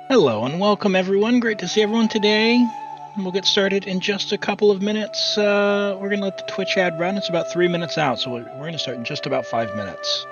Hello and welcome everyone. Great to see everyone today. We'll get started in just a couple of minutes. We're going to let the Twitch ad run. It's about 3 minutes out, so we're going to start in just about 5 minutes.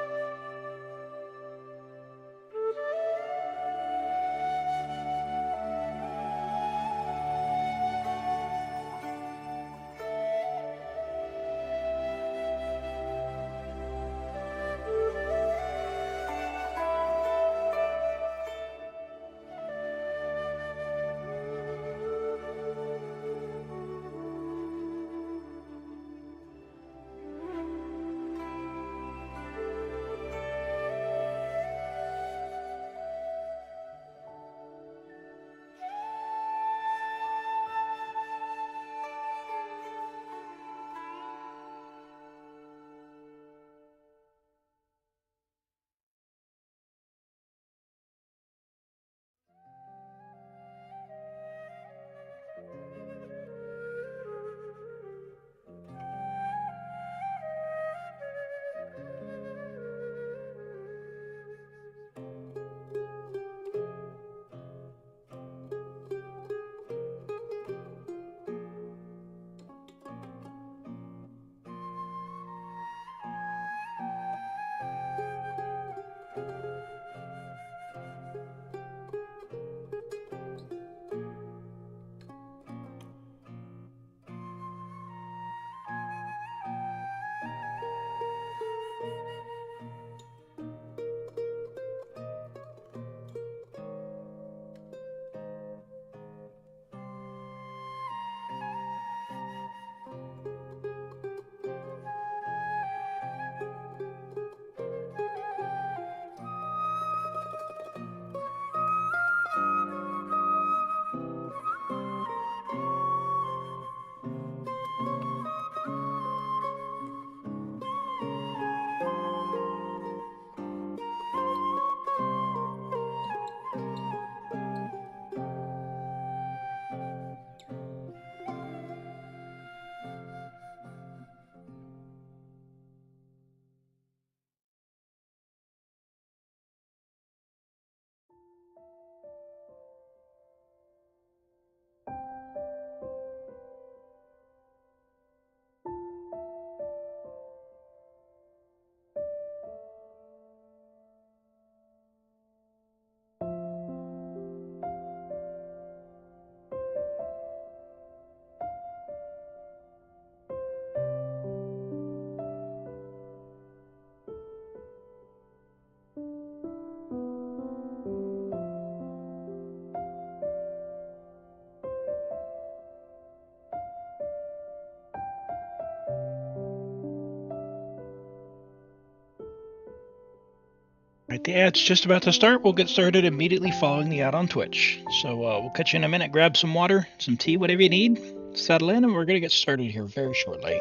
Right, the ad's just about to start. We'll get started immediately following the ad on Twitch. So we'll catch you in a minute. Grab some water, some tea, whatever you need. Settle in, and we're going to get started here very shortly.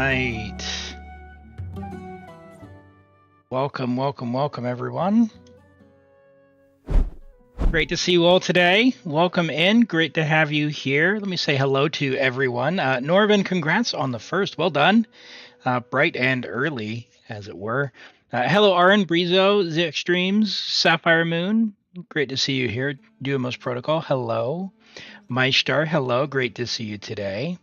right. Welcome, welcome, welcome, everyone. Great to see you all today. Welcome in. Great to have you here. Let me say hello to everyone. Norvin, congrats on the first. Well done. Bright and early, as it were. Hello, Aaron, Brizo, The Extremes, Sapphire Moon. Great to see you here. Duomos Protocol, hello. Maishtar, hello. Great to see you today.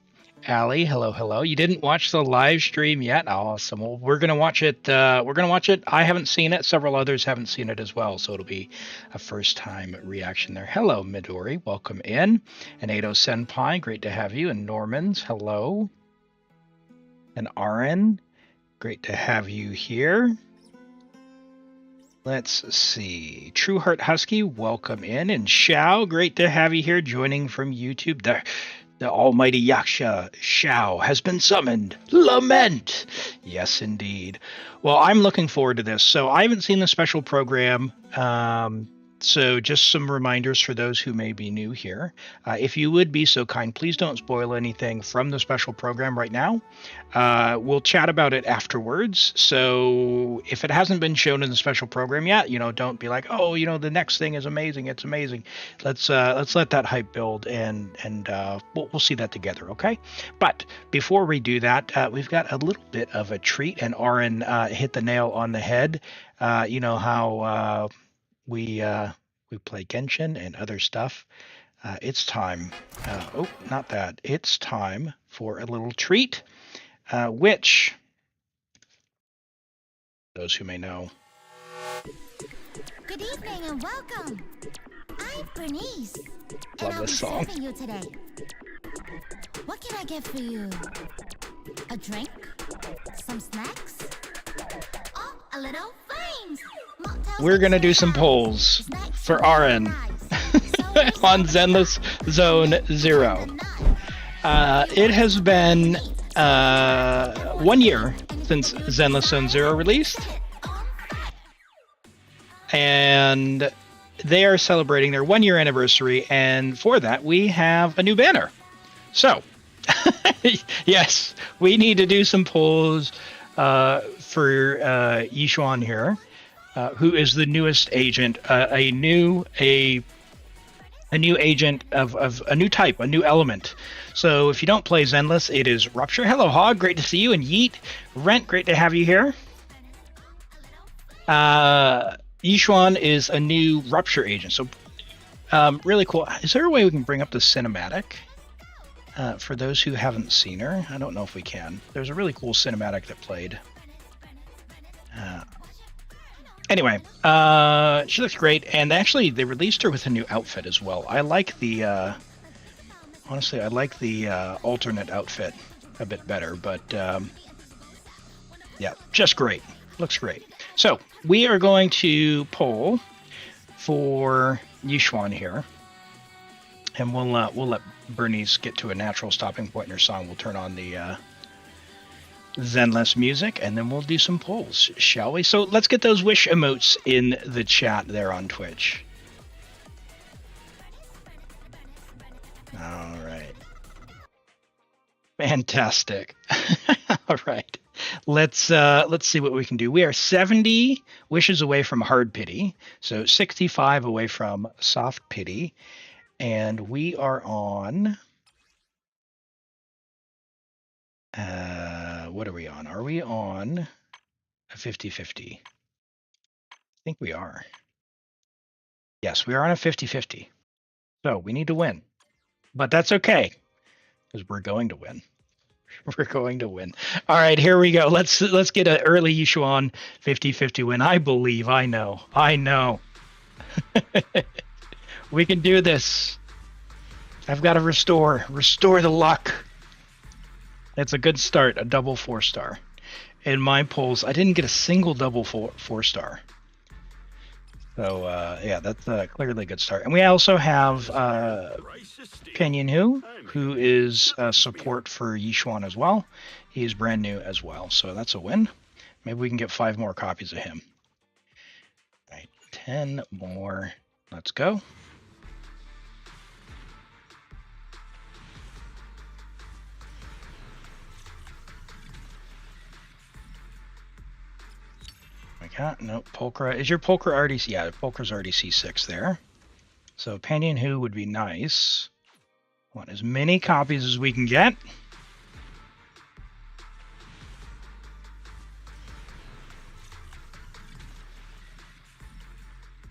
Allie, hello, hello. You didn't watch the live stream yet? Awesome. Well, we're gonna watch it. I haven't seen it. Several others haven't seen it as well, so it'll be a first-time reaction there. Hello, Midori. Welcome in. And Ado Senpai, great to have you. And Normans, hello. And Aaron, great to have you here. Let's see. True Heart Husky, welcome in. And Xiao, great to have you here joining from YouTube. The almighty Yaksha, Xiao, has been summoned. Lament! Yes, indeed. Well, I'm looking forward to this. So I haven't seen the special program. So just some reminders for those who may be new here. If you would be so kind, please don't spoil anything from the special program right now. We'll chat about it afterwards. So if it hasn't been shown in the special program yet, don't be like, oh, the next thing is amazing. It's amazing. Let's let that hype build and we'll see that together. Okay. But before we do that, we've got a little bit of a treat, and Aaron hit the nail on the head. You know how we play Genshin and other stuff. It's time. Not that. It's time for a little treat, which those who may know. Good evening and welcome. I'm Bernice. Love this song. You today. What can I get for you? A drink? Some snacks? Oh, a little flames. We're gonna do some polls for Aaron on Zenless Zone 0. It has been 1 year since Zenless Zone 0 released, and they are celebrating their 1 year anniversary, and for that we have a new banner. So yes, we need to do some polls for Yishuan here. Who is the newest agent? A new agent of a new type, a new element. So if you don't play Zenless, it is Rupture. Hello, Hog. Great to see you. And Yeet, Rent. Great to have you here. Yishuan is a new Rupture agent. So really cool. Is there a way we can bring up the cinematic for those who haven't seen her? I don't know if we can. There's a really cool cinematic that played. Anyway, she looks great, and actually they released her with a new outfit as well. I like the, honestly, I like the alternate outfit a bit better, but yeah, just great. Looks great. So we are going to poll for Yishuan here, and we'll let Bernice get to a natural stopping point in her song. We'll turn on the Zenless music, and then we'll do some polls, shall we? So let's get those wish emotes in the chat there on Twitch. All right. Fantastic. All right. Let's see what we can do. We are 70 wishes away from hard pity, so 65 away from soft pity, and we are on what are we on? Are we on a 50-50? I think we are. Yes, we are on a 50-50. So we need to win. But that's okay, because we're going to win. We're going to win. All right, here we go. Let's get an early Yishuan 50-50 win. I believe. I know. We can do this. I've got to restore the luck. It's a good start, a double 4-star. In my polls, I didn't get a single double 4-star. So, yeah, that's clearly a good start. And we also have Pinyin who is support for Yishuan as well. He's brand new as well, so that's a win. Maybe we can get 5 more copies of him. All right, 10 more. Let's go. Yeah, no, Pulchra. Is your Pulchra already... Yeah, Pulchra's already C6 there. So Pandian Who would be nice. Want as many copies as we can get.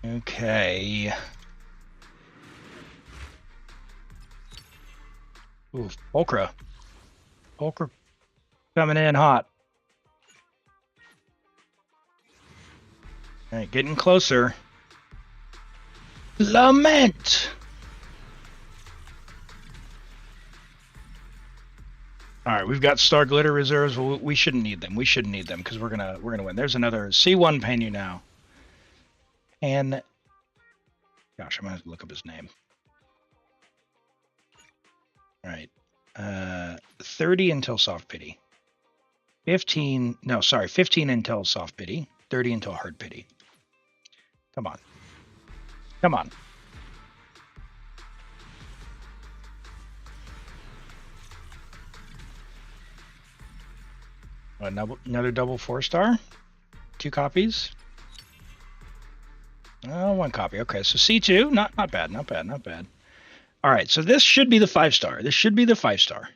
Okay. Ooh, Pulchra. Pulchra coming in hot. All right, getting closer. Lament! All right, we've got Star Glitter reserves. Well, we shouldn't need them. We shouldn't need them because we're gonna win. There's another C1 Panyu now. And gosh, I'm gonna have to look up his name. All right, 30 until soft pity. 15 until soft pity. 30 until hard pity. Come on, come on. Another double 4-star. 2 copies. Oh, 1 copy. Okay, so C2, not bad, not bad, not bad. All right, so this should be the 5-star. This should be the 5-star.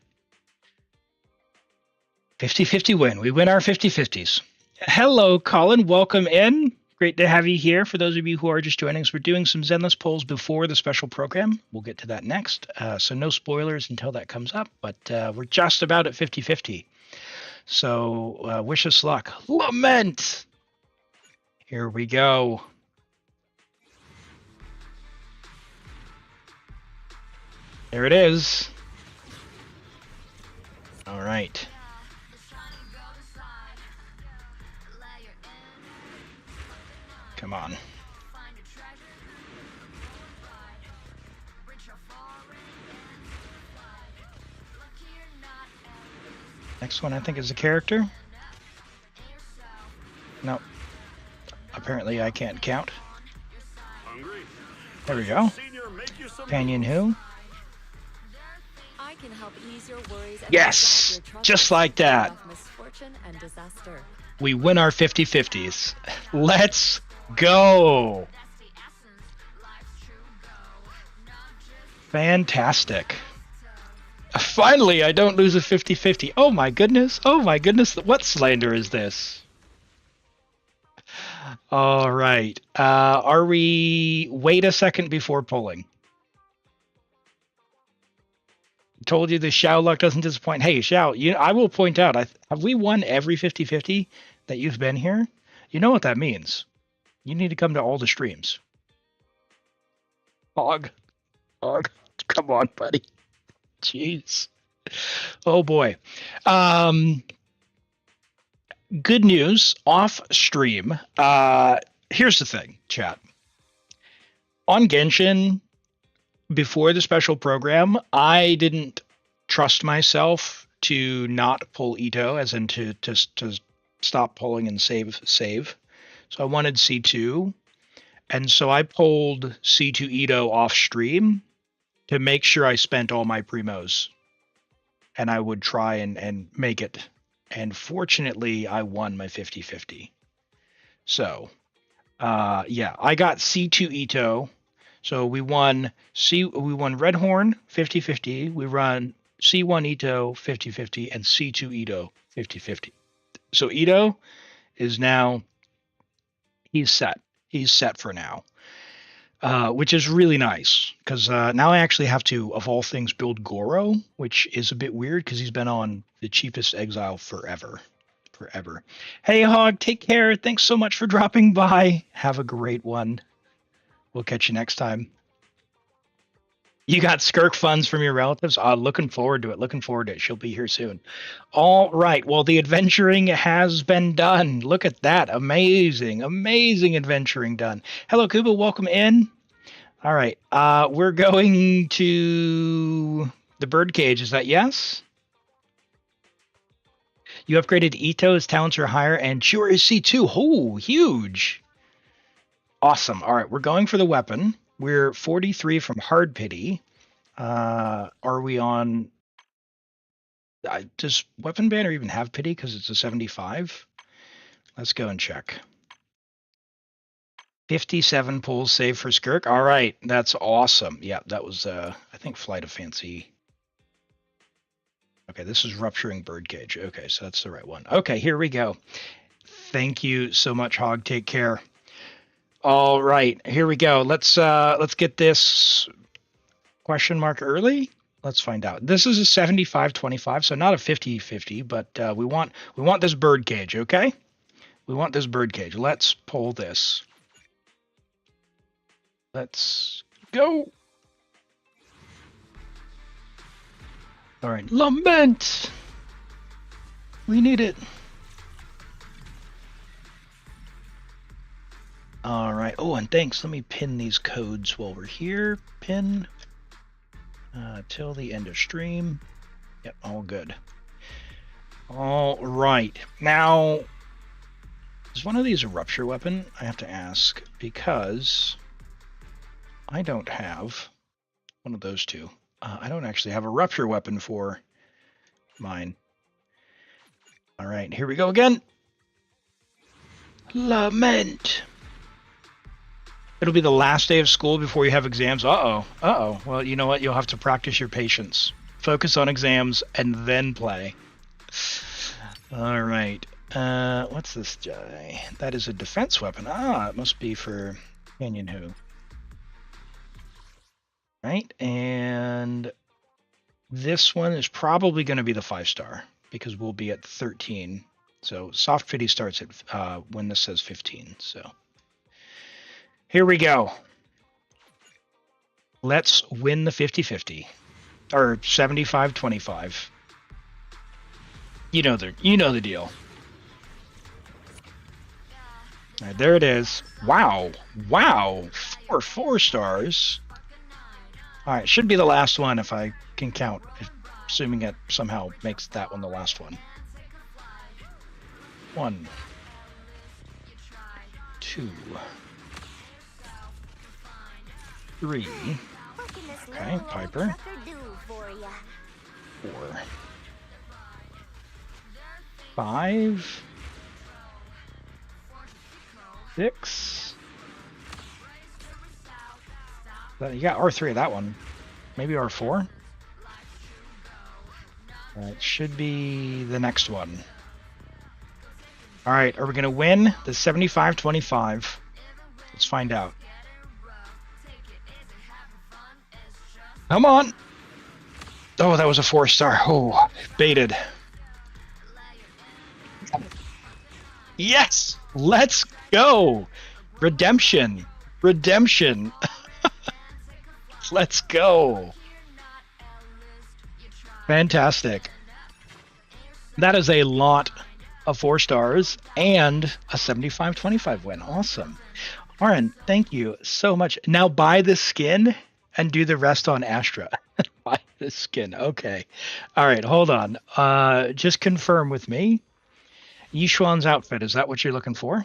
50-50 win. We win our 50-50s. Hello, Colin. Welcome in. Great to have you here. For those of you who are just joining us, we're doing some Zenless polls before the special program. We'll get to that next. So no spoilers until that comes up, but we're just about at 50-50. So wish us luck. Lament! Here we go. There it is. All right. Come on. Next one, I think, is a character. No. Apparently, I can't count. There we go. Pandian Who? I can help ease your worries and yes! Just like that. Misfortune and disaster. We win our 50-50s. Let's go! Fantastic. Finally, I don't lose a 50-50. Oh my goodness. Oh my goodness. What slander is this? All right. Are we... Wait a second before polling. Told you the Xiao luck doesn't disappoint. Hey, Xiao, I will point out, have we won every 50-50 that you've been here? You know what that means. You need to come to all the streams. Hog. Come on, buddy. Jeez. Oh, boy. Good news, off stream. Here's the thing, chat. On Genshin, before the special program, I didn't trust myself to not pull Ito, as in to stop pulling and save. So I wanted C2. And so I pulled C2 Ito off stream to make sure I spent all my primos. And I would try and make it. And fortunately, I won my 50-50. So, yeah, I got C2 Ito. So we won Red Horn 50-50. We run C1 Ito 50-50 and C2 Ito 50-50. So Ito is now he's set. He's set for now. Which is really nice because now I actually have to, of all things, build Goro, which is a bit weird because he's been on the cheapest exile forever. Hey, Hog, take care. Thanks so much for dropping by. Have a great one. We'll catch you next time. You got Skirk funds from your relatives? Looking forward to it. She'll be here soon. All right. Well, the adventuring has been done. Look at that. Amazing adventuring done. Hello, Kuba. Welcome in. All right. We're going to the birdcage. Is that yes? You upgraded Ito. His talents are higher, and Chura is C2. Oh, huge. Awesome. All right. We're going for the weapon. We're 43 from hard pity. Are we on... does weapon banner even have pity because it's a 75? Let's go and check. 57 pulls save for Skirk. All right, that's awesome. Yeah, that was I think Flight of Fancy. Okay, this is Rupturing Birdcage. Okay, so that's the right one. Okay, here we go. Thank you so much, Hog. Take care. All right, here we go. Let's get this question mark early. Let's find out. This is a 75-25, so not a 50-50, but we want this birdcage, okay? We want this birdcage. Let's pull this. Let's go. All right, Lament. We need it. All right. Oh, and thanks. Let me pin these codes while we're here. Pin till the end of stream. Yep, all good. All right. Now, is one of these a rupture weapon? I have to ask because I don't have one of those two. I don't actually have a rupture weapon for mine. All right, here we go again. Lament. It'll be the last day of school before you have exams. Uh-oh. Uh-oh. Well, you know what? You'll have to practice your patience. Focus on exams and then play. All right. What's this guy? That is a defense weapon. Ah, it must be for Canyon Who. Right, and this one is probably going to be the 5-star because we'll be at 13. So soft pity starts at when this says 15. So here we go. Let's win the 50-50 or 75-25. You know the deal. All right, there it is. Wow. 4 stars. All right, should be the last one if I can count, assuming it somehow makes that one the last one. 1, 2, 3. Okay, Piper. 4, 5, 6. You got R3 of that one. Maybe R4? It should be the next one. All right, are we going to win the 75-25? Let's find out. Come on. Oh, that was a 4-star. Oh, baited. Yes, let's go. Redemption. Let's go. Fantastic. That is a lot of 4 stars and a 75-25 win. Awesome. Aaron, thank you so much. Now buy the skin and do the rest on Astra. Buy the skin. Okay. All right, hold on. Just confirm with me. Yishuan's outfit, is that what you're looking for?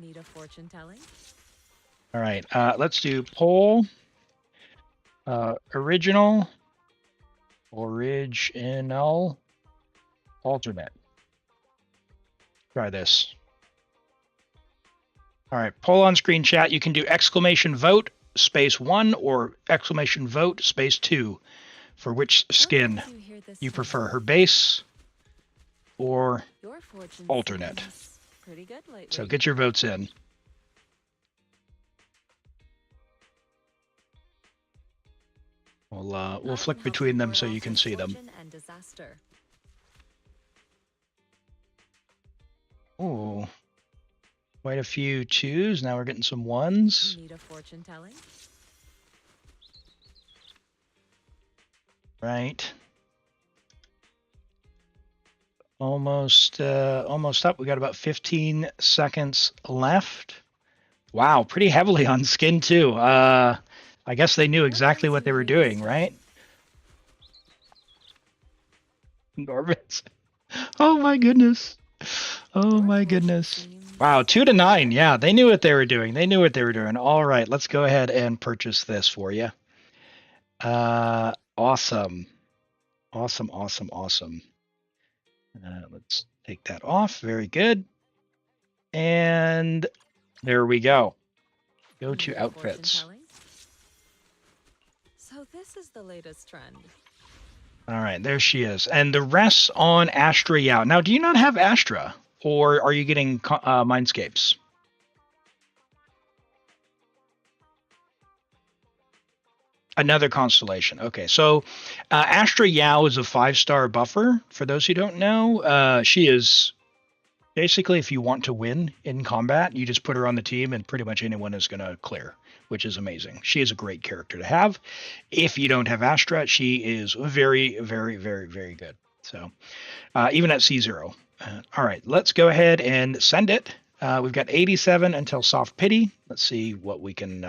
Need a fortune telling? All right, let's do poll, original, alternate. Try this. All right, poll on screen chat. You can do exclamation vote space 1 or exclamation vote space 2 for which skin you prefer, her base or alternate. Pretty good lately. So get your votes in. We'll flick between them so you can see them. Ooh, quite a few 2s. Now we're getting some 1s. Need a fortune telling? Right. Almost up. We got about 15 seconds left. Wow, pretty heavily on skin too. I guess they knew exactly what they were doing, right? Garbage. Oh my goodness. Oh my goodness. Wow, 2 to 9. Yeah, they knew what they were doing. All right, let's go ahead and purchase this for you. Awesome. Let's take that off. Very good. And there we go. Go to Need outfits. fortune-telling? So this is the latest trend. All right, there she is. And the rest on Astra Yao. Now, do you not have Astra? Or are you getting Mindscapes? Another constellation. Okay, so Astra Yao is a 5-star buffer. For those who don't know, she is basically, if you want to win in combat, you just put her on the team and pretty much anyone is going to clear, which is amazing. She is a great character to have. If you don't have Astra, she is very, very, very, very good. So even at C0. All right, let's go ahead and send it. We've got 87 until soft pity. Let's see what we can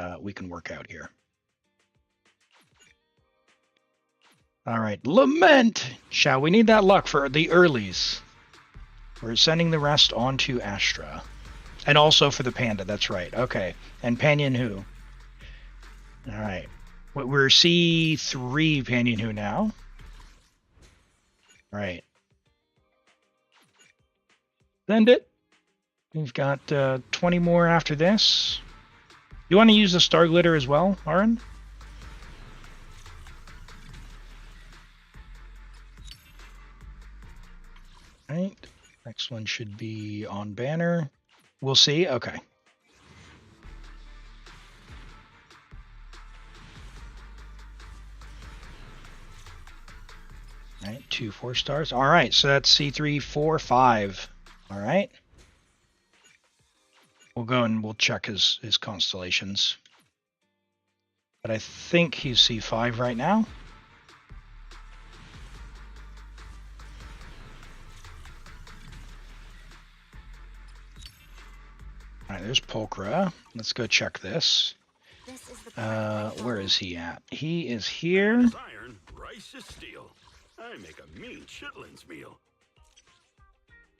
work out here. All right, lament. Shall we need that luck for the earlies? We're sending the rest on to Astra. And also for the panda, that's right. Okay. And Panyan Hu. All right. We're C3 Panyan Hu now. All right. Send it. We've got 20 more after this. You want to use the star glitter as well, Aaron? All right. Next one should be on banner. We'll see. Okay. All right, 2 4-stars. All right, so that's C3, 4, 5. All right. We'll go and we'll check his constellations. But I think he's C5 right now. All right, there's Pulchra. Let's go check this. Where is he at? He is here. Iron, rice is steel. I make a mean chitlins meal.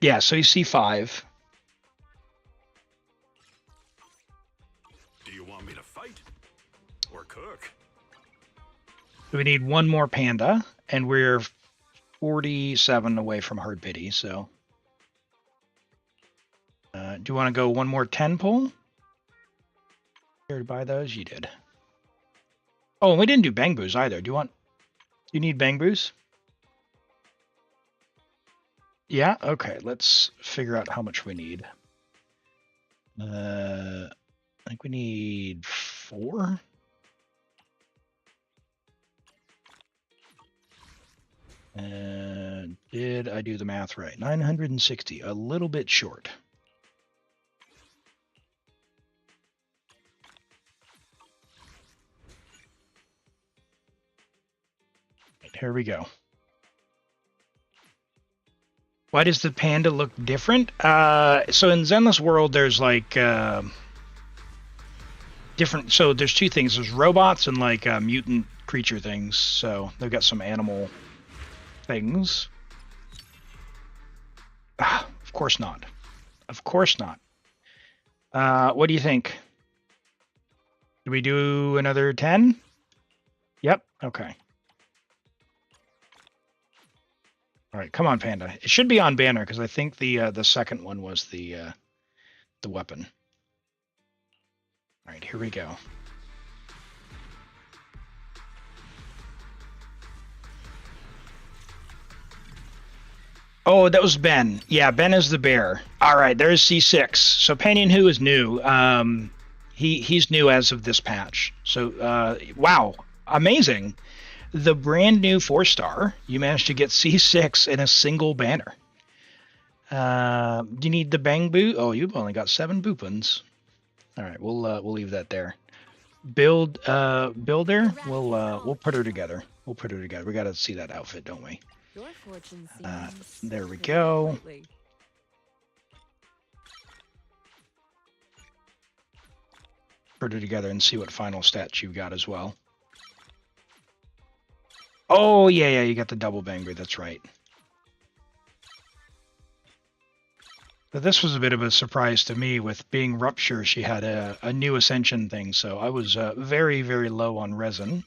Yeah, so he's C5. Do you want me to fight or cook? So we need one more panda, and we're 47 away from hard pity, so... do you want to go one more 10 pull? Here to buy those? You did. Oh, and we didn't do bang boos either. Do you need bang boos? Yeah? Okay, let's figure out how much we need. I think we need 4. And did I do the math right? 960, a little bit short. Here we go. Why does the panda look different? So in Zenless World, there's like different. So there's 2 things. There's robots and like mutant creature things. So they've got some animal things. Of course not. Of course not. What do you think? Do we do another 10? Yep. Okay. All right, come on, Panda. It should be on banner because I think the second one was the weapon. All right, here we go. Oh, that was Ben. Yeah, Ben is the bear. All right, there's C6. So Panyan Hu is new. He's new as of this patch. So wow, amazing. The brand new 4-star, you managed to get C6 in a single banner. Do you need the bang boo? Oh, you've only got 7 boopins. All right, we'll leave that there. Builder, we'll put her together. We'll put her together. We got to see that outfit, don't we? Your fortune seems There we pretty go. lately. Put her together and see what final stats you've got as well. Oh, yeah, you got the double banger. That's right. But this was a bit of a surprise to me with being Rupture. She had a new Ascension thing, so I was very, very low on resin.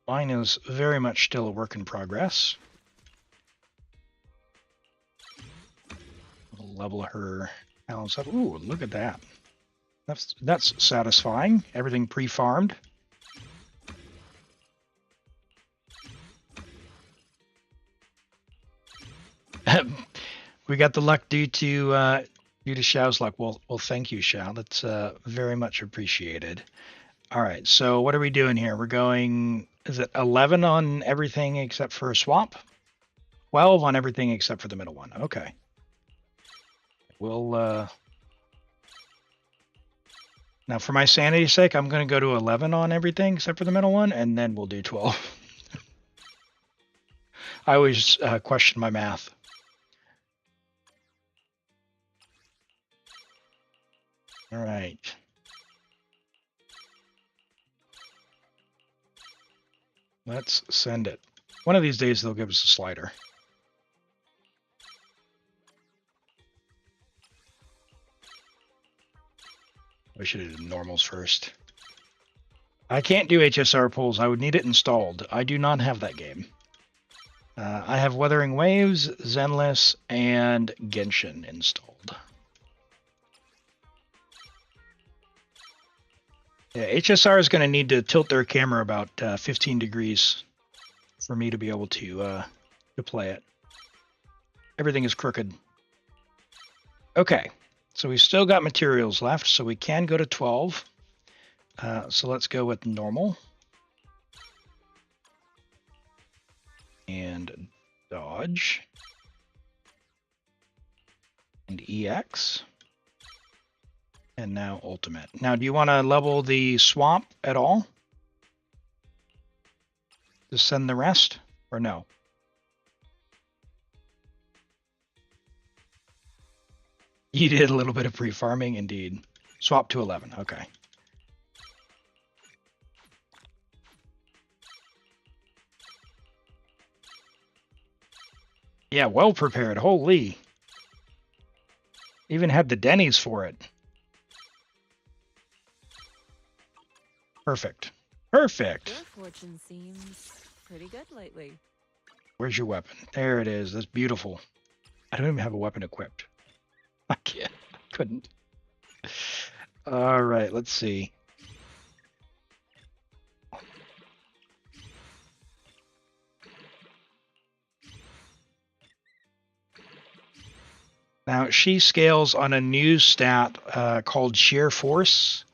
Mine is very much still a work in progress. level her house up. Ooh, look at that. That's satisfying. Everything pre-farmed. We got the luck due to Xiao's luck. Well, thank you, Xiao. That's very much appreciated. All right, so what are we doing here? We're going, is it 11 on everything except for a swap? 12 on everything except for the middle one. Okay. We'll, now for my sanity's sake, I'm going to go to 11 on everything except for the middle one, and then we'll do 12. I always question my math. All right. Let's send it. One of these days, they'll give us a slider. We should have done normals first. I can't do HSR pulls. I would need it installed. I do not have that game. I have Wuthering Waves, Zenless, and Genshin installed. Yeah, HSR is going to need to tilt their camera about 15 degrees for me to be able to play it. Everything is crooked. Okay, so we still got materials left, so we can go to 12. So let's go with normal. And dodge. And EX. And now ultimate. Now, do you want to level the swamp at all? To send the rest, or no? You did a little bit of pre-farming, indeed. Swap to 11, okay. Yeah, well prepared, holy. Even had the Denny's for it. Perfect. Perfect. Your fortune seems pretty good lately. Where's your weapon? There it is. That's beautiful. I don't even have a weapon equipped. I can't. Couldn't. All right, let's see. Now, she scales on a new stat called Sheer Force,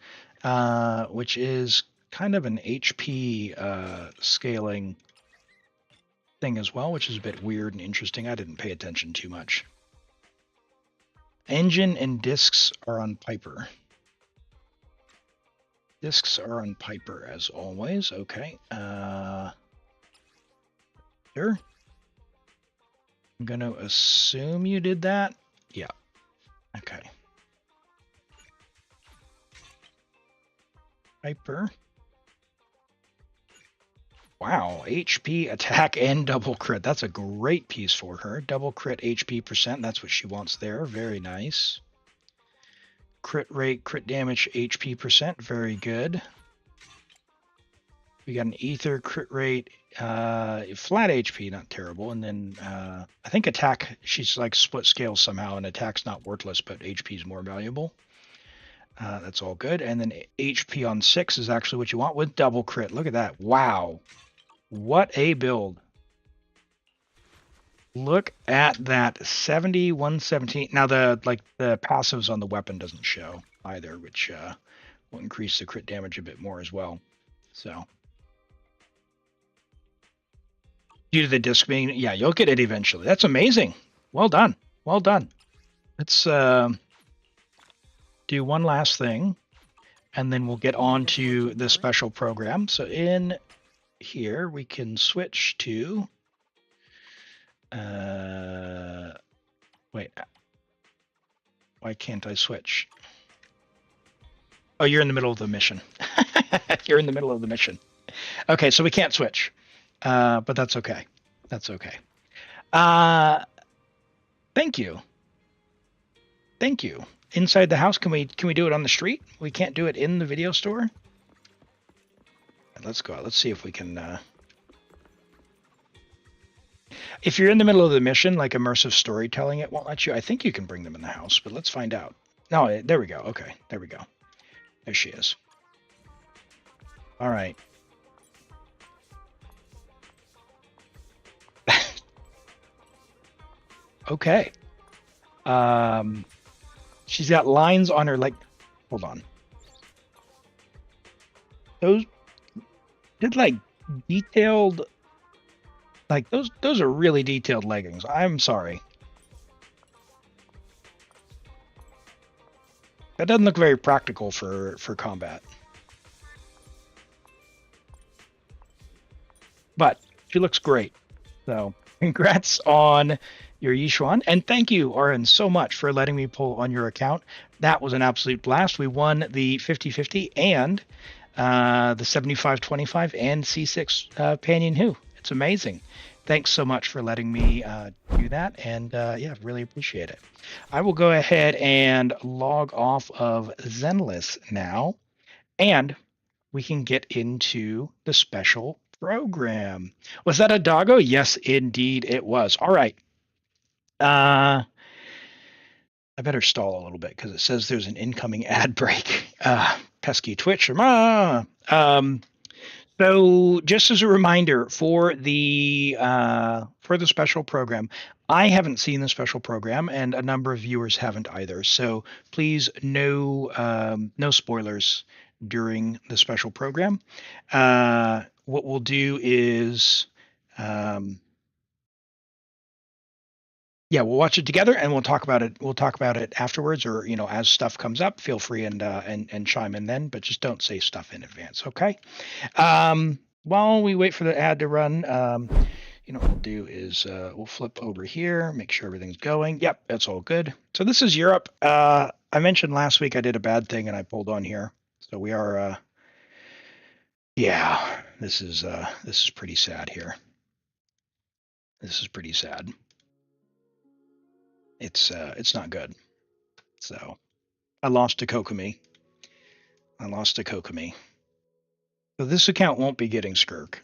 which is kind of an HP scaling thing as well, which is a bit weird and interesting. I didn't pay attention too much. Engine and discs are on Piper. Discs are on Piper as always. Okay. Sure. I'm going to assume you did that. Yeah. Okay. Piper. Wow, HP, attack, and double crit. That's a great piece for her. Double crit HP percent, that's what she wants there. Very nice. Crit rate, crit damage, HP percent. Very good. We got an ether, crit rate, flat HP, not terrible. And then I think attack, she's like split scale somehow, and attack's not worthless, but HP is more valuable. That's all good. And then HP on 6 is actually what you want with double crit. Look at that. Wow. What a build. Look at that. 70, 117. Now the passives on the weapon doesn't show either, which will increase the crit damage a bit more as well. So due to the disc being, yeah, you'll get it eventually. That's amazing. Well done. Well done. Let's do one last thing, and then we'll get on to the special program. So in here, we can switch to, wait, why can't I switch? Oh, you're in the middle of the mission. You're in the middle of the mission. Okay, so we can't switch, but that's okay. That's okay. Thank you. Thank you. Inside the house, can we do it on the street? We can't do it in the video store? Let's go out. Let's see if we can If you're in the middle of the mission, like immersive storytelling, it won't let you. I think you can bring them in the house, but let's find out. No, there we go. Okay, there we go. There she is. All right. Okay. She's got lines on her like. Hold on. Those did like detailed. Like those are really detailed leggings. I'm sorry. That doesn't look very practical for combat. But she looks great. So congrats on your Yishuan. And thank you, Oren, so much for letting me pull on your account. That was an absolute blast. We won the 50-50 and the 75-25 and C6 Panyan Who. It's amazing. Thanks so much for letting me do that. And yeah, really appreciate it. I will go ahead and log off of Zenless now. And we can get into the special program. Was that a doggo? Yes, indeed it was. All right. I better stall a little bit because it says there's an incoming ad break. Pesky Twitch. So just as a reminder for the special program, I haven't seen the special program, and a number of viewers haven't either. So please, no spoilers during the special program. What we'll do is, yeah, we'll watch it together, and we'll talk about it. We'll talk about it afterwards, or as stuff comes up. Feel free and chime in then, but just don't say stuff in advance, okay? While we wait for the ad to run, what we'll do is we'll flip over here, make sure everything's going. Yep, that's all good. So this is Europe. I mentioned last week I did a bad thing and I pulled on here. So we are, yeah, this is pretty sad here. This is pretty sad. It's not good. So I lost to Kokomi. So this account won't be getting Skirk.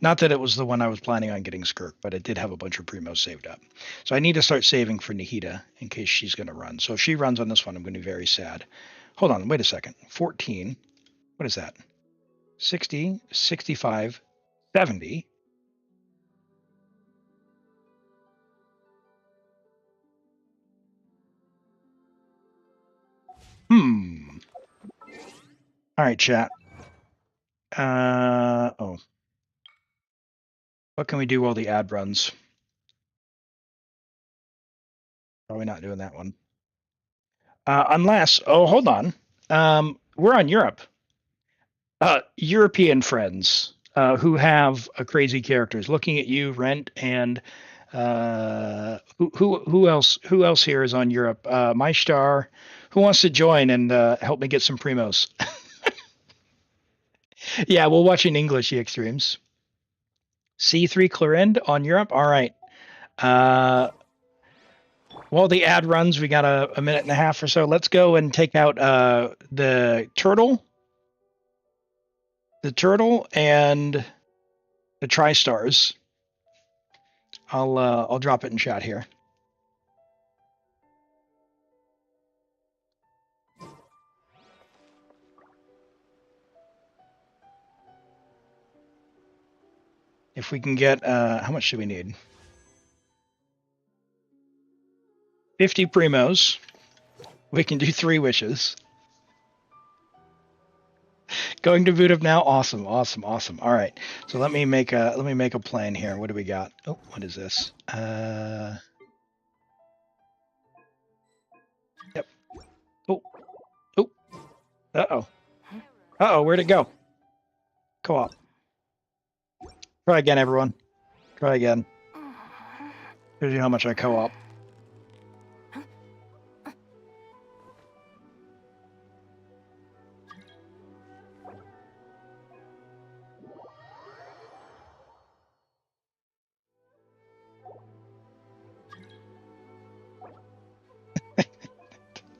Not that it was the one I was planning on getting Skirk, but it did have a bunch of primos saved up. So I need to start saving for Nahida in case she's going to run. So if she runs on this one, I'm going to be very sad. Hold on, wait a second. 14. What is that? 60, 65, 70. All right, chat. Oh. What can we do while the ad runs? Probably not doing that one. Unless, hold on. We're on Europe. European friends who have crazy characters. Looking at you, Rent, and who else here is on Europe? My star, who wants to join and help me get some primos? Yeah, we'll watch in English EX streams. C3 Clorinde on Europe. All right. While the ad runs, we got a minute and a half or so. Let's go and take out the turtle and the tri-stars. I'll drop it in chat here. If we can get how much do we need? 50 primos. We can do 3 wishes. Going to boot up now. Awesome. All right. So let me make a plan here. What do we got? Oh, what is this? Yep. Oh. Where'd it go? Co-op. Try again, everyone. Try again. Here's how much I co-op.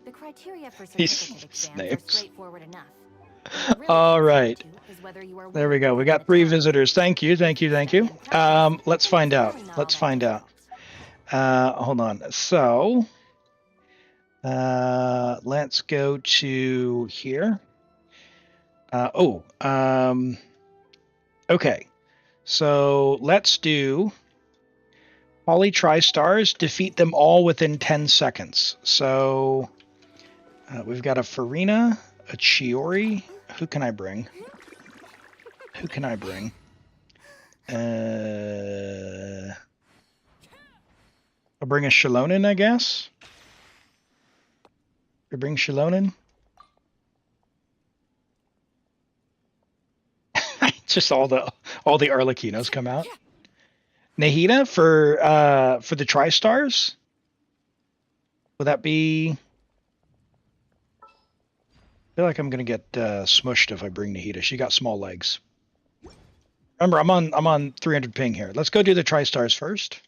The criteria for He's certificate exams are straightforward enough. All right. There we go. We got 3 visitors. Thank you. Let's find out. Hold on. So, let's go to here. Okay. So let's do Poly Tri-Stars, defeat them all within 10 seconds. So we've got a Farina, a Chiori. Who can I bring? I'll bring a Shilonen, I guess. We bring Shilonen. Just all the Arlequinos come out. Nahida for the Tri-Stars? Would that be? I feel like I'm gonna get smushed if I bring Nahida. She got small legs. Remember, I'm on 300 ping here. Let's go do the Tri-Stars first,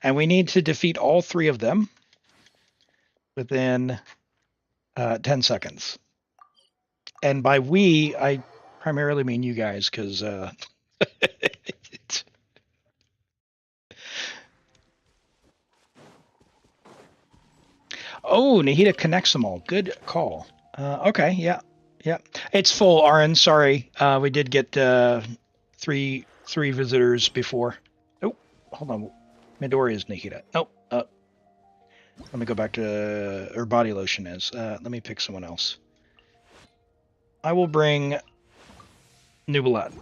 and we need to defeat all 3 of them within 10 seconds. And by we, I primarily mean you guys, because oh, Nahida connects them all. Good call. Okay, yeah. It's full, Aaron. Sorry, we did get 3 visitors before. Oh, hold on. Midoriya's Nahida. Oh, let me go back to her body lotion is. Let me pick someone else. I will bring Nubalat.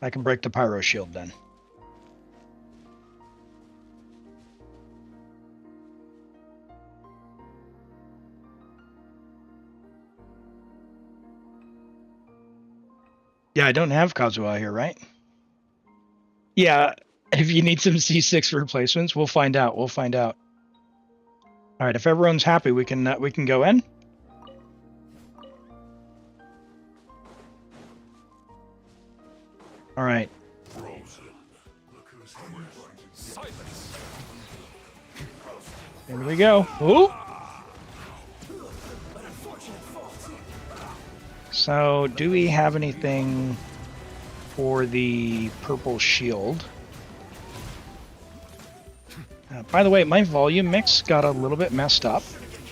I can break the Pyro Shield then. Yeah, I don't have Kazuha here, right? Yeah, if you need some C6 replacements, we'll find out. All right, if everyone's happy, we can go in. All right. Here we go. Ooh. So, do we have anything for the purple shield? By the way, my volume mix got a little bit messed up.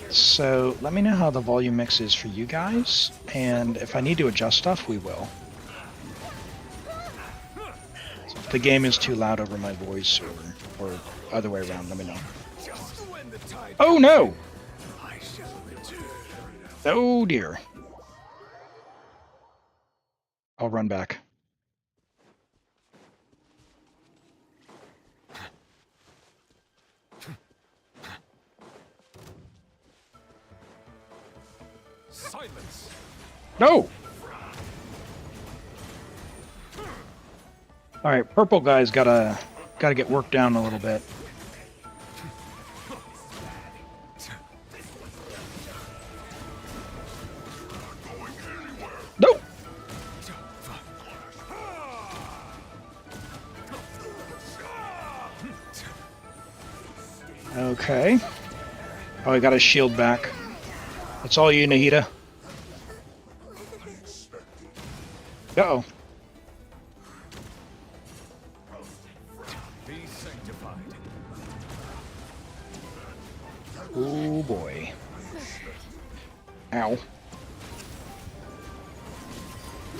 So, let me know how the volume mix is for you guys. And if I need to adjust stuff, we will. So if the game is too loud over my voice or other way around, let me know. Oh, no! Oh, dear. I'll run back. Silence. No! All right, purple guy's gotta get worked down a little bit. Nope. Okay. Oh, I got his shield back. It's all you, Nahida. Uh-oh. Be sanctified. Oh boy. Ow.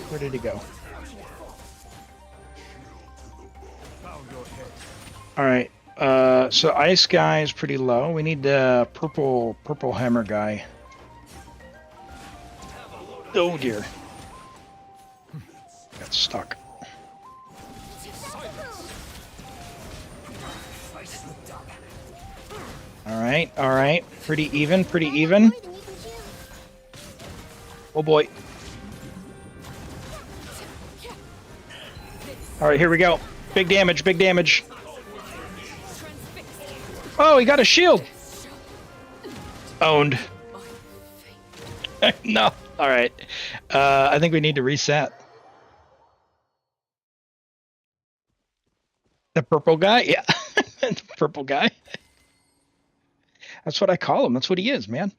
Where did he go? All right. So ice guy is pretty low. We need the purple hammer guy. Oh dear. Got stuck. All right. Pretty even. Oh boy. All right, here we go. Big damage. Oh, he got a shield. Owned. No. All right. I think we need to reset. The purple guy? Yeah. The purple guy. That's what I call him. That's what he is, man.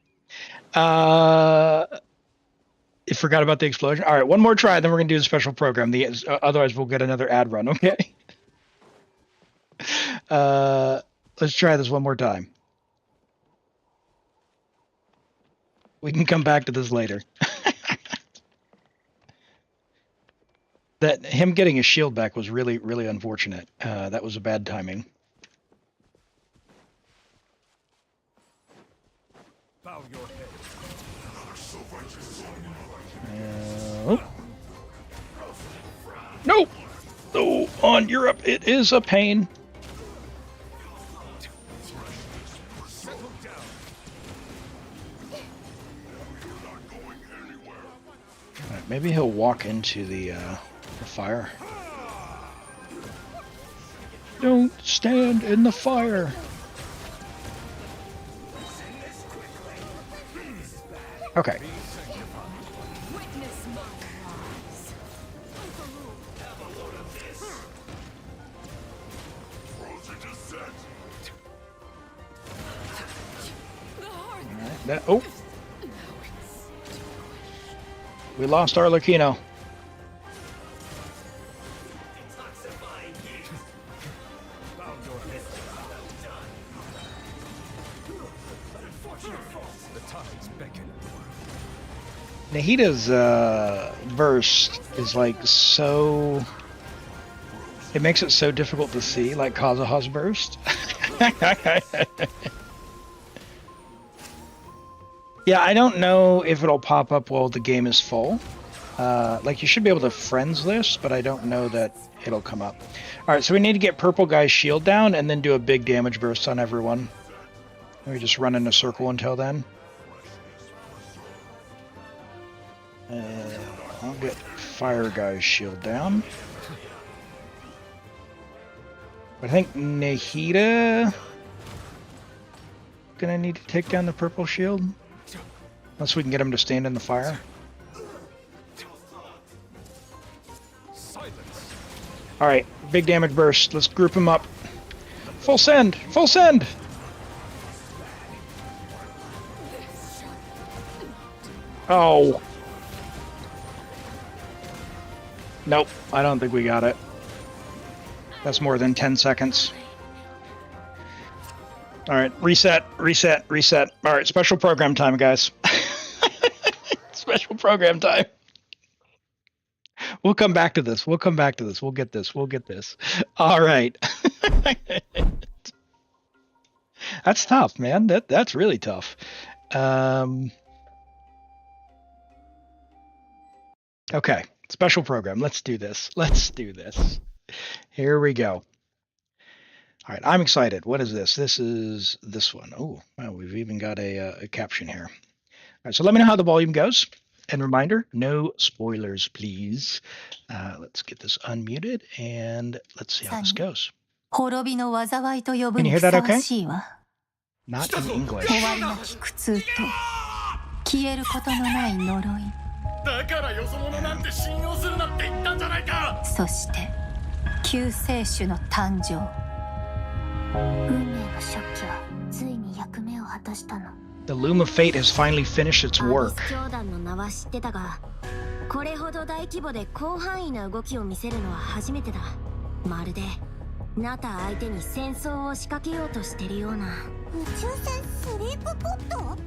You forgot about the explosion? All right, one more try, then we're going to do the special program. Otherwise, we'll get another ad run, okay? Let's try this one more time. We can come back to this later. That him getting his shield back was really, really unfortunate. That was a bad timing. Bow your head. No! Oh, on Europe, it is a pain. Right, maybe he'll walk into the fire. Don't stand in the fire. Okay. Oh, we lost our Lucino. Nahida's burst is like so. It makes it so difficult to see, like Kazuha's burst. Yeah, I don't know if it'll pop up while the game is full. Like, you should be able to friends list, but I don't know that it'll come up. Alright, so we need to get purple guy's shield down and then do a big damage burst on everyone. We just run in a circle until then. I'll get fire guy's shield down. I think Nahida gonna need to take down the purple shield. Unless we can get him to stand in the fire. Alright, big damage burst. Let's group him up. Full send! Full send! Oh. Nope, I don't think we got it. That's more than 10 seconds. Alright, reset, reset, reset. Alright, special program time, guys. Special program time. We'll come back to this. We'll come back to this. We'll get this. We'll get this. Alright. That's tough, man. That's really tough. Okay, special program. Let's do this. Let's do this. Here we go. All right, I'm excited. What is this? This is this one. Oh, wow, we've even got a caption here. All right, so let me know how the volume goes. And reminder, no spoilers, please. Let's get this unmuted and let's see how this goes. Can you hear that okay? Not in English. だからよそ者なんて信用するなって言ったんじゃないか。そして救世主の誕生。運命の食器はついに役目を果たしたの。The Loom of Fate has finally finished its work. 教団の名は知ってたが、これほど大規模で広範囲な動きを見せるのは初めてだ。まるでナタ相手に戦争を仕掛けようとしてるような。宇宙船スリープポット？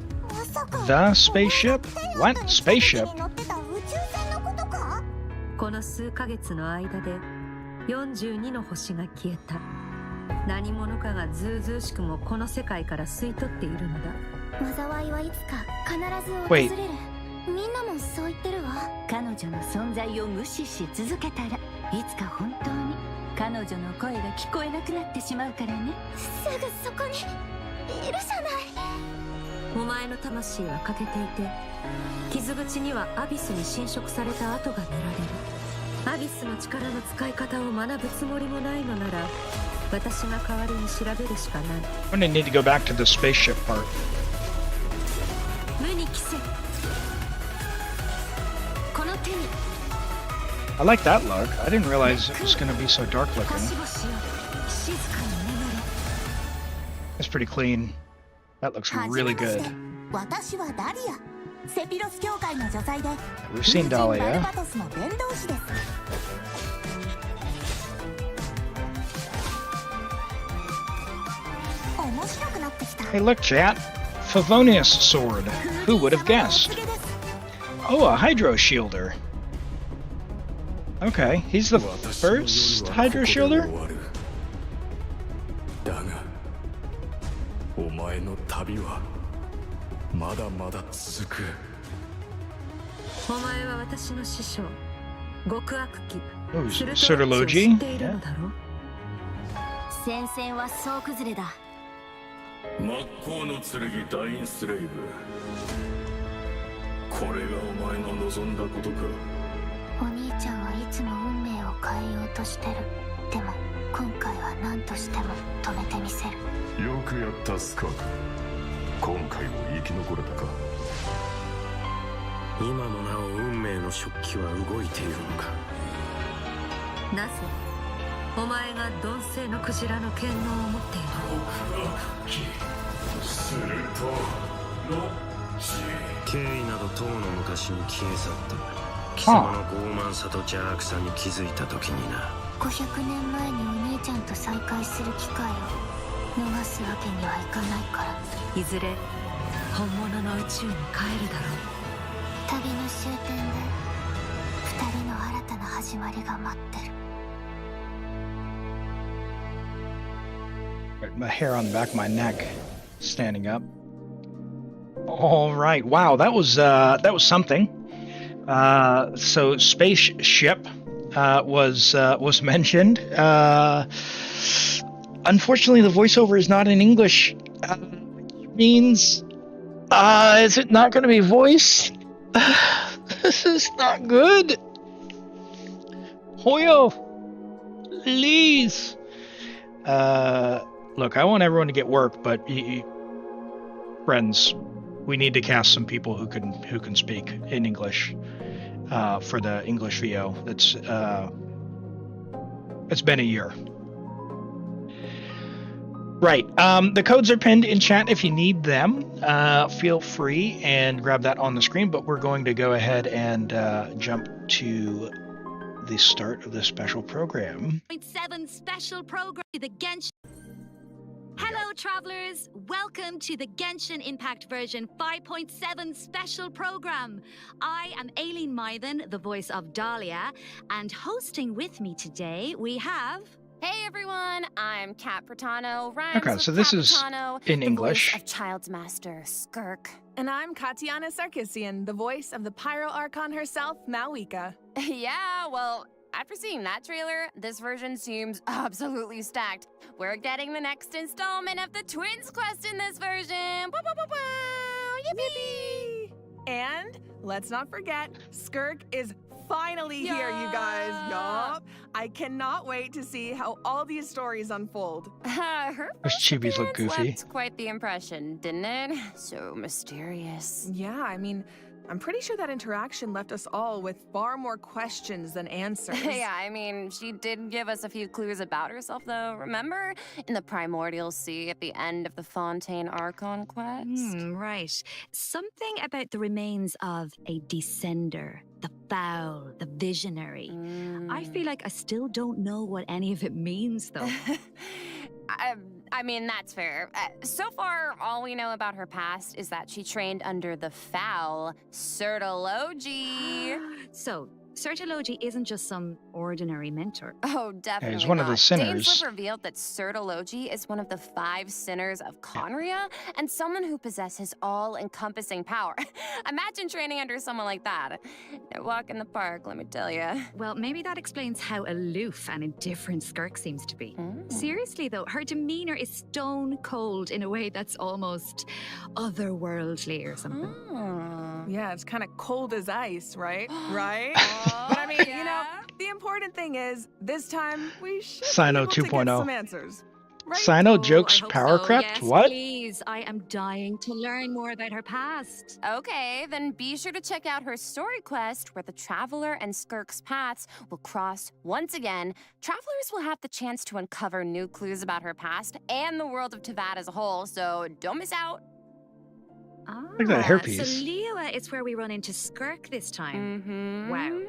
The spaceship? What? Spaceship? この数ヶ月の間で42の星が消えた。何者かがずうずうしくもこの世界から吸い取っているのだ。災いはいつか必ず訪れる。みんなもそう言ってるわ。彼女の存在を無視し続けたらいつか本当に彼女の声が聞こえなくなってしまうからね。すぐそこにいるじゃない。お前の魂は欠けていて、傷口にはアビスに侵食された跡が見られる。アビスの力の使い方を学ぶつもりもないのなら、私が代わりに調べるしかない。I'm gonna need to go back to the spaceship part. 無に帰せ。この手に。I like that look. I didn't realize it was gonna be so dark looking. It's pretty clean. That looks really good. セピロス教会の女祭で We've seen バル Dahlia. バトスの伝道師です。面白くなってきた。 Hey, look, chat. Favonius sword. Who would have guessed? Oh, a Hydro Shielder. Okay, he's the first Hydro Shielder? だがお前の旅はまだまだ続く。お前は私の師匠、極悪鬼 Oh, スルトロッチを知っている Sirtology? のだろう。戦線は総崩れだ。真っ向の剣ダインスレイブ。これがお前の望んだことか。お兄ちゃんはいつも運命を変えようとしてる。でも今回は何としても止めてみせる。よくやったスカーク。今回も生き残れたか。今もなお運命の食器は動いているのか。なぜお前が鈍性のクジラの剣能を持っているするとロッチ。経緯など当の昔に消え去った。貴様の傲慢さと邪悪さに気づいた時にな。500年前にお兄ちゃんと再会する機会を逃すわけにはいかないから。いずれ本物の宇宙に帰るだろう。旅の終点で2人の新たな始まりが待ってる。 My hair on the back of my neck standing up. All right. Wow, that was something. So spaceship was mentioned. Unfortunately, the voiceover is not in English. Which means is it not going to be voice? This is not good. Hoyo, please. Look, I want everyone to get work, but friends, we need to cast some people who can speak in English for the English VO. It's been a year. Right. The codes are pinned in chat if you need them. Feel free and grab that on the screen, but we're going to go ahead and jump to the start of the special program. 7 special program, the Genshin. Hello, travelers. Welcome to the Genshin Impact version 5.7 special program. I am Aileen Mythen, the voice of Dahlia, and hosting with me today we have. Hey everyone, I'm Kat Pratano. Okay, so this is in English. Of Child's Master Skirk. And I'm Katiana Sarkissian, the voice of the Pyro Archon herself, Malwika. Yeah, well, after seeing that trailer, this version seems absolutely stacked. We're getting the next installment of the Twins quest in this version. Woo, woo, woo, woo. Yippee! And let's not forget, Skirk is finally here, you guys. Yup. I cannot wait to see how all these stories unfold. Her Those chibis look appearance goofy. left quite the impression, didn't it? So mysterious. Yeah, I mean, I'm pretty sure that interaction left us all with far more questions than answers. Yeah, I mean, she did give us a few clues about herself, though. Remember? In the Primordial Sea at the end of the Fontaine Archon quest? Right. Something about the remains of a descender, the foul, the visionary. I feel like I still don't know what any of it means, though. I mean, that's fair. So far, all we know about her past is that she trained under the foul Sirtology. So, Sirtology isn't just some ordinary mentor. Oh, definitely He's one of the not. sinners. Dainsleif revealed that Sirtology is one of the 5 sinners of Conria and someone who possesses all-encompassing power. Imagine training under someone like that. No walk in the park, let me tell you. Well, maybe that explains how aloof and indifferent Skirk seems to be. Seriously, though, her demeanor is stone cold in a way that's almost otherworldly or something. Yeah, it's kind of cold as ice, right? Right? But I mean, you know, the important thing is, this time we should Sino be able to get 2.0. some answers. Right? Sino jokes I hope power so. crept? Yes, What? Please, I am dying to learn more about her past. Okay, then be sure to check out her story quest where the Traveler and Skirk's paths will cross once again. Travelers will have the chance to uncover new clues about her past and the world of Teyvat as a whole, so don't miss out. Look at that So hairpiece. Liyue is where we run into Skirk this time. Wow.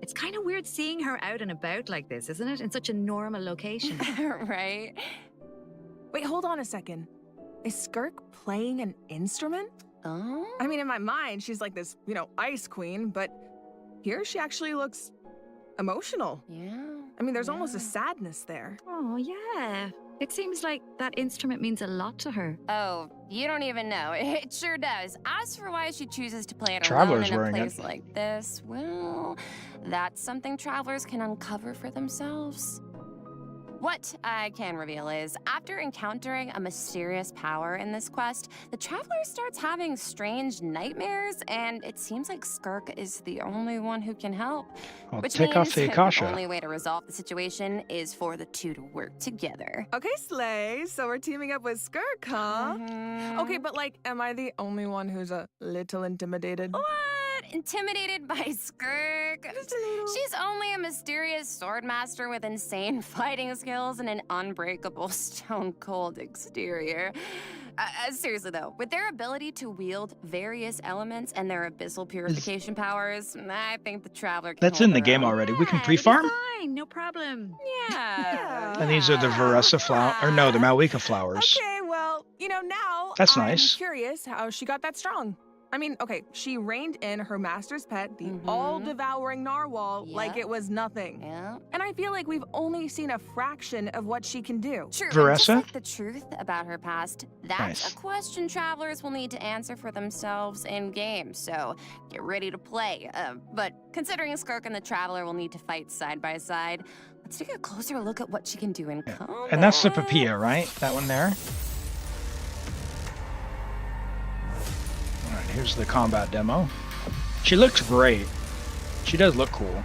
It's kind of weird seeing her out and about like this, isn't it? In such a normal location. Right? Wait, hold on a second. Is Skirk playing an instrument? Oh? I mean, in my mind, she's like this, ice queen, but here she actually looks emotional. Yeah. I mean, there's almost a sadness there. Oh, yeah. It seems like that instrument means a lot to her. Oh, you don't even know. It sure does. As for why she chooses to play it Traveler's alone in a wearing place it. like this, well, that's something travelers can uncover for themselves. What I can reveal is, after encountering a mysterious power in this quest, the traveler starts having strange nightmares, and it seems like Skirk is the only one who can help. I'll Which take means off the Akasha. the only way to resolve the situation is for the two to work together. Okay, Slay, so we're teaming up with Skirk, huh? Okay, but am I the only one who's a little intimidated? What? Intimidated by Skirk? Just a little. She's only a mysterious sword master with insane fighting skills and an unbreakable stone-cold exterior. Seriously though, with their ability to wield various elements and their abyssal purification powers, I think the traveler can That's hold in the her game own. already. We can Yeah, it'll be pre-farm. Fine, no problem. Yeah. And these are the Veressa flower, or no, the Malika flowers. Okay, well, now That's I'm nice. curious how she got that strong. I mean, okay, she reined in her master's pet, the Mhm. all-devouring narwhal, like Yeah. it was nothing. Yeah. And I feel like we've only seen a fraction of what she can do. True. And Veressa? just like the truth about her past, that's Nice. a question travelers will need to answer for themselves in game. So get ready to play. But considering Skirk and the traveler will need to fight side by side, let's take a closer look at what she can do in combat. And that's the Papilla, right? That one there. All right, here's the combat demo. She looks great. She does look cool.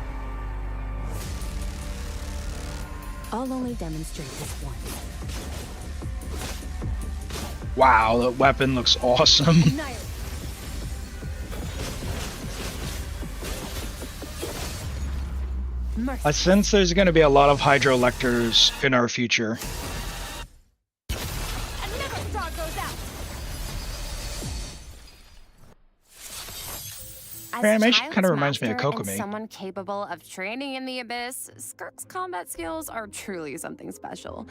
I'll only demonstrate this once. Wow, the weapon looks awesome. I sense there's going to be a lot of hydroelectors in our future. As Her a animation child's kinda reminds me of master and Kokomi. someone capable of training in the abyss, Skirk's combat skills are truly something special.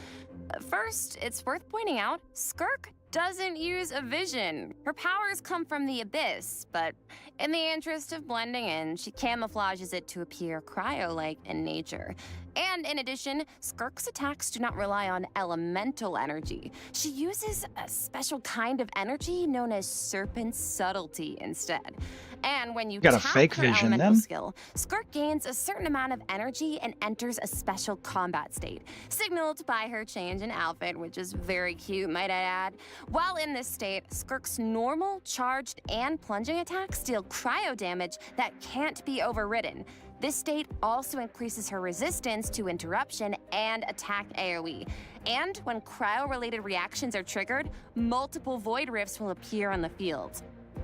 First, it's worth pointing out, Skirk doesn't use a vision. Her powers come from the abyss, but in the interest of blending in, she camouflages it to appear cryo-like in nature. And in addition, Skirk's attacks do not rely on elemental energy. She uses a special kind of energy known as serpent subtlety instead. And when you Got a tap fake her vision, elemental then? skill, Skirk gains a certain amount of energy and enters a special combat state, signaled by her change in outfit, which is very cute, might I add. While in this state, Skirk's normal, charged, and plunging attacks deal cryo damage that can't be overridden. This state also increases her resistance to interruption and attack AoE. And when cryo-related reactions are triggered, multiple void rifts will appear on the field.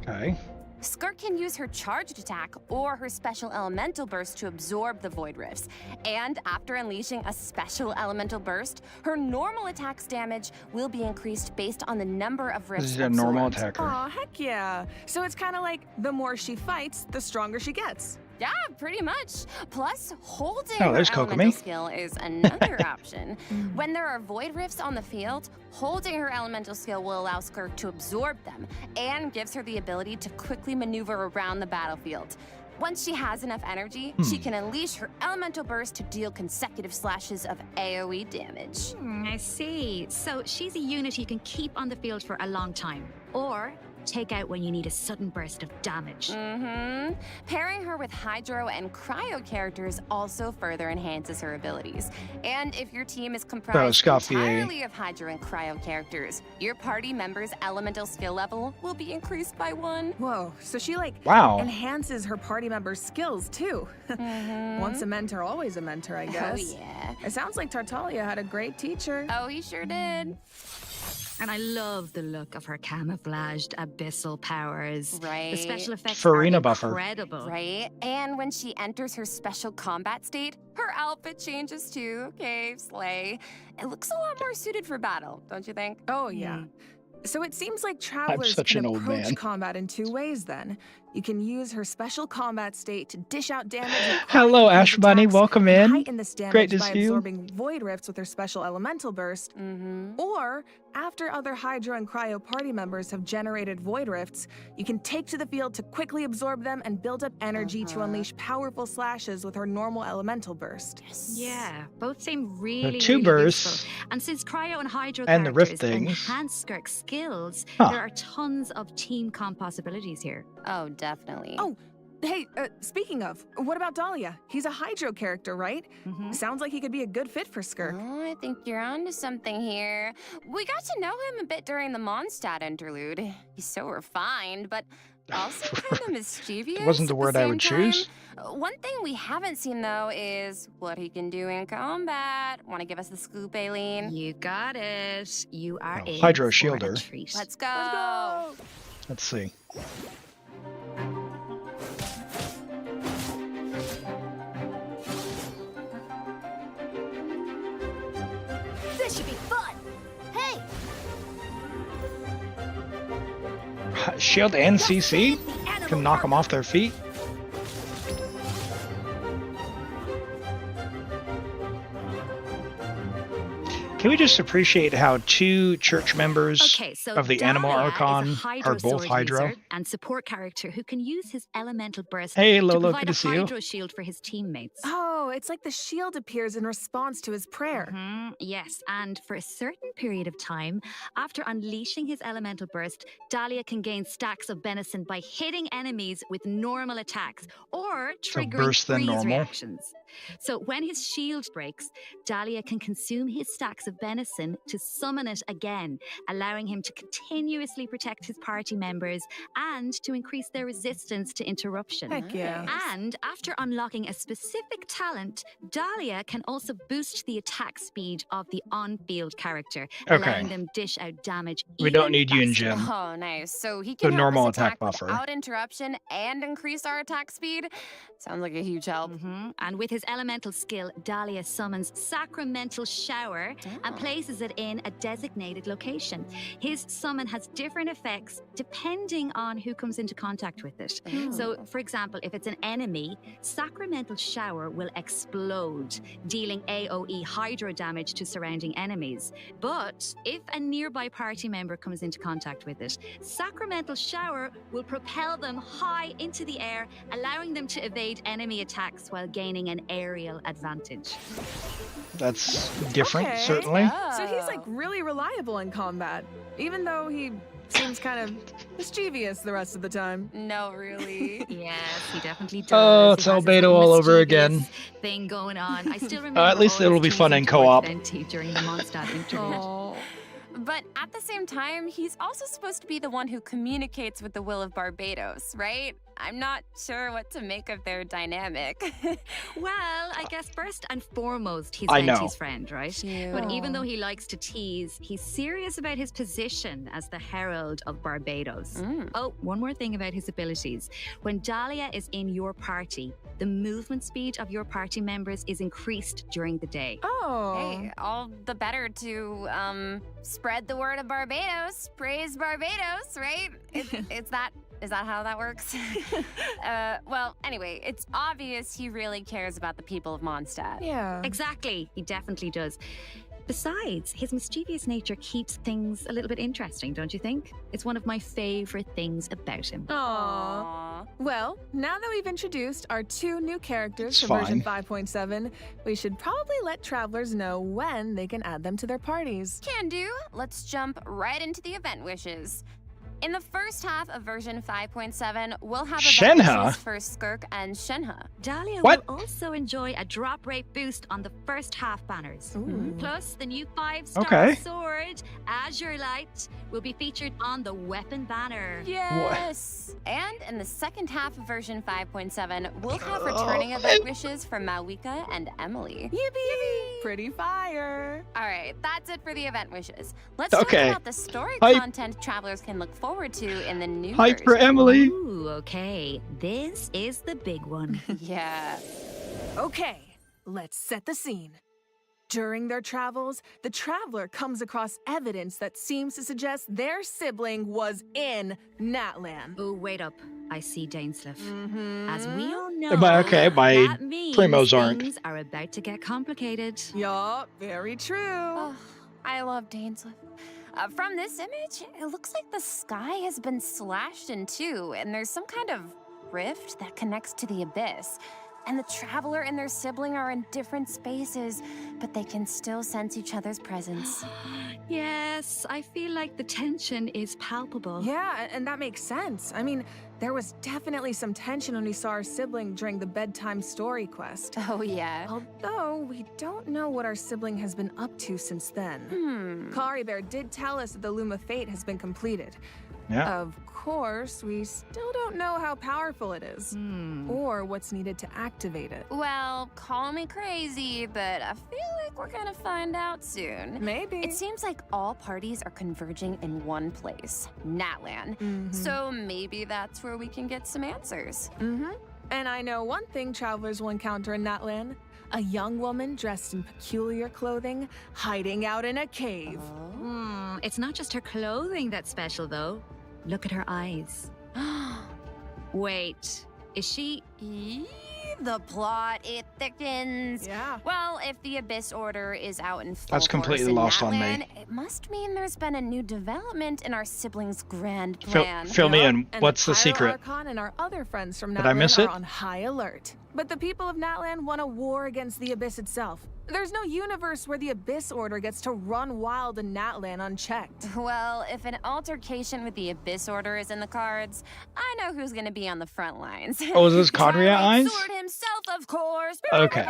Okay. Skirk can use her charged attack or her special elemental burst to absorb the void rifts. And after unleashing a special elemental burst, her normal attack's damage will be increased based on the number of rifts This is a normal absorbed. attacker. Aw, heck yeah. So it's kind of like the more she fights, the stronger she gets. Yeah, pretty much. Plus, holding Oh, her there's elemental Kokomi. skill is another option. When there are void rifts on the field, holding her elemental skill will allow Skirk to absorb them and gives her the ability to quickly maneuver around the battlefield. Once she has enough energy, she can unleash her elemental burst to deal consecutive slashes of AoE damage. I see. So she's a unit you can keep on the field for a long time, or take out when you need a sudden burst of damage. Pairing her with Hydro and Cryo characters also further enhances her abilities. And if your team is comprised Scaffier. entirely of Hydro and Cryo characters, your party member's elemental skill level will be increased by 1. Whoa, so she Wow. enhances her party members' skills too. Once a mentor, always a mentor, I guess. Oh yeah. It sounds like Tartaglia had a great teacher. Oh, he sure did. And I love the look of her camouflaged abyssal powers. Right. The special effects Farina are buffer. incredible. Right? And when she enters her special combat state, her outfit changes too. Okay, slay. It looks a lot more suited for battle, don't you think? Oh, yeah. So it seems like travelers such can an old approach man. combat in two ways then. You can use her special combat state to dish out damage with Hello, cryo and Ash Bunny. attacks, Welcome and in. heighten this damage Great to by see you. absorbing void rifts with her special elemental burst. Or, after other Hydro and Cryo party members have generated void rifts, you can take to the field to quickly absorb them and build up energy to unleash powerful slashes with her normal elemental burst. Yeah, both seem really, two really bursts. useful. And since Cryo and Hydro And the rift characters things. enhance Skirk's skills, Huh. there are tons of team comp possibilities here. Oh, definitely. Oh, hey, speaking of, what about Dahlia? He's a Hydro character, right? Sounds like he could be a good fit for Skirk. Oh, I think you're onto something here. We got to know him a bit during the Mondstadt interlude. He's so refined, but also kind of mischievous. Wasn't the at word I same would time. choose. One thing we haven't seen, though, is what he can do in combat. Want to give us the scoop, Aileen? You got it. You are in Hydro for a Shielder. treat. Let's go. Let's see. This should be fun! Hey! Shield and CC can knock them off their feet. Can we just appreciate how two church members Okay, so of the Animal Dahlia Archon is a are Hydro both sword Hydro? user and support character who can use his elemental burst Hey, to Lolo, provide good a to see you. Hydro shield for his teammates. Oh, it's like the shield appears in response to his prayer. Yes, and for a certain period of time, after unleashing his elemental burst, Dahlia can gain stacks of benison by hitting enemies with normal attacks or So triggering burst then freeze normal. reactions. So when his shield breaks, Dahlia can consume his stacks of benison to summon it again, allowing him to continuously protect his party members and to increase their resistance to interruption. Heck yeah. And after unlocking a specific talent, Dahlia can also boost the attack speed of the on-field character, allowing them dish out damage. We don't even need you and faster. Jim. Oh, nice. So he So can help normal us attack attack buffer. without interruption and increase our attack speed. Sounds like a huge help. And with his elemental skill, Dahlia summons Sacramental Shower and places it in a designated location. His summon has different effects depending on who comes into contact with it. So, for example, if it's an enemy, Sacramental Shower will explode, dealing AoE hydro damage to surrounding enemies. But if a nearby party member comes into contact with it, Sacramental Shower will propel them high into the air, allowing them to evade enemy attacks while gaining an aerial advantage. That's different, Okay. certainly. So he's like really reliable in combat, even though he seems kind of mischievous the rest of the time. No, really. Yes, he definitely does. Oh, He it's has his Albedo own all over mischievous again. Thing going on. I still remember. At least all it'll his be fun teasing in towards co-op. Venti during the Mondstadt interlude. Oh. But at the same time, he's also supposed to be the one who communicates with the will of Barbados, right? I'm not sure what to make of their dynamic. Well, I guess first and foremost, he's I know. Venti's friend, right? But even though he likes to tease, he's serious about his position as the Herald of Barbados. Oh, one more thing about his abilities. When Dahlia is in your party, the movement speed of your party members is increased during the day. Oh. Hey, all the better to spread the word of Barbados. Praise Barbados, right? Is that how that works? Well, anyway, it's obvious he really cares about the people of Mondstadt. Yeah. Exactly, he definitely does. Besides, his mischievous nature keeps things a little bit interesting, don't you think? It's one of my favorite things about him. Aww. Well, now that we've introduced our two new characters It's for version fine. 5.7, we should probably let travelers know when they can add them to their parties. Can do. Let's jump right into the event wishes. In the first half of version 5.7, we'll have event Shenhe? wishes for Skirk and Shenhe. Dahlia What? will also enjoy a drop rate boost on the first half banners. Ooh. Plus, the new 5-star Okay. sword, Azure Light, will be featured on the weapon banner. Yes! And in the second half of version 5.7, we'll have returning event wishes for Mawika and Emily. Yippee! Pretty fire. All right, that's it for the event wishes. Let's Okay. talk about the story Hype. content travelers can look forward to in the new Hype for version. Emily. Ooh, okay. This is the big one. Yeah. Okay, let's set the scene. During their travels, the traveler comes across evidence that seems to suggest their sibling was in Natlan. Oh, wait up. I see Dainsleif. As Mm-hmm. we all know, Okay, my that means primos aren't. things are about to get complicated. Yup, very true. Oh, I love Dainsleif. From this image, it looks like the sky has been slashed in two, and there's some kind of rift that connects to the abyss. And the traveler and their sibling are in different spaces, but they can still sense each other's presence. Yes, I feel like the tension is palpable. Yeah, and that makes sense. I mean, there was definitely some tension when we saw our sibling during the bedtime story quest. Oh, yeah. Although, we don't know what our sibling has been up to since then. Kari Bear did tell us that the Loom of Fate has been completed. Yeah. Of course, we still don't know how powerful it is, or what's needed to activate it. Well, call me crazy, but I feel like we're gonna find out soon. Maybe. It seems like all parties are converging in one place, Natlan. So maybe that's where we can get some answers. And I know one thing travelers will encounter in Natlan. A young woman dressed in peculiar clothing, hiding out in a cave. It's not just her clothing that's special, though. Look at her eyes. Wait, is she... The plot, it thickens. Yeah. Well, if the Abyss Order is out in full That's completely force lost in on me. Natlan, it must mean there's been a new development in our siblings' grand plan. Fill me in. And What's the Pyro secret? Archon and our other friends from Did I miss Natlan it? are on high alert. But the people of Natlan want a war against the Abyss itself. There's no universe where the Abyss Order gets to run wild in Natlan unchecked. Well, if an altercation with the Abyss Order is in the cards, I know who's gonna be on the front lines. Oh, is this Conria Eyes? Sword himself, of course. Okay.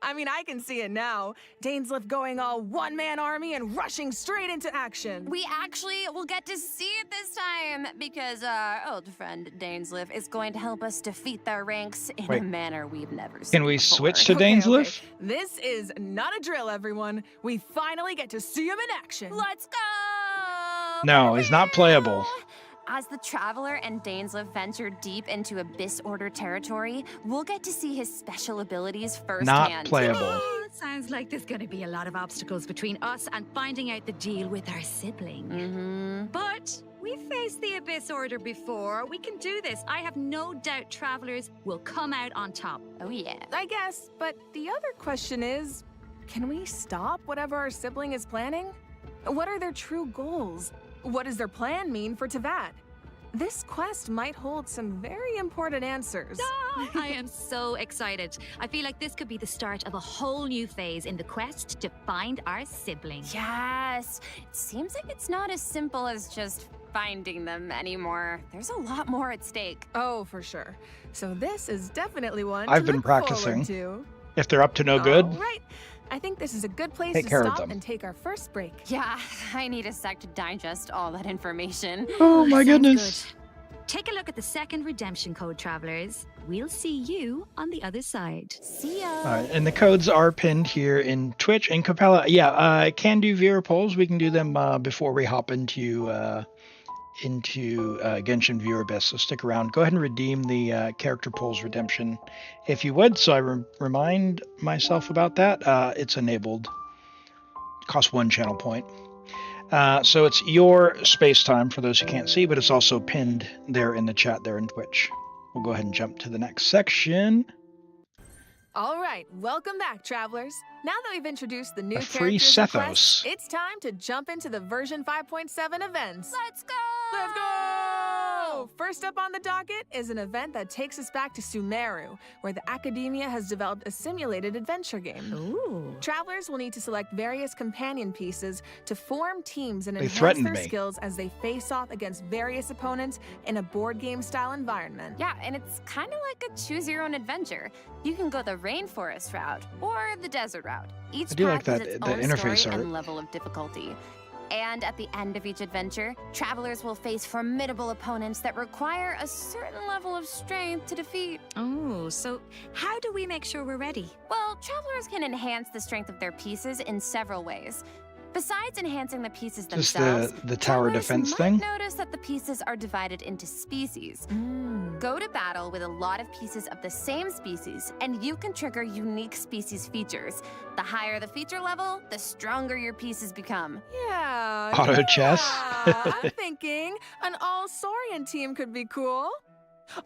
I mean, I can see it now. Dainsleif going all one-man army and rushing straight into action. We actually will get to see it this time because our old friend Dainsleif is going to help us defeat their ranks in Wait. a manner we've never seen Can we before. switch to Okay, Dainsleif? okay. This is not a drill, everyone. We finally get to see him in action. Let's go! No, he's not playable. As the Traveler and Dainsleif venture deep into Abyss Order territory, we'll get to see his special abilities firsthand. Not playable. Oh, it sounds like there's going to be a lot of obstacles between us and finding out the deal with our sibling. But we faced the Abyss Order before. We can do this. I have no doubt travelers will come out on top. Oh, yeah. I guess, but the other question is, can we stop whatever our sibling is planning? What are their true goals? What does their plan mean for Teyvat? This quest might hold some very important answers. I am so excited. I feel like this could be the start of a whole new phase in the quest to find our sibling. Yes. It seems like it's not as simple as just finding them anymore. There's a lot more at stake. Oh, for sure. So this is definitely one I've to been look practicing. forward to. If they're up to no good, All right. I think this is a good place Take to care of stop them. and take our first break. Yeah, I need a sec to digest all that information. oh my Sounds goodness. good. Take a look at the second redemption code, travelers. We'll see you on the other side. See ya. All right, and the codes are pinned here in Twitch and Capella. Yeah, can do viewer polls. We can do them before we hop into Genshin Viewer Best. So stick around. Go ahead and redeem the character polls redemption if you would. So I remind myself about that. It's enabled. Costs 1 channel point. So it's your space time for those who can't see, but it's also pinned there in the chat there in Twitch. We'll go ahead and jump to the next section. All right, welcome back, travelers. Now that we've introduced the new A free characters and Sethos. quests, it's time to jump into the version 5.7 events. Let's go! Let's go! First up on the docket is an event that takes us back to Sumeru, where the Academia has developed a simulated adventure game. Ooh. Travelers will need to select various companion pieces to form teams and They enhance threatened their me. skills as they face off against various opponents in a board game style environment. Yeah, and it's kind of like a choose your own adventure. You can go the rainforest route or the desert route. Each I do like path that- has its the own interface story art. and level of difficulty. And at the end of each adventure, travelers will face formidable opponents that require a certain level of strength to defeat. Oh, so how do we make sure we're ready? Well, travelers can enhance the strength of their pieces in several ways. Besides enhancing the pieces Just themselves, the tower travelers defense might thing? notice that the pieces are divided into species. Go to battle with a lot of pieces of the same species, and you can trigger unique species features. The higher the feature level, the stronger your pieces become. Yeah. Auto chess? I'm thinking an all-Saurian team could be cool.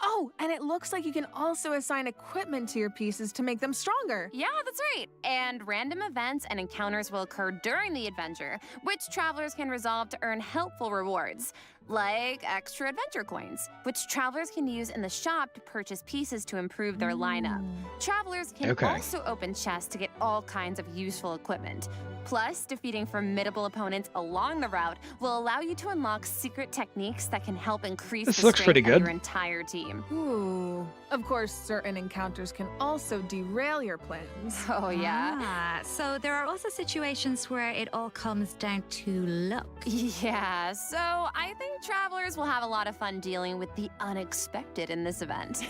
Oh, and it looks like you can also assign equipment to your pieces to make them stronger. Yeah, that's right. And random events and encounters will occur during the adventure, which travelers can resolve to earn helpful rewards, like extra adventure coins, which travelers can use in the shop to purchase pieces to improve their lineup. Travelers can also open chests to get all kinds of useful equipment. Plus, defeating formidable opponents along the route will allow you to unlock secret techniques that can help increase the strength of your entire team. Ooh. Of course, certain encounters can also derail your plans. Oh, yeah? Ah, so there are also situations where it all comes down to luck. Yeah, so I think travelers will have a lot of fun dealing with the unexpected in this event.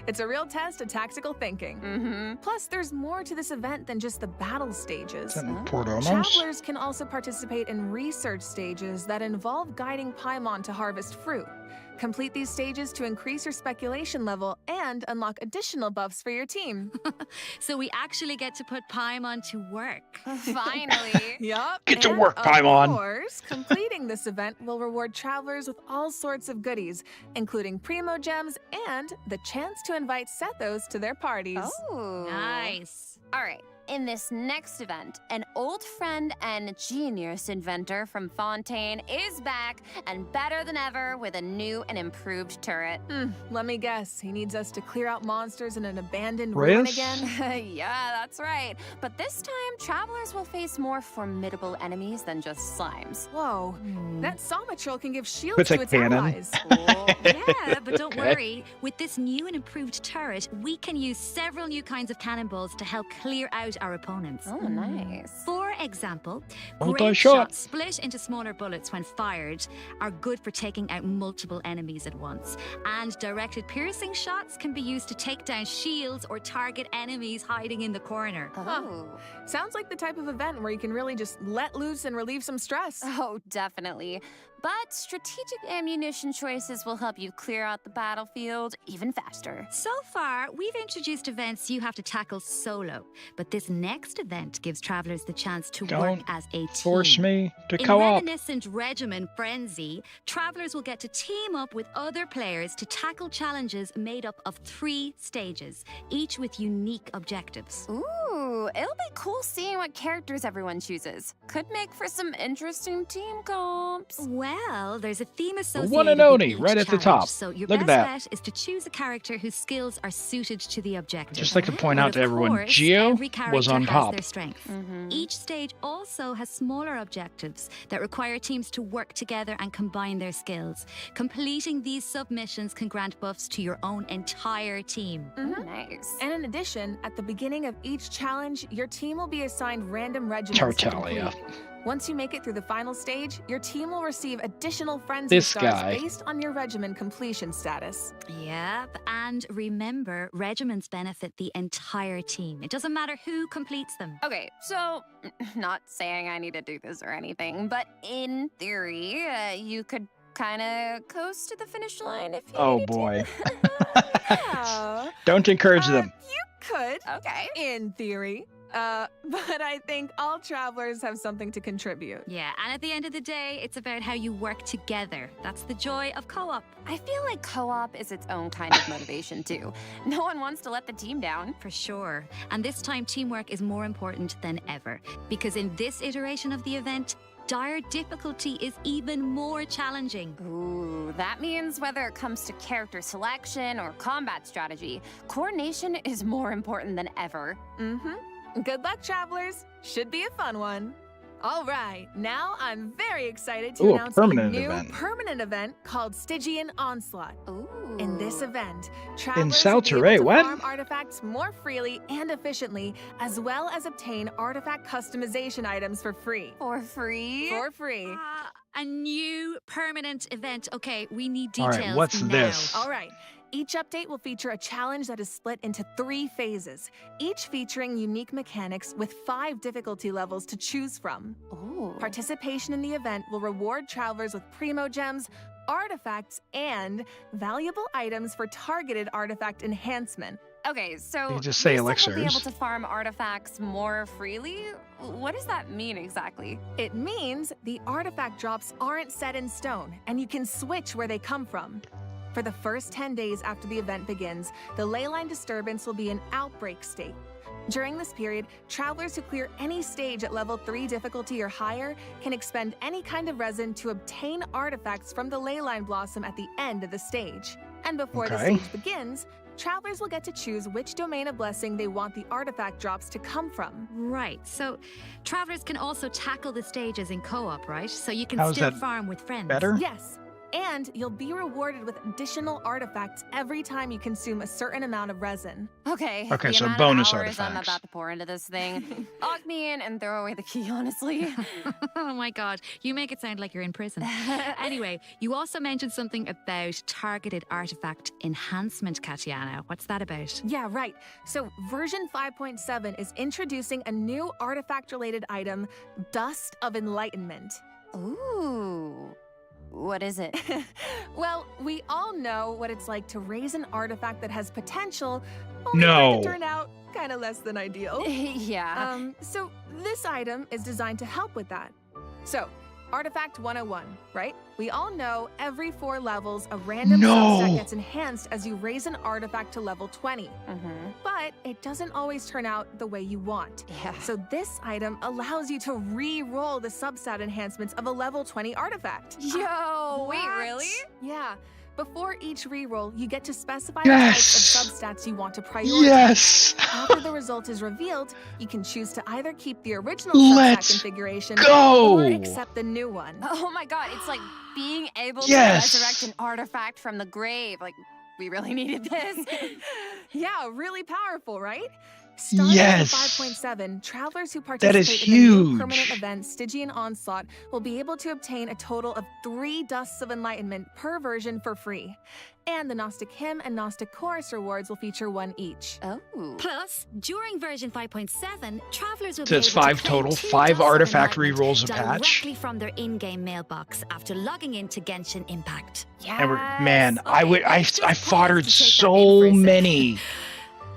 It's a real test of tactical thinking. Plus, there's more to this event than just the battle stages. Travelers can also participate in research stages that involve guiding Paimon to harvest fruit. Complete these stages to increase your speculation level and unlock additional buffs for your team. So we actually get to put Paimon to work. Finally. Yup. Get to work, Paimon. Of course, completing this event will reward travelers with all sorts of goodies, including Primo Gems and the chance to invite Sethos to their parties. Oh. Nice. All right. In this next event, an old friend and genius inventor from Fontaine is back and better than ever with a new and improved turret. Let me guess, he needs us to clear out monsters in an abandoned ruin again? Yeah, that's right. But this time, travelers will face more formidable enemies than just slimes. Whoa, that Somatril can give shields It's to a its cannon. allies. Yeah, but don't worry. With this new and improved turret, we can use several new kinds of cannonballs to help clear out our opponents. Oh, nice. For example, Multi-shot. grape shots split into smaller bullets when fired are good for taking out multiple enemies at once. And directed piercing shots can be used to take down shields or target enemies hiding in the corner. Oh. Sounds like the type of event where you can really just let loose and relieve some stress. Oh, definitely. But strategic ammunition choices will help you clear out the battlefield even faster. So far, we've introduced events you have to tackle solo, but this next event gives travelers the chance to work as a team. Force me to In co-op. Reminiscent Regimen Frenzy, travelers will get to team up with other players to tackle challenges made up of 3 stages, each with unique objectives. Ooh, it'll be cool seeing what characters everyone chooses. Could make for some interesting team comps. Well, there's a theme associated one and with only, each right at the challenge, top. So your Look at best that. bet is to choose a character whose skills are suited to the objective. Just like to point But out to of everyone, course, Geo every was character on has top. their strength. Each stage also has smaller objectives that require teams to work together and combine their skills. Completing these submissions can grant buffs to your own entire team. Nice. And in addition, at the beginning of each challenge, your team will be assigned random regiments to Tartaglia. complete. Once you make it through the final stage, your team will receive additional frenzy This stars guy. based on your regimen completion status. Yep, and remember, regiments benefit the entire team. It doesn't matter who completes them. Okay, so, not saying I need to do this or anything, but in theory, you could kind of coast to the finish line if you Oh needed boy. Yeah. Don't encourage them. You could, to. Okay. in theory. But I think all travelers have something to contribute. Yeah, and at the end of the day, it's about how you work together. That's the joy of co-op. I feel like co-op is its own kind of motivation, too. No one wants to let the team down. For sure. And this time, teamwork is more important than ever. Because in this iteration of the event, dire difficulty is even more challenging. Ooh, that means whether it comes to character selection or combat strategy, coordination is more important than ever. Good luck, travelers. Should be a fun one. All right, now I'm very excited to Ooh, a announce permanent a new event. permanent event called Stygian Onslaught. Ooh. In this event, travelers will be Salteray, able to what? farm artifacts more freely and efficiently, as well as obtain artifact customization items for free. For free? For free. A new permanent event. Okay, we need All details right, what's now. this? All right. Each update will feature a challenge that is split into 3 phases, each featuring unique mechanics with 5 difficulty levels to choose from. Ooh. Participation in the event will reward travelers with primo gems, artifacts, and valuable items for targeted artifact enhancement. Okay, so You just say you said we'll be elixirs. able to farm artifacts more freely? What does that mean exactly? It means the artifact drops aren't set in stone, and you can switch where they come from. For the first 10 days after the event begins, the leyline disturbance will be in outbreak state. During this period, travelers who clear any stage at level 3 difficulty or higher can expend any kind of resin to obtain artifacts from the leyline blossom at the end of the stage. And before the Okay. stage begins, travelers will get to choose which domain of blessing they want the artifact drops to come from. Right, so travelers can also tackle the stages in co-op, right? So you can How is still that farm with friends. better? Yes, and you'll be rewarded with additional artifacts every time you consume a certain amount of resin. Okay. Okay, the so amount bonus of hours I'm artifacts. about to pour into this thing. Lock me in and throw away the key, honestly. Oh my god, you make it sound like you're in prison. Anyway, you also mentioned something about targeted artifact enhancement, Katiana. What's that about? Yeah, right. So version 5.7 is introducing a new artifact-related item, Dust of Enlightenment. Ooh. What is it? Well, we all know what it's like to raise an artifact that has potential, only for it No. to turn out kind of less than ideal. Yeah. So this item is designed to help with that. So, Artifact 101, right? We all know every 4 levels, a random No. subset gets enhanced as you raise an artifact to level 20. Mm-hmm. But it doesn't always turn out the way you want. Yeah. So this item allows you to re-roll the substat enhancements of a level 20 artifact. Yo, wait, What? really? Yeah. Before each re-roll, you get to specify Yes. the types of substats you want to prioritize. Yes! After the result is revealed, you can choose to either keep the original Let's substat configuration go! or accept the new one. Oh my god, it's like being able Yes. to resurrect an artifact from the grave. Like, we really needed this. Yeah, really powerful, right? Starting Yes. in 5.7, travelers who That is participate in the new huge. permanent event Stygian Onslaught will be able to obtain a total of 3 Dusts of Enlightenment per version for free. And the Gnostic Hymn and Gnostic Chorus rewards will feature 1 each. Oh. Plus, during version 5.7, travelers will So it's be able to 5 claim total, 2 5 Dusts of artifact Enlightenment rerolls a patch. directly from their in-game mailbox after logging into Genshin Impact. Yeah. And man, I let's just fathered pause to take that in so for a sec. many.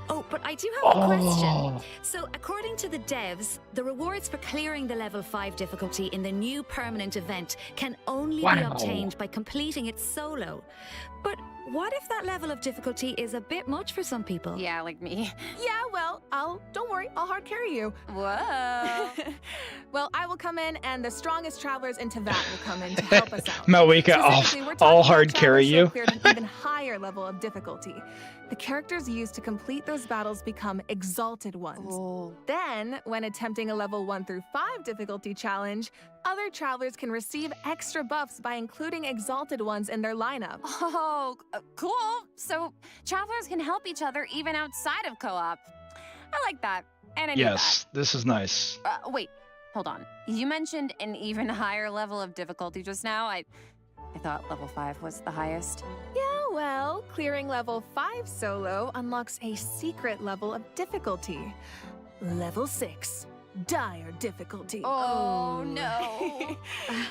Oh, but I do have a question. Oh. So, according to the devs, the rewards for clearing the level 5 difficulty in the new permanent event can only be Wow. obtained by completing it solo. But what if that level of difficulty is a bit much for some people? Yeah, like me. Yeah, well, don't worry, I'll hard carry you. Whoa. Well, I will come in, and the strongest travelers in Teyvat will come in to help us out. Malika, Specifically, we're talking I'll about hard carry travelers who have you. cleared an even higher level of difficulty. The characters used to complete those battles become exalted ones. Oh. Then, when attempting a level 1 through 5 difficulty challenge, other travelers can receive extra buffs by including exalted ones in their lineup. Oh, cool. So travelers can help each other even outside of co-op. I like that. And I need Yes, this is nice. that. Wait, hold on. You mentioned an even higher level of difficulty just now. I thought level 5 was the highest. Yeah, well, clearing level 5 solo unlocks a secret level of difficulty. Level 6, dire difficulty. Oh, no.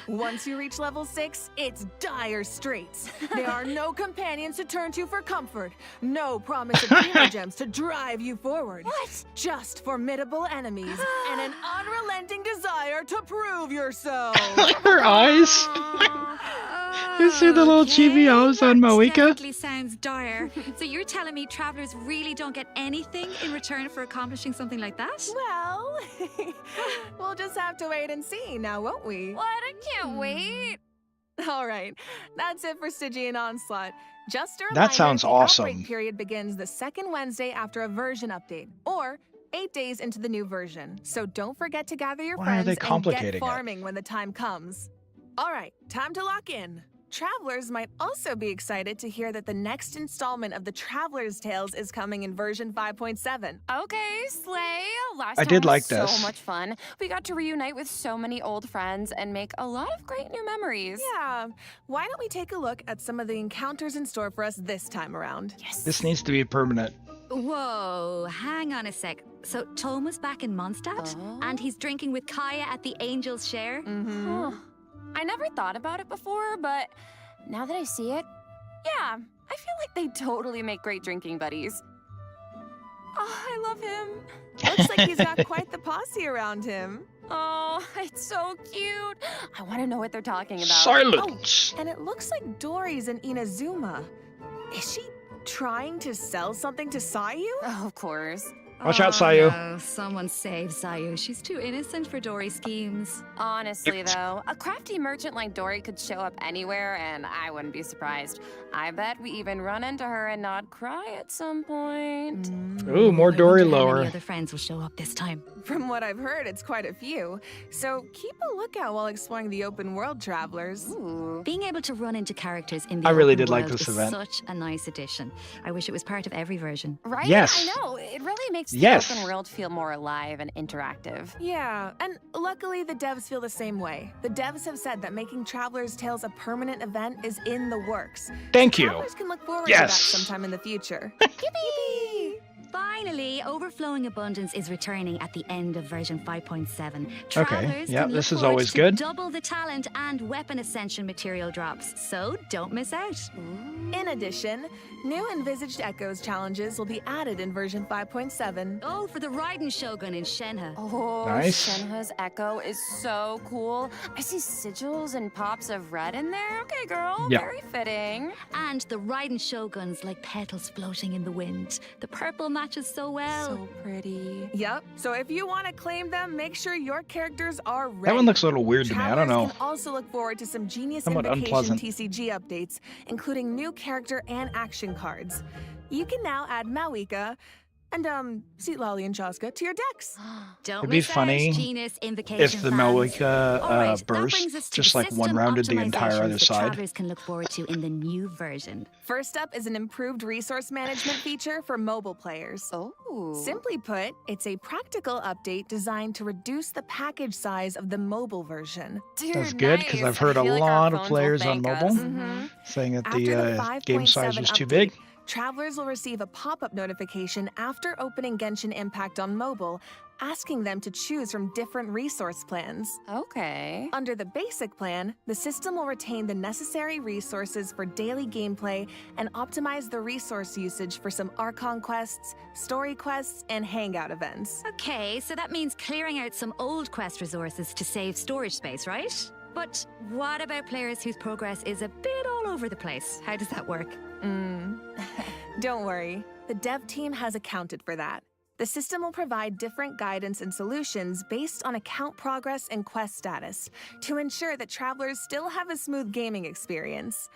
Once you reach level 6, it's dire straits. There are no companions to turn to for comfort, no promise of primo gems to drive you forward. What? Just formidable enemies and an unrelenting desire to prove yourself. Her eyes. You see the little GBOs on Malika? Definitely sounds dire. So you're telling me travelers really don't get anything in return for accomplishing something like that? Well, we'll just have to wait and see now, won't we? What? I can't wait. All right, that's it for Stygian Onslaught. Just a That reminder, sounds the awesome. outbreak period begins the second Wednesday after a version update, or 8 days into the new version. So don't forget to gather your Why are friends they and complicating get it? farming when the time comes. All right, time to lock in. Travelers might also be excited to hear that the next installment of the Traveler's Tales is coming in version 5.7. Okay, Slay. Last I time did was like so this. much fun. We got to reunite with so many old friends and make a lot of great new memories. Yeah, why don't we take a look at some of the encounters in store for us this time around? Yes. This needs to be permanent. Whoa, hang on a sec. So Tom was back in Mondstadt, and he's drinking with Kaya at the Angel's Share? Huh. I never thought about it before, but now that I see it, yeah, I feel like they totally make great drinking buddies. Oh, I love him. Looks like he's got quite the posse around him. Oh, it's so cute. I want to know what they're talking about. Silence. And it looks like Dory's in Inazuma. Is she trying to sell something to Sayu? Oh, of course. Watch out, Sayu. No. Someone save Sayu. She's too innocent for Dory schemes. Honestly, though, a crafty merchant like Dory could show up anywhere, and I wouldn't be surprised. I bet we even run into her and not cry at some point. Ooh, more Dory I wonder how lower. many other friends will show up this time. From what I've heard, it's quite a few. So keep a lookout while exploring the open world, Travelers. Ooh. Being able to run into characters in the I really open did like world this is event. such a nice addition. I wish it was part of every version. Right? Yes. I know. It really makes the Yes. open world feel more alive and interactive. Yeah, and luckily the devs feel the same way. The devs have said that making Traveler's Tales a permanent event is in the works. Thank you. Travelers can look forward Yes. to that sometime in the future. Yippee! Finally, Overflowing Abundance is returning at the end of version 5.7. Okay, Travelers yeah, can look this is forward always to good. double the talent and weapon ascension material drops, so don't miss out. In addition, new Envisaged Echoes challenges will be added in version 5.7. Oh, for the Raiden Shogun in Shenhe. Oh, Nice. Shenhe's echo is so cool. I see sigils and pops of red in there. Okay, girl, Yeah. very fitting. And the Raiden Shoguns like petals floating in the wind. The purple matches so well. So pretty. Yep, so if you want to claim them, make sure your characters are ready. That one looks a little weird to me. I don't Travelers know. can also look forward to some Genius Somewhat Invocation unpleasant. TCG updates, including new character and action cards. You can now add Mawika and Sweet Lolly and Chaska to your decks. Don't It'd be miss funny out, Genius Invocation if the fans. Mawika All right, that burst brings us to just the like one system rounded the entire optimizations other that side. Travelers can look forward to in the new version. First up is an improved resource management feature for mobile players. Oh. Simply put, it's a practical update designed to reduce the package size of the mobile version. Dude, That's good because nice. I've heard I a feel like our lot of phones will players on thank mobile us. Mhm. saying that After the game size 5.7 was too update, big. Travelers will receive a pop-up notification after opening Genshin Impact on mobile, asking them to choose from different resource plans. Okay. Under the basic plan, the system will retain the necessary resources for daily gameplay and optimize the resource usage for some Archon quests, story quests, and hangout events. Okay, so that means clearing out some old quest resources to save storage space, right? But what about players whose progress is a bit all over the place? How does that work? Don't worry, the dev team has accounted for that. The system will provide different guidance and solutions based on account progress and quest status to ensure that travelers still have a smooth gaming experience.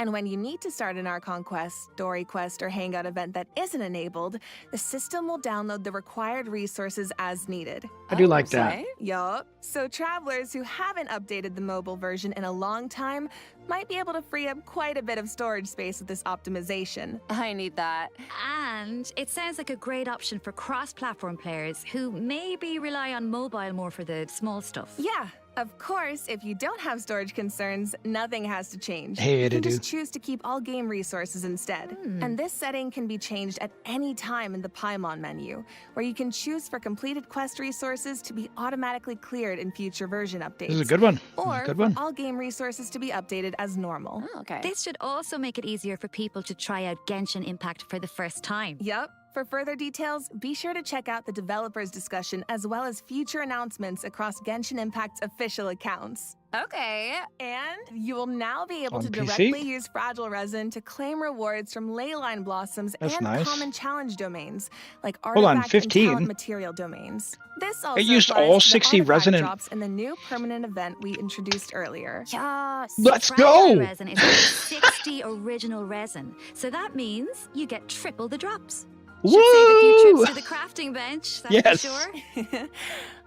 And when you need to start an Archon quest, story quest, or hangout event that isn't enabled, the system will download the required resources as needed. I do like that. Slay. Yup. So travelers who haven't updated the mobile version in a long time might be able to free up quite a bit of storage space with this optimization. I need that. And it sounds like a great option for cross-platform players who maybe rely on mobile more for the small stuff. Yeah, of course, if you don't have storage concerns, nothing has to change. Hey, you can Edidu. just choose to keep all game resources instead. And this setting can be changed at any time in the Paimon menu, where you can choose for completed quest resources to be automatically cleared in future version updates. This is a good one. This is Or a good for one. all game resources to be updated as normal. Oh, okay. This should also make it easier for people to try out Genshin Impact for the first time. Yup. For further details, be sure to check out the developers' discussion as well as future announcements across Genshin Impact's official accounts. Okay. And you will now be able On to PC? directly use Fragile Resin to claim rewards from Leyline Blossoms That's and nice. common challenge domains, like Hold on, artifact and 15? talent material domains. This also used applies all to the 60 artifact resin and- drops in the new permanent event we introduced earlier. Yes. Let's Fragile go! resin is like 60 original resin, so that means you get triple the drops. Should save a few Woo! trips to the crafting bench, that's Yes. for sure.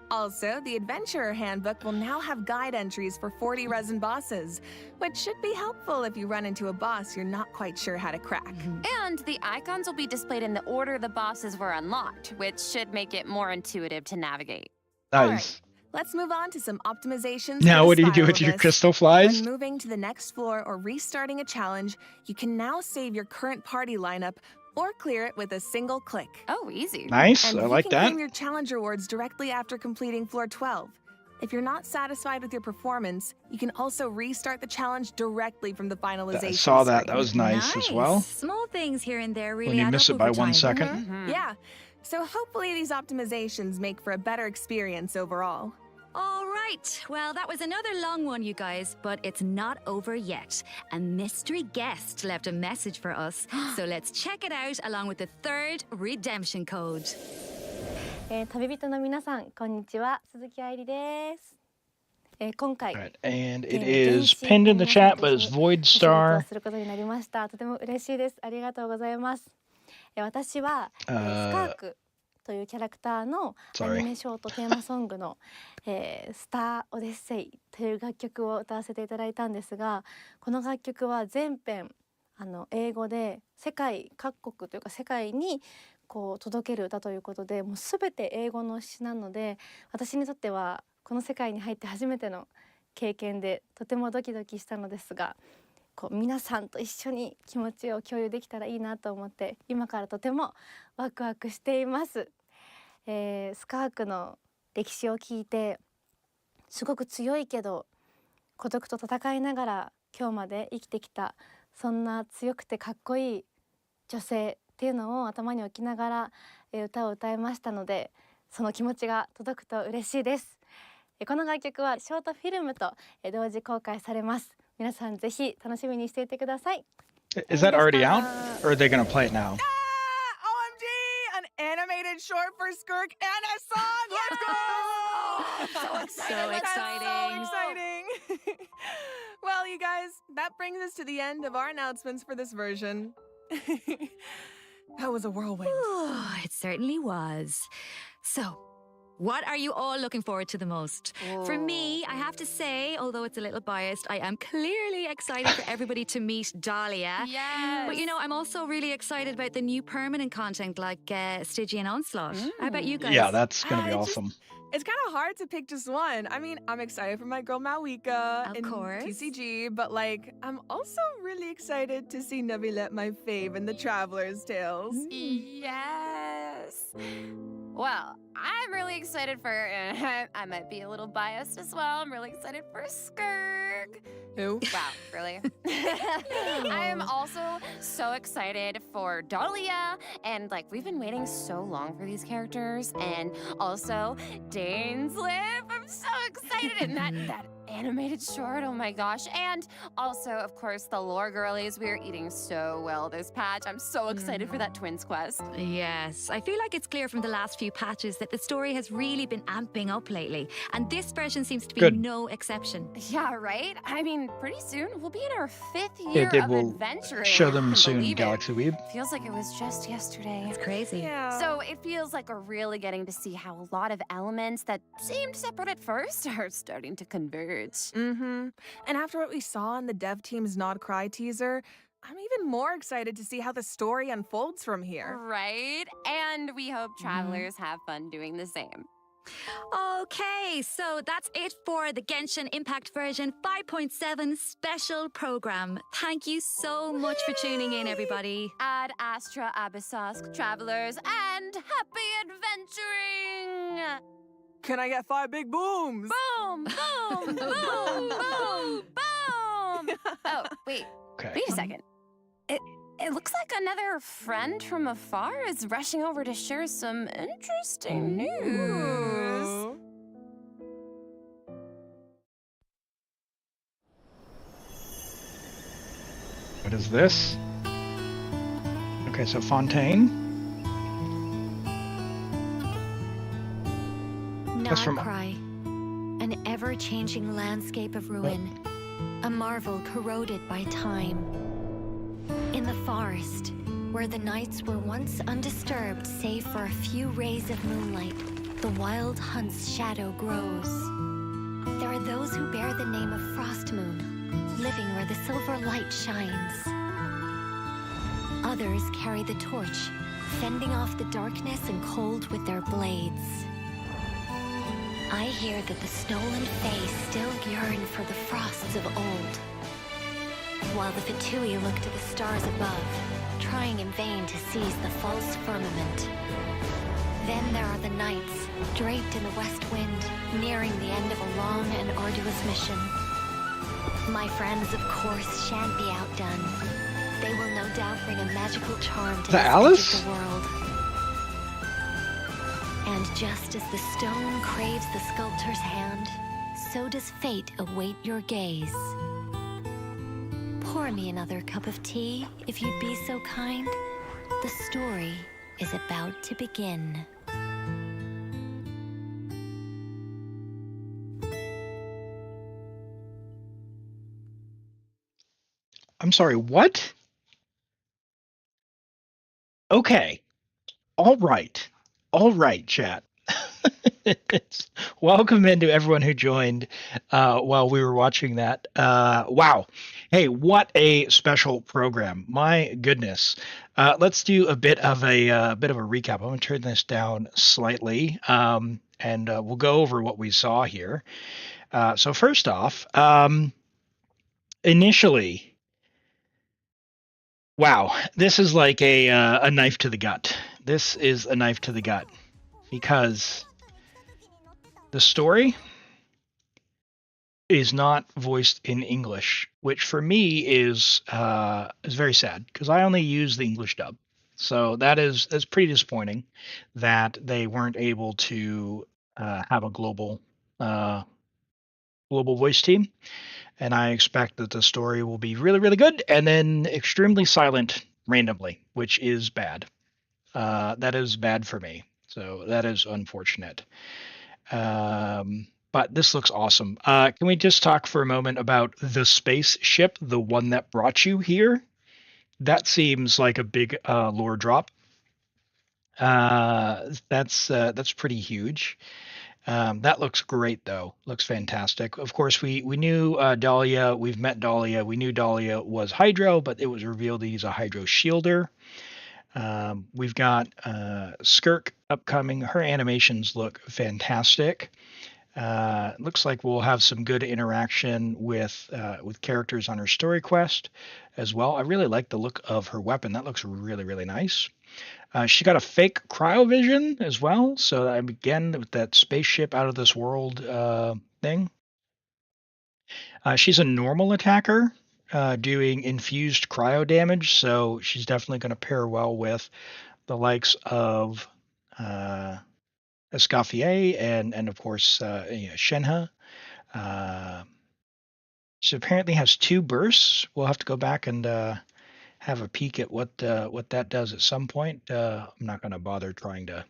Also, the Adventurer Handbook will now have guide entries for 40 resin bosses, which should be helpful if you run into a boss you're not quite sure how to crack. And the icons will be displayed in the order the bosses were unlocked, which should make it more intuitive to navigate. Nice. Let's move on to some optimizations. Now, for what the do you do spiral with your abyss. crystal flies? When moving to the next floor or restarting a challenge, you can now save your current party lineup or clear it with a single click. Oh, easy. Nice. And I you like can that. claim your challenge rewards directly after completing floor 12. If you're not satisfied with your performance, you can also restart the challenge directly from the finalization I saw that. screen. That was nice as well. Small things here and there really When you add miss up it by over 1 time. second. Yeah, so hopefully these optimizations make for a better experience overall. All right. Well, that was another long one, you guys, but it's not over yet. A mystery guest left a message for us, so let's check it out along with the third redemption code. 旅人の皆さん、こんにちは。鈴木愛理です。今回、 Right. And it is pinned in the chat, but it's Void お仕事を Star. することになりました。とても嬉しいです。ありがとうございます。私は、スカークというキャラクターのアニメショートテーマソングの、スターオデッセイという楽曲を歌わせていただいたんですが、この楽曲は全編英語で世界各国というか世界にこう届ける歌ということで、もうすべて英語の詩なので、私にとってはこの世界に入って初めての経験でとてもドキドキしたのですが、こう皆さんと一緒に気持ちを共有できたらいいなと思って、今からとてもワクワクしています。スカークの歴史を聞いて、すごく強いけど孤独と戦いながら今日まで生きてきた、そんな強くてかっこいい女性っていうのを頭に置きながら歌を歌いましたので、その気持ちが届くと嬉しいです。この楽曲はショートフィルムと同時公開されます。皆さんぜひ楽しみにしていてください。 Is that already out? Or are they going to play it now? OMG! An animated short for Skirk and a song! Let's go! So exciting. So exciting! Well, you guys, that brings us to the end of our announcements for this version. That was a whirlwind. It certainly was. So, what are you all looking forward to the most? For me, I have to say, although it's a little biased, I am clearly excited for everybody to meet Dahlia. Yes. But you know, I'm also really excited about the new permanent content like Stygian Onslaught. How about you guys? Yeah, that's going to be awesome. It's kind of hard to pick just one. I mean, I'm excited for my girl Malwika in course. TCG, but like, I'm also really excited to see Navilet, my fave, in the Traveler's Tales. Yes. Well, I'm really excited for, I might be a little biased as well. I'm really excited for Skirk. Who? Wow, really? I am also so excited for Dahlia. And like, we've been waiting so long for these characters. And also, Dane's Lip. I'm so excited. And that animated short, oh my gosh. And also, of course, the lore girlies. We are eating so well this patch. I'm so excited for that Twins quest. Yes, I feel like it's clear from the last few patches that the story has really been amping up lately, and this version seems to be no exception. Yeah, right? I mean, pretty soon we'll be in our 5th year It of will adventuring. show them soon, Believe it. Galaxy Weeb. Feels like it was just yesterday. It's crazy. Yeah. So it feels like we're really getting to see how a lot of elements that seemed separate at first are starting to converge. Mm-hmm. And after what we saw in the dev team's Nod Cry teaser, I'm even more excited to see how the story unfolds from here. Right? And we hope travelers have fun doing the same. Okay, so that's it for the Genshin Impact version 5.7 special program. Thank you so much for tuning in, everybody. Ad Astra Abyssos, travelers, and happy adventuring! Can I get 5 big booms? Boom, boom, boom, boom, boom! Oh, wait. Okay. Wait a second. It looks like another friend from afar is rushing over to share some interesting news. What is this? Okay, so Fontaine. That's from Cry, an ever-changing landscape of ruin, a marvel corroded by time. In the forest, where the nights were once undisturbed save for a few rays of moonlight, the wild hunt's shadow grows. There are those who bear the name of Frost Moon, living where the silver light shines. Others carry the torch, fending off the darkness and cold with their blades. I hear that the snow and fae still yearn for the frosts of old, while the Fatui look to the stars above, trying in vain to seize the false firmament. Then there are the nights, draped in the west wind, nearing the end of a long and arduous mission. My friends, of course, shan't be outdone. They will no doubt bring a magical charm to this edge of the world. And just as the stone craves the sculptor's hand, so does fate await your gaze. Pour me another cup of tea, if you'd be so kind. The story is about to begin. I'm sorry, what? Okay. All right, chat. Welcome into everyone who joined while we were watching that. Wow. Hey, what a special program. My goodness. Let's do a bit of a recap. I'm going to turn this down slightly, and we'll go over what we saw here. So first off, initially, wow, this is like a knife to the gut. This is a knife to the gut because the story is not voiced in English, which for me is very sad because I only use the English dub. So that's pretty disappointing that they weren't able to have a global voice team. And I expect that the story will be really, really good and then extremely silent randomly, which is bad. That is bad for me. So that is unfortunate. But this looks awesome. Can we just talk for a moment about the spaceship, the one that brought you here? That seems like a big lore drop. That's pretty huge. That looks great, though. Looks fantastic. Of course, we knew Dahlia. We've met Dahlia. We knew Dahlia was Hydro, but it was revealed that he's a Hydro Shielder. We've got Skirk upcoming. Her animations look fantastic. Looks like we'll have some good interaction with characters on her story quest as well. I really like the look of her weapon. That looks really, really nice. She got a fake cryovision as well. So again, with that spaceship out of this world thing. She's a normal attacker, doing infused cryo damage. So she's definitely going to pair well with the likes of Escoffier and of course Shenhe. She apparently has 2 bursts. We'll have to go back and have a peek at what that does at some point. I'm not going to bother trying to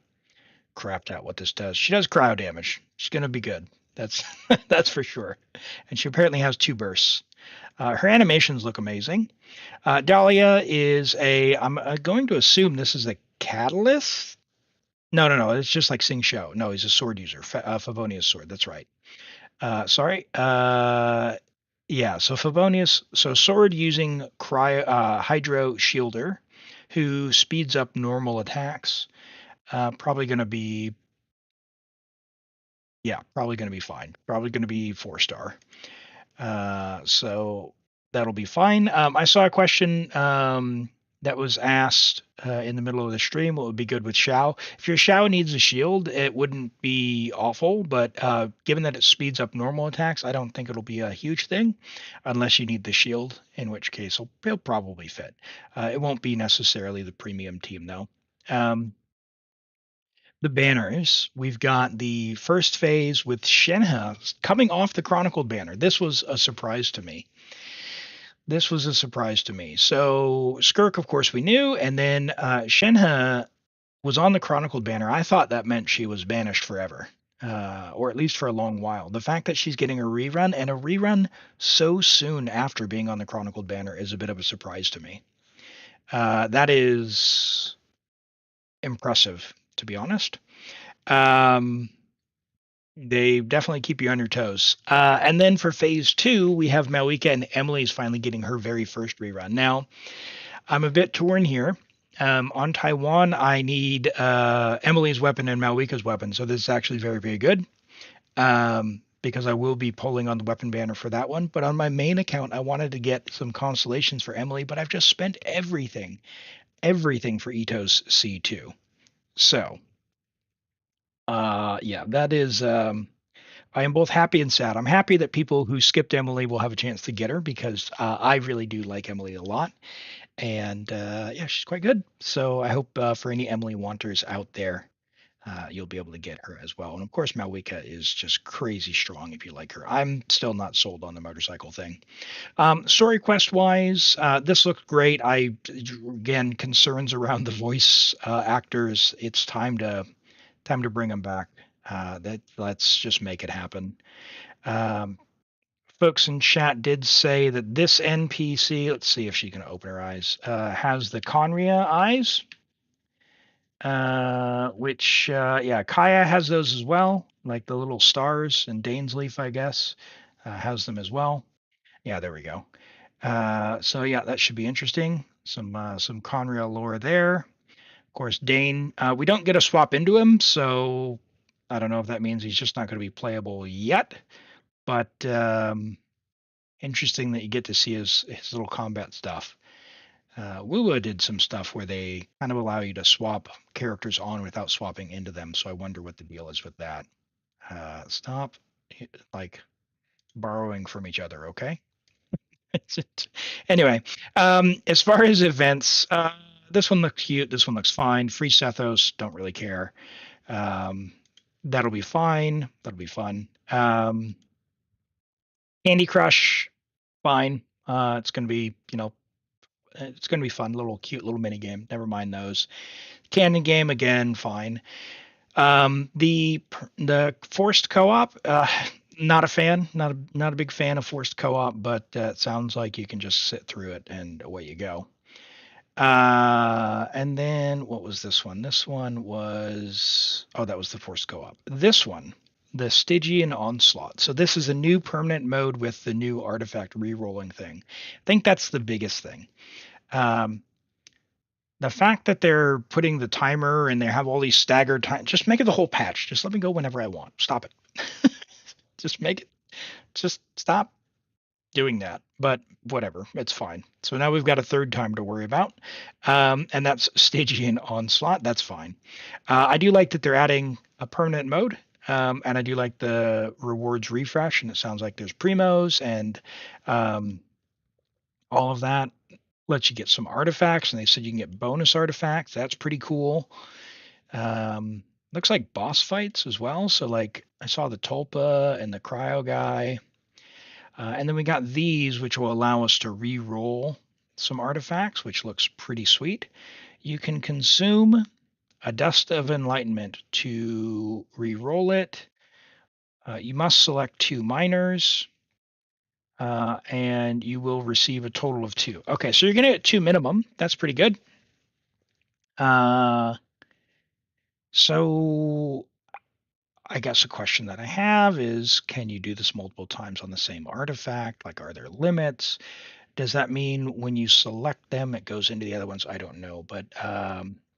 craft out what this does. She does cryo damage. She's going to be good. That's that's for sure. And she apparently has 2 bursts. Her animations look amazing. Dahlia is I'm going to assume this is a catalyst. No. It's just like Sing Shou. No, he's a sword user. Favonius sword. That's right. Sorry. Yeah. So Favonius. So sword using Hydro Shielder, who speeds up normal attacks. Probably going to be. Yeah, probably going to be fine. Probably going to be 4-star. So that'll be fine. I saw a question that was asked in the middle of the stream. What would be good with Shao? If your Shao needs a shield, it wouldn't be awful, but given that it speeds up normal attacks, I don't think it'll be a huge thing unless you need the shield, in which case it'll probably fit. It won't be necessarily the premium team, though. The banners. We've got the first phase with Shenhe coming off the Chronicled banner. This was a surprise to me. So Skirk, of course, we knew, and then Shenhe was on the Chronicled banner. I thought that meant she was banished forever, or at least for a long while. The fact that she's getting a rerun, and a rerun so soon after being on the Chronicled banner, is a bit of a surprise to me. That is impressive, to be honest. They definitely keep you on your toes. And then for phase 2, we have Malika, and Emily's finally getting her very first rerun. Now, I'm a bit torn here. On Taiwan, I need Emily's weapon and Malika's weapon, so this is actually very, very good. Because I will be pulling on the weapon banner for that one. But on my main account, I wanted to get some constellations for Emily, but I've just spent everything for Ito's C2. So, yeah, that is. I am both happy and sad. I'm happy that people who skipped Emily will have a chance to get her because I really do like Emily a lot. And yeah, she's quite good. So I hope for any Emily wanters out there, you'll be able to get her as well. And of course, Malika is just crazy strong if you like her. I'm still not sold on the motorcycle thing. Story quest wise, this looked great. Again, concerns around the voice actors. It's time to bring them back. Let's just make it happen. Folks in chat did say that this NPC, let's see if she can open her eyes, has the Conria eyes, which, yeah, Kaya has those as well, like the little stars, and Dainsleaf, I guess, has them as well. Yeah, there we go. So yeah, that should be interesting. Some Conria lore there. Of course, Dane, we don't get a swap into him, so I don't know if that means he's just not going to be playable yet, but interesting that you get to see his little combat stuff. Wuwa did some stuff where they kind of allow you to swap characters on without swapping into them, so I wonder what the deal is with that. Stop, like, borrowing from each other, okay? Anyway, as far as events, this one looks cute. This one looks fine. Free Sethos, don't really care. That'll be fine. That'll be fun. Candy Crush, fine. It's going to be, it's going to be fun. Cute little mini game. Never mind those. Canon game, again, fine. The forced co-op, not a fan. Not a big fan of forced co-op, but it sounds like you can just sit through it and away you go. And then what was this one? This one was, that was the forced co-op. This one, the Stygian Onslaught. So this is a new permanent mode with the new artifact re-rolling thing. I think that's the biggest thing. The fact that they're putting the timer and they have all these staggered time, just make it the whole patch. Just let me go whenever I want. Stop it. Just make it. Just stop doing that. But whatever, it's fine. So now we've got a third time to worry about, and that's Stygian Onslaught. That's fine. I do like that they're adding a permanent mode, and I do like the rewards refresh, and it sounds like there's primos and all of that. Lets you get some artifacts, and they said you can get bonus artifacts. That's pretty cool. Looks like boss fights as well. So like I saw the Tulpa and the Cryo guy. And then we got these, which will allow us to re-roll some artifacts, which looks pretty sweet. You can consume a Dust of Enlightenment to re-roll it. You must select 2 miners, and you will receive a total of 2. Okay, so you're going to get 2 minimum. That's pretty good. So I guess a question that I have is, can you do this multiple times on the same artifact? Like, are there limits? Does that mean when you select them, it goes into the other ones? I don't know. But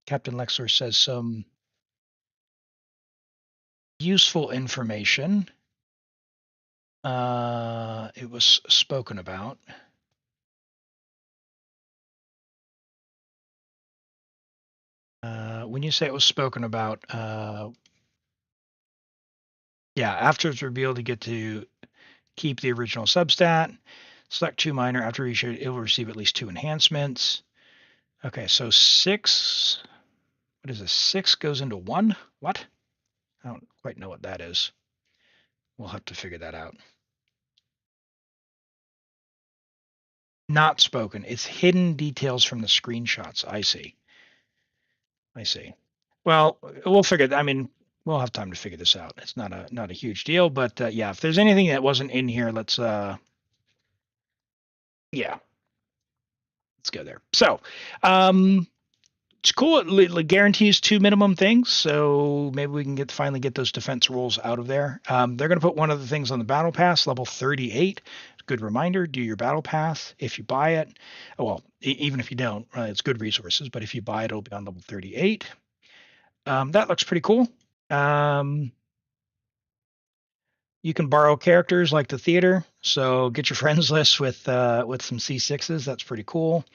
Captain Lexler says some useful information. It was spoken about. When you say it was spoken about, yeah, after it's revealed, you get to keep the original substat. Select 2 minor. After you should, it will receive at least 2 enhancements. Okay, so 6. What is this? 6 goes into 1? What? I don't quite know what that is. We'll have to figure that out. Not spoken. It's hidden details from the screenshots. I see. Well, we'll figure. I mean, we'll have time to figure this out. It's not a huge deal, but yeah, if there's anything that wasn't in here, let's yeah, let's go there. So, it's cool. It guarantees 2 minimum things, so maybe we can finally get those defense rolls out of there. They're going to put one of the things on the battle pass, level 38. Good reminder: do your battle pass if you buy it. Oh, well, even if you don't, it's good resources. But if you buy it, it'll be on level 38. That looks pretty cool. You can borrow characters like the theater, so get your friends list with some C6s. That's pretty cool.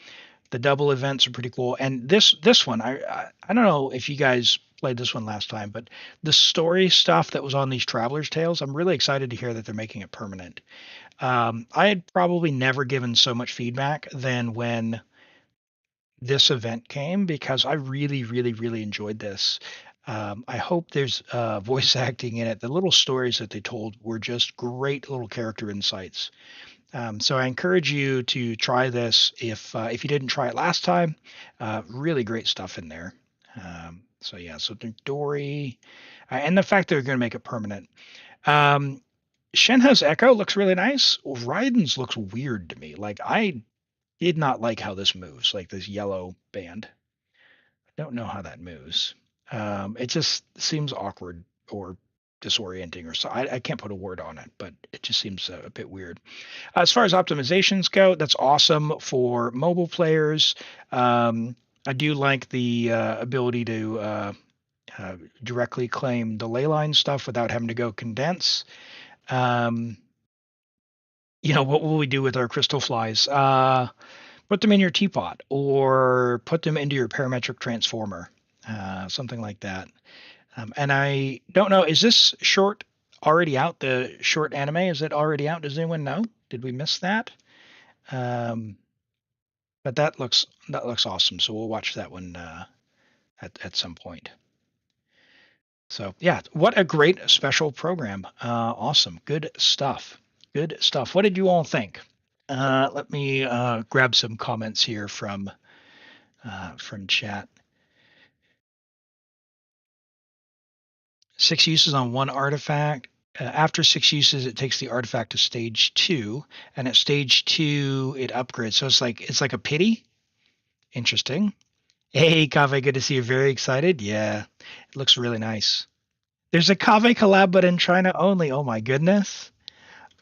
The double events are pretty cool, and this one, I don't know if you guys played this one last time, but the story stuff that was on these Travelers' Tales, I'm really excited to hear that they're making it permanent. I had probably never given so much feedback than when this event came because I really, really, really enjoyed this. I hope there's voice acting in it. The little stories that they told were just great little character insights. So I encourage you to try this if you didn't try it last time. Really great stuff in there. So yeah, so Dory, and the fact they're going to make it permanent. Shenhe's Echo looks really nice. Raiden's looks weird to me. Like I did not like how this moves, like this yellow band. I don't know how that moves. It just seems awkward or disorienting or so. I can't put a word on it, but it just seems a bit weird. As far as optimizations go, that's awesome for mobile players. I do like the ability to directly claim the ley line stuff without having to go condense. What will we do with our crystal flies? Put them in your teapot or put them into your parametric transformer, something like that. And I don't know, is this short already out? The short anime, is it already out? Does anyone know? Did we miss that? But that looks awesome. So we'll watch that one at some point. So yeah, what a great special program. Awesome. Good stuff. Good stuff. What did you all think? Let me grab some comments here from chat. 6 uses on one artifact. After 6 uses, it takes the artifact to stage 2, and at stage 2, it upgrades. So it's like a pity. Interesting. Hey, Kave, good to see you. Very excited. Yeah, it looks really nice. There's a Kave collab, but in China only. Oh my goodness.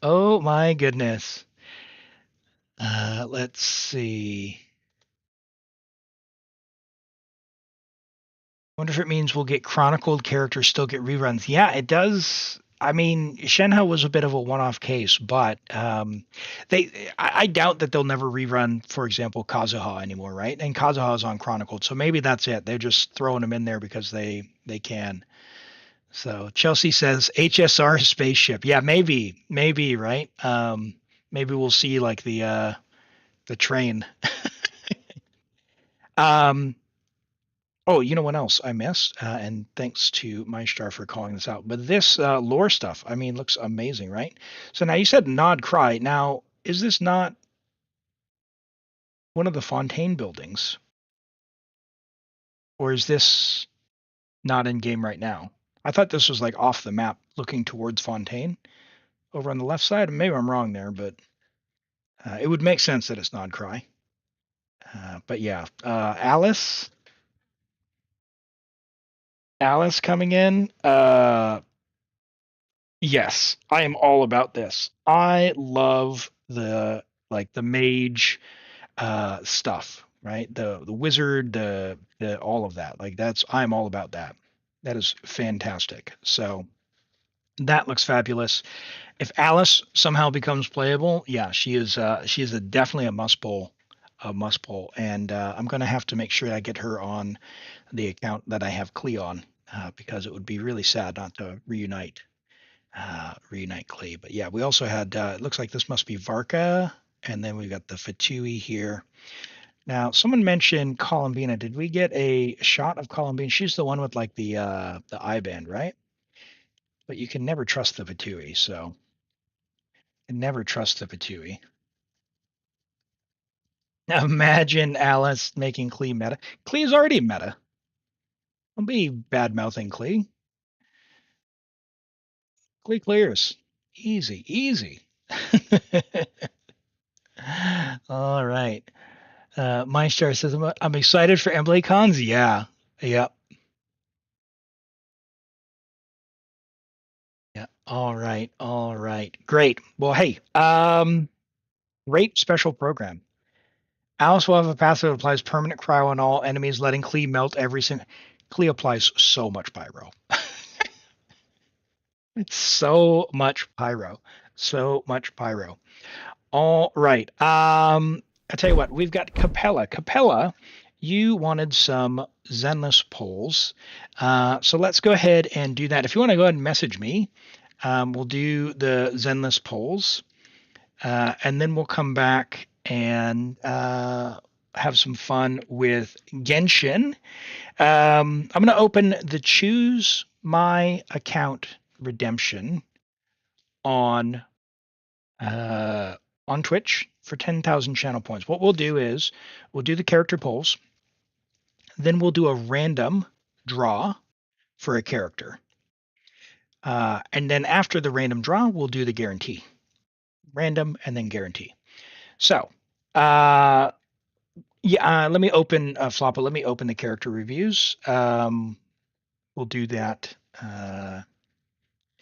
Oh my goodness. Let's see. Wonder if it means we'll get chronicled characters still get reruns. Yeah, it does. I mean, Shenhe was a bit of a one-off case, but I doubt that they'll never rerun, for example, Kazuha anymore, right? And Kazuha is on Chronicled, so maybe that's it. They're just throwing them in there because they can. So Chelsea says HSR spaceship. Yeah, maybe, right? Maybe we'll see like the train. Oh, you know what else I missed? And thanks to MyStar for calling this out. But this lore stuff, I mean, looks amazing, right? So now you said Nod Cry. Now, is this not one of the Fontaine buildings? Or is this not in game right now? I thought this was like off the map looking towards Fontaine over on the left side. Maybe I'm wrong there, but it would make sense that it's Nod Cry. But yeah, Alice coming in. Yes, I am all about this. I love the mage stuff, right? The wizard, the all of that. Like I'm all about that. That is fantastic. So that looks fabulous. If Alice somehow becomes playable, yeah, she is definitely a must pull. And I'm going to have to make sure I get her on the account that I have Klee on because it would be really sad not to reunite Klee. But yeah, we also had it looks like this must be Varka, and then we've got the Fatui here. Now, someone mentioned Columbina. Did we get a shot of Columbina? She's the one with like the eye band, right? But you can never trust the Fatui, so never trust the Fatui. Now imagine Alice making Klee meta. Klee is already meta. Don't be bad mouthing Klee. Klee clears. Easy. All right. Mindstar says, I'm excited for Embley Cons. Yeah. Yep. Yeah. All right. All right. Great. Well, hey, great special program. Alice will have a passive that applies permanent cryo on all enemies, letting Klee melt every single. Klee applies so much pyro. It's so much pyro. So much pyro. All right. I tell you what, we've got Capella. Capella, you wanted some Zenless polls. So let's go ahead and do that. If you want to go ahead and message me, we'll do the Zenless polls. And then we'll come back and have some fun with Genshin. I'm going to open the Choose My Account redemption on Twitch for 10,000 channel points. What we'll do is we'll do the character polls, then we'll do a random draw for a character. And then after the random draw, we'll do the guarantee. Random and then guarantee. So, let me open Floppa. Let me open the character reviews. We'll do that.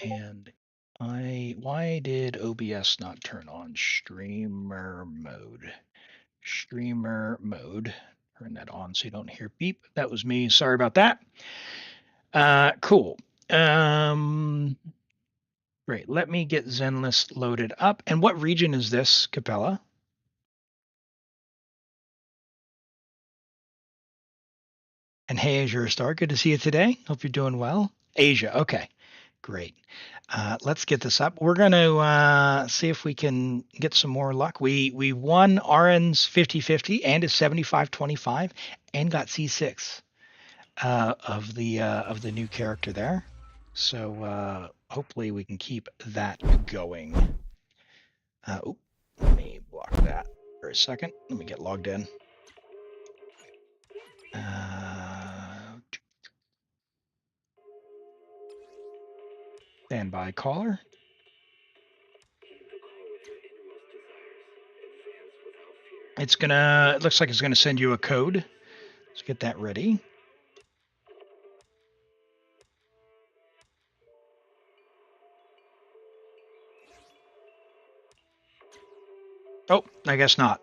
And why did OBS not turn on streamer mode? Streamer mode. Turn that on so you don't hear beep. That was me. Sorry about that. Cool. Great. Let me get Zenless loaded up. And what region is this, Capella? And hey, Azure Star, good to see you today. Hope you're doing well. Asia, okay, great. Let's get this up. We're going to see if we can get some more luck. We won Arin's 50-50 and his 75-25 and got C6 of the new character there. So hopefully we can keep that going. Let me block that for a second. Let me get logged in. Standby caller. It looks like it's gonna send you a code. Let's get that ready. Oh, I guess not.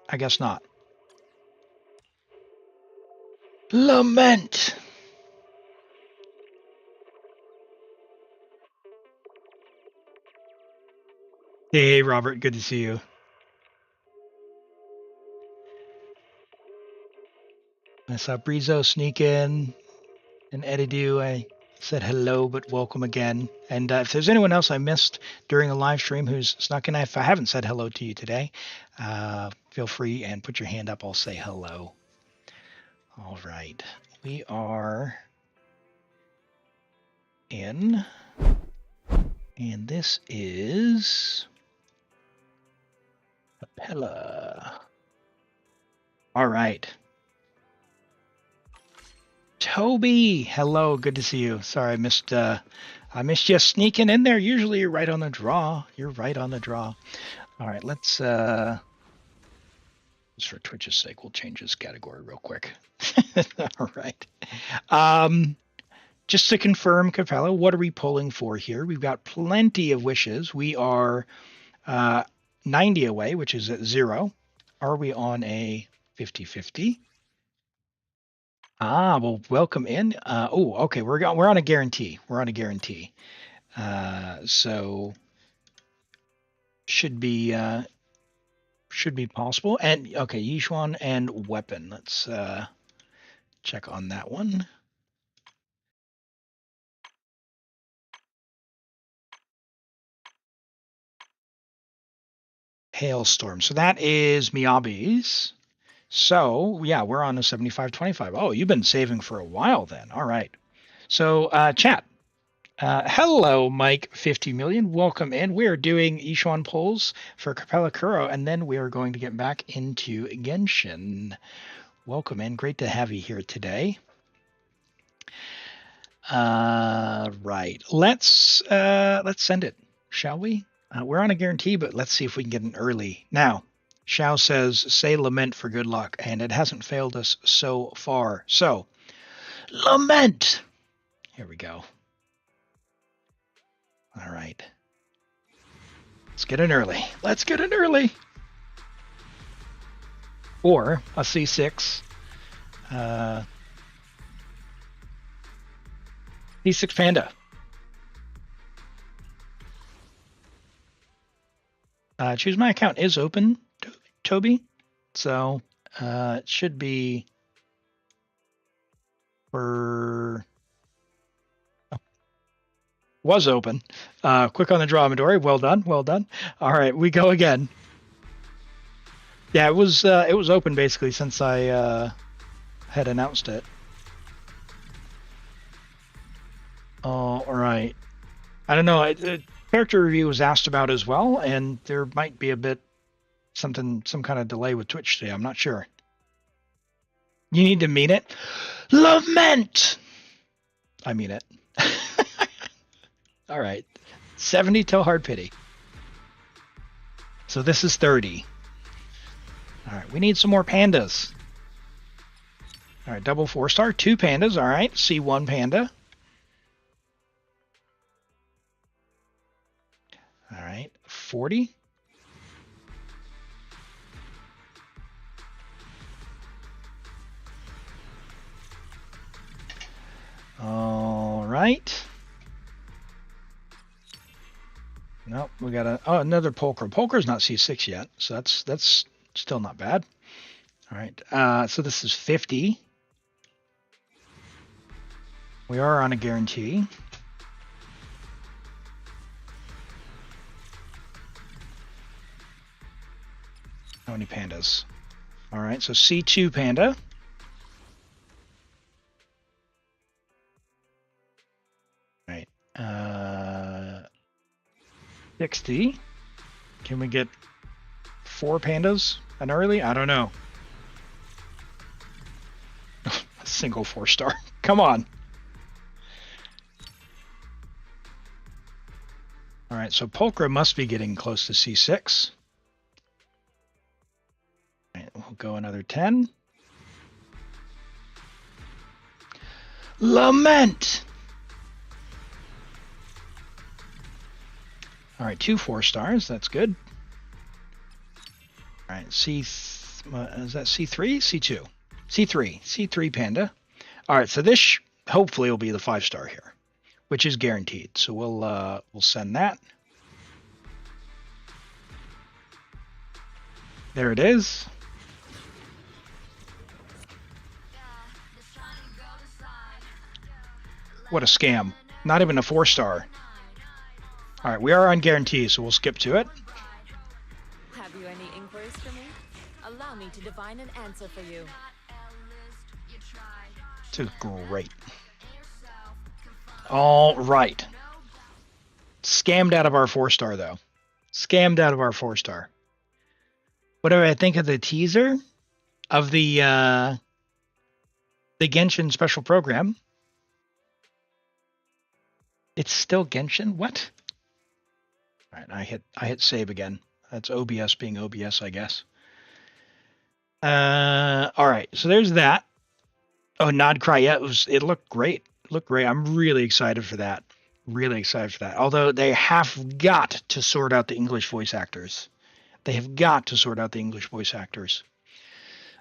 Lament. Hey, Robert, good to see you. I saw Brizo sneak in and Edidu. I said hello, but welcome again. And if there's anyone else I missed during the live stream who's snuck in, if I haven't said hello to you today, feel free and put your hand up. I'll say hello. All right. We are in, and this is Capella. All right. Toby, hello, good to see you. Sorry, I missed you sneaking in there. Usually you're right on the draw. All right, let's just for Twitch's sake, we'll change this category real quick. All right. Just to confirm, Capella, what are we pulling for here? We've got plenty of wishes. We are 90 away, which is at 0. Are we on a 50-50? Well, welcome in. Okay, we're on a guarantee. So should be possible. And okay, Yishuan and weapon. Let's check on that one. Hailstorm. So that is Miyabi's. So yeah, we're on a 75-25. Oh, you've been saving for a while then. All right. So chat. Hello, Mike 50 million. Welcome in. We are doing Ishuan polls for Capella Kuro, and then we are going to get back into Genshin. Welcome in. Great to have you here today. Right. Let's send it, shall we? We're on a guarantee, but let's see if we can get an early. Now, Xiao says, say lament for good luck, and it hasn't failed us so far. So, lament! Here we go. All right. Let's get in early. Let's get in early! Or a C6. C6 Panda. Choose my account is open, Toby. So it should be for... Oh. Was open. Quick on the draw, Midori. Well done. Well done. All right, we go again. Yeah, it was open basically since I had announced it. All right. I don't know. Character review was asked about as well, and there might be a bit some kind of delay with Twitch today. I'm not sure. You need to mean it. Lament! I mean it. All right. 70 till hard pity. So this is 30. All right. We need some more pandas. All right. Double 4-star. 2 pandas. All right. C1 panda. All right. 40. All right. Nope, we got another Pulchra. Pulchra's not C6 yet, so that's still not bad. All right. So this is 50. We are on a guarantee. How many pandas? All right, so C2 panda. All right. 60. Can we get 4 pandas an early? I don't know. A single 4-star. Come on. All right, so Pulchra must be getting close to C6. All right, we'll go another 10. Lament! All right, 2 4-stars. That's good. All right, is that C3? C2. C3. C3 panda. All right, so this hopefully will be the 5-star here, which is guaranteed. So we'll send that. There it is. What a scam. Not even a 4-star. All right, we are on guarantee, so we'll skip to it. Have you any inquiries for me? Allow me to divine an answer for you. This is great. All right. Scammed out of our 4-star, though. Scammed out of our 4-star. What do I think of the teaser of the Genshin special program? It's still Genshin? What? All right, I hit save again. That's OBS being OBS, I guess. All right, so there's that. Oh, Nod Cry. Yeah, it looked great. It looked great. I'm really excited for that. Really excited for that. Although they have got to sort out the English voice actors. They have got to sort out the English voice actors.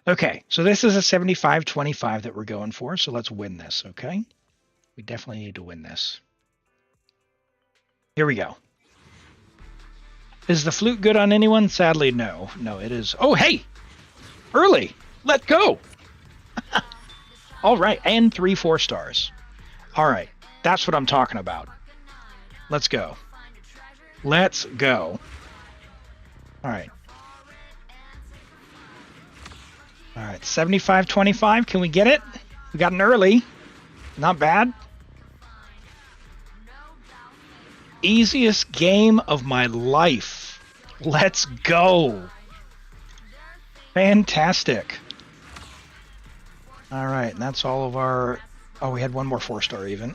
Okay, so this is a 75-25 that we're going for. So let's win this, okay? We definitely need to win this. Here we go. Is the flute good on anyone? Sadly, no. No, it is. Oh, hey! Early! Let go! All right, and 3 4-stars. All right, that's what I'm talking about. Let's go. Let's go. All right. All right, 75-25. Can we get it? We got an early. Not bad. Easiest game of my life. Let's go. Fantastic. All right, and that's all of our... Oh, we had one more 4-star even.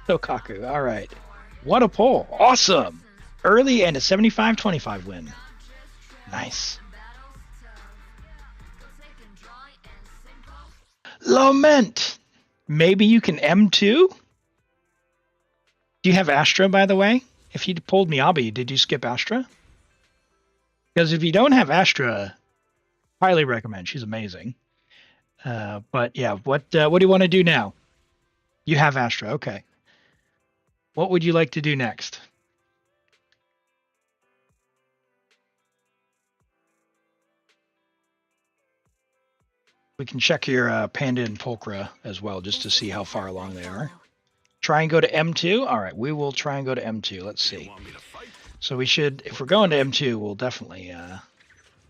Sokaku, all right. What a pull. Awesome. Early and a 75-25 win. Nice. Lament. Maybe you can M2? Do you have Astra, by the way? If you pulled Miyabi, did you skip Astra? Because if you don't have Astra, highly recommend. She's amazing. But yeah, what do you want to do now? You have Astra, okay. What would you like to do next? We can check your Panda and Pulchra as well, just to see how far along they are. Try and go to M2? All right, we will try and go to M2. Let's see. So we should, if we're going to M2, we'll definitely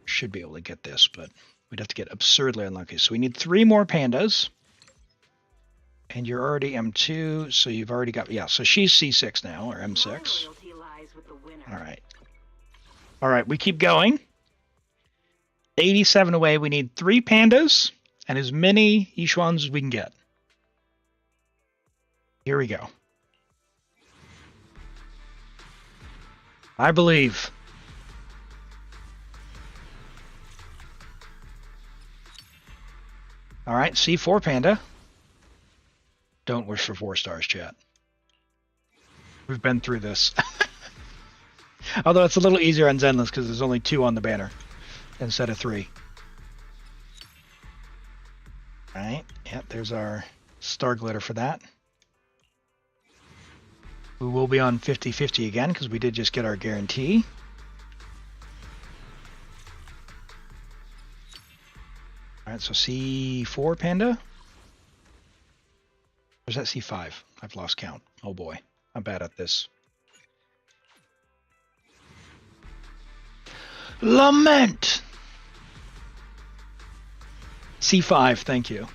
should be able to get this, but we'd have to get absurdly unlucky. So we need 3 more pandas. And you're already M2, so you've already got, yeah, so she's C6 now, or M6. All right. All right, we keep going. 87 away. We need 3 pandas and as many Yishuans as we can get. Here we go. I believe. All right, C4 panda. Don't wish for 4 stars, chat. We've been through this. Although it's a little easier on Zenless because there's only 2 on the banner instead of 3. All right, yep, there's our star glitter for that. We will be on 50-50 again because we did just get our guarantee. All right, so C4 panda. Or is that C5? I've lost count. Oh boy, I'm bad at this. Lament! C5, thank you.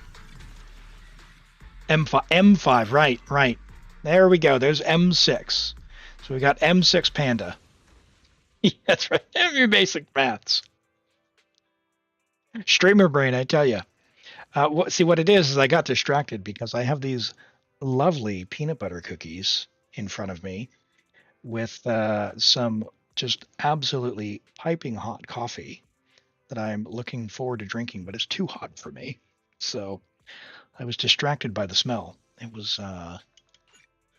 M5, right. There we go, there's M6. So we got M6 panda. That's right, every basic maths. Streamer brain, I tell you. See, what it is I got distracted because I have these lovely peanut butter cookies in front of me with some just absolutely piping hot coffee that I'm looking forward to drinking, but it's too hot for me. So I was distracted by the smell. It was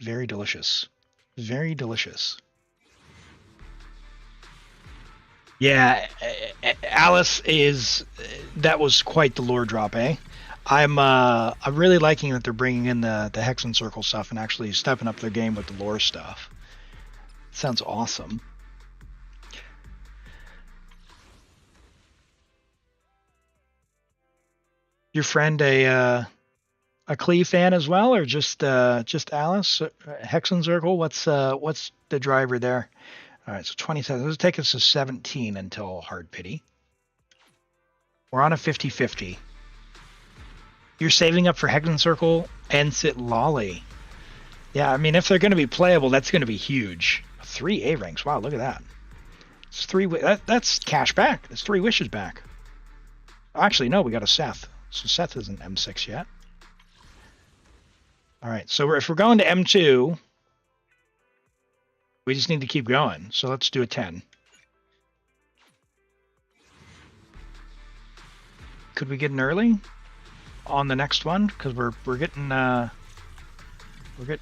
very delicious. Very delicious. Yeah, Alice that was quite the lore drop, eh? I'm really liking that they're bringing in the Hexen Circle stuff and actually stepping up their game with the lore stuff. Sounds awesome. Your friend a Klee fan as well, or just Alice? Hexen Circle, what's the driver there? All right, so 27. This will take us to 17 until Hard Pity. We're on a 50-50. You're saving up for Hexen Circle and Sit Lolly. Yeah, I mean, if they're going to be playable, that's going to be huge. 3 A ranks. Wow, look at that. It's 3. That's cash back. That's 3 wishes back. Actually, no, we got a Seth. So Seth isn't M6 yet. All right, so if we're going to M2, we just need to keep going. So let's do a 10. Could we get an early on the next one? Because we're getting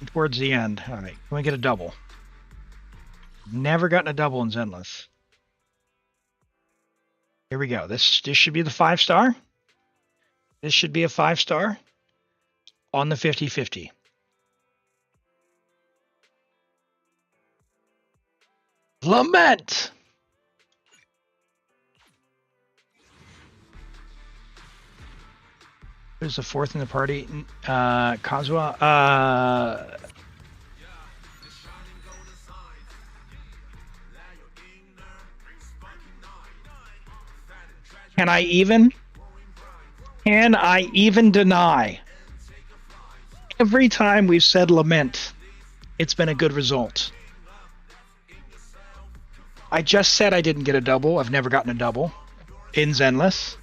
towards the end. All right, can we get a double? Never gotten a double in Zenless. Here we go. This should be the 5-star. This should be a 5-star on the 50-50. Lament! Who's the 4th in the party? Kazuha? Can I even deny? Every time we've said lament, it's been a good result. I just said I didn't get a double. I've never gotten a double in Zenless.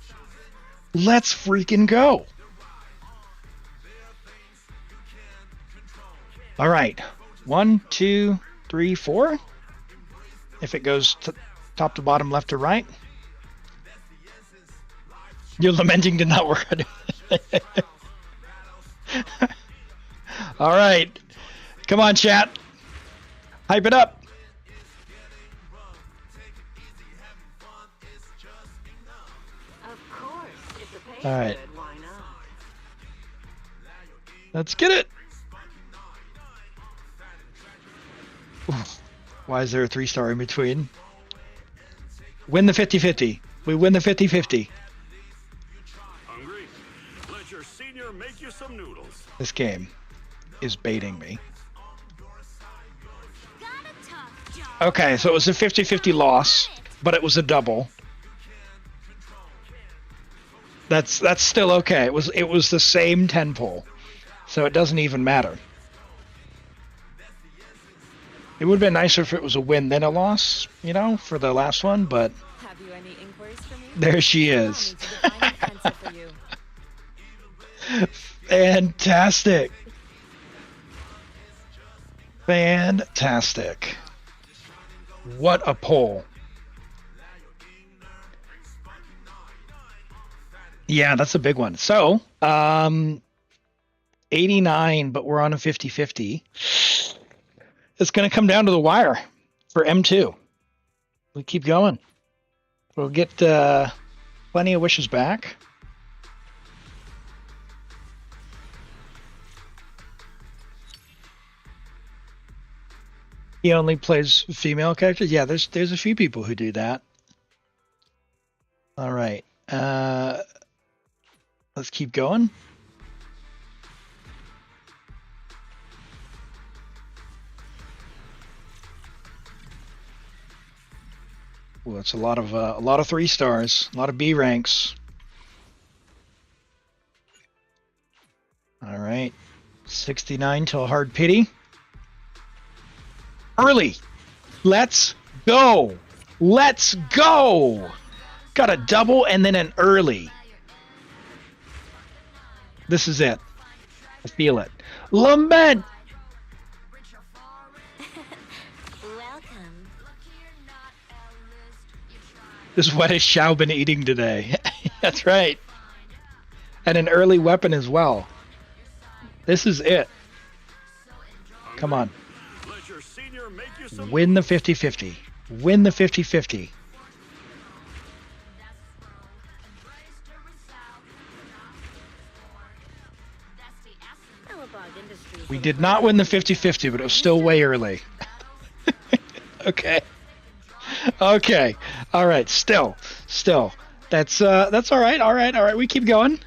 Let's freaking go. All right. 1, 2, 3, 4. If it goes top to bottom, left to right. You're lamenting to not work. All right. Come on, chat. Hype it up. All right. Let's get it. Oof. Why is there a 3-star in between? Win the 50-50. We win the 50-50. Hungry? Let your senior make you some noodles. This game is baiting me. Okay, so it was a 50-50 loss, but it was a double. That's still okay. It was the same 10 pull, so it doesn't even matter. It would have been nicer if it was a win then a loss, you know, for the last one, but Have you any inquiries for me? there she is. Fantastic. Fantastic. What a pull. Yeah, that's a big one. So, 89, but we're on a 50-50. It's going to come down to the wire for M2. We keep going. We'll get plenty of wishes back. He only plays female characters? Yeah, there's a few people who do that. All right. Let's keep going. Well, it's a lot of 3-stars, a lot of B ranks. All right, 69 till hard pity. Early, let's go. Let's go. Got a double and then an early. This is it. I feel it. Lament. This is what has Xiao been eating today. That's right. And an early weapon as well. This is it. Come on. Win the 50-50. Win the 50-50. We did not win the 50-50, but it was still way early. Okay. Okay. All right. Still. That's all right. All right. We keep going.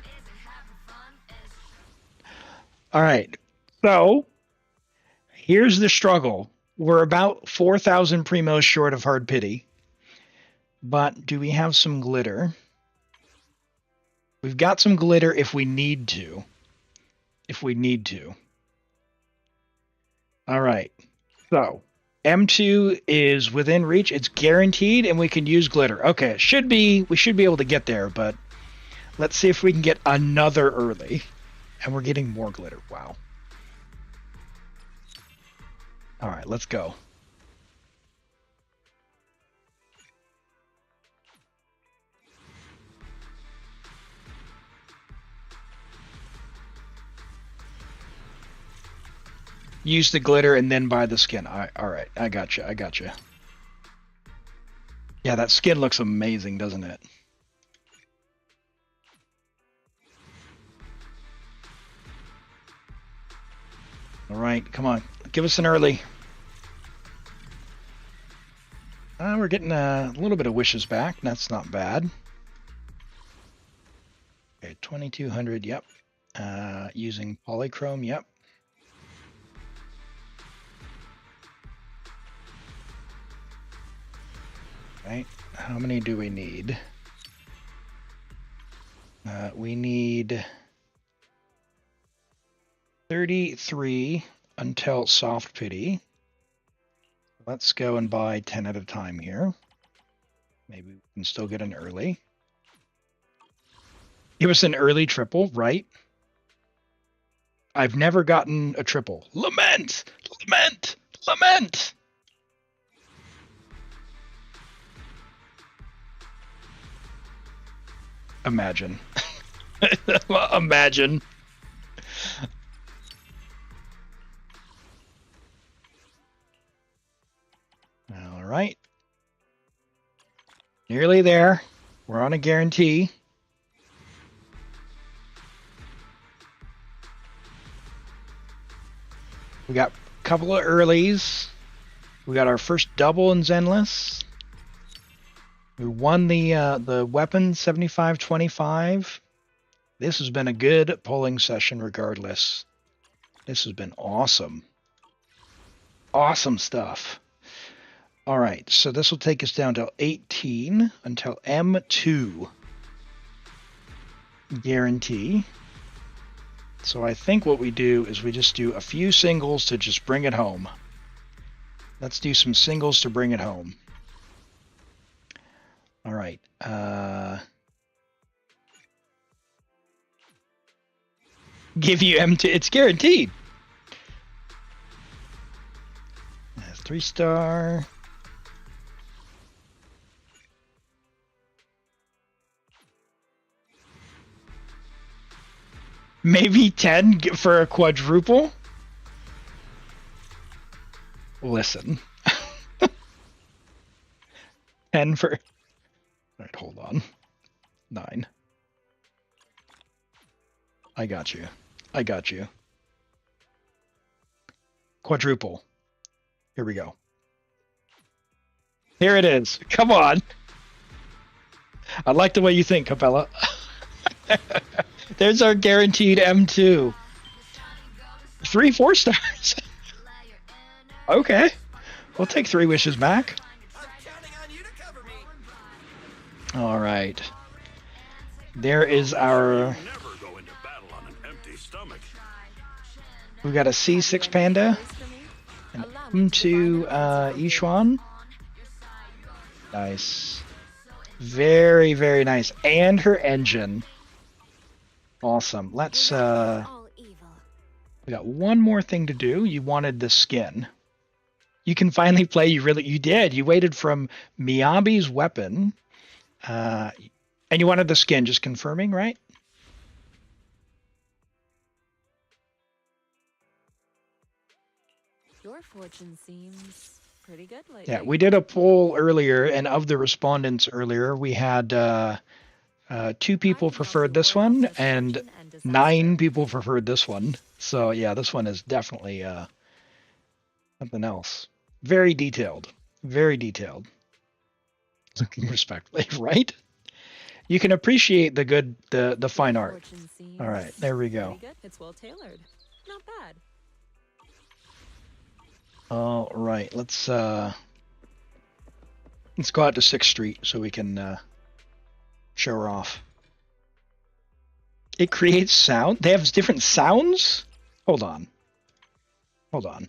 All right. So here's the struggle. We're about 4,000 primos short of hard pity, but do we have some glitter? We've got some glitter if we need to. All right. So M2 is within reach. It's guaranteed, and we can use glitter. Okay, we should be able to get there, but let's see if we can get another early. And we're getting more glitter. Wow. All right, let's go. Use the glitter and then buy the skin. All right, I gotcha. Yeah, that skin looks amazing, doesn't it? All right, come on. Give us an early. We're getting a little bit of wishes back. That's not bad. Okay, 2,200, yep. Using polychrome, yep. Right, how many do we need? We need 33 until soft pity. Let's go and buy 10 at a time here. Maybe we can still get an early. Give us an early triple, right? I've never gotten a triple. Lament! Lament! Lament! Imagine. Imagine. right. Nearly there. We're on a guarantee. We got a couple of earlies. We got our first double in Zenless. We won the weapon 75-25. This has been a good polling session regardless. This has been awesome. Awesome stuff. All right, so this will take us down to 18 until M2 guarantee. So I think what we do is we just do a few singles to just bring it home. Let's do some singles to bring it home. All right. Give you M2. It's guaranteed. 3-star. Maybe 10 for a quadruple? Listen. 10 for... All right, hold on. 9. I got you. I got you. Quadruple. Here we go. Here it is. Come on. I like the way you think, Capella. There's our guaranteed M2. 3 4-stars. Okay. We'll take 3 wishes back. All right. There is our... We've got a C6 Panda. An M2 Yishuan. Nice. Very, very nice. And her engine. Awesome. Let's we got one more thing to do. You wanted the skin. You can finally play. You did. You waited from Miyabi's weapon. And you wanted the skin, just confirming, right? Your fortune seems pretty good lately. Yeah, we did a poll earlier, and of the respondents earlier, we had 2 people preferred this one, and 9 people preferred this one. So yeah, this one is definitely something else. Very detailed. Very detailed. Looking respectfully, right? You can appreciate the good, the fine art. All right, there we go. It's well tailored. Not bad. All right, let's go out to 6th Street so we can show her off. It creates sound. They have different sounds. Hold on. Hold on.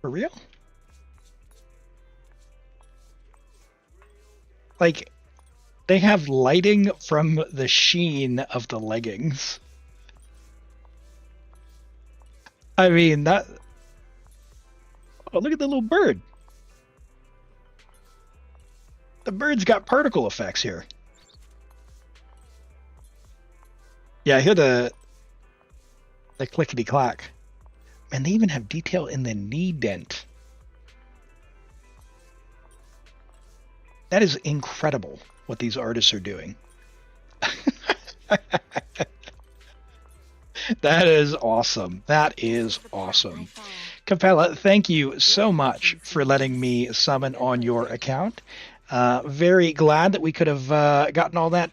For real? Like, they have lighting from the sheen of the leggings. I mean, that... Oh, look at the little bird. The bird's got particle effects here. Yeah, I hear the clickety-clack. And they even have detail in the knee dent. That is incredible what these artists are doing. That is awesome. That is awesome. Capella, thank you so much for letting me summon on your account. Very glad that we could have gotten all that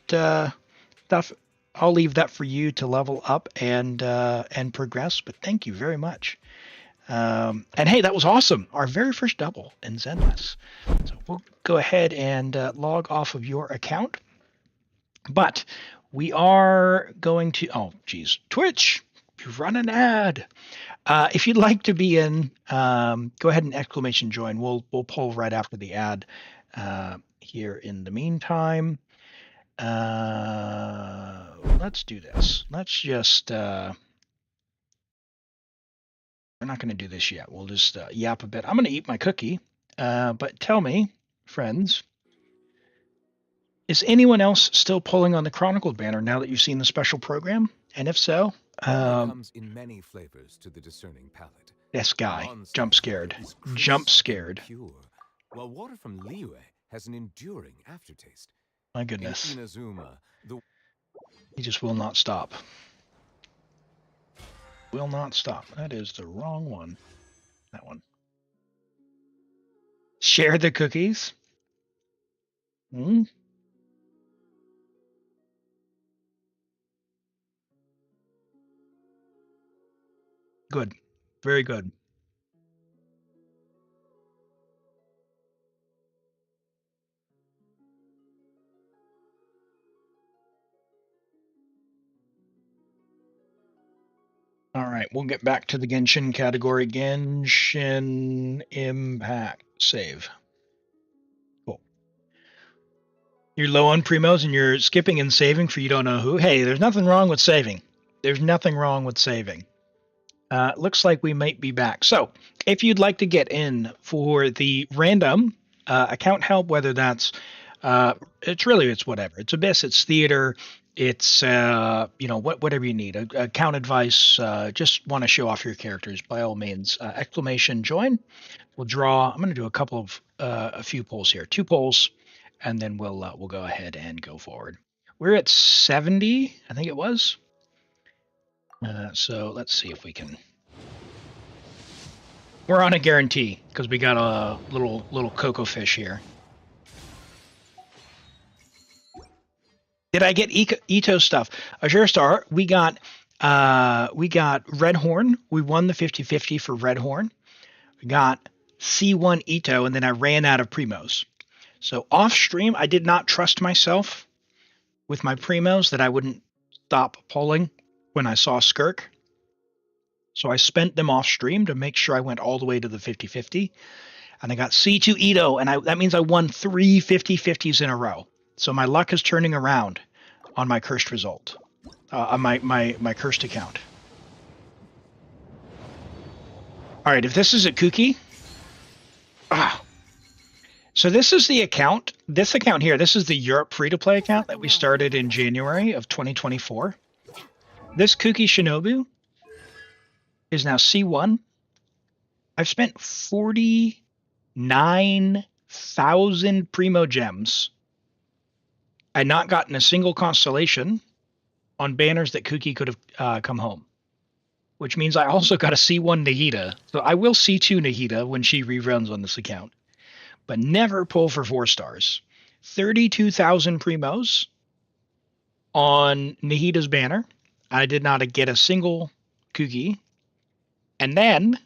stuff. I'll leave that for you to level up and progress, but thank you very much. And hey, that was awesome. Our very first double in Zenless. So we'll go ahead and log off of your account. But we are going to, oh, geez, Twitch, you run an ad. If you'd like to be in, go ahead and exclamation join. We'll poll right after the ad here in the meantime. Let's do this. Let's just, we're not going to do this yet. We'll just yap a bit. I'm going to eat my cookie. But tell me, friends, is anyone else still pulling on the Chronicled banner now that you've seen the special program? And if so, comes in many flavors to the discerning palate. This guy. Jump scared. Jump scared. Pure, while water from Liyue has an enduring aftertaste. My goodness. In Inazuma, He just will not stop. Will not stop. That is the wrong one. That one. Share the cookies. Good. Very good. All right, we'll get back to the Genshin category. Genshin Impact. Save. Cool. You're low on primos and you're skipping and saving for you don't know who. Hey, there's nothing wrong with saving. There's nothing wrong with saving. Looks like we might be back. So if you'd like to get in for the random account help, whether that's it's whatever. It's Abyss, it's theater, it's whatever you need. Account advice, just want to show off your characters, by all means. Exclamation join. We'll draw. I'm going to do a few polls here. 2 polls, and then we'll go ahead and go forward. We're at 70, I think it was. So let's see if we can. We're on a guarantee because we got a little cocoa fish here. Did I get Ito stuff? Azure Star, we got Red Horn. We won the 50-50 for Red Horn. We got C1 Ito, and then I ran out of primos. So off stream, I did not trust myself with my primos that I wouldn't stop pulling when I saw Skirk. So I spent them off stream to make sure I went all the way to the 50-50. And I got C2 Ito, and that means I won 3 50-50s in a row. So my luck is turning around on my cursed result, on my cursed account. All right, if this is a cookie, so this is the account. This account here, this is the Europe free-to-play account that we started in January of 2024. This Cookie Shinobu is now C1. I've spent 49,000 Primo Gems and not gotten a single constellation on banners that Cookie could have come home, which means I also got a C1 Nahida. So I will C2 Nahida when she reruns on this account, but never pull for 4 stars. 32,000 Primos on Nahida's banner. I did not get a single Cookie. And then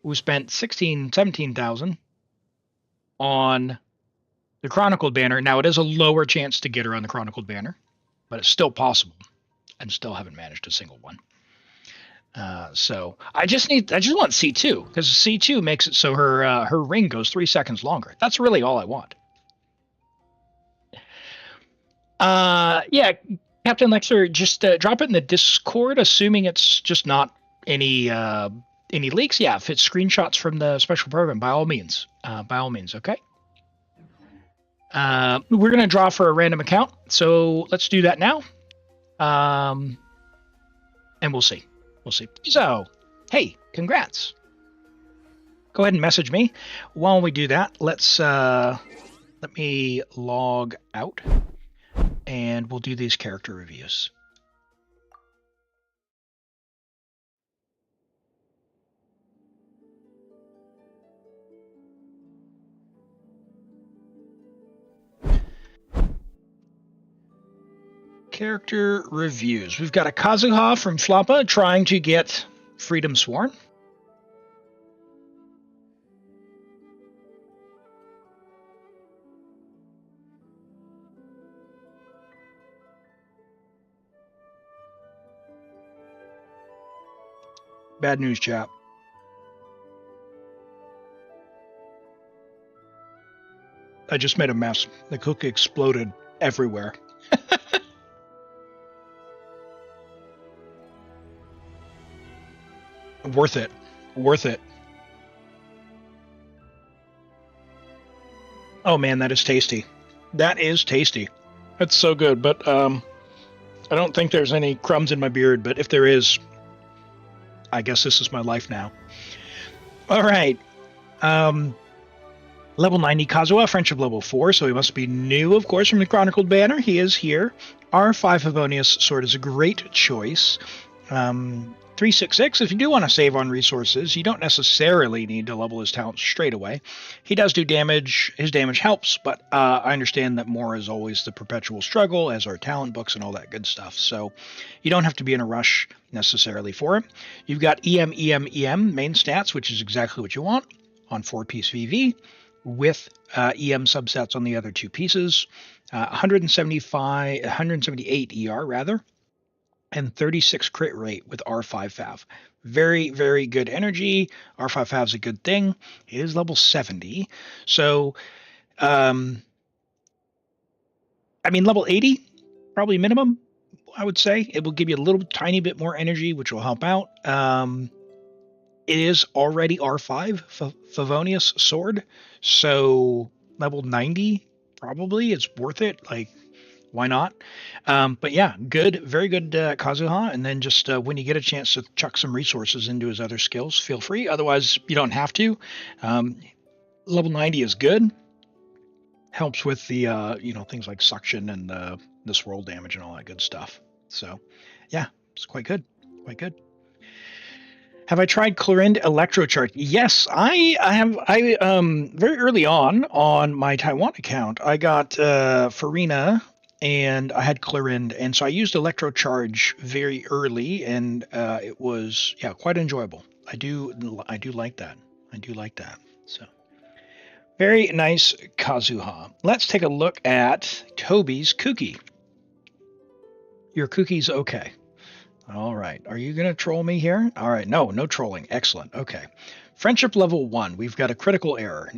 we spent 17,000 on the Chronicled banner. Now, it is a lower chance to get her on the Chronicled banner, but it's still possible, and still haven't managed a single one. So I just want C2, because C2 makes it so her ring goes 3 seconds longer. That's really all I want. Yeah, Captain Lexer, just drop it in the Discord, assuming it's just not any leaks. Yeah, if it's screenshots from the special program, by all means, okay? We're going to draw for a random account, so let's do that now. And we'll see. So, hey, congrats. Go ahead and message me. While we do that, let me log out, and we'll do these character reviews. Character reviews. We've got a Kazuha from Floppa trying to get Freedom Sworn. Bad news, chap. I just made a mess. The cookie exploded everywhere. Worth it. Oh man, that is tasty. That's so good, but I don't think there's any crumbs in my beard, but if there is, I guess this is my life now. All right. Level 90 Kazuha, friendship level 4, so he must be new, of course, from the Chronicled Banner. He is here. R5 Favonius Sword is a great choice. 366, if you do want to save on resources, you don't necessarily need to level his talent straight away. He does do damage. His damage helps, but I understand that more is always the perpetual struggle, as are talent books and all that good stuff. So you don't have to be in a rush necessarily for it. You've got EM, main stats, which is exactly what you want on 4-piece VV, with EM subsets on the other 2 pieces. 178 ER, rather, and 36 crit rate with R5 Fav. Very, very good energy. R5 Fav's a good thing. It is level 70. So, level 80, probably minimum, I would say. It will give you a little tiny bit more energy, which will help out. It is already R5 Favonius Sword, so level 90 probably it's worth it. Like, why not? But yeah, good, very good Kazuha. And then just when you get a chance to chuck some resources into his other skills, feel free. Otherwise, you don't have to. Level 90 is good. Helps with the things like suction and the swirl damage and all that good stuff. So yeah, it's quite good. Quite good. Have I tried Chlorind Electrocharge? Yes, I have. I very early on my Taiwan account, I got Farina and I had Chlorind, and so I used Electrocharge very early, and it was quite enjoyable. I do like that. I do like that. So very nice Kazuha. Let's take a look at Toby's Cookie. Your cookie's okay. All right. Are you going to troll me here? All right. No trolling. Excellent. Okay. Friendship level 1. We've got a critical error.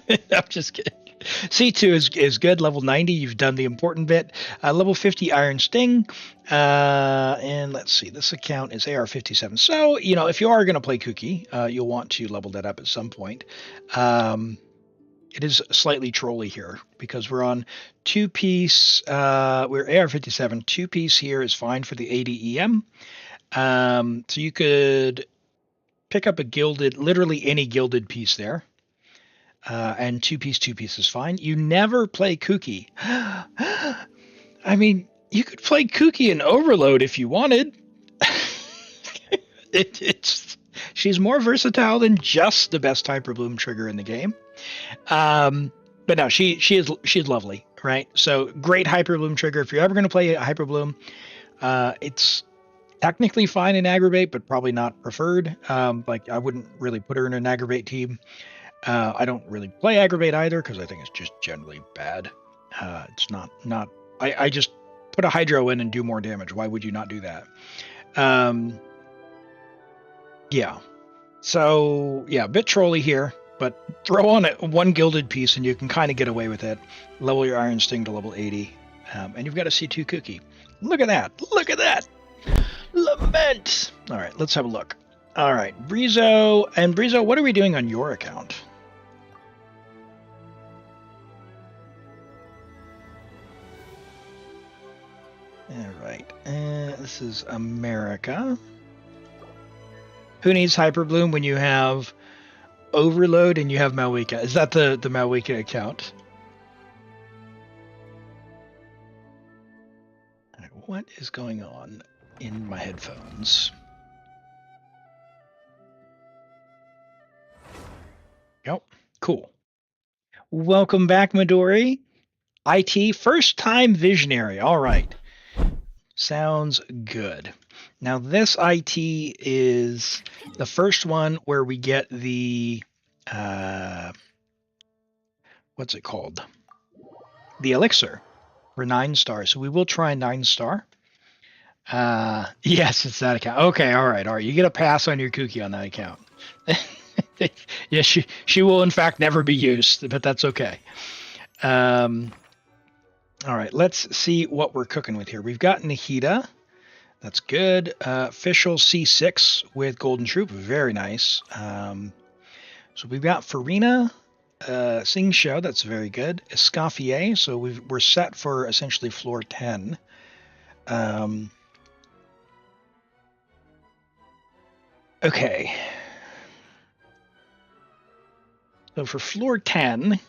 I'm just kidding. C2 is good. Level 90. You've done the important bit. Level 50 Iron Sting. And let's see. This account is AR57. So, if you are going to play Cookie, you'll want to level that up at some point. It is slightly trolly here because we're on 2-piece. We're AR57. 2-piece here is fine for the 80 EM. So you could pick up a gilded, literally any gilded piece there. And 2-piece is fine. You never play Kooky. I mean, you could play Kooky in Overload if you wanted. She's more versatile than just the best Hyper Bloom trigger in the game. But no, she's lovely, right? So great Hyper Bloom trigger. If you're ever going to play a Hyper Bloom, it's technically fine in Aggravate, but probably not preferred. Like I wouldn't really put her in an Aggravate team. I don't really play Aggravate either because I think it's just generally bad. It's not. I just put a Hydro in and do more damage. Why would you not do that? Yeah. So yeah, a bit trolly here. But throw on one gilded piece and you can kind of get away with it. Level your Iron Sting to level 80. And you've got a C2 Cookie. Look at that. Look at that. Lament. All right, let's have a look. All right, Brizo. And Brizo, what are we doing on your account? All right. This is America. Who needs Hyper Bloom when you have Overload and you have Malwika? Is that the Malwika account? Right, what is going on in my headphones? Yep, cool. Welcome back, Midori. IT, first time visionary. All right. Sounds good. Now this IT is the first one where we get the what's it called? The elixir for 9 stars. So we will try 9 star. Yes, it's that account. Okay, all right. You get a pass on your cookie on that account. Yes, she will in fact never be used, but that's okay. All right, let's see what we're cooking with here. We've got Nahida. That's good. Official C6 with Golden Troop. Very nice. So we've got Farina, Sing Show. That's very good. Escoffier. So we're set for essentially floor 10. Okay. So for floor 10,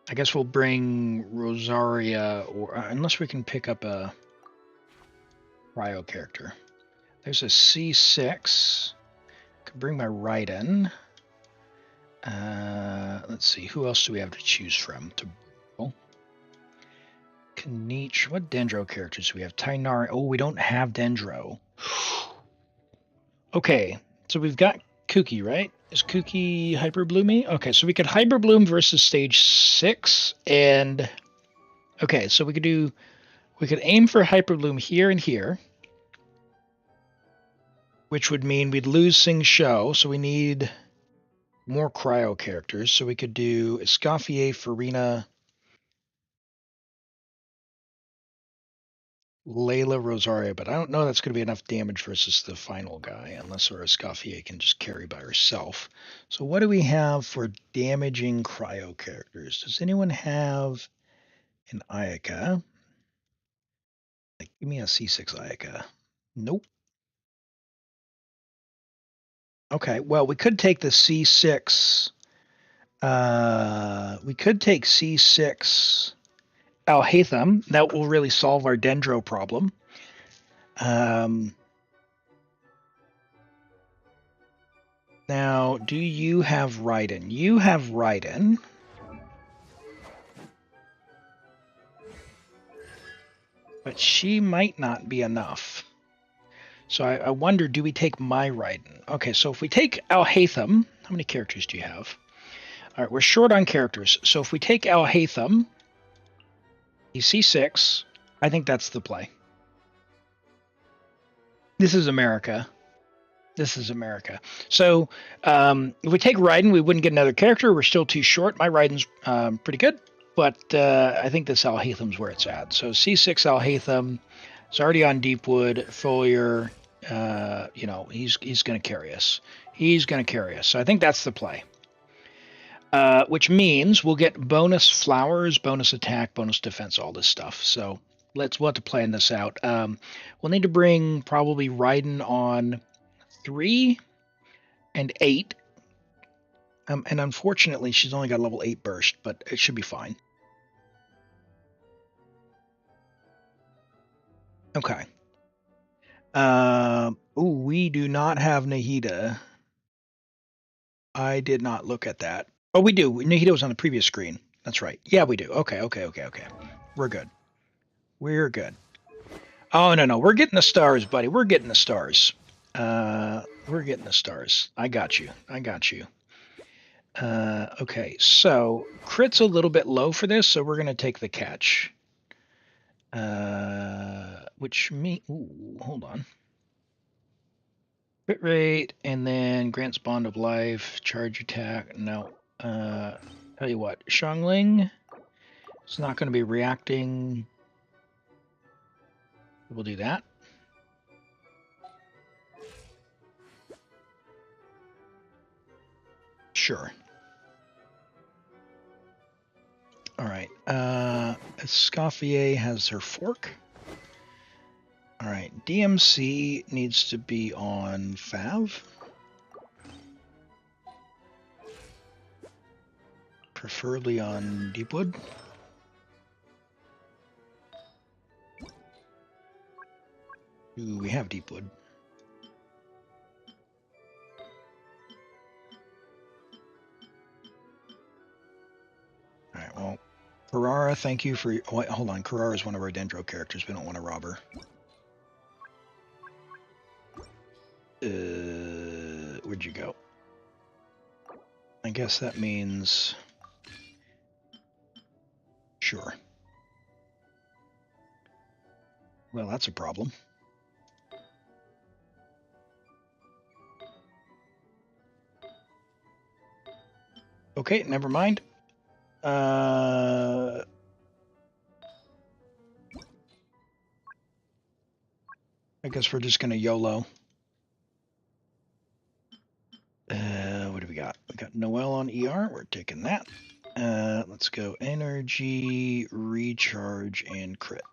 I guess we'll bring Rosaria, or unless we can pick up a cryo character. There's a C6. Could bring my Raiden. Let's see, who else do we have to choose from? Kanich. What Dendro characters do we have? Tainari. Oh, we don't have Dendro. Okay, so we've got Kuki, right? Is Kuki Hyper Bloomy? Okay, so we could Hyper Bloom versus stage 6, and okay, so we could aim for Hyper Bloom here and here, which would mean we'd lose Sing Shou, so we need more cryo characters. So we could do Escoffier, Farina, Layla, Rosaria, but I don't know that's going to be enough damage versus the final guy, unless our Escoffier can just carry by herself. So what do we have for damaging cryo characters? Does anyone have an Ayaka? Like, give me a C6 Ayaka. Nope. Okay, well, we could take the C6. We could take C6 Alhaitham. That will really solve our Dendro problem. Now, do you have Raiden? You have Raiden. But she might not be enough. So I wonder, do we take my Raiden? Okay, so if we take Alhaitham, how many characters do you have? All right, we're short on characters. So if we take Alhaitham, he's C6. I think that's the play. This is America. This is America. So if we take Raiden, we wouldn't get another character. We're still too short. My Raiden's pretty good, but I think this Alhaitham's where it's at. So C6 Alhaitham. It's already on Deepwood. Foliar, he's going to carry us. He's going to carry us. So I think that's the play. Which means we'll get bonus flowers, bonus attack, bonus defense, all this stuff. So we'll have to plan this out. We'll need to bring probably Raiden on 3 and 8. And unfortunately, she's only got a level 8 burst, but it should be fine. Okay. We do not have Nahida. I did not look at that. Oh, we do. Nahida was on the previous screen. That's right. Yeah, we do. Okay. We're good. We're good. Oh, no. We're getting the stars, buddy. We're getting the stars. We're getting the stars. I got you. Okay, so crit's a little bit low for this, so we're going to take the catch. Hold on. Crit rate, and then grants bond of life, charge attack. No. Tell you what, Xiangling is not going to be reacting. We'll do that. Sure. All right. Escoffier has her fork. All right. DMC needs to be on Fav. Preferably on Deepwood. Ooh, we have Deepwood. All right, well, Carrara, thank you for... Oh, wait, hold on. Carrara is one of our Dendro characters. We don't want to rob her. Where'd you go? I guess that means... Sure. Well, that's a problem. Okay, never mind. I guess we're just going to YOLO. What do we got? We got Noelle on ER. We're taking that. Let's go energy, recharge, and crit.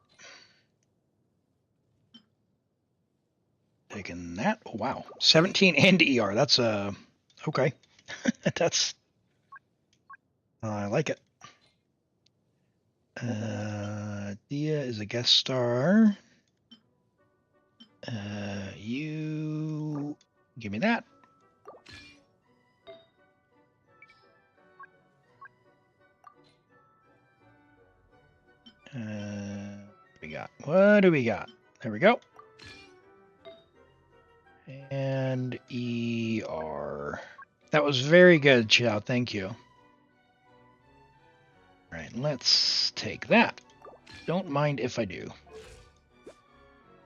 taking that. Oh, wow. 17 and ER. That's okay. That's I like it. Dia is a guest star. You give me that. What do we got? There we go. And ER. That was very good, Chow. Thank you. All right, let's take that. Don't mind if I do.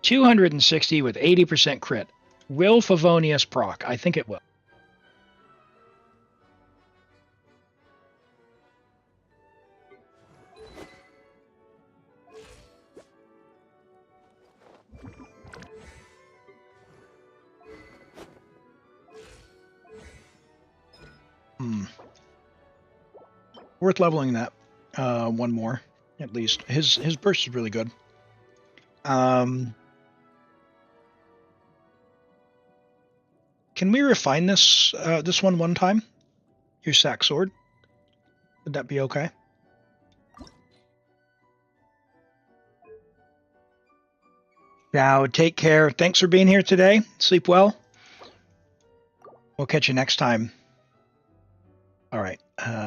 260 with 80% crit. Will Favonius proc? I think it will. Worth leveling that. One more, at least. His burst is really good. Can we refine this this one time? Your sack sword. Would that be okay? Now, take care. Thanks for being here today. Sleep well. We'll catch you next time. All right.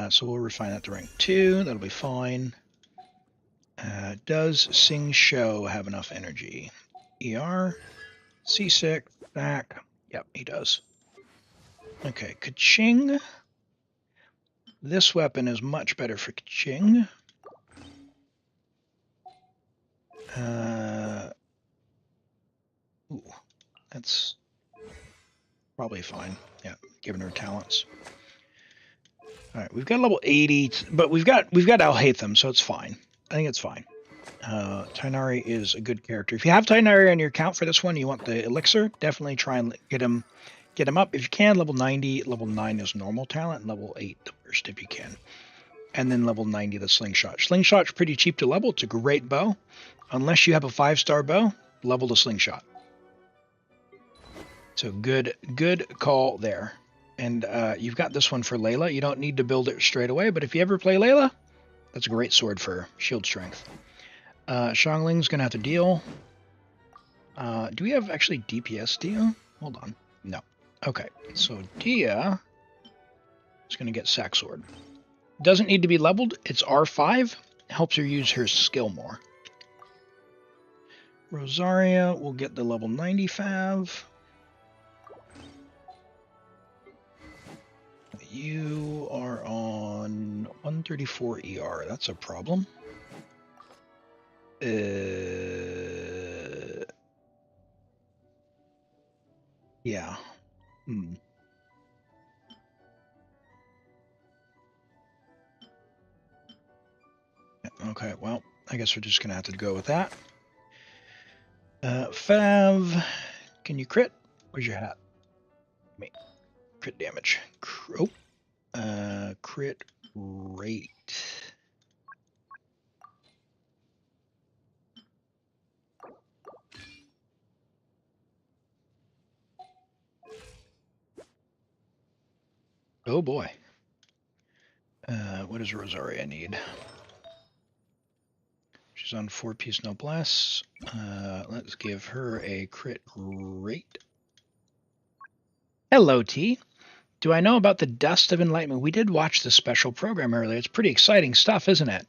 So we'll refine that to rank 2. That'll be fine. Does Sing Show have enough energy? ER. C6. Back. Yep, he does. Okay, Kaching. This weapon is much better for Kaching. Ooh, that's probably fine. Yeah, given her talents. All right, we've got level 80, but we've got Alhaitham, so it's fine. I think it's fine. Tighnari is a good character. If you have Tighnari on your account for this one, you want the elixir, definitely try and get him up. If you can, level 90, level 9 is normal talent, and level 8 the worst if you can. And then level 90 the slingshot. Slingshot's pretty cheap to level. It's a great bow. Unless you have a 5-star bow, level the slingshot. So good call there. And you've got this one for Layla. You don't need to build it straight away, but if you ever play Layla, that's a great sword for shield strength. Xiangling's going to have to deal. Do we have actually DPS deal? Hold on. No. Okay, so Dia is going to get sack sword. Doesn't need to be leveled. It's R5. Helps her use her skill more. Rosaria will get the level 95. You are on 134 ER. That's a problem. Yeah. Okay, well, I guess we're just going to have to go with that. Fav, can you crit? Where's your hat? Crit damage. Crit rate. Oh boy. What does Rosaria need? She's on 4-piece noblesse. Let's give her a crit rate. Hello, T. Do I know about the Dust of Enlightenment? We did watch the special program earlier. It's pretty exciting stuff, isn't it?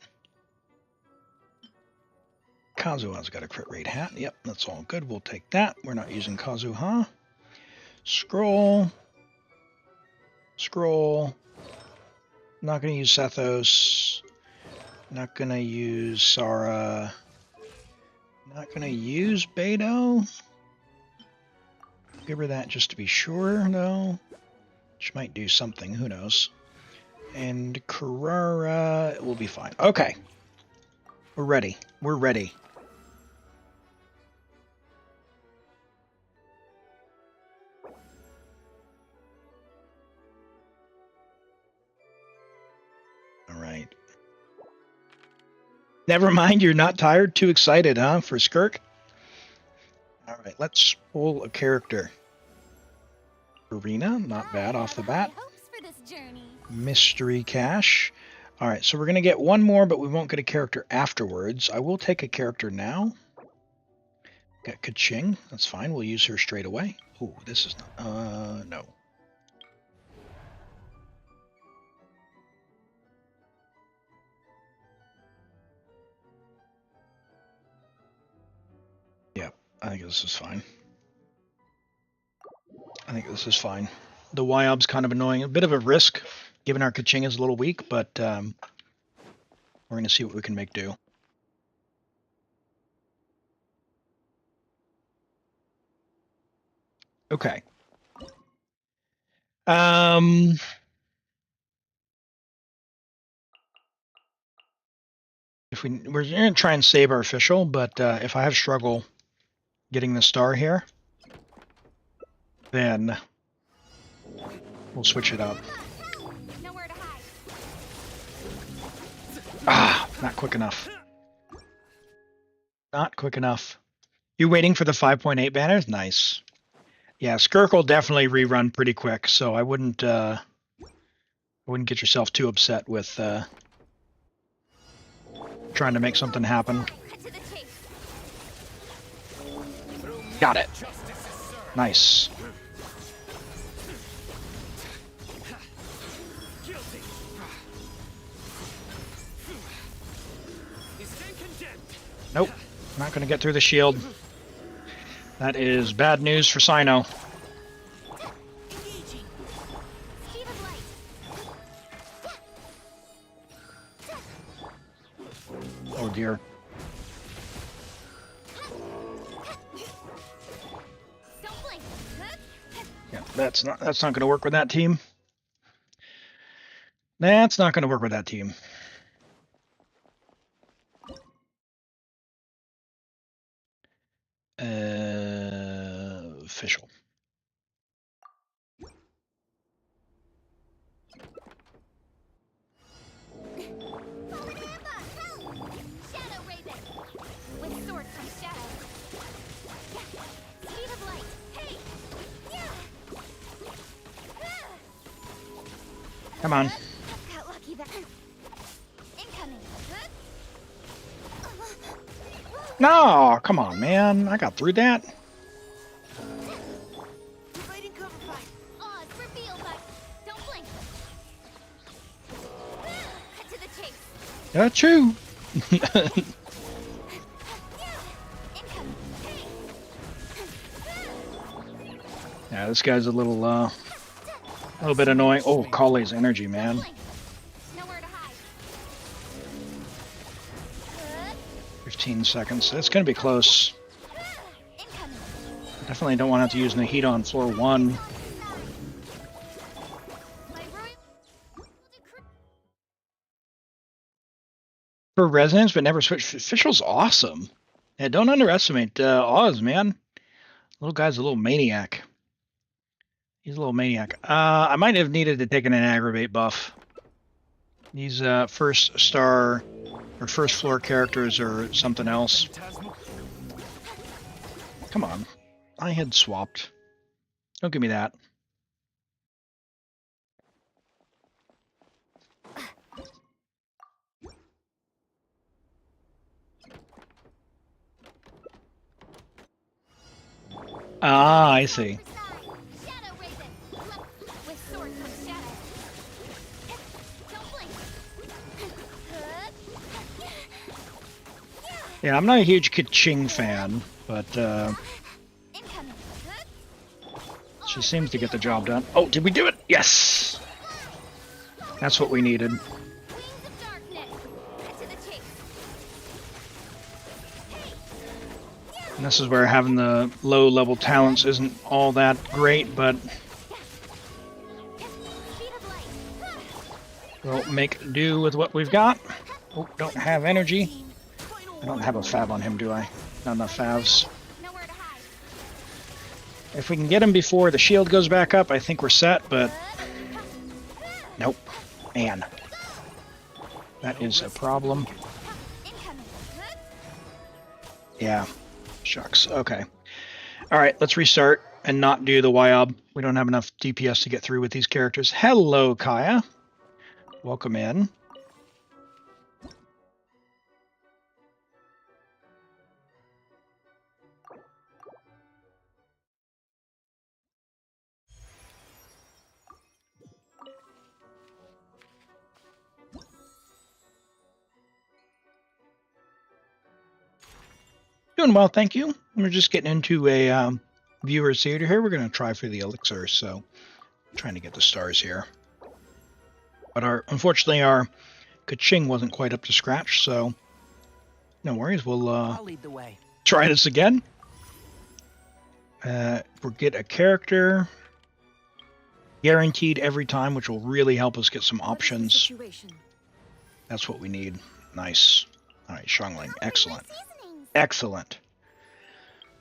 Kazuha's got a crit rate hat. Yep, that's all good. We'll take that. We're not using Kazuha. Scroll. Not going to use Sethos. Not going to use Sara. Not going to use Beto. Give her that just to be sure, though. She might do something. Who knows? And Carrara will be fine. Okay. We're ready. We're ready. All right. Never mind, you're not tired? Too excited, huh, for Skirk? All right, let's pull a character. Arena, not bad off the bat. Mystery cache. All right, so we're going to get one more, but we won't get a character afterwards. I will take a character now. Got Kaching. That's fine. We'll use her straight away. Oh, this is not... no. Yep, I think this is fine. I think this is fine. The YOB's kind of annoying. A bit of a risk, given our Kaching is a little weak, but we're going to see what we can make do. Okay. If we're going to try and save our official, but if I have struggle getting the star here, then we'll switch it up. Ah, not quick enough. Not quick enough. You waiting for the 5.8 banners? Nice. Yeah, Skirk will definitely rerun pretty quick, so I wouldn't get yourself too upset with trying to make something happen. Got it. Nice. Nope, not going to get through the shield. That is bad news for Sino. Oh dear. Yeah, that's not going to work with that team. That's not going to work with that team. Official. Come on. No, come on, man. I got through that. Got you. Yeah, this guy's a little bit annoying. Oh, Kale's energy, man. 15 seconds. It's going to be close. Definitely don't want to have to use Nahida on floor 1. For resonance, but never switch. Official's awesome. Yeah, don't underestimate Oz, man. Little guy's a little maniac. He's a little maniac. I might have needed to take an aggravate buff. These first star or first floor characters or something else. Come on. I had swapped. Don't give me that. Ah, I see. Yeah, I'm not a huge Kaching fan, but she seems to get the job done. Oh, did we do it? Yes! That's what we needed. And this is where having the low-level talents isn't all that great, but we'll make do with what we've got. Oh, don't have energy. I don't have a fav on him, do I? Not enough favs. If we can get him before the shield goes back up, I think we're set, but nope. Man. That is a problem. Yeah. Shucks. Okay. All right, let's restart and not do the YOB. We don't have enough DPS to get through with these characters. Hello, Kaya. Welcome in. Doing well, thank you. We're just getting into a viewer's theater here. We're going to try for the elixir, so trying to get the stars here. But unfortunately, our Kaching wasn't quite up to scratch, so no worries. We'll I'll lead the way. Try this again. We'll get a character guaranteed every time, which will really help us get some options. That's what we need. Nice. All right, Xiangling. Excellent. Excellent.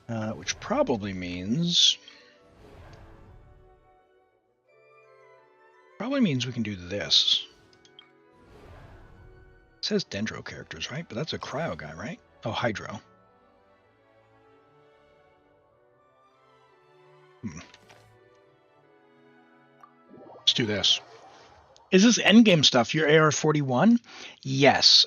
Which probably means we can do this. It says Dendro characters, right? But that's a Cryo guy, right? Oh, Hydro. Let's do this. Is this endgame stuff? Your AR-41? Yes.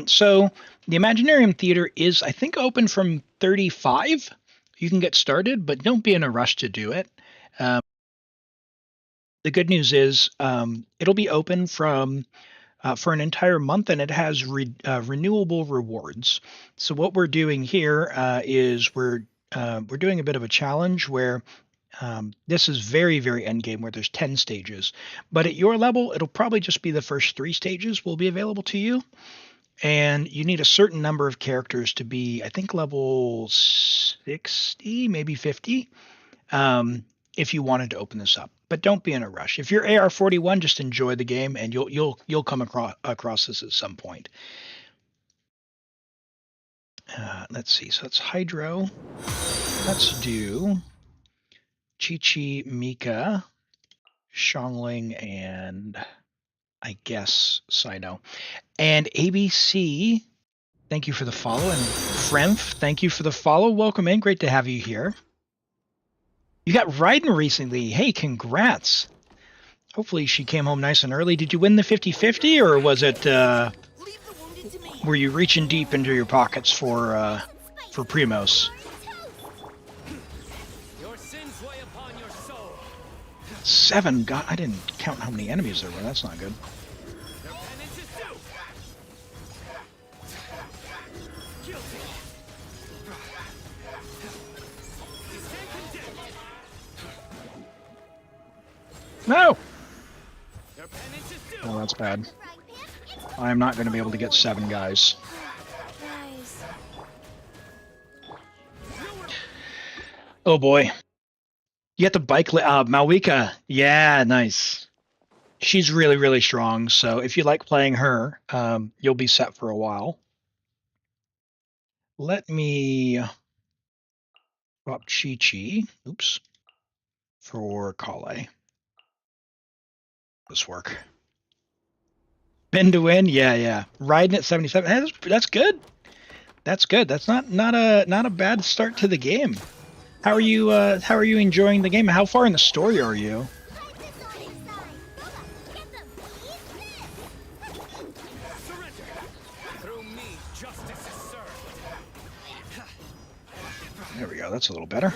So the Imaginarium Theater is, I think, open from 35. You can get started, but don't be in a rush to do it. The good news is it'll be open for an entire month, and it has renewable rewards. So what we're doing here is we're doing a bit of a challenge where this is very, very endgame, where there's 10 stages. But at your level, it'll probably just be the first 3 stages will be available to you. And you need a certain number of characters to be, I think, level 60, maybe 50, if you wanted to open this up. But don't be in a rush. If you're AR-41, just enjoy the game, and you'll come across this at some point. Let's see. So that's Hydro. Let's do Chi-Chi, Mika, Xiangling, and I guess Sino. And ABC, thank you for the follow. And Fremf, thank you for the follow. Welcome in. Great to have you here. You got Raiden recently. Hey, congrats. Hopefully she came home nice and early. Did you win the 50-50, or was it were you reaching deep into your pockets for Primos? 7. God, I didn't count how many enemies there were. That's not good. No! Oh, that's bad. I am not going to be able to get 7 guys. Oh boy. You get the bike Malwika. Yeah, nice. She's really, really strong. So if you like playing her, you'll be set for a while. Let me drop Chi-Chi. Oops. For Kale. This work. Been to win? Yeah. Riding at 77. That's good. That's good. That's not a bad start to the game. How are you enjoying the game? How far in the story are you? There we go. That's a little better.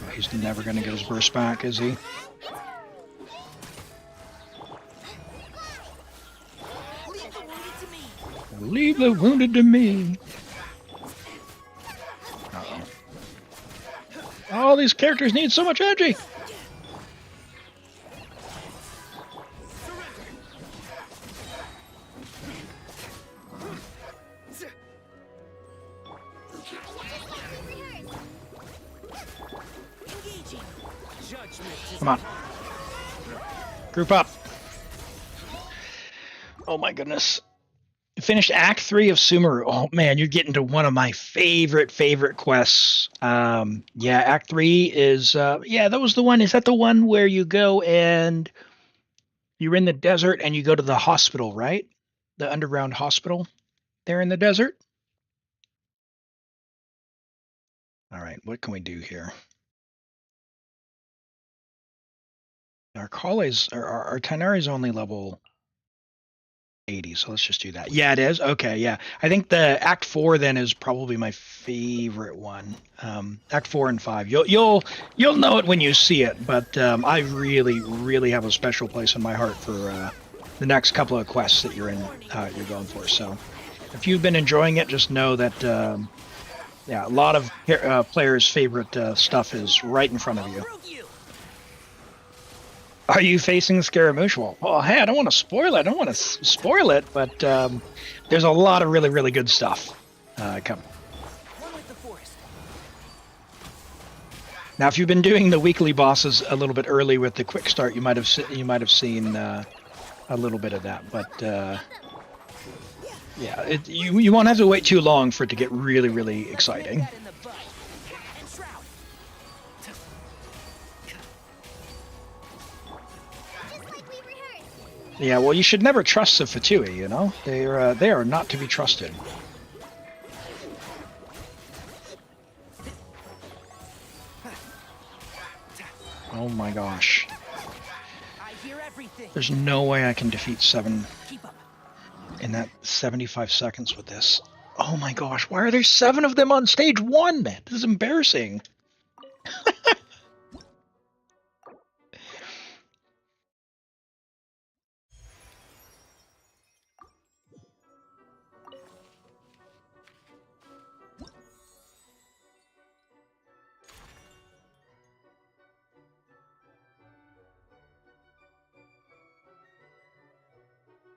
Oh, he's never going to get his burst back, is he? Leave the wounded to me. Uh-oh. All these characters need so much energy. Come on. Group up. Oh my goodness. Finished Act 3 of Sumeru. Oh man, you're getting to one of my favorite quests. Yeah, Act 3 is that was the one. Is that the one where you go and you're in the desert and you go to the hospital, right? The underground hospital there in the desert? All right, what can we do here? Our Kale's, our Tighnari's only level 80, so let's just do that. Yeah, it is. Okay, yeah. I think the Act 4 then is probably my favorite one. Act 4 and 5. You'll know it when you see it, but I really have a special place in my heart for the next couple of quests that you're going for. So if you've been enjoying it, just know that yeah, a lot of players' favorite stuff is right in front of you. Are you facing Scaramouche? Well, hey, I don't want to spoil it. I don't want to spoil it, but there's a lot of really good stuff coming. Now, if you've been doing the weekly bosses a little bit early with the quick start, you might have seen a little bit of that. But yeah, you won't have to wait too long for it to get really exciting. Yeah, well, you should never trust the Fatui, you know? They are not to be trusted. Oh my gosh. There's no way I can defeat 7 in that 75 seconds with this. Oh my gosh, why are there 7 of them on stage 1, man? This is embarrassing.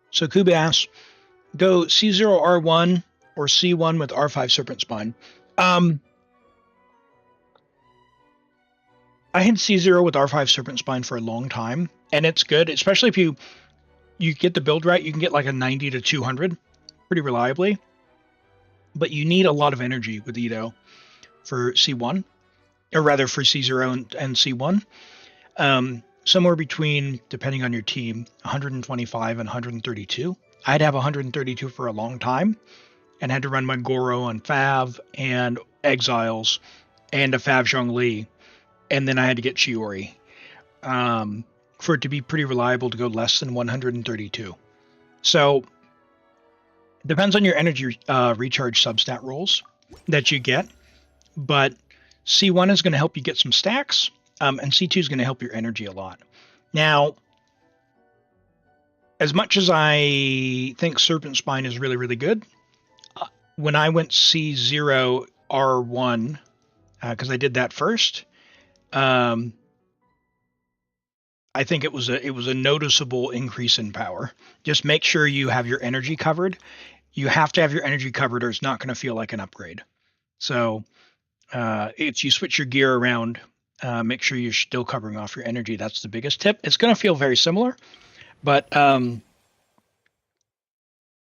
So Kuba asks, go C0 R1 or C1 with R5 Serpent Spine. I had C0 with R5 Serpent Spine for a long time, and it's good, especially if you get the build right. You can get like a 90 to 200 pretty reliably, but you need a lot of energy with Ito for C1, or rather for C0 and C1. Somewhere between, depending on your team, 125 and 132. I'd have 132 for a long time and had to run my Goro on Fav and Exiles and a Fav Zhongli, and then I had to get Chiori for it to be pretty reliable to go less than 132. So it depends on your energy recharge substat rolls that you get, but C1 is going to help you get some stacks, and C2 is going to help your energy a lot. Now, as much as I think Serpent Spine is really good, when I went C0 R1, because I did that first, I think it was a noticeable increase in power. Just make sure you have your energy covered. You have to have your energy covered, or it's not going to feel like an upgrade. So if you switch your gear around, make sure you're still covering off your energy. That's the biggest tip. It's going to feel very similar, but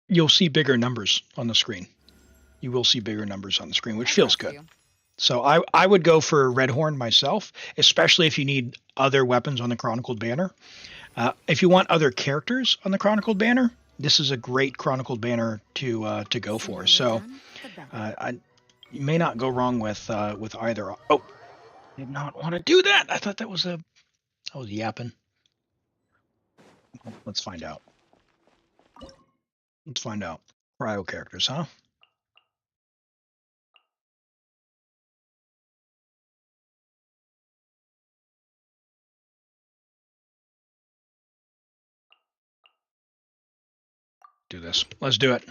you'll see bigger numbers on the screen. You will see bigger numbers on the screen, which feels good. So I would go for Red Horn myself, especially if you need other weapons on the Chronicled Banner. If you want other characters on the Chronicled Banner, this is a great Chronicled Banner to go for. So you may not go wrong with either. Oh, I did not want to do that. I thought that was yapping. Let's find out. Let's find out. Cryo characters, huh? Do this. Let's do it.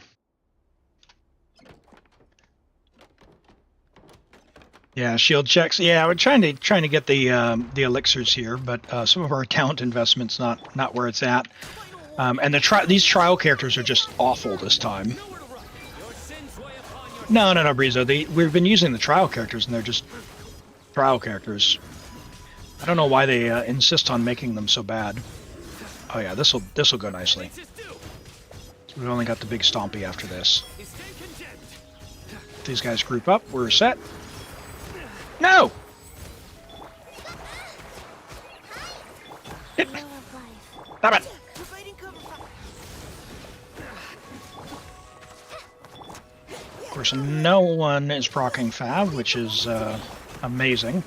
Yeah, shield checks. Yeah, we're trying to get the elixirs here, but some of our talent investments not where it's at. And these trial characters are just awful this time. No, Brizo. We've been using the trial characters, and they're just trial characters. I don't know why they insist on making them so bad. Oh yeah, this'll go nicely. We've only got the big stompy after this. If these guys group up, we're set. No! Stop it! Of course, no one is proccing Fav, which is Amazing.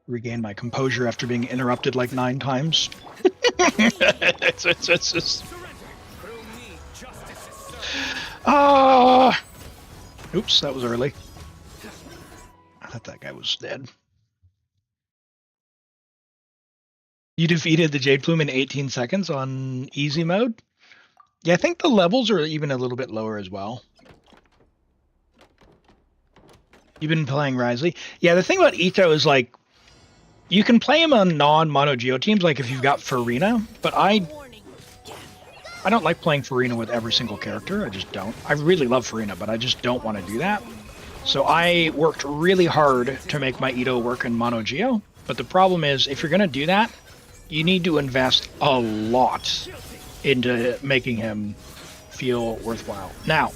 Regain my composure after being interrupted like 9 times. it's just... Oops, that was early. I thought that guy was dead. You defeated the Jade Plume in 18 seconds on easy mode? Yeah, I think the levels are even a little bit lower as well. You've been playing Risley? Yeah, the thing about Ito is, like, you can play him on non-mono Geo teams, like if you've got Farina, but I don't like playing Farina with every single character. I just don't. I really love Farina, but I just don't want to do that. So I worked really hard to make my Ito work in mono Geo, but the problem is, if you're going to do that, you need to invest a lot into making him feel worthwhile. Now,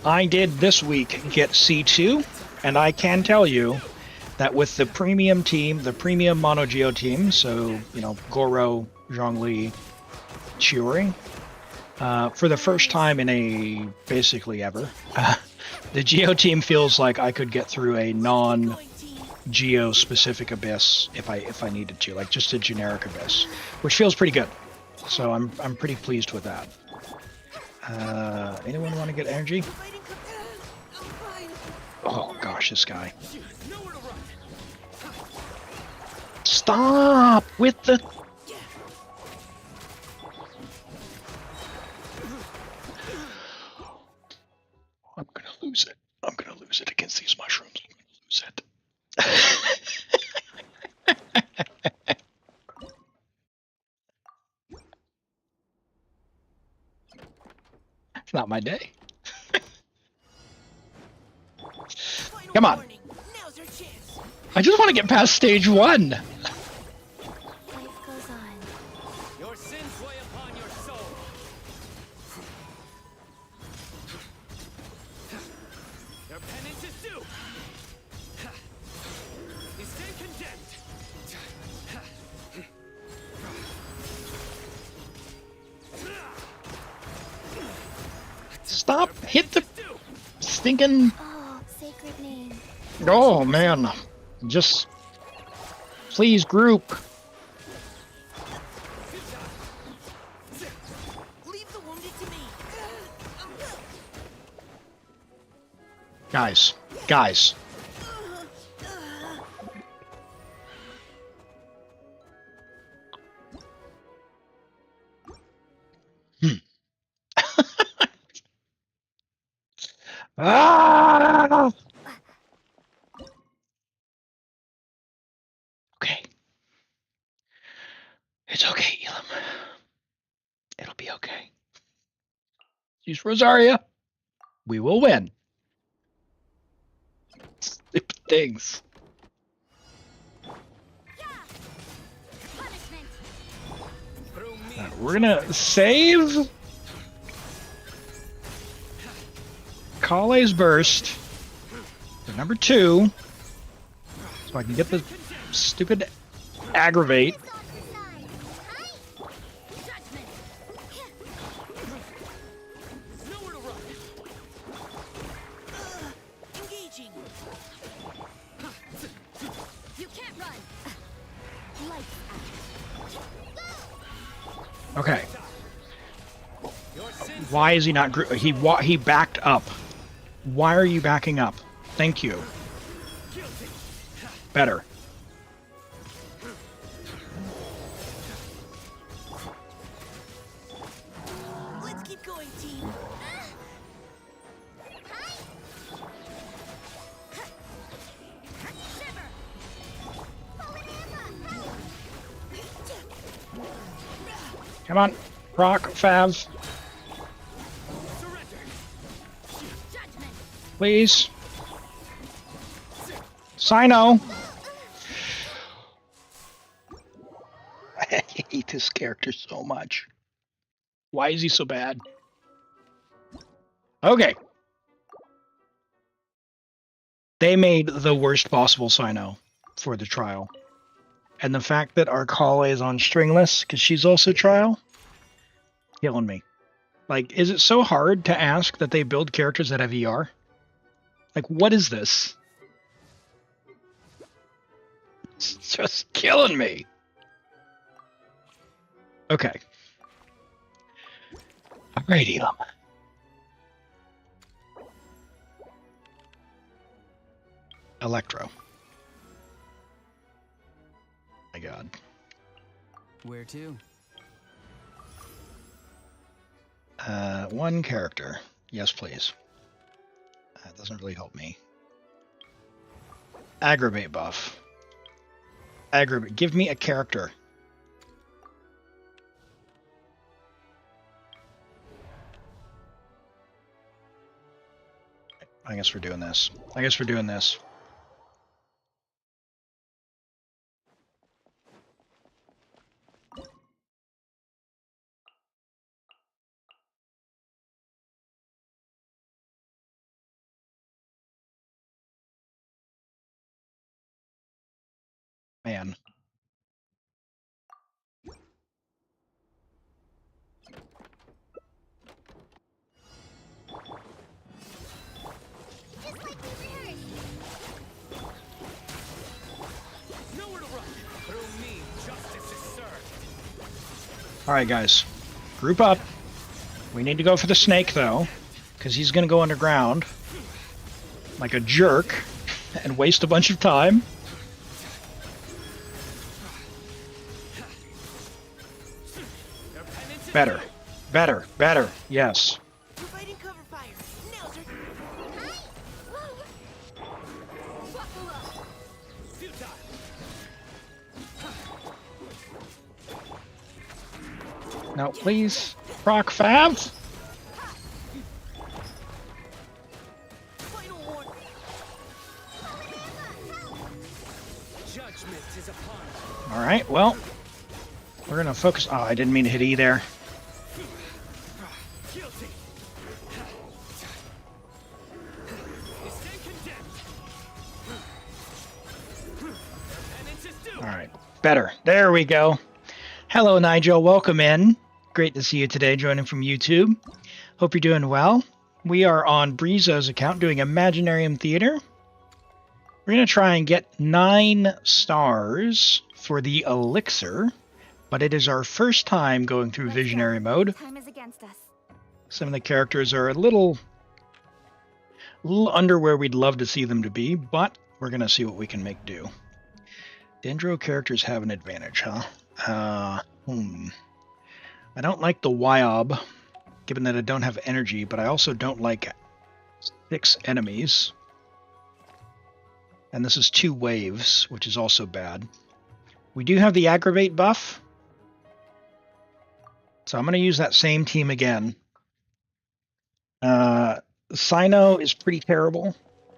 I did this week get C2, and I can tell you that with the premium team, the premium mono Geo team, so, you know, Goro, Zhongli, Chiori, for the first time in basically ever, the Geo team feels like I could get through a non-Geo specific abyss if I needed to, like just a generic abyss, which feels pretty good. So I'm pretty pleased with that. Anyone want to get energy? Oh gosh, this guy. Stop with the... I'm gonna lose it. I'm gonna lose it against these mushrooms. I'm gonna lose it. It's not my day. Come on. I just want to get past stage 1. Life goes on. Your sins weigh upon your soul. Your penance is due. You stand condemned. Stop! Hit the stinking... Oh, sacred name. Oh man, just please group. Leave the wounded to me. Guys. Ah! Okay. It's okay, Elam. It'll be okay. Use Rosaria. We will win. Stupid things. We're gonna save Kale's Burst for number 2, so I can get the stupid aggravate. Okay. Why is he not? He backed up. Why are you backing up? Thank you. Better. Let's keep going, team. Come on, Rock, Fav. Please. Sino. I hate this character so much. Why is he so bad? Okay. They made the worst possible Sino for the trial. And the fact that our Kale is on stringless, because she's also trial, killing me. Like, is it so hard to ask that they build characters that have ER? Like, what is this? It's just killing me. Okay. Alrighty, Electro. My God. Where to? One character. Yes, please. That doesn't really help me. Aggravate buff. Aggravate. Give me a character. I guess we're doing this. Man. Alright, guys. Group up. We need to go for the snake, though, because he's going to go underground like a jerk and waste a bunch of time. Better. Better. Better. Yes. Now, please, Rock Fav. All right, well, we're gonna focus. Oh, I didn't mean to hit E there. All right, better. There we go. Hello, Nigel. Welcome in. Great to see you today, joining from YouTube. Hope you're doing well. We are on Brizo's account doing Imaginarium Theater. We're going to try and get 9 stars for the elixir, but it is our first time going through visionary mode. Some of the characters are a little under where we'd love to see them to be, but we're going to see what we can make do. Dendro characters have an advantage, huh? I don't like the Wyob, given that I don't have energy, but I also don't like 6 enemies. And this is 2 waves, which is also bad. We do have the aggravate buff, so I'm going to use that same team again. Sino is pretty terrible.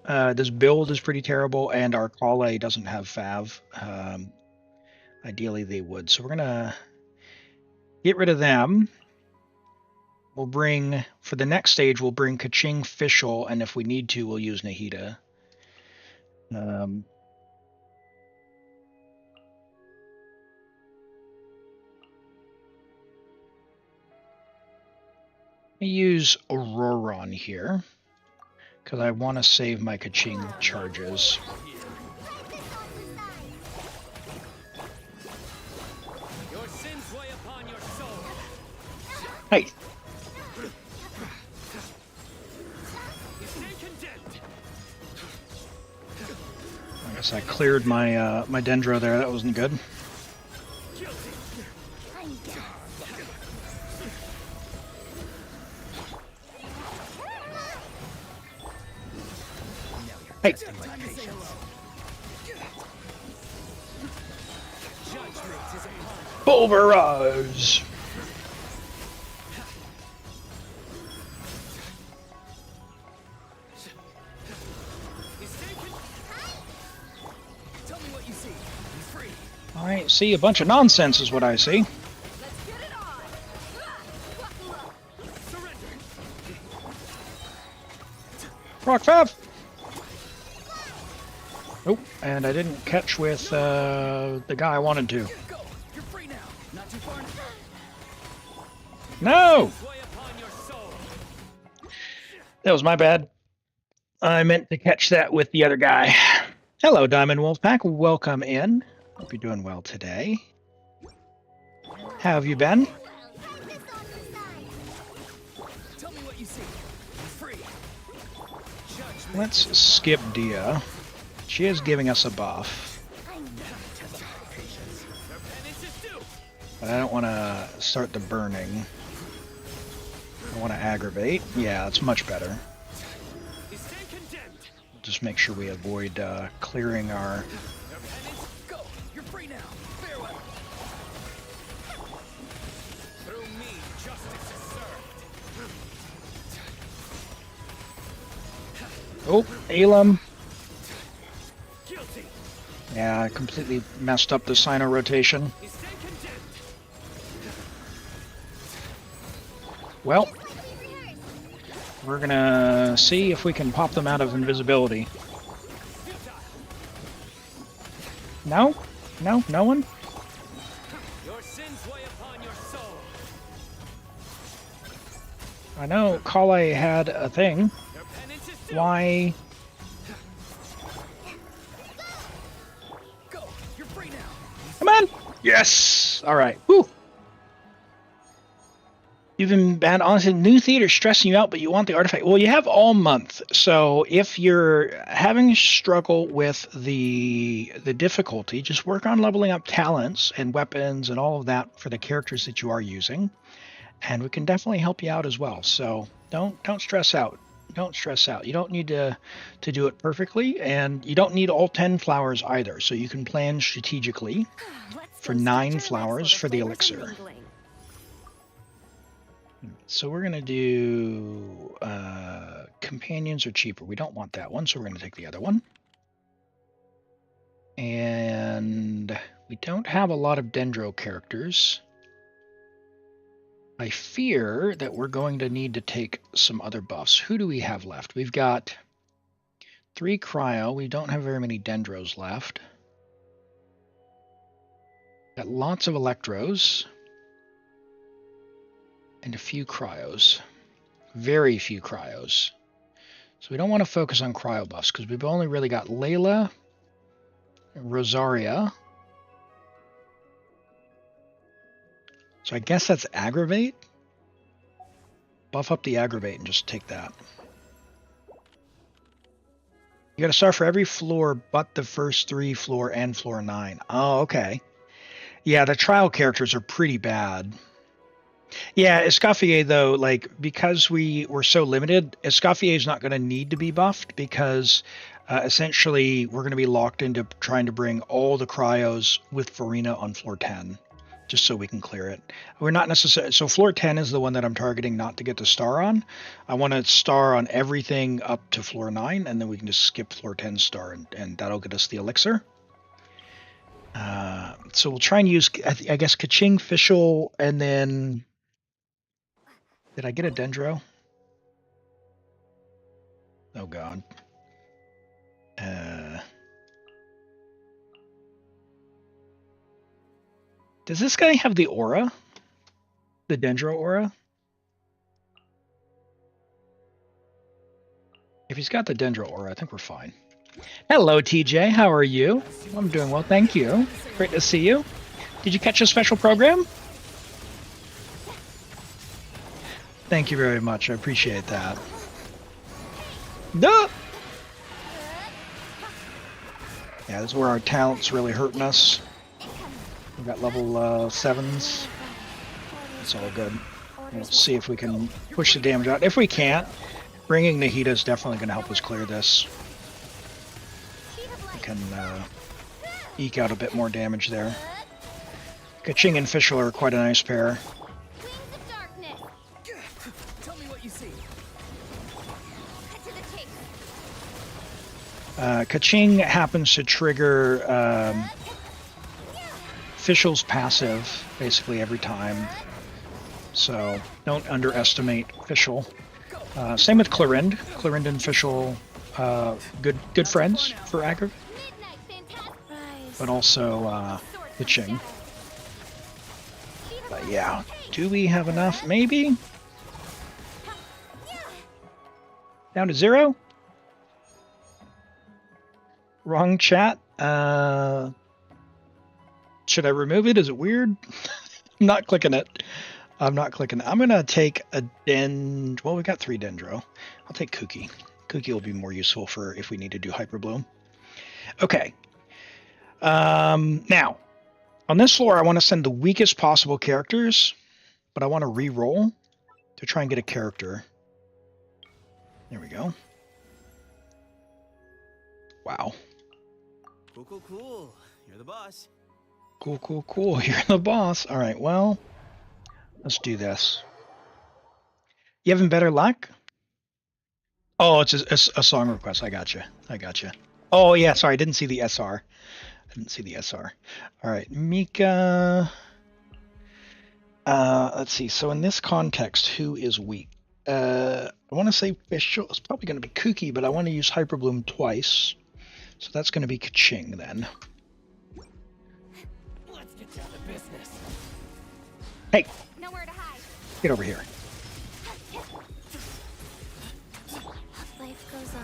This build is pretty terrible, and our Kale doesn't have Fav. Ideally, they would. So we're going to get rid of them. We'll bring, for the next stage, we'll bring Kaching Fischl, and if we need to, we'll use Nahida. I use Auroron here, because I want to save my Kaching charges. Hey! I guess I cleared my my Dendro there. That wasn't good. Hey! Bull Barrage! I see a bunch of nonsense is what I see. Rock Fav! Oh, and I didn't catch with the guy I wanted to. No! That was my bad. I meant to catch that with the other guy. Hello, Diamond Wolfpack. Welcome in. Hope you're doing well today. How have you been? Let's skip Dia. She is giving us a buff. But I don't want to start the burning. I want to aggravate. Yeah, it's much better. Just make sure we avoid clearing our... Oh, Elam. Yeah, I completely messed up the Sino rotation. Well, we're gonna see if we can pop them out of invisibility. No? No? No one? I know Kale had a thing. Why? Come on! Yes! Alright. Woo! You've been banned. Honestly, new theater stressing you out, but you want the artifact. Well, you have all month. So if you're having a struggle with the difficulty, just work on leveling up talents and weapons and all of that for the characters that you are using. And we can definitely help you out as well. So don't stress out. Don't stress out. You don't need to do it perfectly, and you don't need all 10 flowers either. So you can plan strategically for 9 flowers for the elixir. So we're going to do companions are cheaper. We don't want that one, so we're going to take the other one. And we don't have a lot of Dendro characters. I fear that we're going to need to take some other buffs. Who do we have left? We've got 3 cryo. We don't have very many Dendros left. Got lots of Electros. And a few cryos. Very few cryos. So we don't want to focus on cryo buffs because we've only really got Layla, Rosaria. So I guess that's aggravate. Buff up the aggravate and just take that. You got to start for every floor but the first 3 floor and floor 9. Oh, okay. Yeah, the trial characters are pretty bad. Yeah, Escoffier, though, like, because we were so limited, Escoffier is not going to need to be buffed because essentially we're going to be locked into trying to bring all the cryos with Farina on floor 10, just so we can clear it. We're not necessarily... So floor 10 is the one that I'm targeting not to get the star on. I want to star on everything up to floor 9, and then we can just skip floor 10 star, and that'll get us the elixir. So we'll try and use, I guess, Kaching, Fischl, and then... Did I get a Dendro? Oh, God. Does this guy have the aura? The Dendro aura? If he's got the Dendro aura, I think we're fine. Hello, TJ. How are you? I'm doing well, thank you. Great to see you. Did you catch a special program? Thank you very much. I appreciate that. Duh! Yeah, this is where our talent's really hurting us. We've got level 7s. It's all good. We'll see if we can push the damage out. If we can't, bringing Nahida is definitely going to help us clear this. We can eke out a bit more damage there. Kaching and Fischl are quite a nice pair. Kaching happens to trigger Fischl's passive basically every time, so don't underestimate Fischl. Same with Clorind. Clorind and Fischl, good friends for aggro. but also the Ching. But yeah, do we have enough? Maybe? Down to 0? Wrong chat. Should I remove it? Is it weird? I'm not clicking it. I'm not clicking it. I'm going to take a well, we got 3 Dendro. I'll take Kooky. Kooky will be more useful for if we need to do Hyper Bloom. Okay. Now, on this floor, I want to send the weakest possible characters, but I want to re-roll to try and get a character. There we go. Wow. Cool. You're the boss. Cool. You're the boss. All right, well, let's do this. You having better luck? Oh, it's a song request. I gotcha. Oh, yeah, sorry. I didn't see the SR. All right, Mika. Let's see. So in this context, who is weak? I want to say Fischl. It's probably going to be Kooky, but I want to use Hyper Bloom twice. So that's going to be Kaching then. Let's get down to business. Hey, Nowhere to hide. get over here. Life goes on.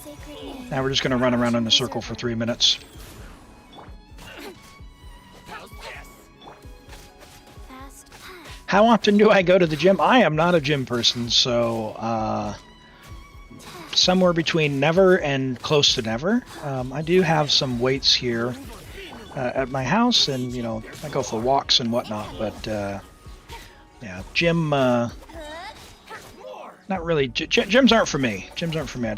Sacred name. Now we're just going to run around in a circle for 3 minutes. Fast. How often do I go to the gym? I am not a gym person, so somewhere between never and close to never. I do have some weights here at my house, and you know, I go for walks and whatnot. But yeah, gym, not really. Gyms aren't for me. I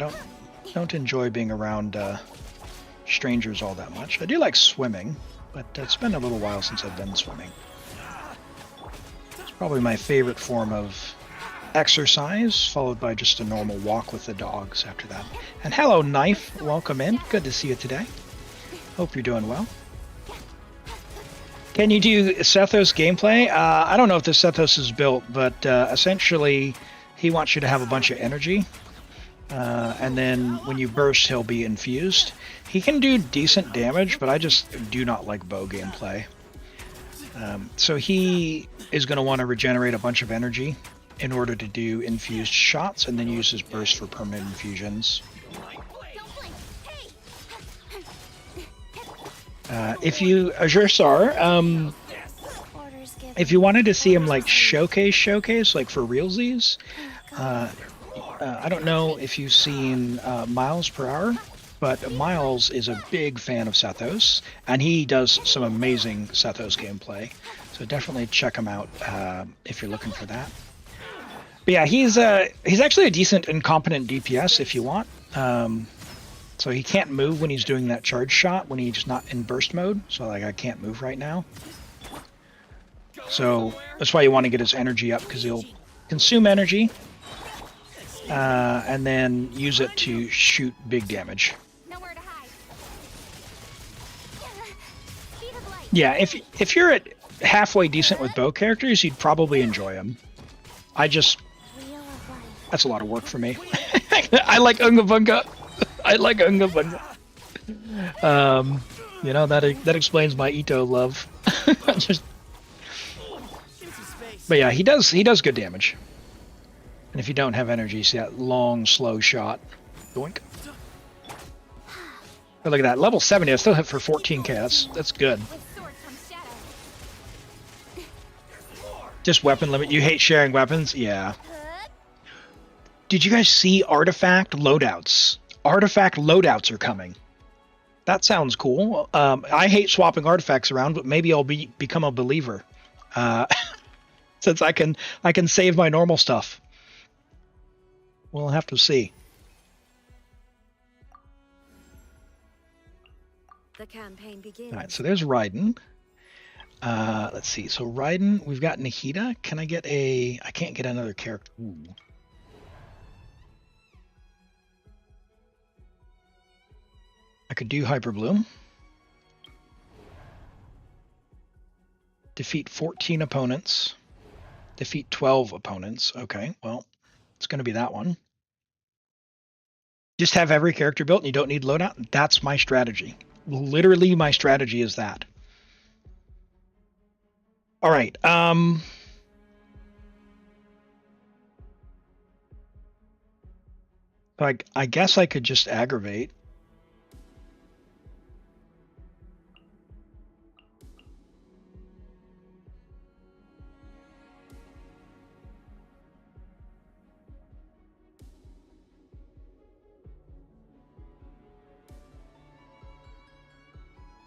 don't enjoy being around strangers all that much. I do like swimming, but it's been a little while since I've been swimming. It's probably my favorite form of exercise, followed by just a normal walk with the dogs after that. And hello, Knife. Welcome in. Good to see you today. Hope you're doing well. Can you do Sethos gameplay? I don't know if the Sethos is built, but essentially he wants you to have a bunch of energy. And then when you burst, he'll be infused. He can do decent damage, but I just do not like bow gameplay. So he is going to want to regenerate a bunch of energy in order to do infused shots, and then use his burst for permanent infusions. If you, Azure Sar, if you wanted to see him like showcase, like for realsies, I don't know if you've seen Miles per Hour, but Miles is a big fan of Sethos, and he does some amazing Sethos gameplay. So definitely check him out if you're looking for that. But yeah, he's actually a decent and competent DPS if you want. So he can't move when he's doing that charge shot when he's not in burst mode. So like I can't move right now. So that's why you want to get his energy up, because he'll consume energy and then use it to shoot big damage. Yeah, if you're at halfway decent with bow characters, you'd probably enjoy him. That's a lot of work for me. I like Unga Bunga. You know, that explains my Ito love. But yeah, he does good damage. And if you don't have energy, see that long, slow shot. Doink. But look at that, level 70. I still hit for 14k. That's good. Just weapon limit. You hate sharing weapons? Yeah. Did you guys see artifact loadouts? Artifact loadouts are coming. That sounds cool. I hate swapping artifacts around, but maybe I'll become a believer. Since I can save my normal stuff. We'll have to see. The campaign begins. All right, so there's Raiden. Let's see. So Raiden, we've got Nahida. Can I get a... I can't get another character. Ooh. I could do Hyper Bloom. Defeat 14 opponents. Defeat 12 opponents. Okay, well, it's going to be that one. Just have every character built and you don't need loadout. That's my strategy. literally my strategy is that. All right. I guess I could just aggravate.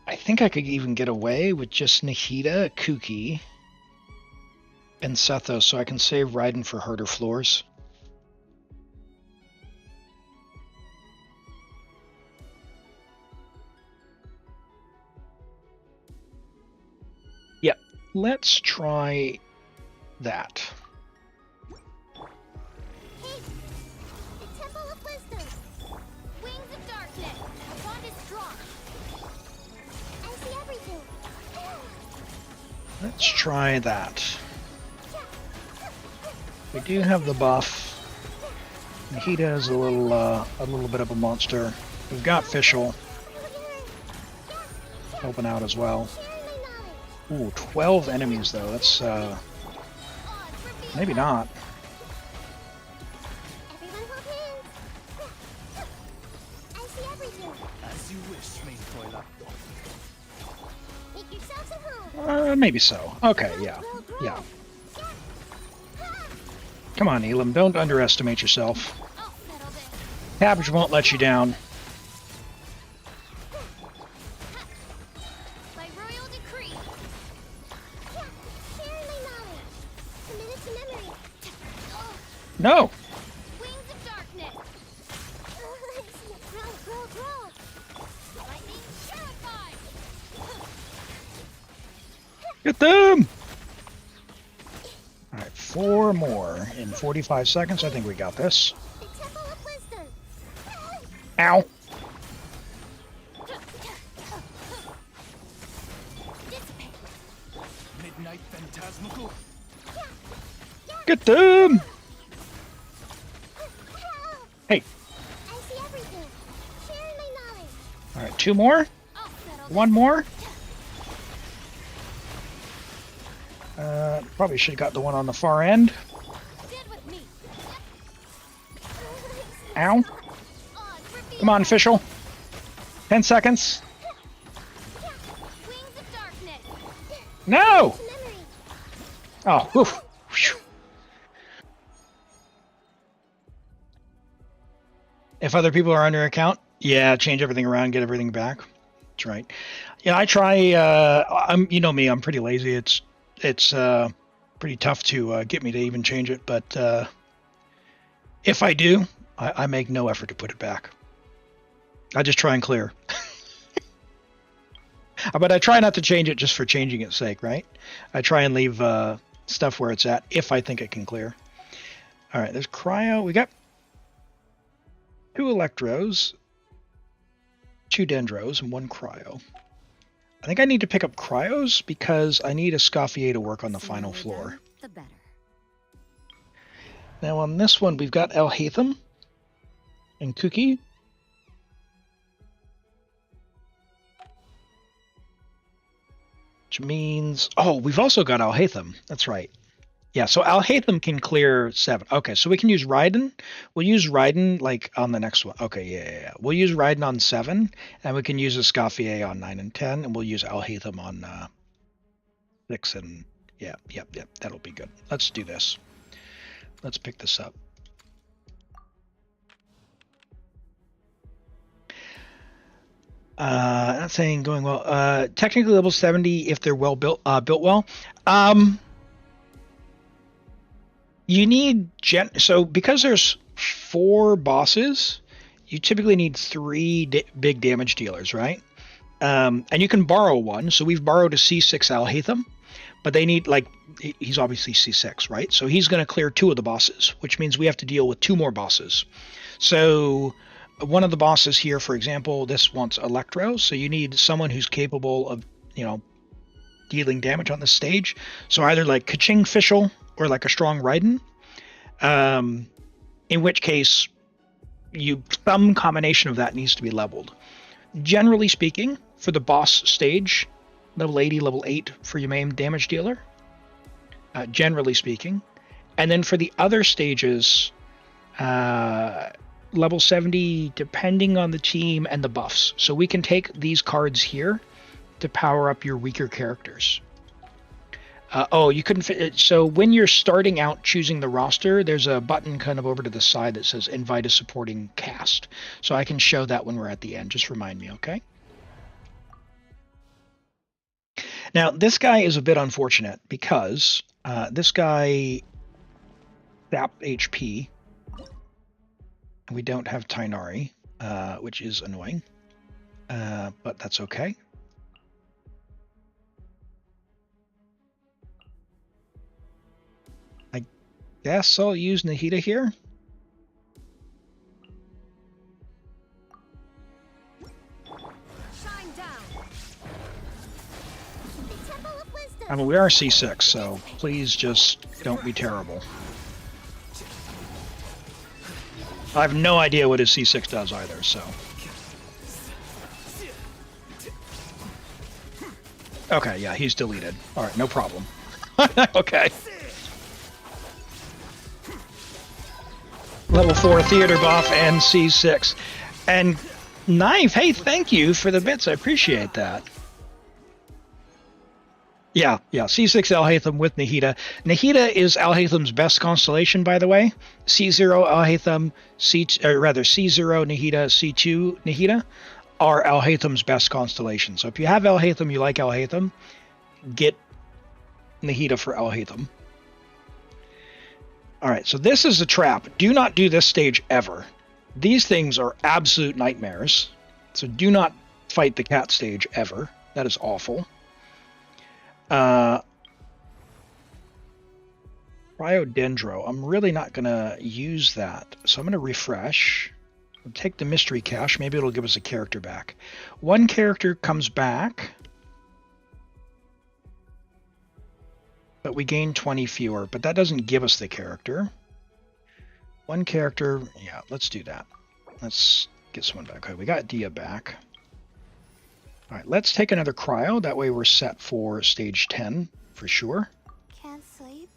I think I could even get away with just Nahida, Kuki, and Sethos, so I can save Raiden for harder floors. Yep, let's try that. Hey, the Temple of Wisdom. Wings of Darkness. Bond is strong. I see everything. Let's try that. We do have the buff. Nahida is a little bit of a monster. We've got Fischl helping out as well. Ooh, 12 enemies though. That's maybe not. I see everything. As you wish, main toiler. Make yourselves at home. Maybe so. Okay, yeah. Yeah. Come on, Elam, don't underestimate yourself. Cabbage won't let you down. By royal decree. Share my knowledge. Commit it to memory. No! Wings of Darkness. Grow. Lightning terrified. Get them! Alright, 4 more in 45 seconds. I think we got this. The Temple of Wisdom. Ow! Midnight Phantasmical. Get them! Hey. I see everything. Share my knowledge. Alright, 2 more. 1 more. Probably should have got the one on the far end. Ow. Come on, Fischl. 10 seconds. No! Oh, woof. If other people are on your account, yeah, change everything around, get everything back. That's right. Yeah, I try. You know me, I'm pretty lazy. It's pretty tough to get me to even change it, but if I do, I make no effort to put it back. I just try and clear. But I try not to change it just for changing its sake, right? I try and leave stuff where it's at if I think it can clear. All right, there's Cryo. We got 2 Electros, 2 Dendros, and 1 Cryo. I think I need to pick up Cryos because I need a Scoffier to work on the final floor. The better. Now on this one, we've got Alhaitham and Kuki. Which means... Oh, we've also got Alhaitham. That's right. Yeah, so Alhaitham can clear 7. Okay, so we can use Raiden. We'll use Raiden, like, on the next one. Okay, yeah. We'll use Raiden on 7, and we can use a Scoffier on 9 and 10, and we'll use Alhaitham on 6 and... Yep. That'll be good. Let's do this. Let's pick this up. Not saying going well. Technically level 70 if they're well built well. You need so because there's 4 bosses, you typically need 3 big damage dealers, right? And you can borrow one. So we've borrowed a C6 Alhaitham, but they need, like, he's obviously C6, right? So he's going to clear 2 of the bosses, which means we have to deal with 2 more bosses. So one of the bosses here, for example, this wants Electro, so you need someone who's capable of, dealing damage on the stage. So either like Kaching Fischl or like a strong Raiden, in which case some combination of that needs to be leveled. Generally speaking, for the boss stage. Level 80, level 8 for your main damage dealer, generally speaking. And then for the other stages, level 70 depending on the team and the buffs. So we can take these cards here to power up your weaker characters. You couldn't fit. So when you're starting out choosing the roster, there's a button kind of over to the side that says invite a supporting cast. So I can show that when we're at the end. Just remind me, okay? Now, this guy is a bit unfortunate because this guy zapped HP. We don't have Tainari, which is annoying, but that's okay. I guess I'll use Nahida here. I mean, we are C6, so please just don't be terrible. I have no idea what his C6 does either, so. Okay, yeah, he's deleted. Alright, no problem. Okay. Level 4 theater buff and C6. And Knife, hey, thank you for the bits. I appreciate that. Yeah, C6 Alhaitham with Nahida. Nahida is Alhaitham's best constellation, by the way. C0 Alhaitham, C0 Nahida, C2 Nahida are Alhaitham's best constellation. So if you have Alhaitham, you like Alhaitham, get Nahida for Alhaitham. Alright, so this is a trap. Do not do this stage ever. These things are absolute nightmares. So do not fight the cat stage ever. That is awful. Cryodendro. I'm really not going to use that. So I'm going to refresh. We'll take the mystery cache. Maybe it'll give us a character back. One character comes back. But we gain 20 fewer. But that doesn't give us the character. One character. Yeah, let's do that. Let's get someone back. Okay, we got Dia back. All right, let's take another cryo. That way we're set for stage 10 for sure. Can't sleep.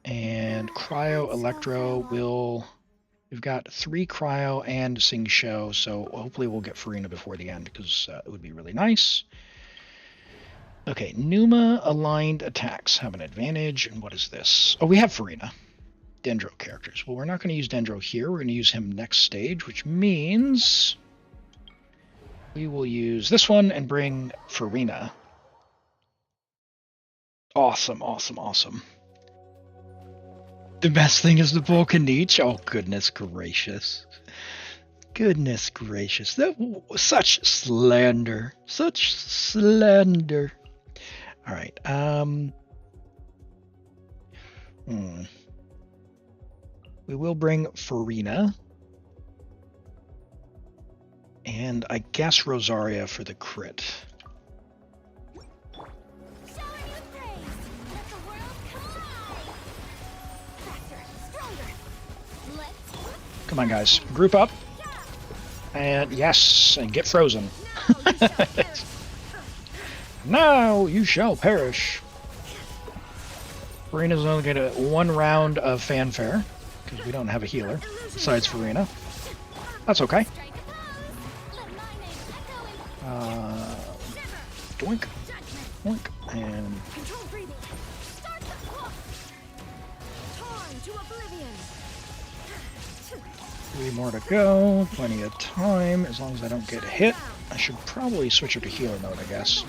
And cryo electro will. We've got 3 cryo and Sing Show, so hopefully we'll get Farina before the end because it would be really nice. Okay, Numa aligned attacks have an advantage. And what is this? Oh, we have Farina. Dendro characters. Well, we're not going to use Dendro here. We're going to use him next stage, which means we will use this one and bring Farina. Awesome, awesome, awesome. The best thing is the Volcanich. Oh, goodness gracious. Goodness gracious. That such slander. Such slander. All right. We will bring Farina. And I guess Rosaria for the crit. Come on, guys. Group up. And yes, and get frozen. Now you shall perish. Farina's only going to get 1 round of fanfare, because we don't have a healer besides Farina. That's okay. Doink. Doink. And 3 more to go. Plenty of time. As long as I don't get hit. I should probably switch her to healer mode, I guess.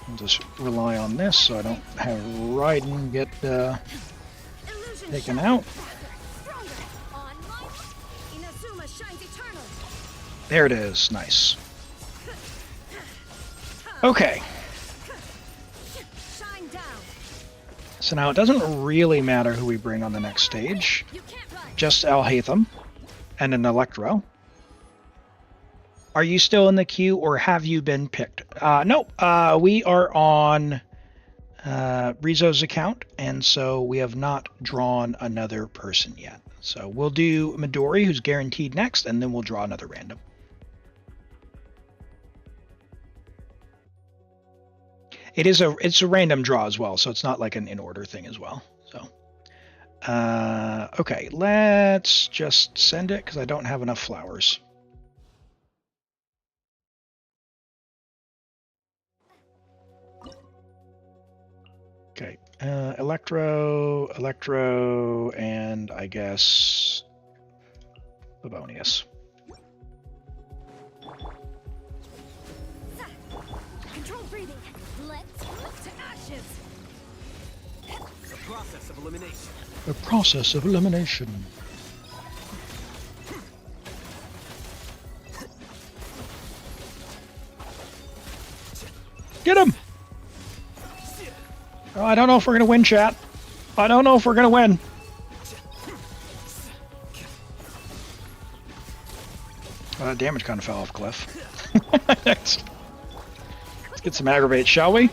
I'll just rely on this so I don't have Raiden get taken out. There it is. Nice. Okay. So now it doesn't really matter who we bring on the next stage. Just Alhaitham and an Electro. Are you still in the queue or have you been picked? Nope. We are on Rizo's account, and so we have not drawn another person yet. So. So we'll do Midori, who's guaranteed next, and then we'll draw another random. it's a random draw as well, so it's not like an in order thing as well. So okay, let's just send it because I don't have enough flowers. Okay, Electro, and I guess Favonius. Control breathing. Let's move to ashes. The process of elimination. The process of elimination. Get him! Oh, I don't know if we're gonna win, chat. I don't know if we're gonna win. That damage kind of fell off a cliff. Let's get some aggravate, shall we?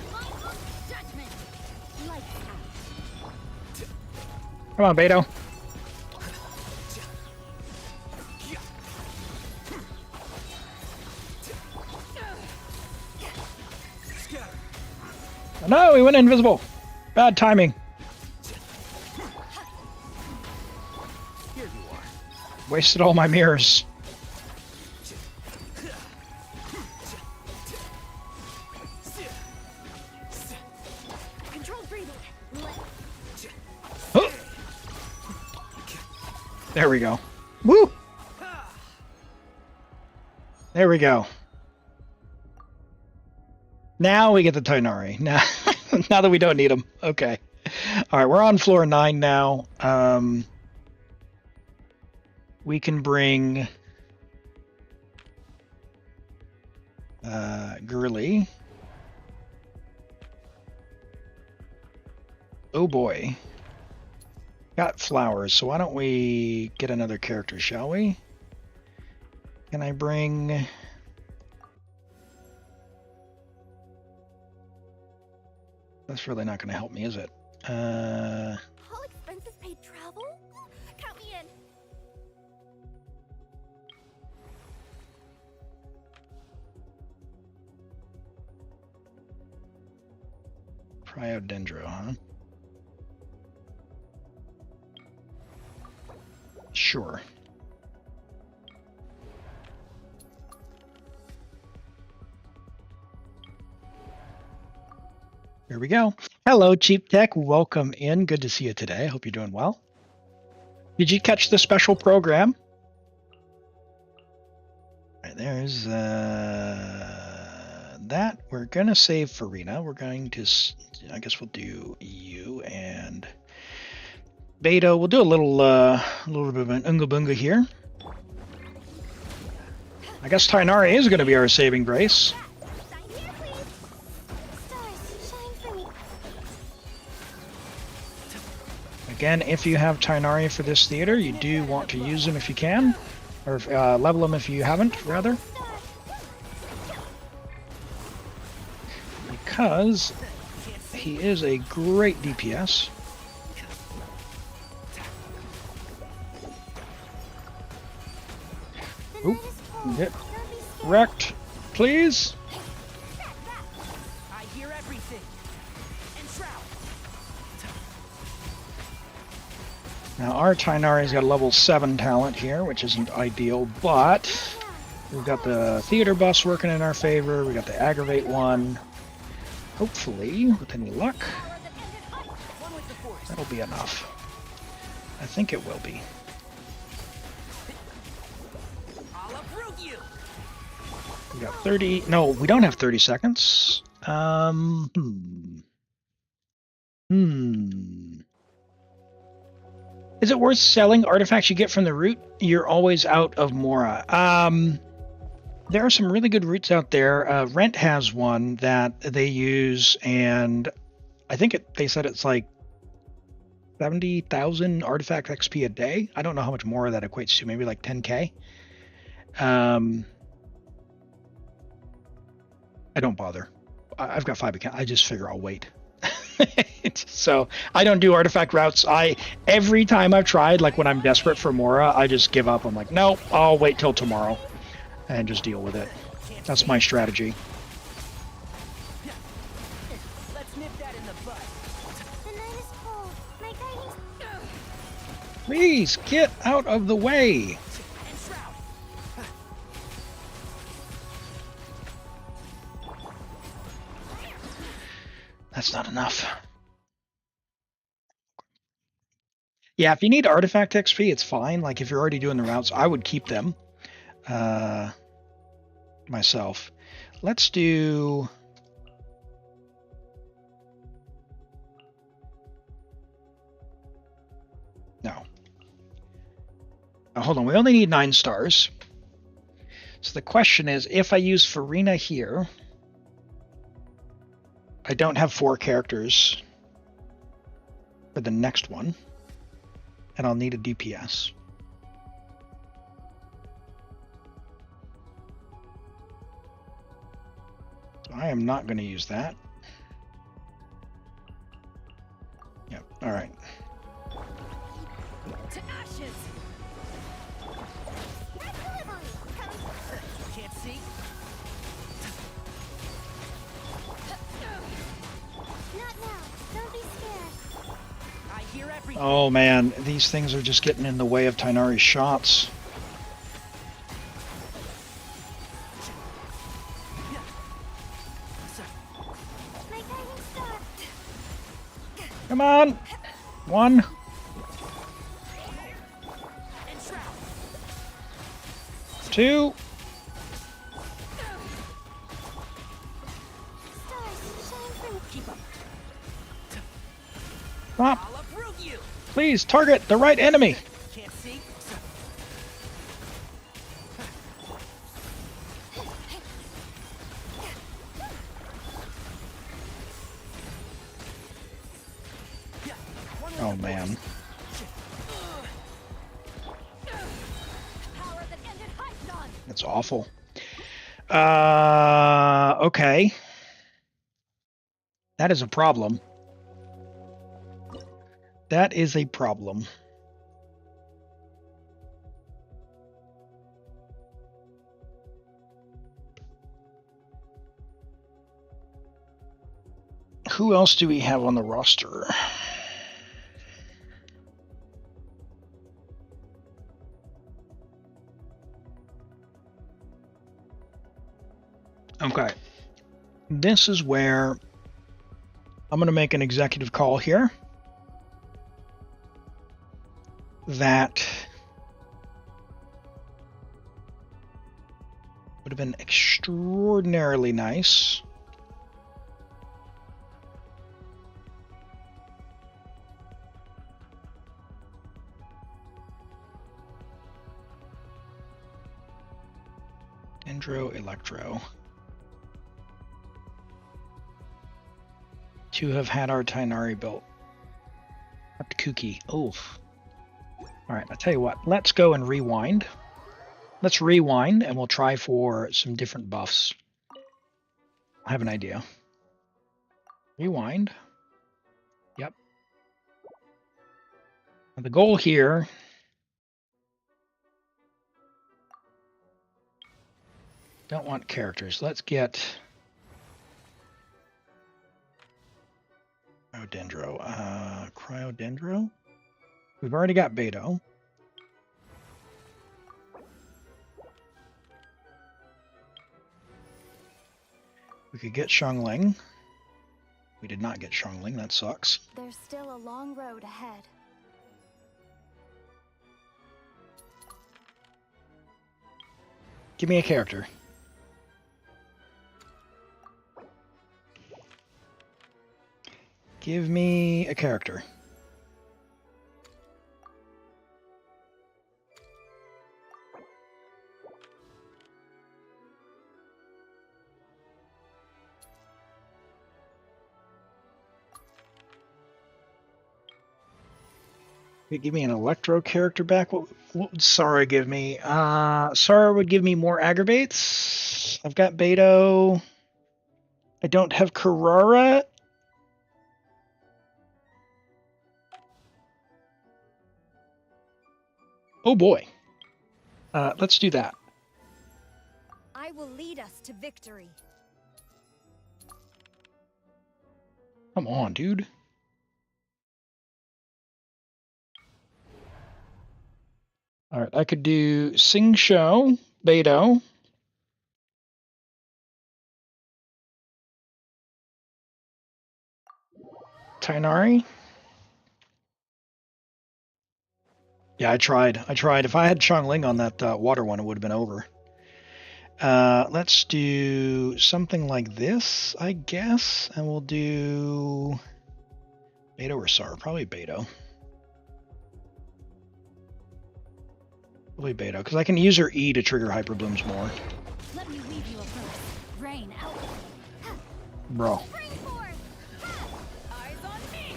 Come on, Beto. No, he went invisible. Bad timing. Here you are. Wasted all my mirrors. Control breathing. Oh. There we go. Woo! There we go. Now we get the Tighnari. Now, now that we don't need them. Okay. All right, we're on floor 9 now. We can bring Gurley. Oh boy. Got flowers, so why don't we get another character, shall we? Can I bring... That's really not going to help me, is it? All expenses paid travel? Count me in. Cryodendro, huh? Sure. Here we go. Hello, Cheap Tech. Welcome in. Good to see you today. Hope you're doing well. Did you catch the special program? All right, there's that. We're going to save Farina. We're going to, I guess we'll do you and Beto. We'll do a little bit of an Unga Bunga here. I guess Tighnari is going to be our saving grace. Again, if you have Tighnari for this theater, you do want to use them if you can, or level them if you haven't, rather. Because he is a great DPS. Oop, get wrecked, please. I hear everything. Enshroud. Now our Tighnari's got a level 7 talent here, which isn't ideal, but we've got the theater bus working in our favor. We got the aggravate one. Hopefully, with any luck, that'll be enough. I think it will be. We got 30. No, we don't have 30 seconds. Is it worth selling artifacts you get from the route? You're always out of Mora. There are some really good routes out there. Rent has one that they use, and I think they said it's like 70,000 artifact XP a day. I don't know how much more that equates to. Maybe like 10K. I don't bother. I've got 5 accounts. I just figure I'll wait. So I don't do artifact routes. Every time I've tried, like when I'm desperate for Mora, I just give up. I'm like, no, I'll wait till tomorrow and just deal with it. That's my strategy. Please get out of the way. That's not enough. Yeah, if you need artifact XP, it's fine. Like if you're already doing the routes, I would keep them myself. Let's do... No. Hold on, we only need 9 stars. So the question is, if I use Farina here, I don't have 4 characters for the next one, and I'll need a DPS. So I am not going to use that. Yep, all right. To ashes. Can't see? Not now. Don't be scared. I hear everything. Oh man, these things are just getting in the way of Tighnari's shots. Come on! 1. Two. Stop. Please target the right enemy. Can't see? Oh man. That's awful. Okay. That is a problem. That is a problem. Who else do we have on the roster? Okay. This is where I'm going to make an executive call here that would have been extraordinarily nice. Dendro, Electro. To have had our Tighnari built. Up to Kuki. Oof. Alright, I'll tell you what. Let's go and rewind. Let's rewind and we'll try for some different buffs. I have an idea. Rewind. Yep. Now the goal here... Don't want characters. Let's get... Cryodendro. We've already got Beto. We could get Xiangling. We did not get Xiangling. That sucks. There's still a long road ahead. Give me a character. Give me a character. Give me an Electro character back. What would Sara give me? Sara would give me more aggravates. I've got Beto. I don't have Carrara. Oh boy. Let's do that. I will lead us to victory. Come on, dude. All right, I could do Sing Show, Beto. Tainari. Yeah, I tried. If I had Chongling on that water one, it would have been over. Let's do something like this, I guess, and we'll do Beto or Sar. Probably Beto. Probably Beto, because I can use her E to trigger Hyper Blooms more. Let me weave you a verse. Rain out. Bro. Eyes on me.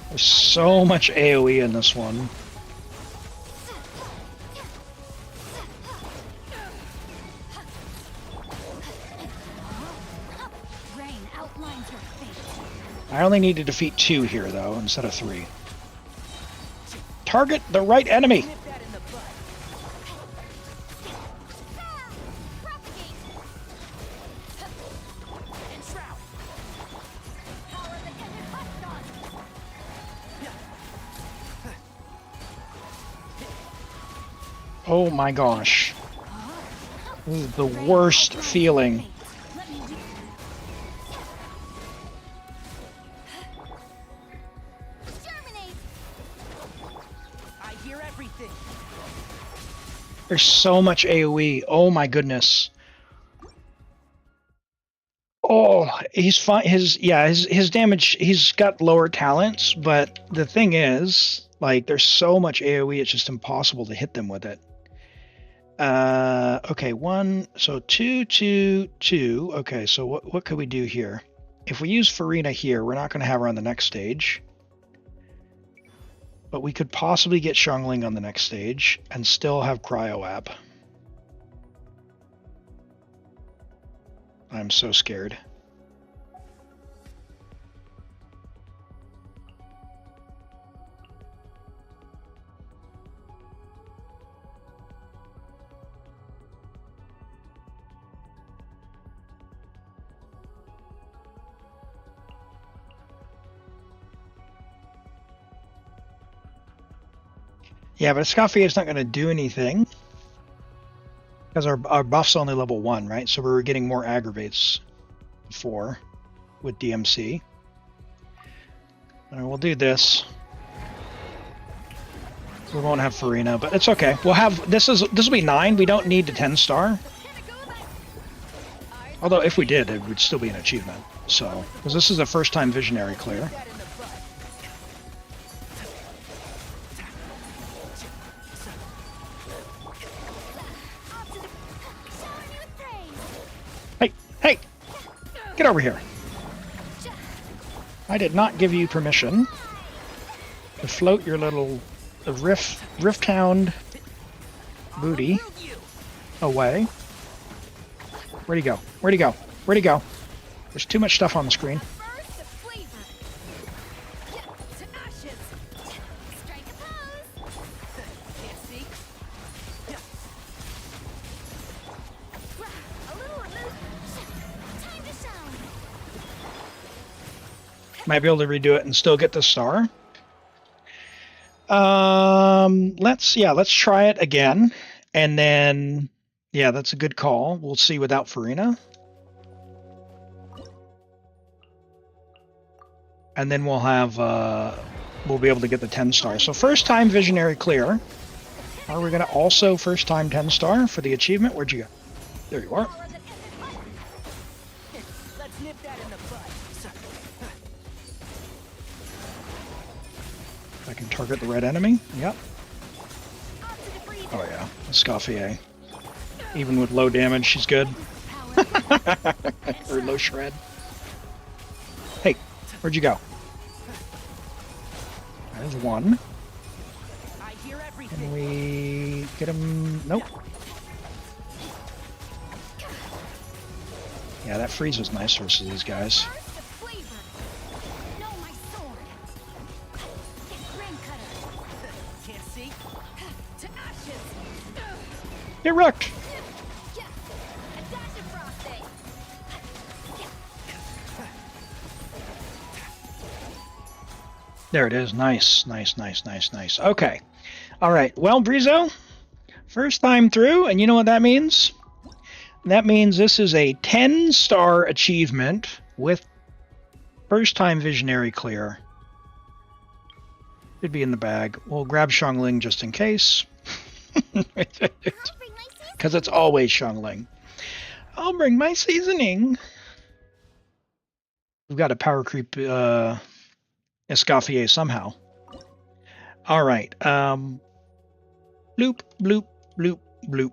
There's so much AoE in this one. Rain outlines your fate. I only need to defeat 2 here, though, instead of 3. Target the right enemy! Oh my gosh. This is the worst feeling. I hear everything. There's so much AoE. Oh my goodness. Oh, he's fine. His damage, he's got lower talents, but the thing is, like, there's so much AoE, it's just impossible to hit them with it. Okay, 1, so 2, 2, 2. Okay, so what could we do here? If we use Farina here, we're not going to have her on the next stage. But we could possibly get Xiangling on the next stage and still have Cryo-Ab. I'm so scared. Yeah, but Escoffier is not going to do anything because our buff's only level 1, right? So we're getting more aggravates before with DMC. And we'll do this. We won't have Farina, but it's okay. We'll have this will be 9. We don't need the 10-star. Although if we did, it would still be an achievement. So because this is the first time Visionary clear. Hey! Get over here! I did not give you permission to float your little rift-hound booty away. Where'd he go? Where'd he go? Where'd he go? There's too much stuff on the screen. Might be able to redo it and still get the star. Let's try it again. And then, yeah, that's a good call. We'll see without Farina. And then we'll have, we'll be able to get the 10-star. So first time Visionary clear. Are we going to also first time 10-star for the achievement? Where'd you go? There you are. Let's nip that in the bud. I can target the red enemy. Yep. Oh yeah, Escoffier. Even with low damage, she's good. Or low shred. Hey, where'd you go? There's 1. Can we get him? Nope. Yeah, that freeze was nice versus these guys. Get wrecked! There it is. Nice. Okay. All right. Well, Brizo, first time through, and you know what that means? That means this is a 10-star achievement with first time visionary clear. Should be in the bag. We'll grab Xiangling just in case. Because it's always Xiangling. I'll bring my seasoning. We've got a power creep Escoffier somehow. All right. Bloop, bloop, bloop, bloop.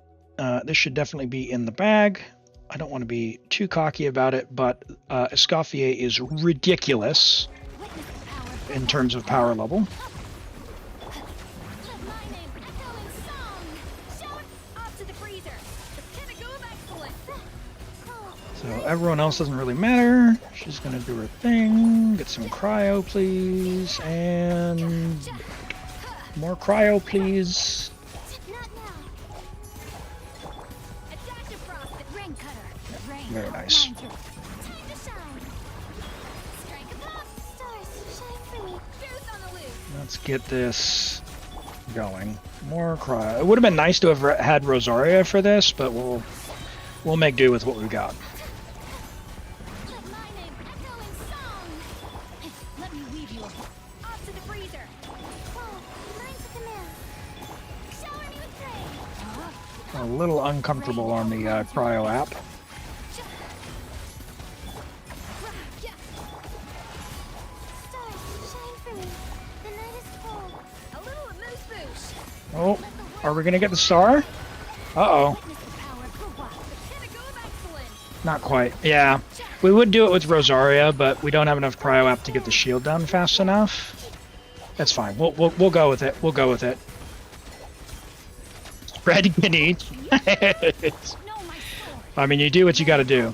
This should definitely be in the bag. I don't want to be too cocky about it, but Escoffier is ridiculous in terms of power level. So everyone else doesn't really matter. She's gonna do her thing. Get some cryo, please, and more cryo, please. Very nice. Let's get this going. More cryo. It would have been nice to have had Rosaria for this, but we'll make do with what we've got. A little uncomfortable on the cryo app. Oh, are we gonna get the star? Uh-oh. Not quite. Yeah, we would do it with Rosaria, but we don't have enough cryo app to get the shield down fast enough. That's fine. We'll go with it. We'll go with it. Spread guinea. I mean, you do what you got to do.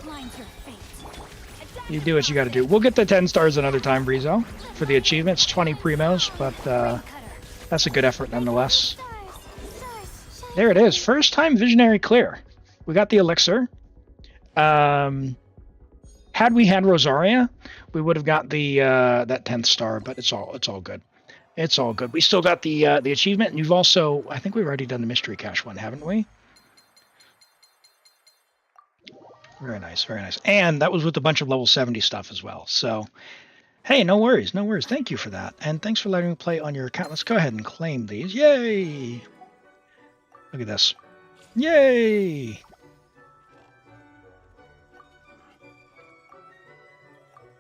You do what you got to do. We'll get the 10 stars another time, Brizo, for the achievements. 20 primos, but that's a good effort nonetheless. There it is. First time visionary clear. We got the elixir. Had we had Rosaria, we would have got the that 10th star, but it's all good. It's all good. We still got the achievement, and you've also, I think we've already done the mystery cache one, haven't we? Very nice, very nice. And that was with a bunch of level 70 stuff as well. So, hey, no worries, no worries. Thank you for that, and thanks for letting me play on your account. Let's go ahead and claim these. Yay! Look at this. Yay!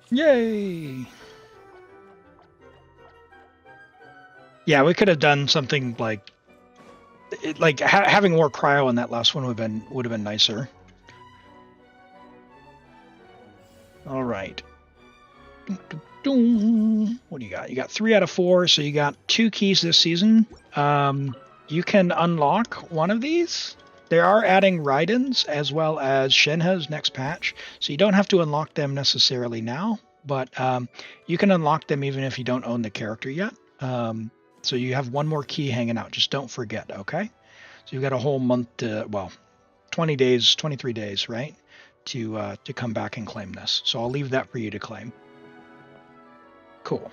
Yay! Yeah, we could have done something like having more cryo on that last one would have been nicer. All right. What do you got? You got 3 out of 4, so you got 2 keys this season. You can unlock one of these. They are adding Raidens as well as Shenhe's next patch, so you don't have to unlock them necessarily now, but you can unlock them even if you don't own the character yet. So you have one more key hanging out. Just don't forget, okay? So you've got a whole month to, well, 20 days, 23 days, right, to come back and claim this. So I'll leave that for you to claim. Cool.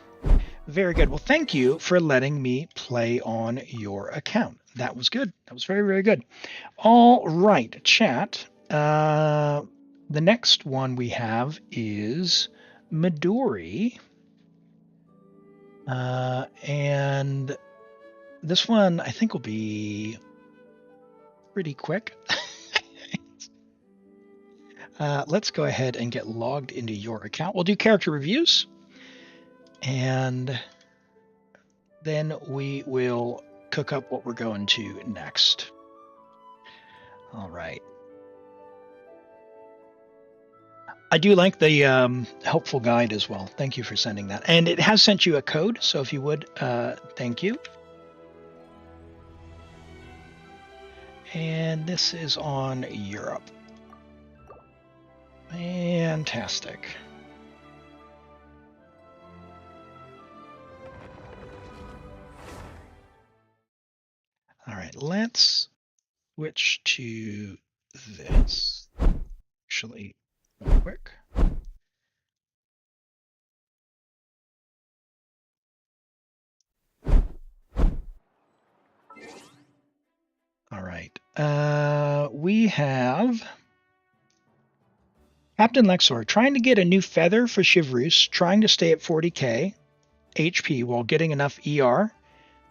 Very good. Well, thank you for letting me play on your account. That was good. That was very, very good. All right, chat. The next one we have is Midori. And this one I think will be pretty quick. Let's go ahead and get logged into your account. We'll do character reviews, and then we will cook up what we're going to next. All right. I do like the helpful guide as well. Thank you for sending that. And it has sent you a code, so if you would, thank you. And this is on Europe. Fantastic. All right, let's switch to this. Actually, real quick. All right. We have Captain Lexor trying to get a new feather for Chivrus, trying to stay at 40k HP while getting enough ER,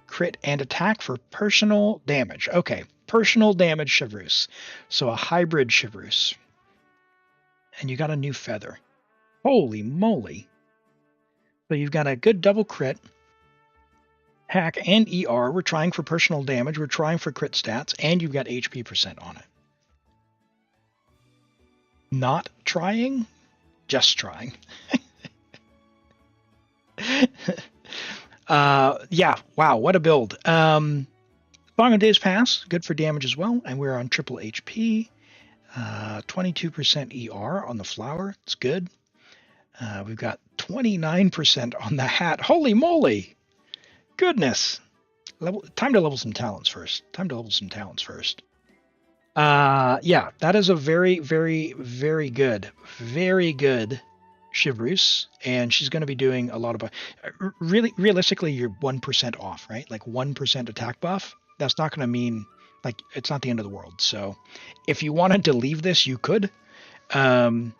crit, and attack for personal damage. Okay, personal damage Chivrus. So a hybrid Chivrus. And you got a new feather. Holy moly. So you've got a good double crit, hack, and ER. We're trying for personal damage. We're trying for crit stats, and you've got HP percent on it. Not trying, just trying. Yeah, wow, what a build. Song of Days Pass, good for damage as well, and we're on triple HP. 22% ER on the flower, it's good. We've got 29% on the hat. Holy moly! Goodness! Time to level some talents first. Yeah, that is a very, very, very good Chivrus, and she's going to be doing a lot of realistically, you're 1% off, right? Like 1% attack buff. That's not going to mean like it's not the end of the world. So if you wanted to leave this, you could, because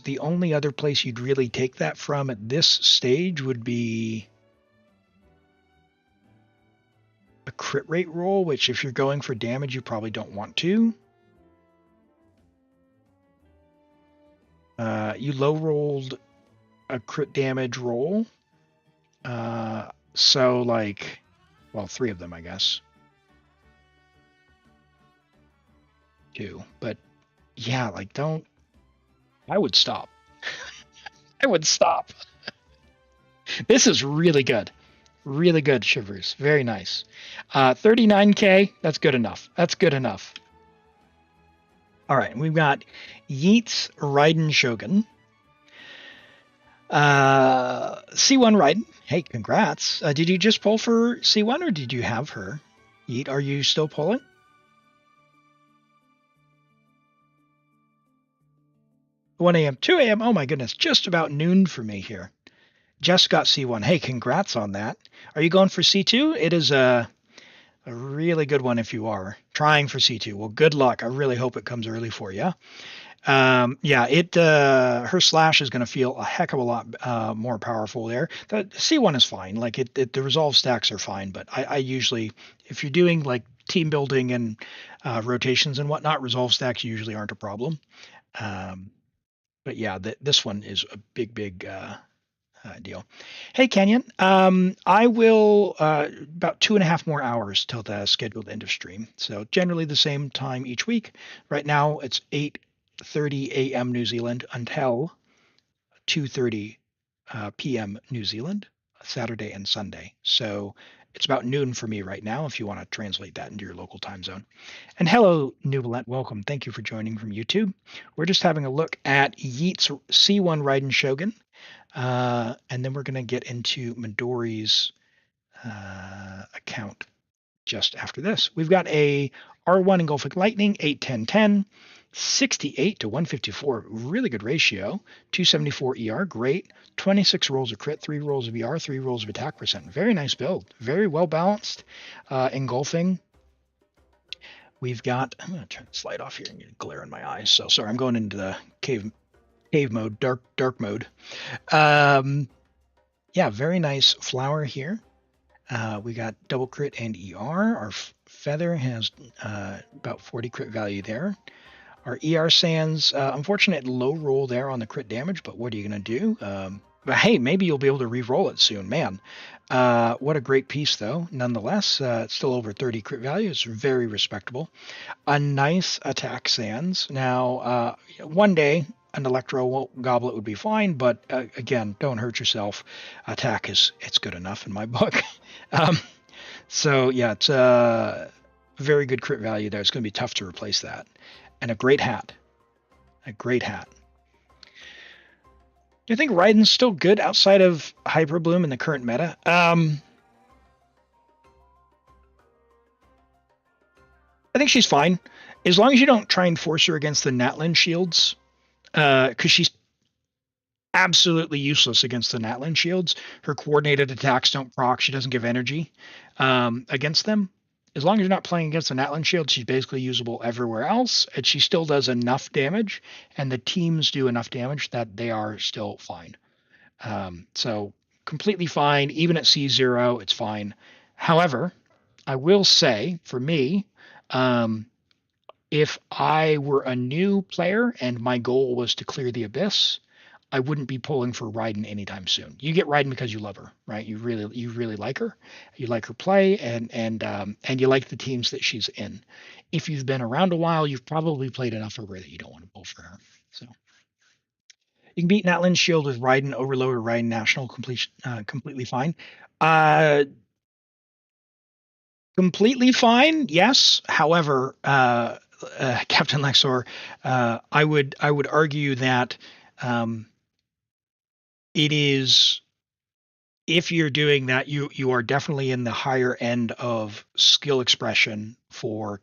the only other place you'd really take that from at this stage would be a crit rate roll, which if you're going for damage, you probably don't want to. You low rolled a crit damage roll. So like, well, 3 of them, I guess. 2, but yeah, like I would stop. I would stop. This is really good. Really good, Shivers. Very nice. 39k, that's good enough. All right, we've got Yeats Raiden Shogun. C1 Raiden. Hey, congrats. Did you just pull for C1 or did you have her? Yeet, are you still pulling? $1 a.m., 2 a.m. Oh my goodness, just about noon for me here. Just got C1. Hey, congrats on that. Are you going for C2? It is a really good one if you are trying for C2. Well, good luck. I really hope it comes early for you. Yeah, her slash is going to feel a heck of a lot more powerful there. The C1 is fine. Like the resolve stacks are fine, but I usually, if you're doing like team building and rotations and whatnot, resolve stacks usually aren't a problem. But yeah, this one is a big deal. Hey, Kenyon. I will about 2.5 more hours till the scheduled end of stream. So generally the same time each week. Right now it's 8:30 a.m. New Zealand until 2:30 p.m. New Zealand, Saturday and Sunday. So it's about noon for me right now if you want to translate that into your local time zone. And hello, Nuvalent. Welcome. Thank you for joining from YouTube. We're just having a look at Yeats C1 Raiden Shogun. And then we're going to get into Midori's account just after this. We've got a R1 Engulfing Lightning, 8-10-10, 68 to 154, really good ratio, 274 ER, great, 26 rolls of crit, 3 rolls of ER, 3 rolls of attack percent. Very nice build, very well balanced. Engulfing. We've got, I'm going to turn the slide off here and get glare in my eyes. So sorry, I'm going into the cave mode, dark mode. Yeah, very nice flower here. We got double crit and ER. Our feather has about 40 crit value there. Our ER sands, unfortunate low roll there on the crit damage, but what are you going to do? But hey, maybe you'll be able to re-roll it soon. Man, what a great piece, though. Nonetheless, it's still over 30 crit value. It's very respectable. A nice attack sands. Now, one day, an Electro Goblet would be fine, but again, don't hurt yourself. Attack it's good enough in my book. So yeah, it's a very good crit value there. It's going to be tough to replace that. And a great hat. Do you think Raiden's still good outside of Hyper Bloom in the current meta? I think she's fine. As long as you don't try and force her against the Natlin shields, because she's absolutely useless against the Natlin shields. Her coordinated attacks don't proc. She doesn't give energy against them. as long as you're not playing against an Atlan shield, she's basically usable everywhere else, and she still does enough damage, and the teams do enough damage that they are still fine. So completely fine. Even at C0, it's fine. However, I will say, for me, if I were a new player and my goal was to clear the Abyss, I wouldn't be pulling for Raiden anytime soon. You get Raiden because you love her, right? You really like her. You like her play, and you like the teams that she's in. If you've been around a while, you've probably played enough of her that you don't want to pull for her. So you can beat Natlan's Shield with Raiden Overload or Raiden National completely fine. Completely fine, yes. However, Captain Lexor, I would argue that it is, if you're doing that, you are definitely in the higher end of skill expression for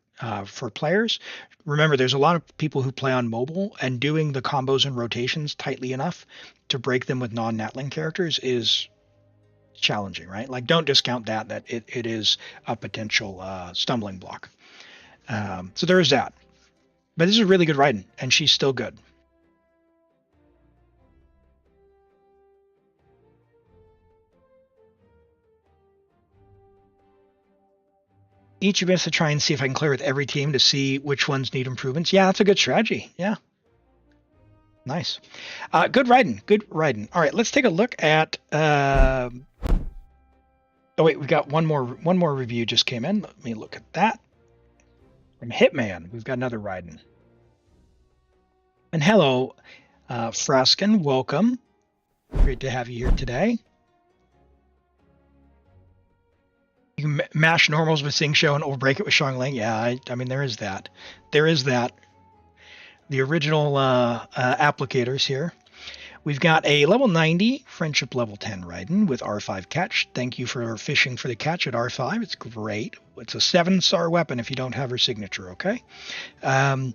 players. Remember, there's a lot of people who play on mobile, and doing the combos and rotations tightly enough to break them with non-Natlan characters is challenging, right? Like, don't discount that it is a potential stumbling block. So there is that. But this is a really good Raiden, and she's still good. Each of us to try and see if I can clear with every team to see which ones need improvements. Yeah, that's a good strategy. Yeah. Nice. Good Raiden. Good Raiden. All right, let's take a look at... Oh, wait, we got one more review just came in. Let me look at that. From Hitman, we've got another Raiden. And hello, Fraskin. Welcome. Great to have you here today. You can mash normals with Sing Show and overbreak it with Shang Ling. Yeah, I mean, there is that. There is that. The original applicators here. We've got a level 90 Friendship level 10 Raiden with R5 catch. Thank you for fishing for the catch at R5. It's great. It's a 7-star weapon if you don't have her signature, okay? 7,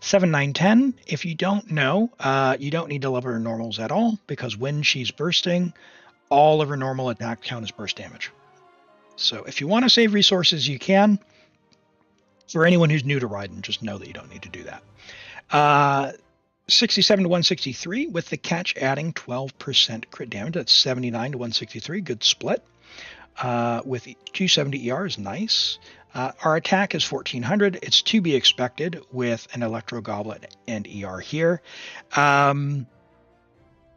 9, 10. If you don't know, you don't need to level her normals at all, because when she's bursting, all of her normal attack count is burst damage. So if you want to save resources, you can. For anyone who's new to Raiden, just know that you don't need to do that. 67 to 163 with the catch adding 12% crit damage. That's 79 to 163. Good split. With 270 ER is nice. Our attack is 1400. It's to be expected with an Electro Goblet and ER here. I mean,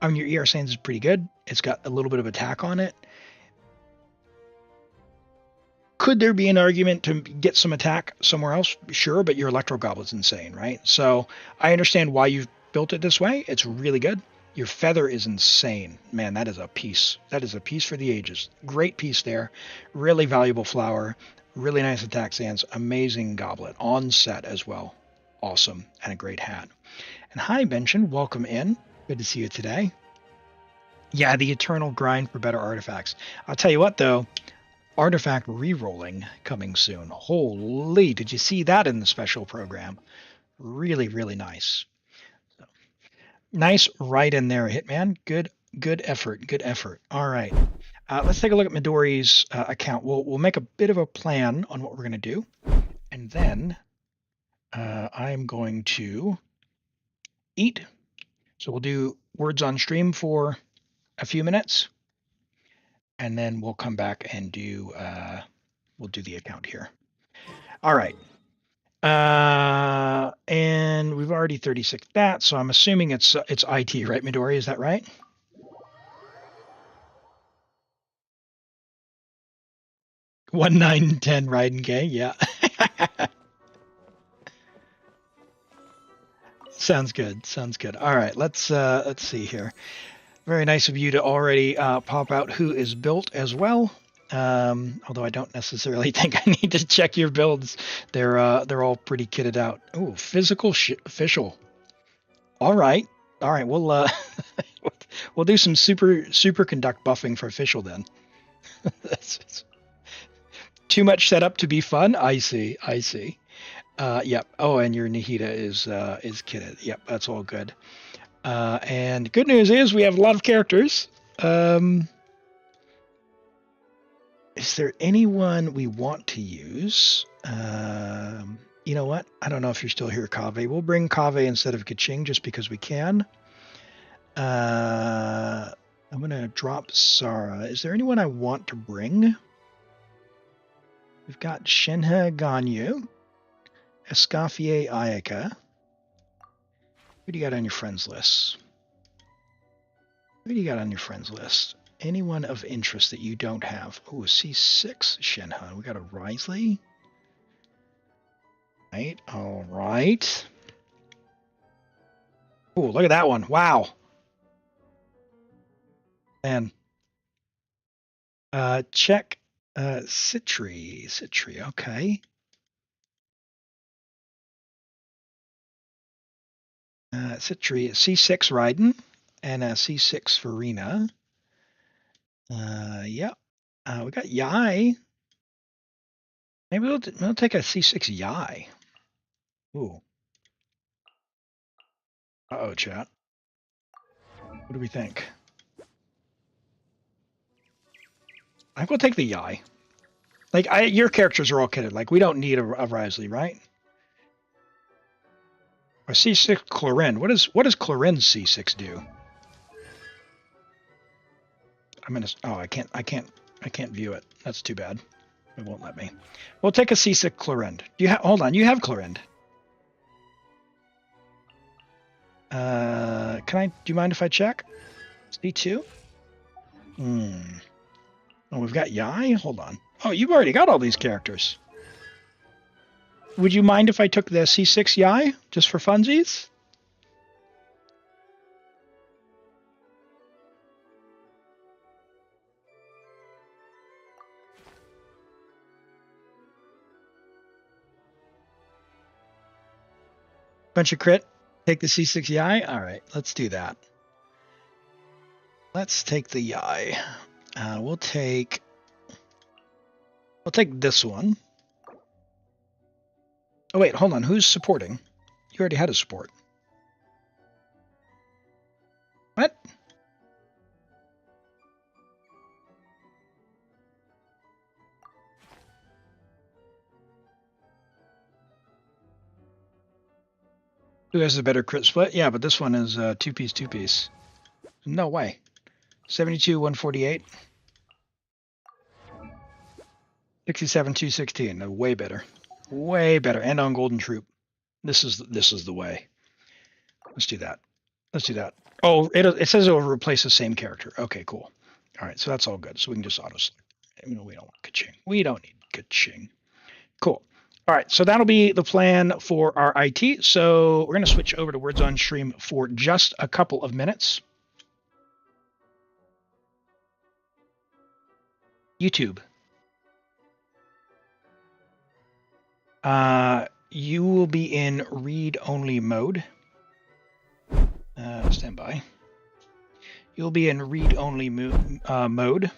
your ER Sands is pretty good. It's got a little bit of attack on it. Could there be an argument to get some attack somewhere else? Sure, but your Electro Goblet's insane, right? So I understand why you've built it this way. It's really good. Your feather is insane. Man, that is a piece. That is a piece for the ages. Great piece there. Really valuable flower. Really nice attack sands. Amazing goblet. On set as well. Awesome. And a great hat. And hi, Benchen. Welcome in. Good to see you today. Yeah, the eternal grind for better artifacts. I'll tell you what, though. Artifact re-rolling coming soon. Holy, did you see that in the special program? Really, really nice. So, nice right in there, Hitman. Good effort. Good effort. All right. Let's take a look at Midori's account. We'll make a bit of a plan on what we're going to do. And then I'm going to eat. So we'll do words on stream for a few minutes. And then we'll come back and do we'll do the account here. All right. And we've already 36 that, so I'm assuming it's IT, right, Midori? Is that right? One, 9, 10 Raiden K, yeah. Sounds good. Sounds good. All right, let's see here. Very nice of you to already pop out who is built as well. Although I don't necessarily think I need to check your builds. They're all pretty kitted out. Oh, physical official. All right. We'll we'll do some superconduct buffing for official then. Too much setup to be fun. I see. Yep. Oh, and your Nihita is kitted. Yep, that's all good. And good news is we have a lot of characters. Is there anyone we want to use? You know what? I don't know if you're still here, Kaveh. We'll bring Kaveh instead of Kaching just because we can. I'm going to drop Sara. Is there anyone I want to bring? We've got Shenhe Ganyu, Escoffier Ayaka. Who do you got on your friends list? Who do you got on your friends list? Anyone of interest that you don't have? Oh, C6 Shenhe. We got a Risley. Right, all right. Oh, look at that one. Wow. And check Citri, okay. Citri, C6 Raiden and C6 Farina. Yep. We got Yai. Maybe we'll take a C6 Yai. Ooh. Uh-oh, chat. What do we think? I think we'll take the Yai. Like, your characters are all kitted. Like, we don't need a Risley, right? Or C6 Clorin. What does Clorin's C6 do? I'm gonna. Oh, I can't view it. That's too bad. It won't let me. We'll take a C6 Clorinde. Do you have? Hold on. You have Clorinde. Can I? Do you mind if I check? C2. Oh, we've got Yai. Hold on. Oh, you've already got all these characters. Would you mind if I took the C6 Yai just for funsies? Bunch of crit. Take the C6 Yai. All right, let's do that. Let's take the Yai. We'll take this one. Oh wait, hold on. Who's supporting? You already had a support. What? Who has a better crit split? Yeah, but this one is two-piece, two-piece. No way. 72, 148. 67, 216. No, way better. Way better. And on Golden Troop. This is the way. Let's do that. Let's do that. Oh, it says it will replace the same character. Okay, cool. All right, so that's all good. So we can just auto-select. We don't want Kaching. We don't need Kaching. Cool. All right, so that'll be the plan for our IT. So we're going to switch over to Words on Stream for just a couple of minutes. YouTube. You will be in read-only mode. Stand by. You'll be in read-only mode.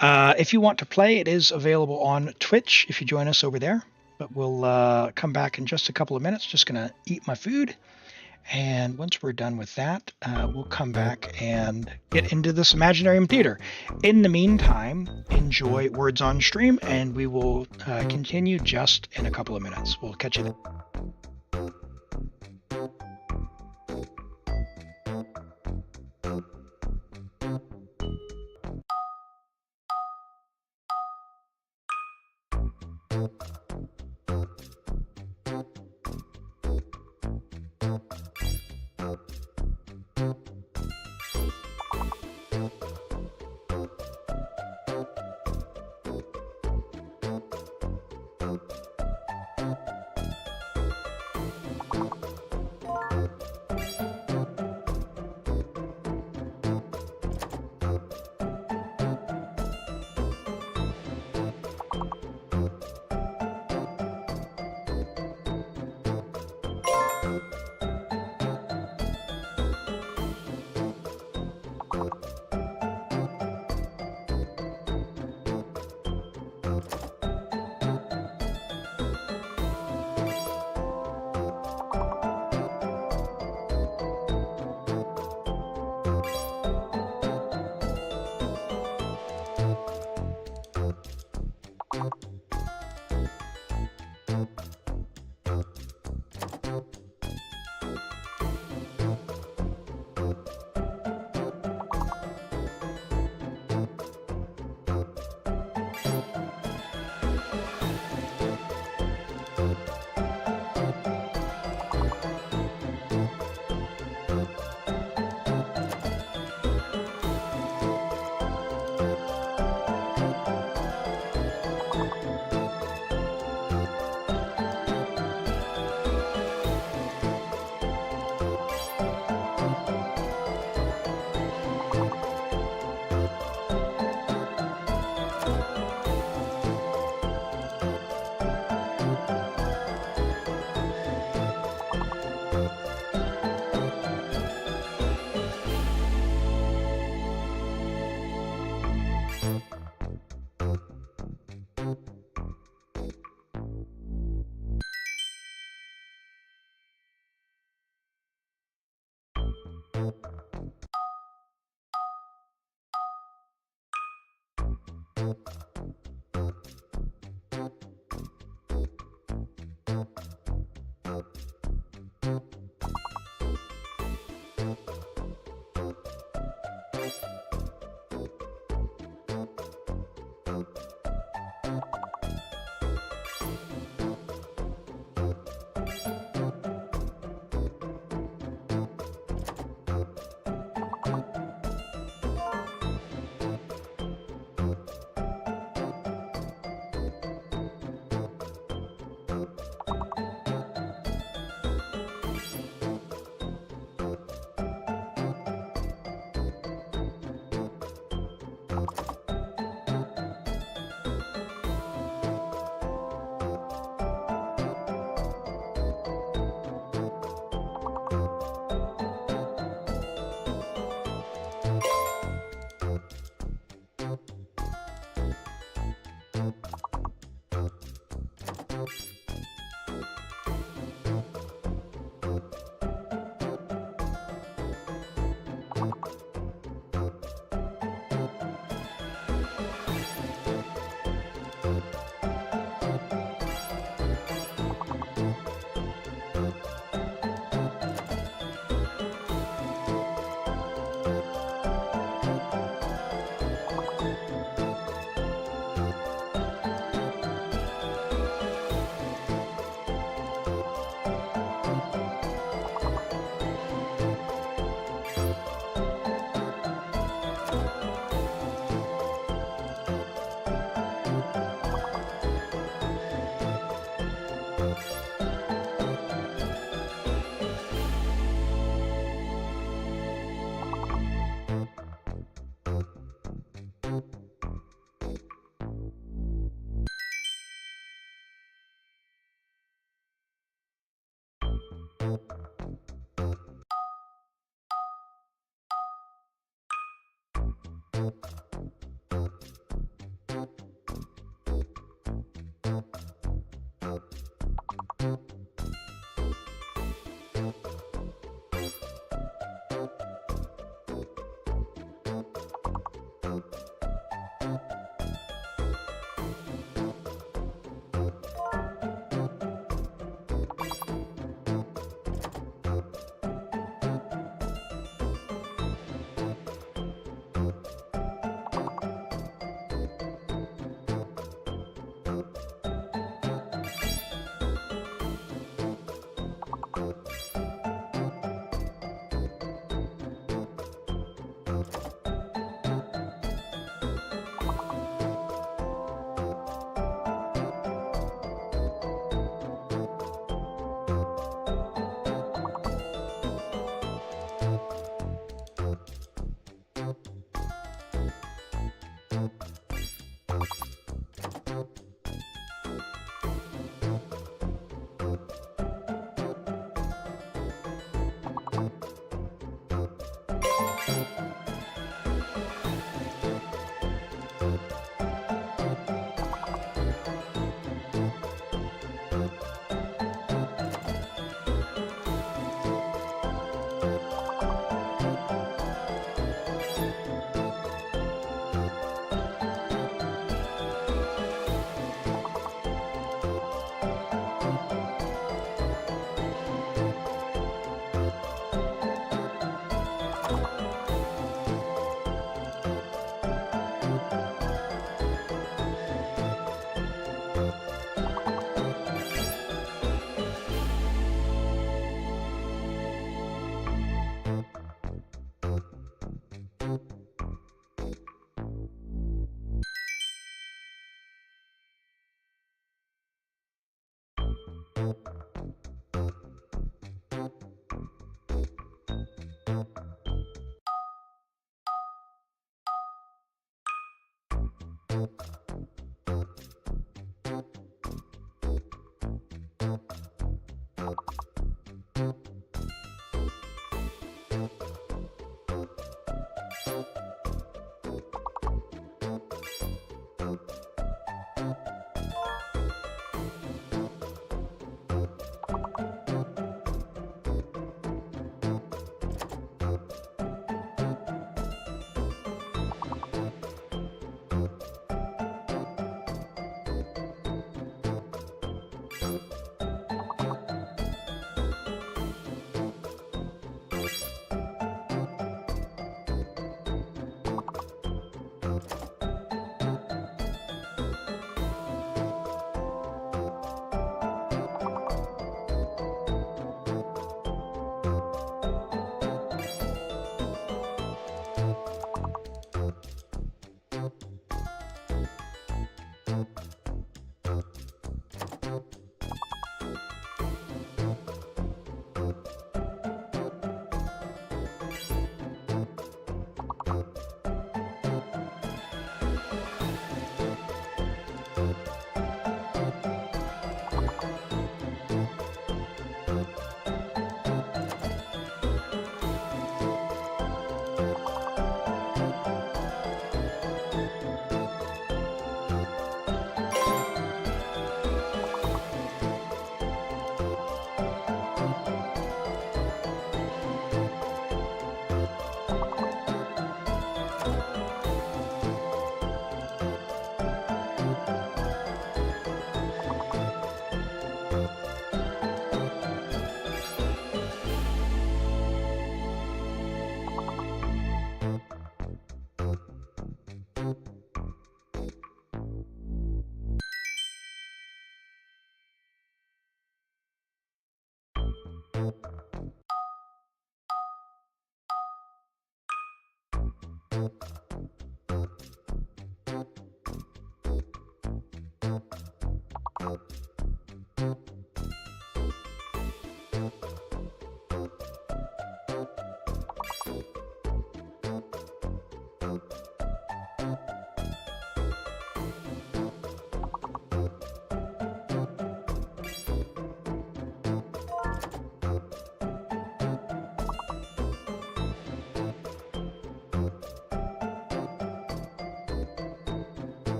If you want to play, it is available on Twitch if you join us over there. But we'll come back in just a couple of minutes. Just going to eat my food. And once we're done with that, we'll come back and get into this Imaginarium Theater. In the meantime, enjoy Words on Stream, and we will continue just in a couple of minutes. We'll catch you then.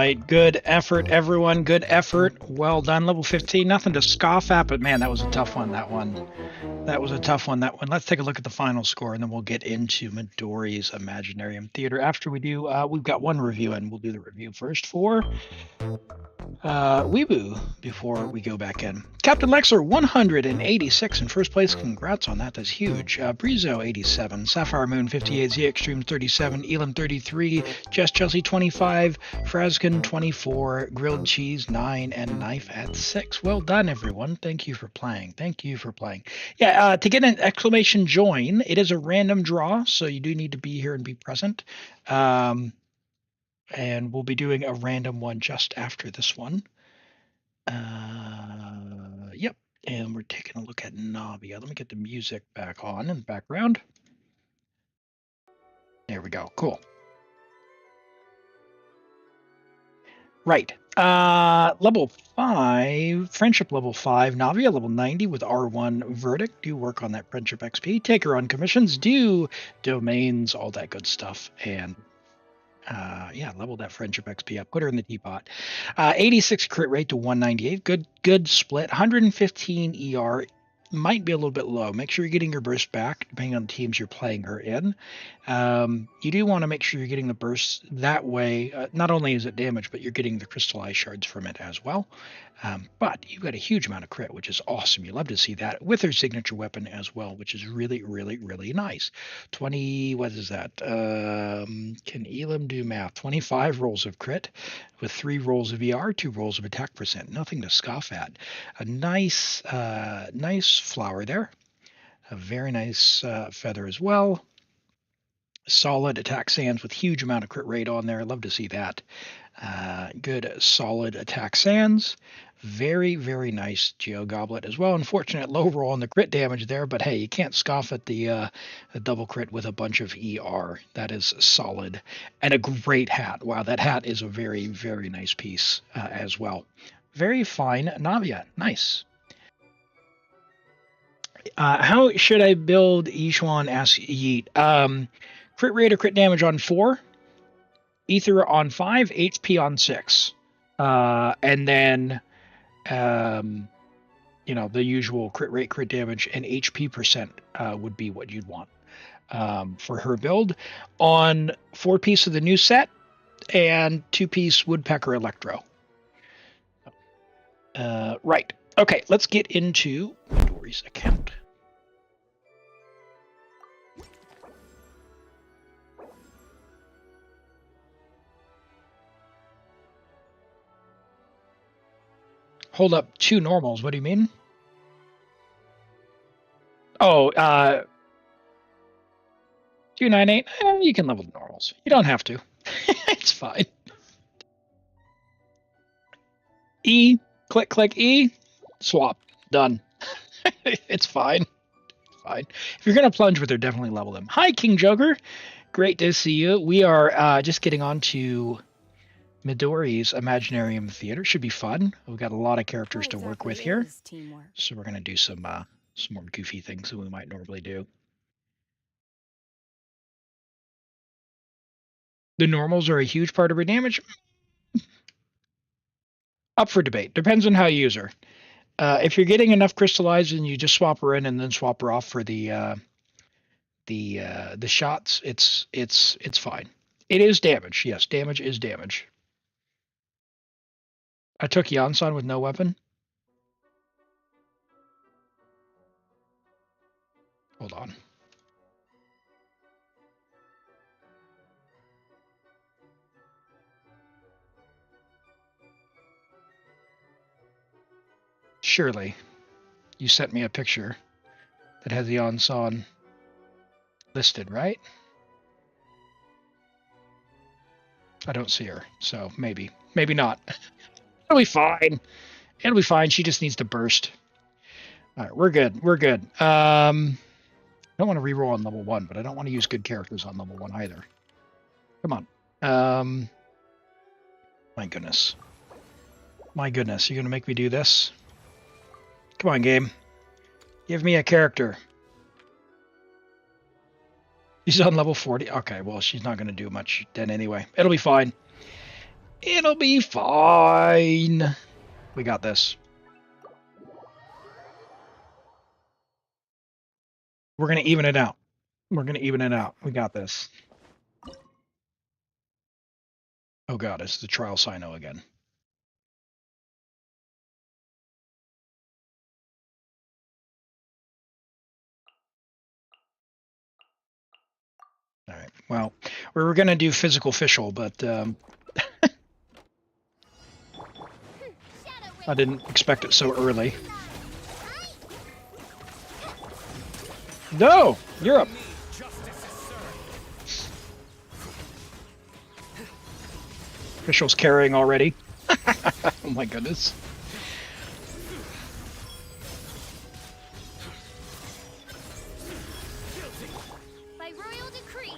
right. Good effort, everyone. Good effort. Well done. Level 15. Nothing to scoff at, but man, that was a tough one. That was a tough one. Let's take a look at the final score, and then we'll get into Midori's Imaginarium Theater. After we do, we've got one review, and we'll do the review first for Weeboo before we go back in. Captain Lexer, 186 in first place. Congrats on that. That's huge. Brizo, 87. Sapphire Moon, 58. Z Extreme, 37. Elam, 33. Jess Chelsea, 25. Fraskin, 24. Grilled Cheese, 9. And Knife at 6. Well done, everyone. Thank you for playing. Thank you for playing. Yeah, to get an exclamation join, it is a random draw, so you do need to be here and be present. And we'll be doing a random one just after this one. Yep. And we're taking a look at Navia. Let me get the music back on in the background. There we go. Cool. Right. Level 5, Friendship level 5, Navia level 90 with R1 Verdict. Do work on that Friendship XP. Take her on commissions. Do domains, all that good stuff. And yeah, level that Friendship XP up. Put her in the teapot. 86 crit rate to 198. Good split. 115 ER. might be a little bit low. Make sure you're getting your burst back, depending on the teams you're playing her in. You do want to make sure you're getting the burst that way. Not only is it damage, but you're getting the crystallized shards from it as well. But you've got a huge amount of crit, which is awesome. You love to see that with her signature weapon as well, which is really, really, really nice. 20, what is that? Can Elam do math? 25 rolls of crit with 3 rolls of ER, 2 rolls of attack percent. Nothing to scoff at. A nice flower there. A very nice feather as well. Solid attack sands with huge amount of crit rate on there. Love to see that. Good solid attack sands. Very, very nice Geo Goblet as well. Unfortunate low roll on the crit damage there, but hey, you can't scoff at the double crit with a bunch of ER. That is solid. And a great hat. Wow, that hat is a very, very nice piece as well. Very fine Navia. Nice. How should I build Yishuan? Asks Yeet. Crit rate or crit damage on 4. Ether on 5. HP on 6. And then... the usual crit rate, crit damage, and HP percent would be what you'd want for her build. On 4-piece of the new set and 2-piece Woodpecker Electro. Right. Okay, let's get into Midori's account. Hold up 2 normals. What do you mean? Oh, 298. You can level the normals. You don't have to. It's fine. E, click E, swap, done. It's fine. Fine. If you're gonna plunge with her, definitely level them. Hi, King Joker. Great to see you. We are just getting on to Midori's Imaginarium Theater. Should be fun. We've got a lot of characters to work with here, so we're gonna do some more goofy things than we might normally do. The normals are a huge part of her damage. Up for debate. Depends on how you use her. If you're getting enough crystallized and you just swap her in and then swap her off for the shots, it's fine. It is damage. Yes, damage is damage. I took Yansan with no weapon. Hold on. Surely, you sent me a picture that has the Yansan listed, right? I don't see her, so maybe not. It'll be fine. It'll be fine. She just needs to burst. All right, we're good. We're good. I don't want to reroll on level 1, but I don't want to use good characters on level 1 either. Come on. My goodness. My goodness, you're going to make me do this? Come on, game. Give me a character. She's on level 40. Okay, well, she's not going to do much then anyway. It'll be fine. It'll be fine. We got this. We're going to even it out. We're going to even it out. We got this. Oh god, it's the Trial Sino again. All right. Well, we were going to do physical official, but I didn't expect it so early. No! You're up. Official's carrying already. Oh my goodness. By royal decree.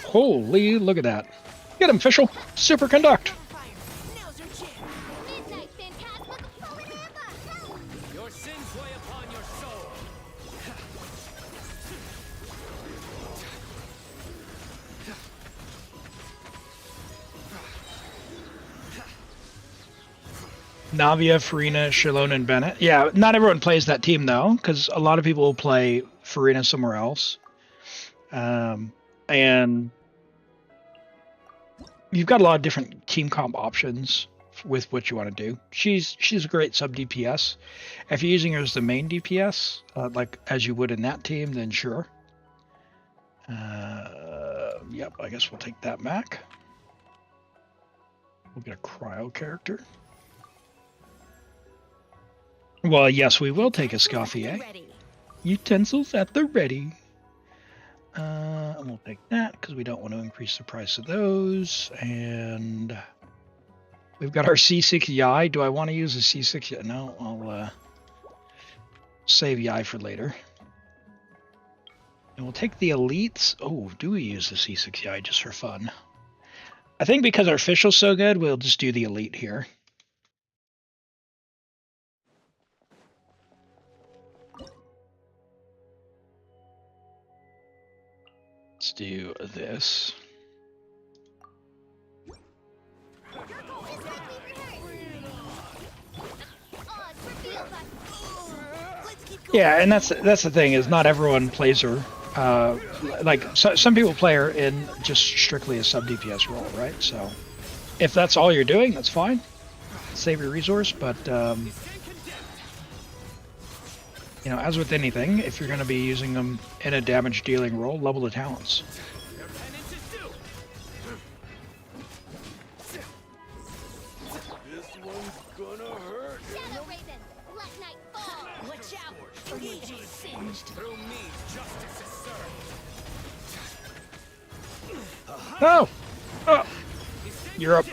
Holy, look at that. Get him, official. Superconduct. Your sins weigh upon your soul. Navia, Farina, Shalone, and Bennett. Yeah, not everyone plays that team though, because a lot of people will play Farina somewhere else. And you've got a lot of different team comp options with what you want to do. She's a great sub DPS. If you're using her as the main DPS, like as you would in that team, then sure. Yep, I guess we'll take that back. We'll get a cryo character. Well, yes, we will take a Scoffier. Utensils at the ready. And we'll take that because we don't want to increase the price of those. And we've got our C6 Yai. Do I want to use a C6 Yai? No, I'll save Yai for later. And we'll take the elites. Oh, do we use the C6 Yai just for fun? I think because our official's so good, we'll just do the elite here. Let's do this. Yeah, and that's the thing, is not everyone plays her. Like some people play her in just strictly a sub DPS role, right? So if that's all you're doing, that's fine. Save your resource, but you know, as with anything, if you're going to be using them in a damage dealing role, level the talents. No! Oh! You're up.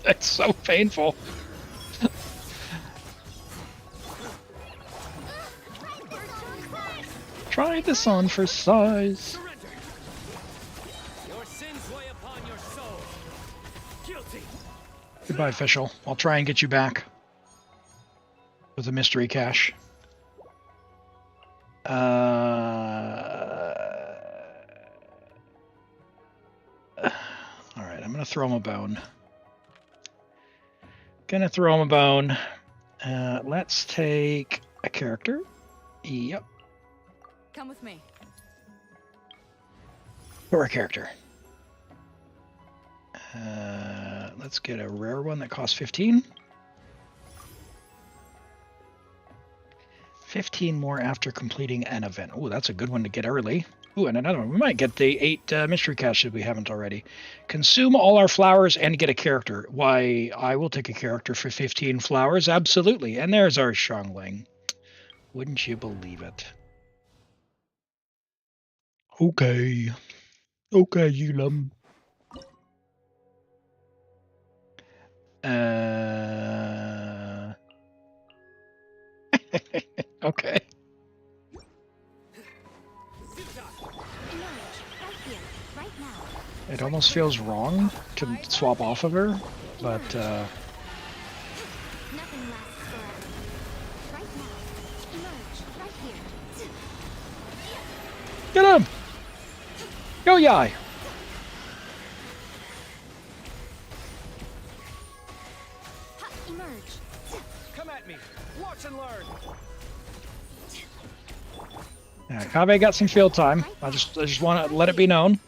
That's so painful. Try this on for size. Your sins weigh upon your soul. Guilty. Goodbye, official. I'll try and get you back with a mystery cache. Alright, I'm gonna throw him a bone. Let's take a character. Yep. Come with me. Or a character. Let's get a rare one that costs 15. 15 more after completing an event. Oh, that's a good one to get early. Ooh, and another one. We might get the 8 mystery caches if we haven't already. Consume all our flowers and get a character. Why, I will take a character for 15 flowers. Absolutely. And there's our Xiangling. Wouldn't you believe it? Okay. Okay, Yulam. Okay. It almost feels wrong to swap off of her, but get him! Go Yai! Come at me. Watch and learn. Yeah, Kaveh got some field time. I just want to let it be known.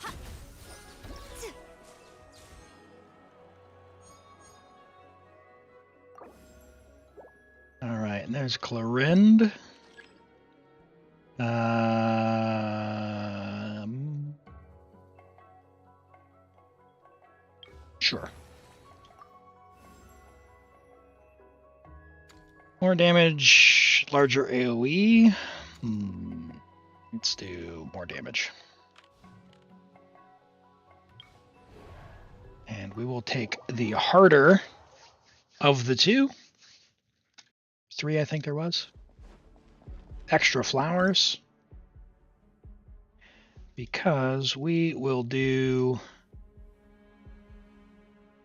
All right, and there's Clorind. Sure. More damage, larger AoE. Let's do more damage. And we will take the harder of the two. 3, I think there was. Extra flowers. Because we will do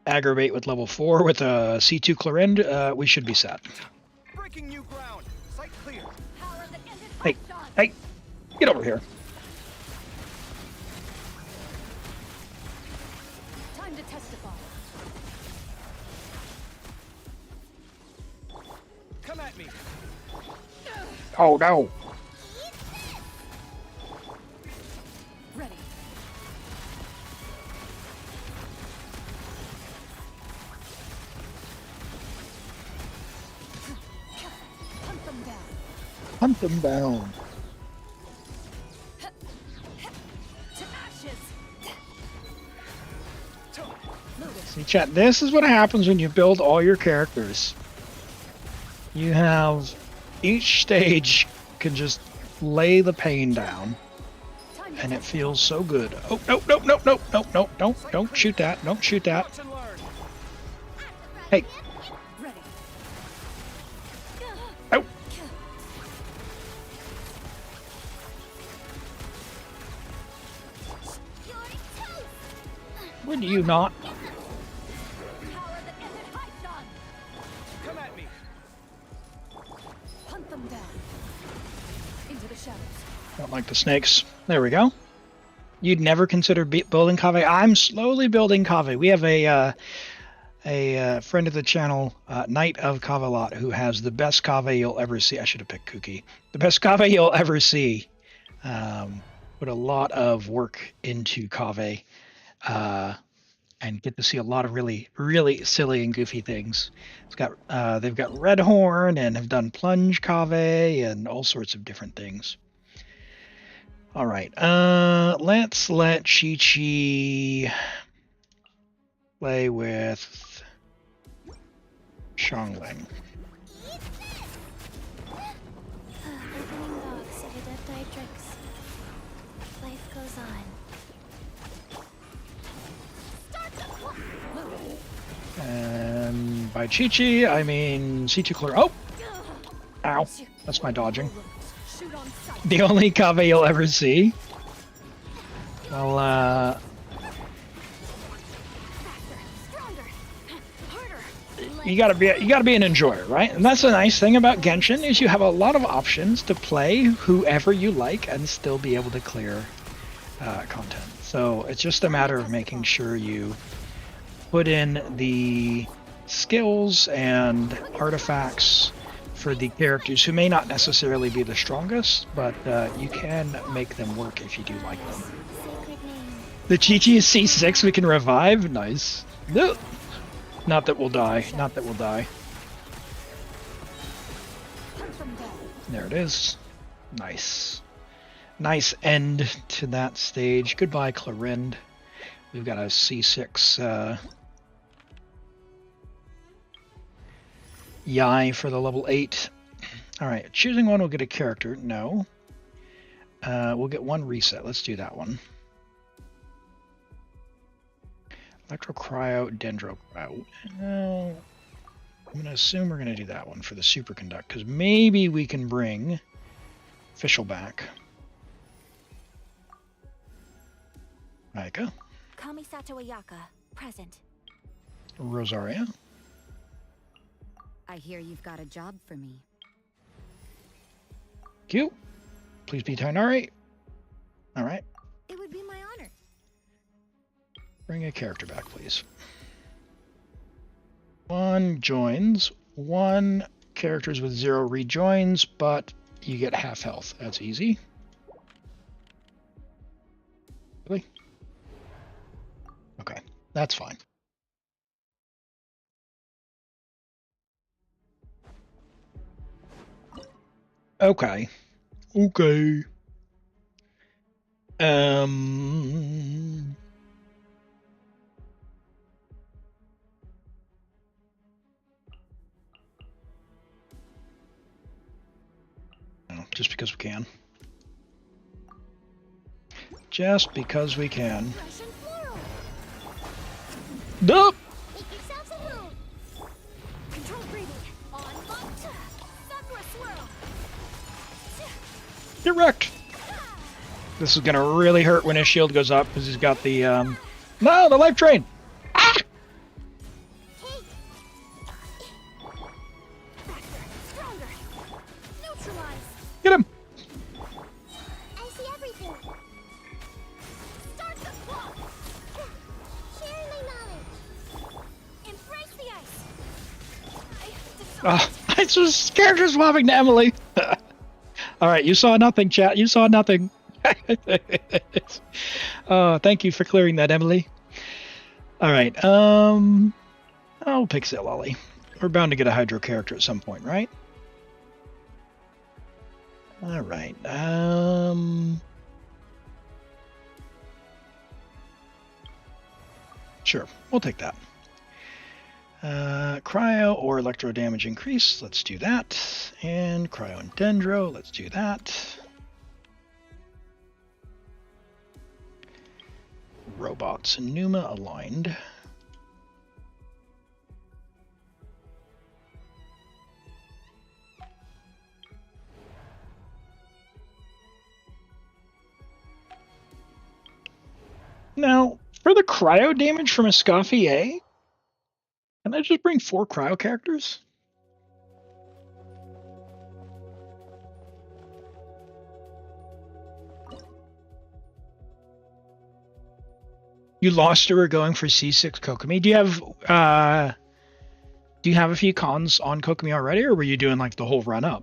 aggravate with level 4 with a C2 Clorind. We should be set. Breaking new ground. Sight clear. Hey, hey, get over here. Time to testify. me. Oh no. Ready. Hunt them down. Hunt them down. To ashes. See, chat, this is what happens when you build all your characters. You have each stage can just lay the pain down, and it feels so good. Oh, no, no, no, no, no, no, don't shoot that. Don't shoot that. Hey. Oh. Would you not? Come at me. Hunt them down. Into the shadows. Don't like the snakes. There we go. You'd never consider building Kave? I'm slowly building Kave. We have a friend of the channel, Knight of Kavalot, who has the best Kave you'll ever see. I should have picked Kuki. The best Kave you'll ever see. Put a lot of work into Kave. And get to see a lot of really, really silly and goofy things. It's got they've got Red Horn and have done Plunge Kave and all sorts of different things. All right, let's let Chi-Chi play with Xiangling. Opening box of a dead Dietrix. Life goes on. And by Chi-Chi, I mean C2 Clear. Oh! Ow. That's my dodging. The only Kave you'll ever see. Well, you gotta be an enjoyer, right? And that's the nice thing about Genshin is you have a lot of options to play whoever you like and still be able to clear content. So it's just a matter of making sure you put in the skills and artifacts for the characters who may not necessarily be the strongest, but you can make them work if you do like them. The Chi-Chi is C6, we can revive? Nice. No. Not that we'll die. Not that we'll die. There it is. Nice. Nice end to that stage. Goodbye, Clorind. We've got a C6 Yai for the level 8. Alright, choosing one will get a character. No. We'll get one reset. Let's do that one. Electrocryo, Dendrocryo. I'm going to assume we're going to do that one for the superconduct, because maybe we can bring Fischl back. Maika. Kamisato Ayaka, present. Rosaria. I hear you've got a job for me. Cute. Please be Tainari. Alright. It would be my honor. Bring a character back, please. One joins. One characters with 0 rejoins, but you get half health. That's easy. Really? Okay, that's fine. Okay. Okay. Just because we can. Just because we can. Nope. Make yourselves a move. Control breathing. On lock. Sakura swirl. Get wrecked. This is gonna really hurt when his shield goes up because he's got the no, the life train. Ah! Get him. I see everything. Start the clock. Sharing my knowledge. Embrace the ice. I It's just character swapping to Emily. All right, you saw nothing, chat. You saw nothing. Thank you for clearing that, Emily. All right. I'll pick Zilali. We're bound to get a Hydro character at some point, right? All right. Sure, we'll take that. Cryo or electro damage increase. Let's do that. And Cryo and Dendro. Let's do that. Robots and Numa aligned. Now, for the cryo damage from Escoffier, can I just bring 4 cryo characters? You lost or were going for C6 Kokomi. Do you have a few cons on Kokomi already, or were you doing like the whole run up?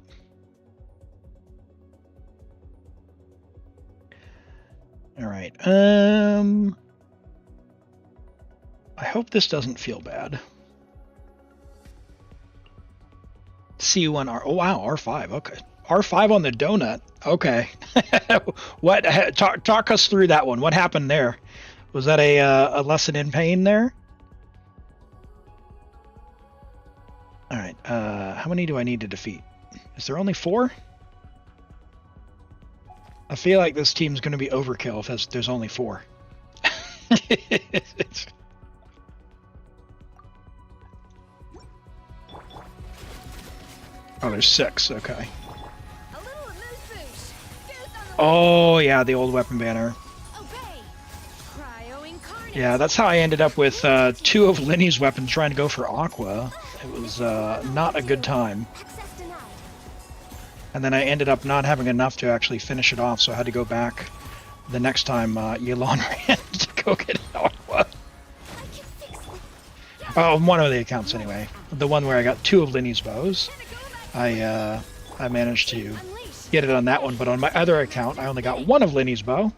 All right. I hope this doesn't feel bad. C1R. Oh wow, R5. Okay, R5 on the donut. Okay. What? Talk us through that one. What happened there? Was that a lesson in pain there? All right. How many do I need to defeat? Is there only 4? I feel like this team's going to be overkill if there's only 4. Oh, there's 6. Okay. Oh, yeah, the old weapon banner. Yeah, that's how I ended up with 2 of Linny's weapons trying to go for Aqua. It was not a good time. And then I ended up not having enough to actually finish it off, so I had to go back the next time Yelon ran to go get Aqua. Oh, one of the accounts anyway. The one where I got 2 of Linny's bows. I managed to get it on that one, but on my other account, I only got 1 of Linny's bow.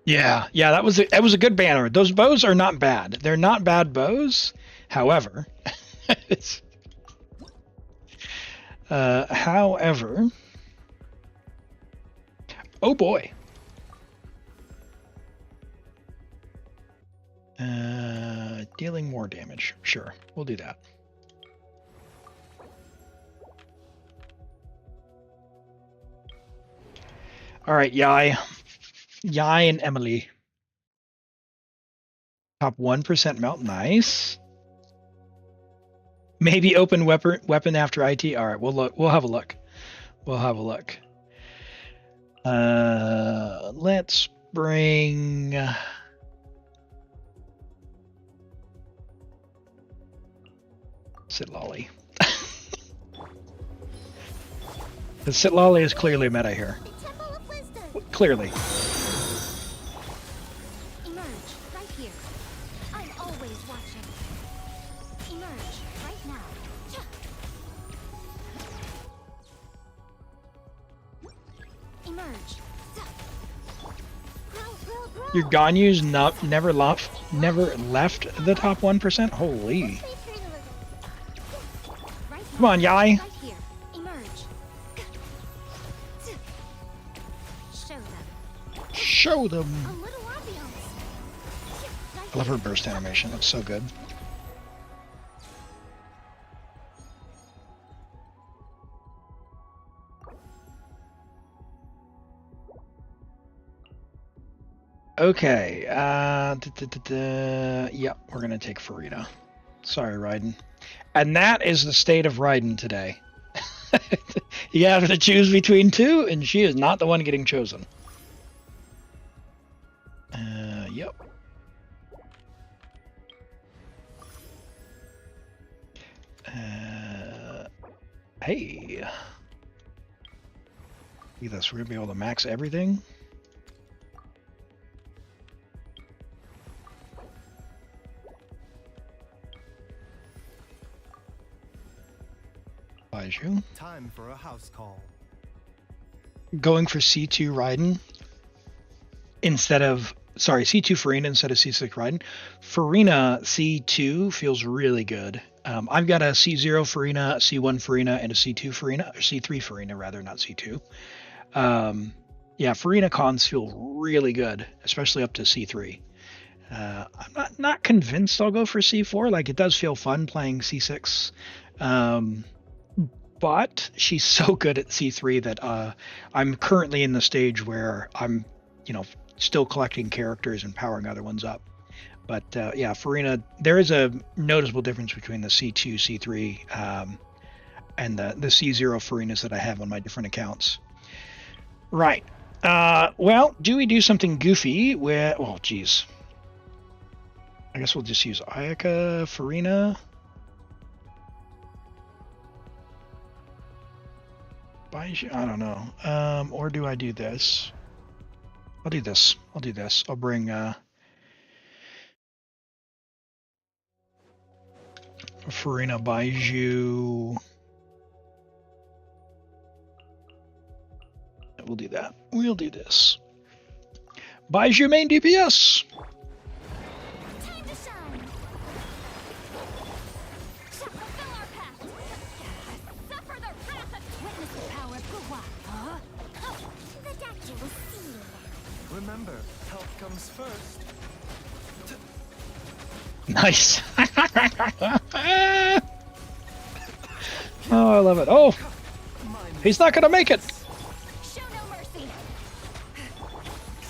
Yeah, that was a good banner. Those bows are not bad. They're not bad bows. However, oh boy. Dealing more damage. Sure, we'll do that. All right, Yai and Emily. Top 1% melt. Nice. Maybe open weapon after IT. All right, we'll look. We'll have a look. Let's bring. Sitlolly. The Sitlolly is clearly meta here. Clearly. Emerge right here. I'm always watching. Emerge right now. Emerge. Your Ganyu's never left the top 1%. Holy. Come on, Yai. Show them. I love her burst animation. It's so good. Okay. Yep, we're gonna take Farida. Sorry, Raiden. And that is the state of Raiden today. You have to choose between 2, and she is not the one getting chosen. Yep. Hey. Look at this. We're going to be able to max everything. Baiju. Time for a house call. Going for C2 Raiden instead of, sorry, C2 Farina instead of C6 Raiden. Farina C2 feels really good. I've got a C0 Farina, C1 Farina, and a C2 Farina, or C3 Farina rather, not C2. Yeah, Farina cons feel really good, especially up to C3. I'm not convinced I'll go for C4. Like, it does feel fun playing C6. But she's so good at C3 that I'm currently in the stage where I'm, still collecting characters and powering other ones up. But yeah, Farina, there is a noticeable difference between the C2, C3, and the C0 Farinas that I have on my different accounts. Right. Well, do we do something goofy with, well, geez. I guess we'll just use Ayaka, Farina. I don't know. Or do I do this? I'll do this. I'll bring Farina Baiju. We'll do that. We'll do this. Baiju main DPS. Time to shine. Shall fulfill our pact. Suffer their wrath. Witness the power of Guhua. The doctor will see you now. Remember, health comes first. Nice. Oh, I love it. Oh, he's not gonna make it. Show no mercy.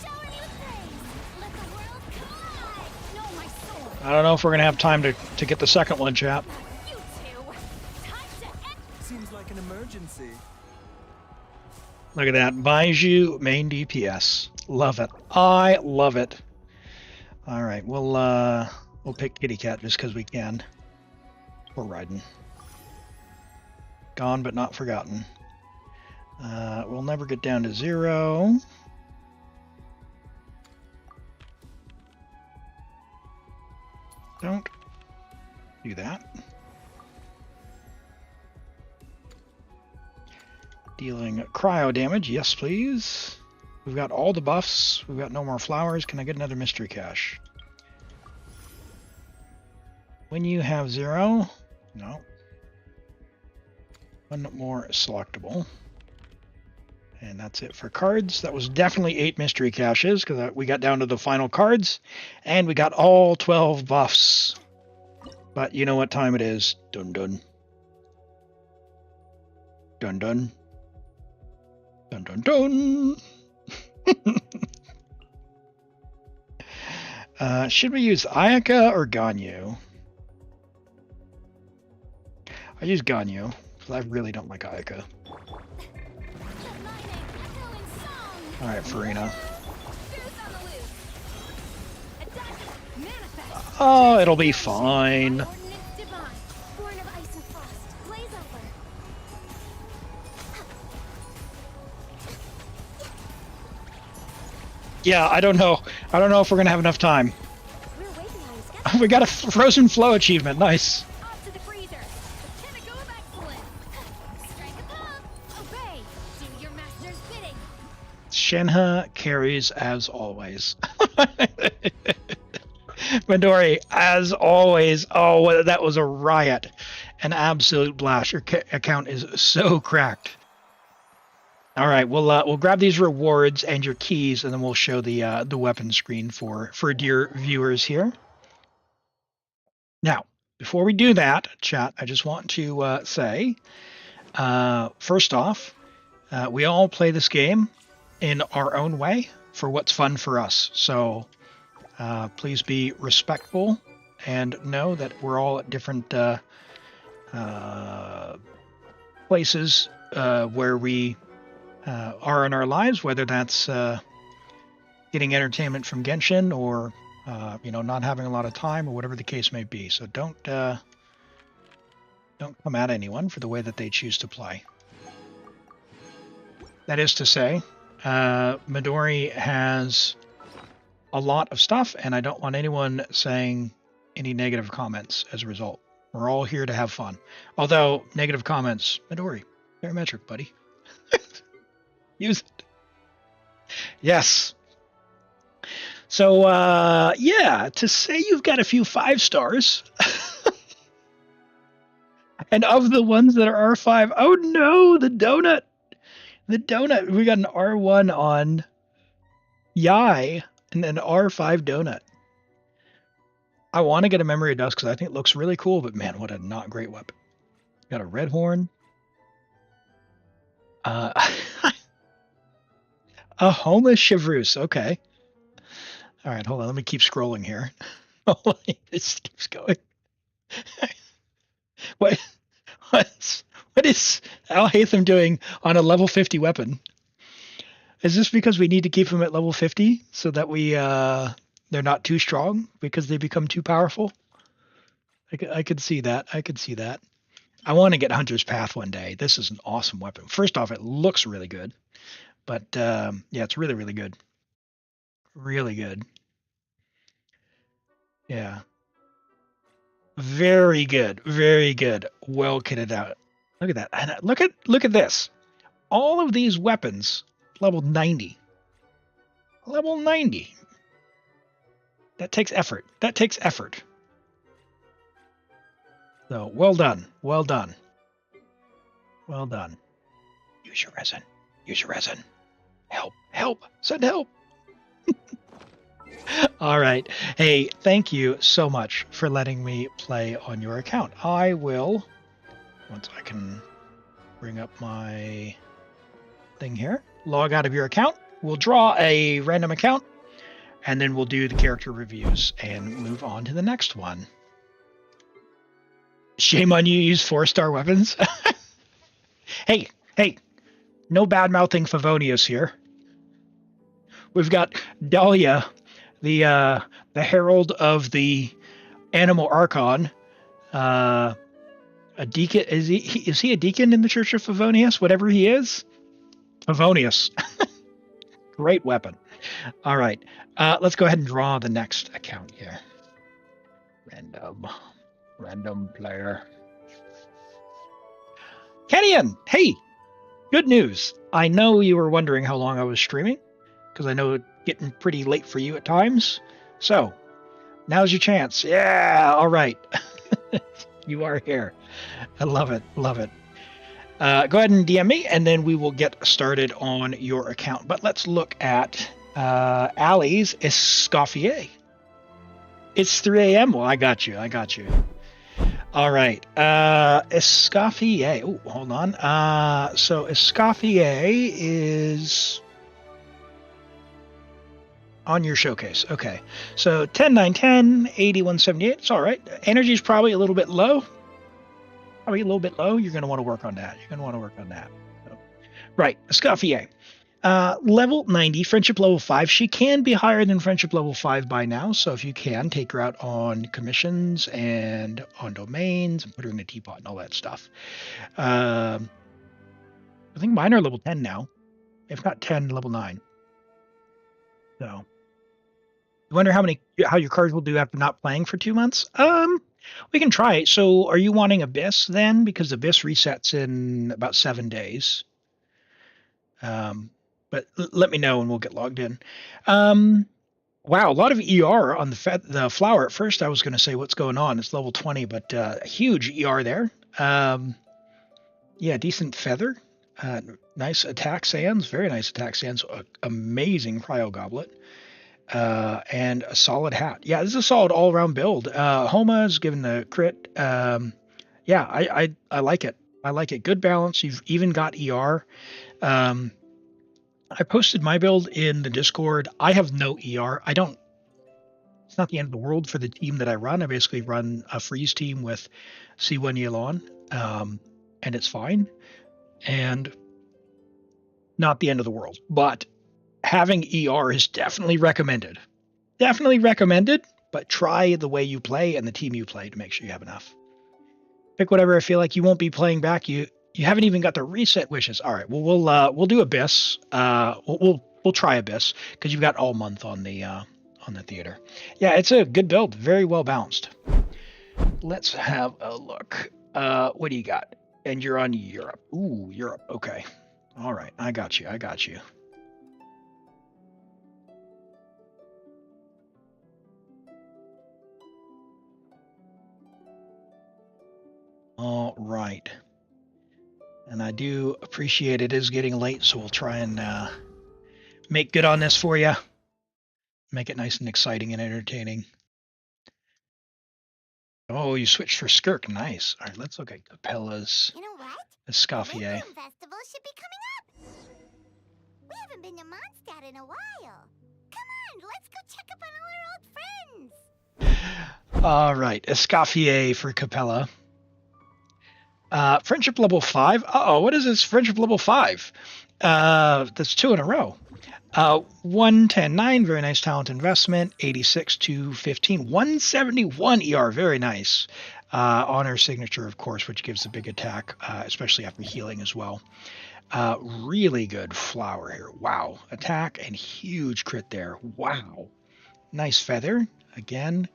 Shower me with praise. Let the world collide. Know my soul. I don't know if we're gonna have time to get the second one, chap. You two. Time to end. Seems like an emergency. Look at that. Baiju main DPS. Love it. I love it. All right, we'll pick Kitty Cat just because we can. Or Raiden. Gone but not forgotten. We'll never get down to 0. Don't do that. Dealing cryo damage, yes please. We've got all the buffs. We've got no more flowers. Can I get another mystery cache? When you have 0, no. One more selectable. And that's it for cards. That was definitely 8 mystery caches because we got down to the final cards and we got all 12 buffs. But you know what time it is. Dun dun. Dun dun. Dun dun dun. Should we use Ayaka or Ganyu? I use Ganyu because I really don't like Ayaka. Alright, Farina. Oh, it'll be fine. Yeah, I don't know. I don't know if we're gonna have enough time. We got a Frozen Flow achievement. Nice. Shenhe carries as always. Midori, as always. Oh, that was a riot. An absolute blast. Your account is so cracked. All right, we'll grab these rewards and your keys, and then we'll show the weapon screen for dear viewers here. Now, before we do that, chat, I just want to say, first off, we all play this game in our own way for what's fun for us. So please be respectful and know that we're all at different places where we are in our lives, whether that's getting entertainment from Genshin or not having a lot of time or whatever the case may be. So don't come at anyone for the way that they choose to play. That is to say, Midori has a lot of stuff, and I don't want anyone saying any negative comments as a result. We're all here to have fun. Although, negative comments, Midori, parametric, buddy. Use it. Yes. So, yeah, to say you've got a few 5 stars, and of the ones that are R5, oh no, the donut. The donut, we got an R1 on Yai and an R5 donut. I want to get a Memory of Dust because I think it looks really cool, but man, what a not great weapon. Got a red horn. A Homa Chevreuse, okay. All right, hold on, let me keep scrolling here. This keeps going. What is Al Hatham doing on a level 50 weapon? Is this because we need to keep them at level 50 so that they're not too strong because they become too powerful? I could see that. I could see that. I want to get Hunter's Path one day. This is an awesome weapon. First off, it looks really good. But, yeah, it's really, really good. Really good. Yeah. Very good. Very good. Well kitted out. Look at that. And look at this. All of these weapons, level 90. Level 90. That takes effort. That takes effort. So, well done. Well done. Well done. Use your resin. Use your resin. Help. Help. Send help. All right. Hey, thank you so much for letting me play on your account. I will, once I can bring up my thing here, log out of your account. We'll draw a random account, and then we'll do the character reviews and move on to the next one. Shame on you, use 4-star weapons. Hey, no bad-mouthing Favonius here. We've got Dahlia, the herald of the animal archon. A deacon, is he a deacon in the Church of Favonius? Whatever he is, Favonius. Great weapon. All right, let's go ahead and draw the next account here. Random player. Kenyon, hey, good news. I know you were wondering how long I was streaming, because I know it's getting pretty late for you at times. So, now's your chance. Yeah, all right. You are here. I love it. Love it. Go ahead and DM me, and then we will get started on your account. But let's look at Allie's Escoffier. It's 3 a.m. Well, I got you. All right. Escoffier. Oh, hold on. So Escoffier is on your showcase. Okay. So 10, 9, 10, 80, 178. It's all right. Energy is probably a little bit low. You're going to want to work on that. So, right. Escoffier. Level 90, friendship level 5. She can be higher than friendship level 5 by now, so if you can, take her out on commissions and on domains and put her in a teapot and all that stuff. I think mine are level 10 now. If not 10, level 9. So, you wonder how your cards will do after not playing for 2 months? We can try it. So, are you wanting Abyss then? Because Abyss resets in about 7 days. But let me know and we'll get logged in. Wow, a lot of ER on the flower. At first, I was going to say what's going on. It's level 20, but huge ER there. Yeah, decent feather. Nice attack sands. Very nice attack sands. Amazing cryo goblet. And a solid hat. Yeah, this is a solid all-around build. Homa is given the crit. Yeah, I like it. I like it. Good balance. You've even got ER. I posted my build in the Discord. I have no ER. It's not the end of the world for the team that I run. I basically run a freeze team with C1 Yelon, and it's fine. And not the end of the world. But having ER is definitely recommended. Definitely recommended, but try the way you play and the team you play to make sure you have enough. Pick whatever I feel like you won't be playing back. You haven't even got the reset wishes. All right. Well, we'll do Abyss. We'll try Abyss because you've got all month on the theater. Yeah, it's a good build. Very well balanced. Let's have a look. What do you got? And you're on Europe. Ooh, Europe. Okay. All right. I got you. I got you. All right. And I do appreciate it is getting late, so we'll try and make good on this for you. Make it nice and exciting and entertaining. Oh, you switched for Skirk. Nice. All right, let's look at Capella's Escoffier. Festival should be coming up. We haven't been to Mondstadt in a while. Come on, let's go check up on all our old friends. All right, Escoffier for Capella. Friendship level 5. Uh-oh, what is this? Friendship level 5. That's 2 in a row. 110.9, very nice talent investment. 86 to 15. 171 ER, very nice. Honor signature, of course, which gives a big attack, especially after healing as well. Really good flower here. Wow. Attack and huge crit there. Wow. Nice feather. Again.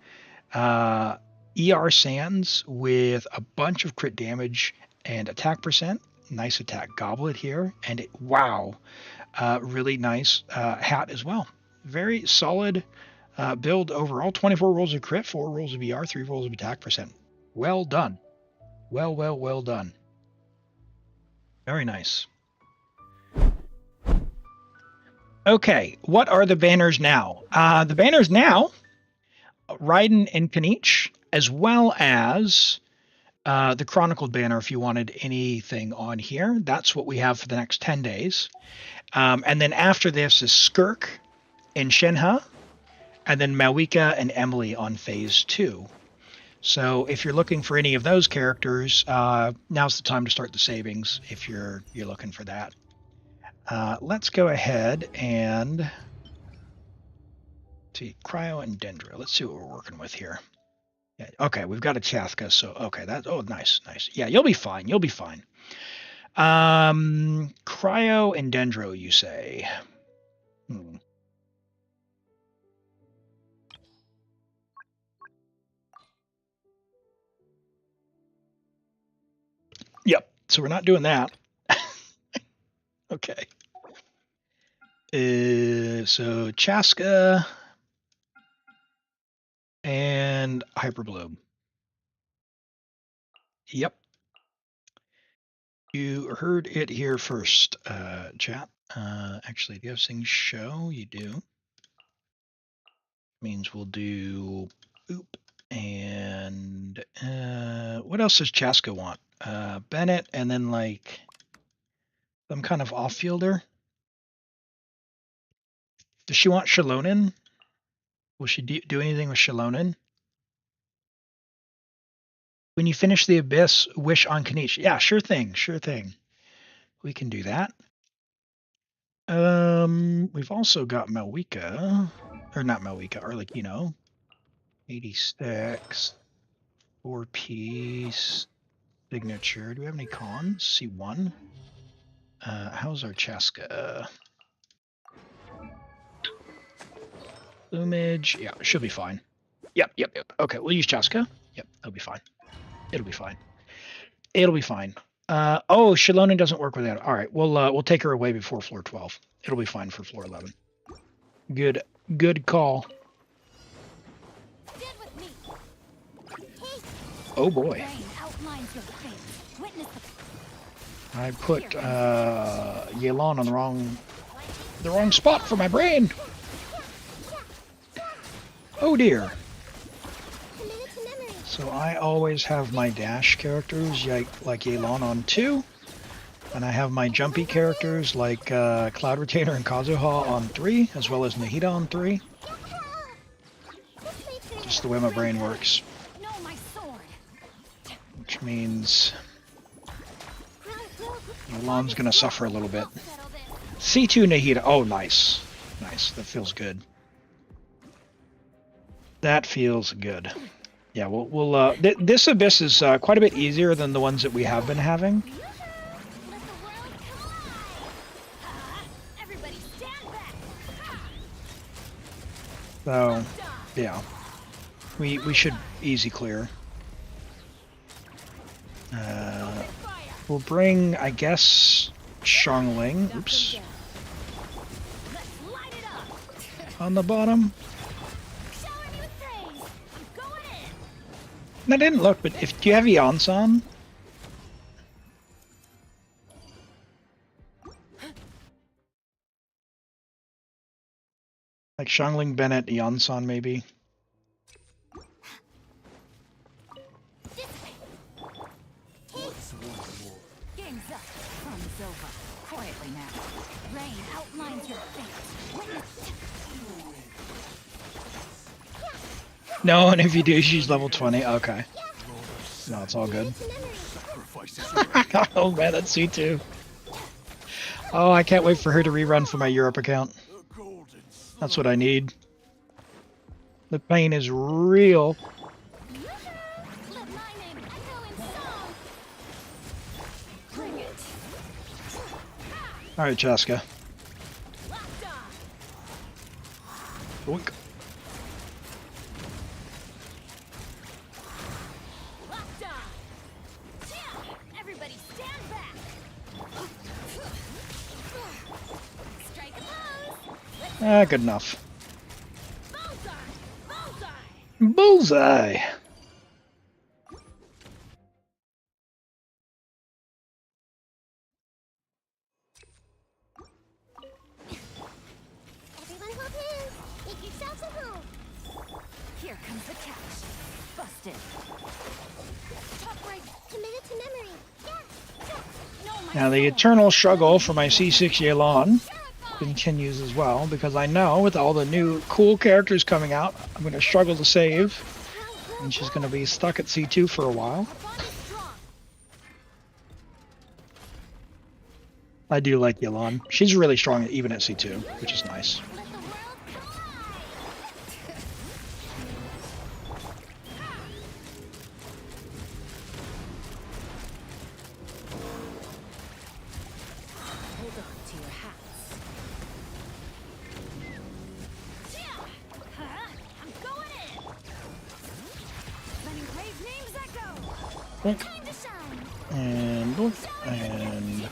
ER Sands with a bunch of crit damage and attack percent. Nice attack goblet here. And wow. Really nice hat as well. Very solid build overall. 24 rolls of crit, 4 rolls of ER, 3 rolls of attack percent. Well done. Well done. Very nice. Okay, what are the banners now? The banners now, Raiden and Kanich, as well as the Chronicled banner if you wanted anything on here. That's what we have for the next 10 days. And then after this is Skirk and Shenhe, and then Mawika and Emily on phase 2. So if you're looking for any of those characters, now's the time to start the savings if you're looking for that. Let's go ahead and see Cryo and Dendro. Let's see what we're working with here. Yeah, okay, we've got a Chaska, so okay, nice. Yeah, you'll be fine. You'll be fine. Cryo and Dendro, you say? Yep. So we're not doing that. Okay. So Chaska and Hyperbloom. Yep. You heard it here first, chat. Actually, do you have things show? You do. Means we'll do boop. And what else does Chaska want? Bennett, and then like some kind of off-fielder. Does she want Shalonen? Will she do anything with Shalonen? When you finish the Abyss, wish on Kanich. Yeah, sure thing. We can do that. We've also got Mawika, or not Mawika, Arlecchino. 86, 4-piece, signature. Do we have any cons? C1. How's our Chaska? Plumage. Yeah, she'll be fine. Yep. Okay, we'll use Chaska. Yep, that'll be fine. It'll be fine. Oh, Shalonen doesn't work with that. All right, we'll take her away before floor 12. It'll be fine for floor 11. Good call. Oh boy. I put Yelan on the wrong spot for my brain. Oh dear. So I always have my dash characters like Yelan on 2, and I have my jumpy characters like Cloud Retainer and Kazuha on 3, as well as Nahida on 3. Just the way my brain works. Which means Yelan's gonna suffer a little bit. C2 Nahida. Oh, nice. That feels good. That feels good. Yeah, we'll this Abyss is quite a bit easier than the ones that we have been having. So, yeah. We should easy clear. We'll bring, I guess, Xiangling. Oops. On the bottom. I didn't look, but do you have Yansan? Like Xiangling, Bennett, Yansan, maybe. Game's up. Fun is over. Quietly now. Rain outlines your fate. No, and if you do, she's level 20. Okay. No, it's all good. Oh man, that's C2. Oh, I can't wait for her to rerun for my Europe account. That's what I need. The pain is real. Alright, Chaska. Boink. Everybody stand back. Strike a pose. Good enough. Bullseye! Everyone hold hands. Make yourselves at home. Here comes the catch. Busted. Top right. Committed to memory. Now the eternal struggle for my C6 Yelan continues as well, because I know with all the new cool characters coming out, I'm going to struggle to save, and she's going to be stuck at C2 for a while. I do like Yelan. She's really strong even at C2, which is nice. Boink. And boink. And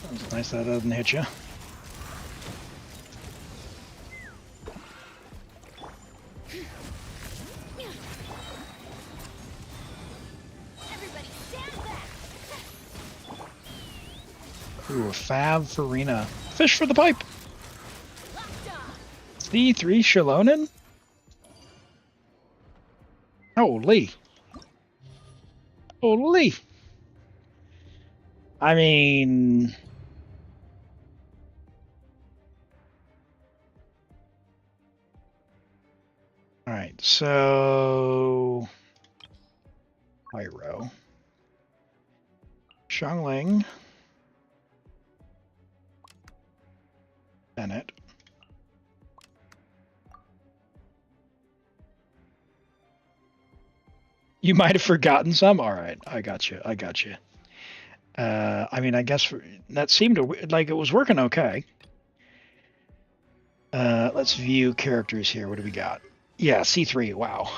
that's nice that doesn't hit you. Ooh, a Fab Farina. Fish for the pipe. C3 Shalonen? Holy. Holy. I mean... Alright, so... Pyro. Xiangling. Bennett. You might have forgotten some? Alright, I got you. I got you. I mean, I guess that seemed like it was working okay. Let's view characters here. What do we got? Yeah, C3. Wow.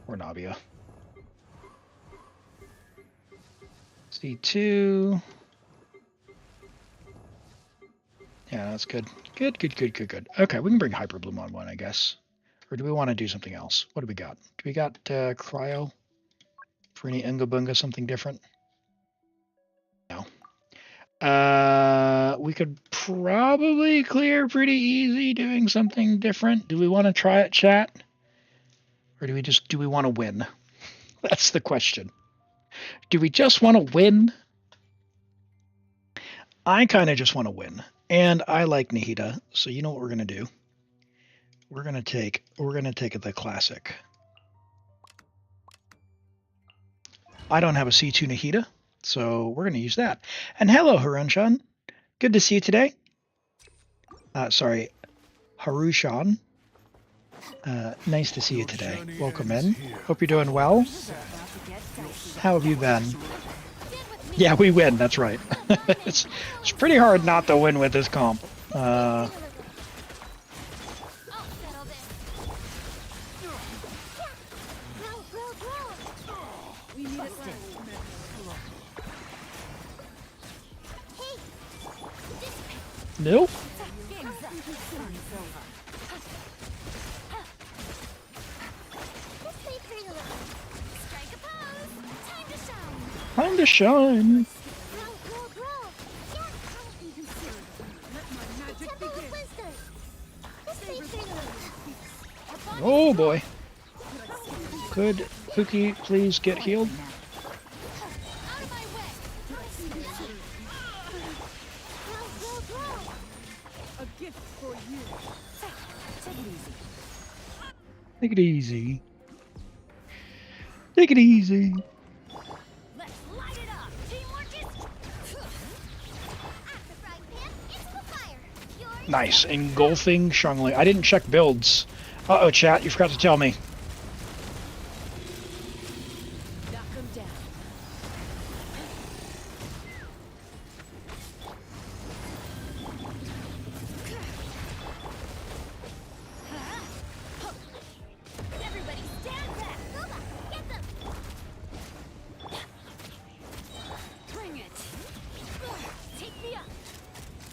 Or Nabia. C2. Yeah, that's good. Good, good, good, good, good. Okay, we can bring Hyper Bloom on one, I guess. Or do we want to do something else? What do we got? Do we got Cryo? For any Unga Bunga, something different? No. We could probably clear pretty easy doing something different. Do we want to try it, chat? Or do we want to win? That's the question. Do we just want to win? I kind of just want to win. And I like Nahida, so you know what we're gonna do? We're gonna take the classic. I don't have a C2 Nahida, so we're gonna use that. And hello, Harun-chan. Good to see you today. Sorry, Haru-chan. Nice to see you today. Welcome in. Hope you're doing well. How have you been? Yeah, we win. That's right. it's pretty hard not to win with this comp. Nope. Time to shine. Oh boy. Could Pookie please get healed? Take it easy. Take it easy. Nice. Engulfing Shangli. I didn't check builds. Uh-oh, chat. You forgot to tell me.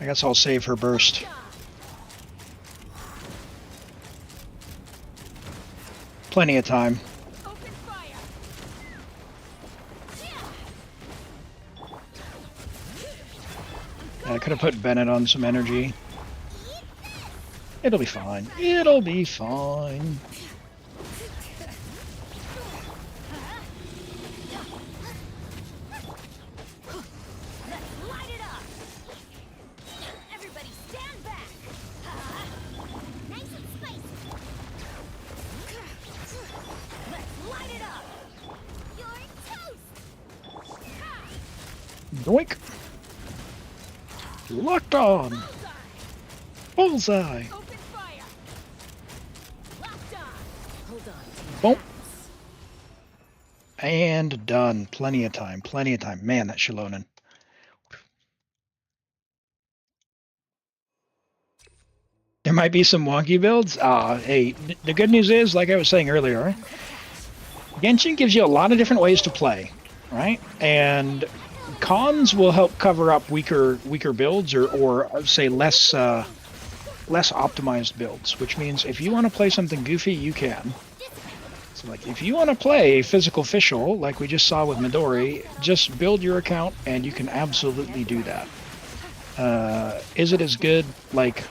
I guess I'll save her burst. Plenty of time. I could have put Bennett on some energy. It'll be fine. It'll be fine. Doink! Locked on! Bullseye! Boom! And done. Plenty of time. Plenty of time. Man, that Shilonen. There might be some wonky builds. Hey, the good news is, like I was saying earlier, Genshin gives you a lot of different ways to play, right? And cons will help cover up weaker builds or say less optimized builds, which means if you want to play something goofy, you can. So like if you want to play physical official, like we just saw with Midori, just build your account and you can absolutely do that. Is it as good like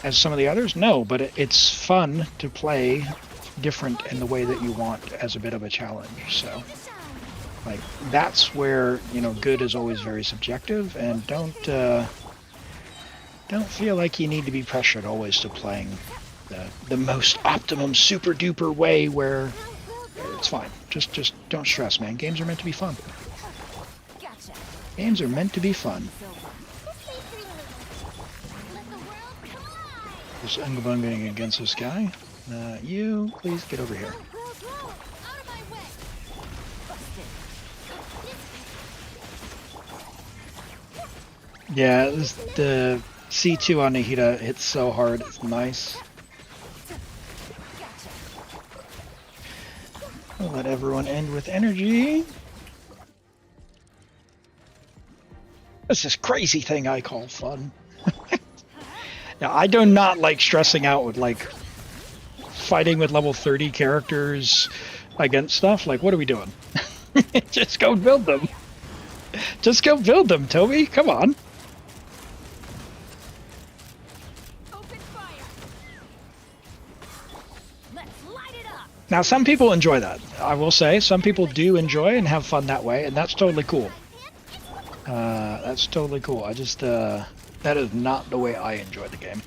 as some of the others? No, but it's fun to play different in the way that you want as a bit of a challenge. So like that's where, you know, good is always very subjective, and don't feel like you need to be pressured always to playing the most optimum super duper way where it's fine. Just don't stress, man. Games are meant to be fun. Games are meant to be fun. Just unga-bungaing against this guy. You, please get over here. Yeah, the C2 on Nahida hits so hard, it's nice. I'll let everyone end with energy. That's this crazy thing I call fun. Now, I do not like stressing out with like fighting with level 30 characters against stuff. Like, what are we doing? Just go build them. Just go build them, Toby. Come on. Now, some people enjoy that. I will say, some people do enjoy and have fun that way, and that's totally cool. That's totally cool. I just, that is not the way I enjoy the game.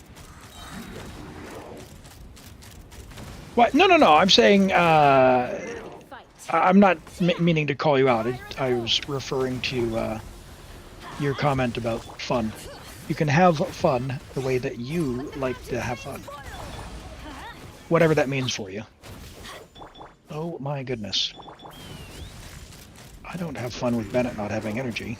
What? No. I'm saying, I'm not meaning to call you out. I was referring to your comment about fun. You can have fun the way that you like to have fun. Whatever that means for you. Oh my goodness. I don't have fun with Bennett not having energy.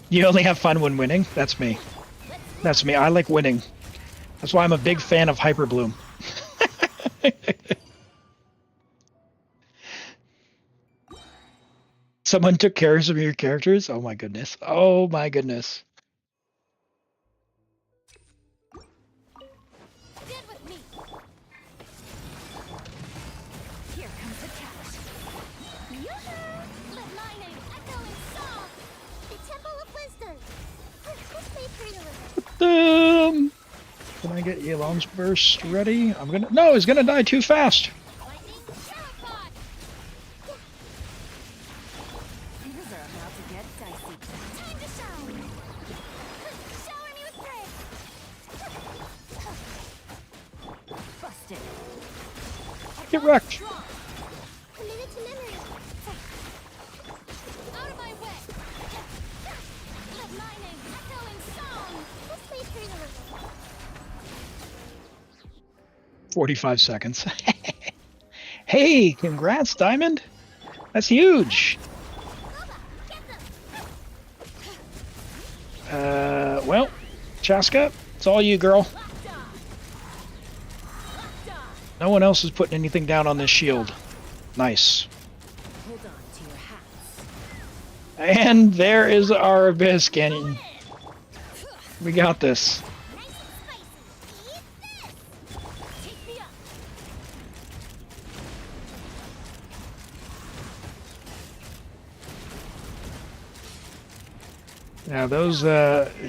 You only have fun when winning? That's me. That's me. I like winning. That's why I'm a big fan of Hyper Bloom. Someone took care of some of your characters? Oh my goodness. Oh my goodness. Get with me. Here comes the catch. Yoo-hoo! Let my name echo in song. The Temple of Wisdom. This may pretty little. Can I get Elon's burst ready? I'm gonna. No, he's gonna die too fast. Lightning Sharpod. Things are about to get dicey. Time to shine. Shower me with praise. Busted. Get wrecked. Committed to memory. Out of my way. Let my name echo in song. This may pretty little. 45 seconds. Hey, congrats, Diamond. That's huge. Well, Chaska, it's all you, girl. No one else is putting anything down on this shield. Nice. Hold on to your hats. And there is our Abyss Canyon. We got this. Take me up. Now those,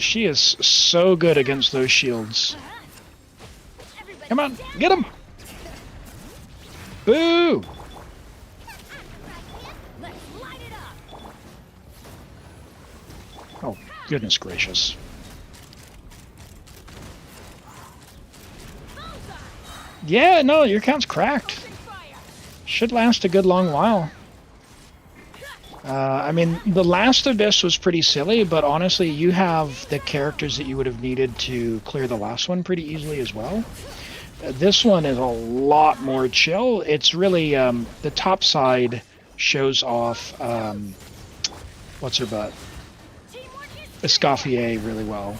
she is so good against those shields. Come on, get him! Boo! Let's light it up. Oh, goodness gracious. Yeah, no, your count's cracked. Should last a good long while. I mean, the last Abyss was pretty silly, but honestly, you have the characters that you would have needed to clear the last one pretty easily as well. This one is a lot more chill. It's really, the top side shows off, what's her butt? Escoffier really well.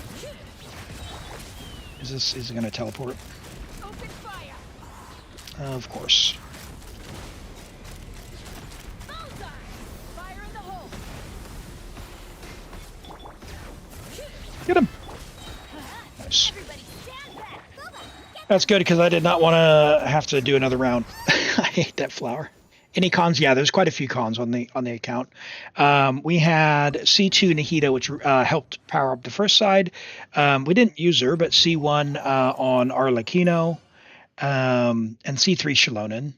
Is it going to teleport? Of course. Get him! Nice. That's good because I did not want to have to do another round. I hate that flower. Any cons? Yeah, there's quite a few cons on the account. We had C2 Nahida, which helped power up the first side. We didn't use her, but C1 on Arlecchino, and C3 Shalonen.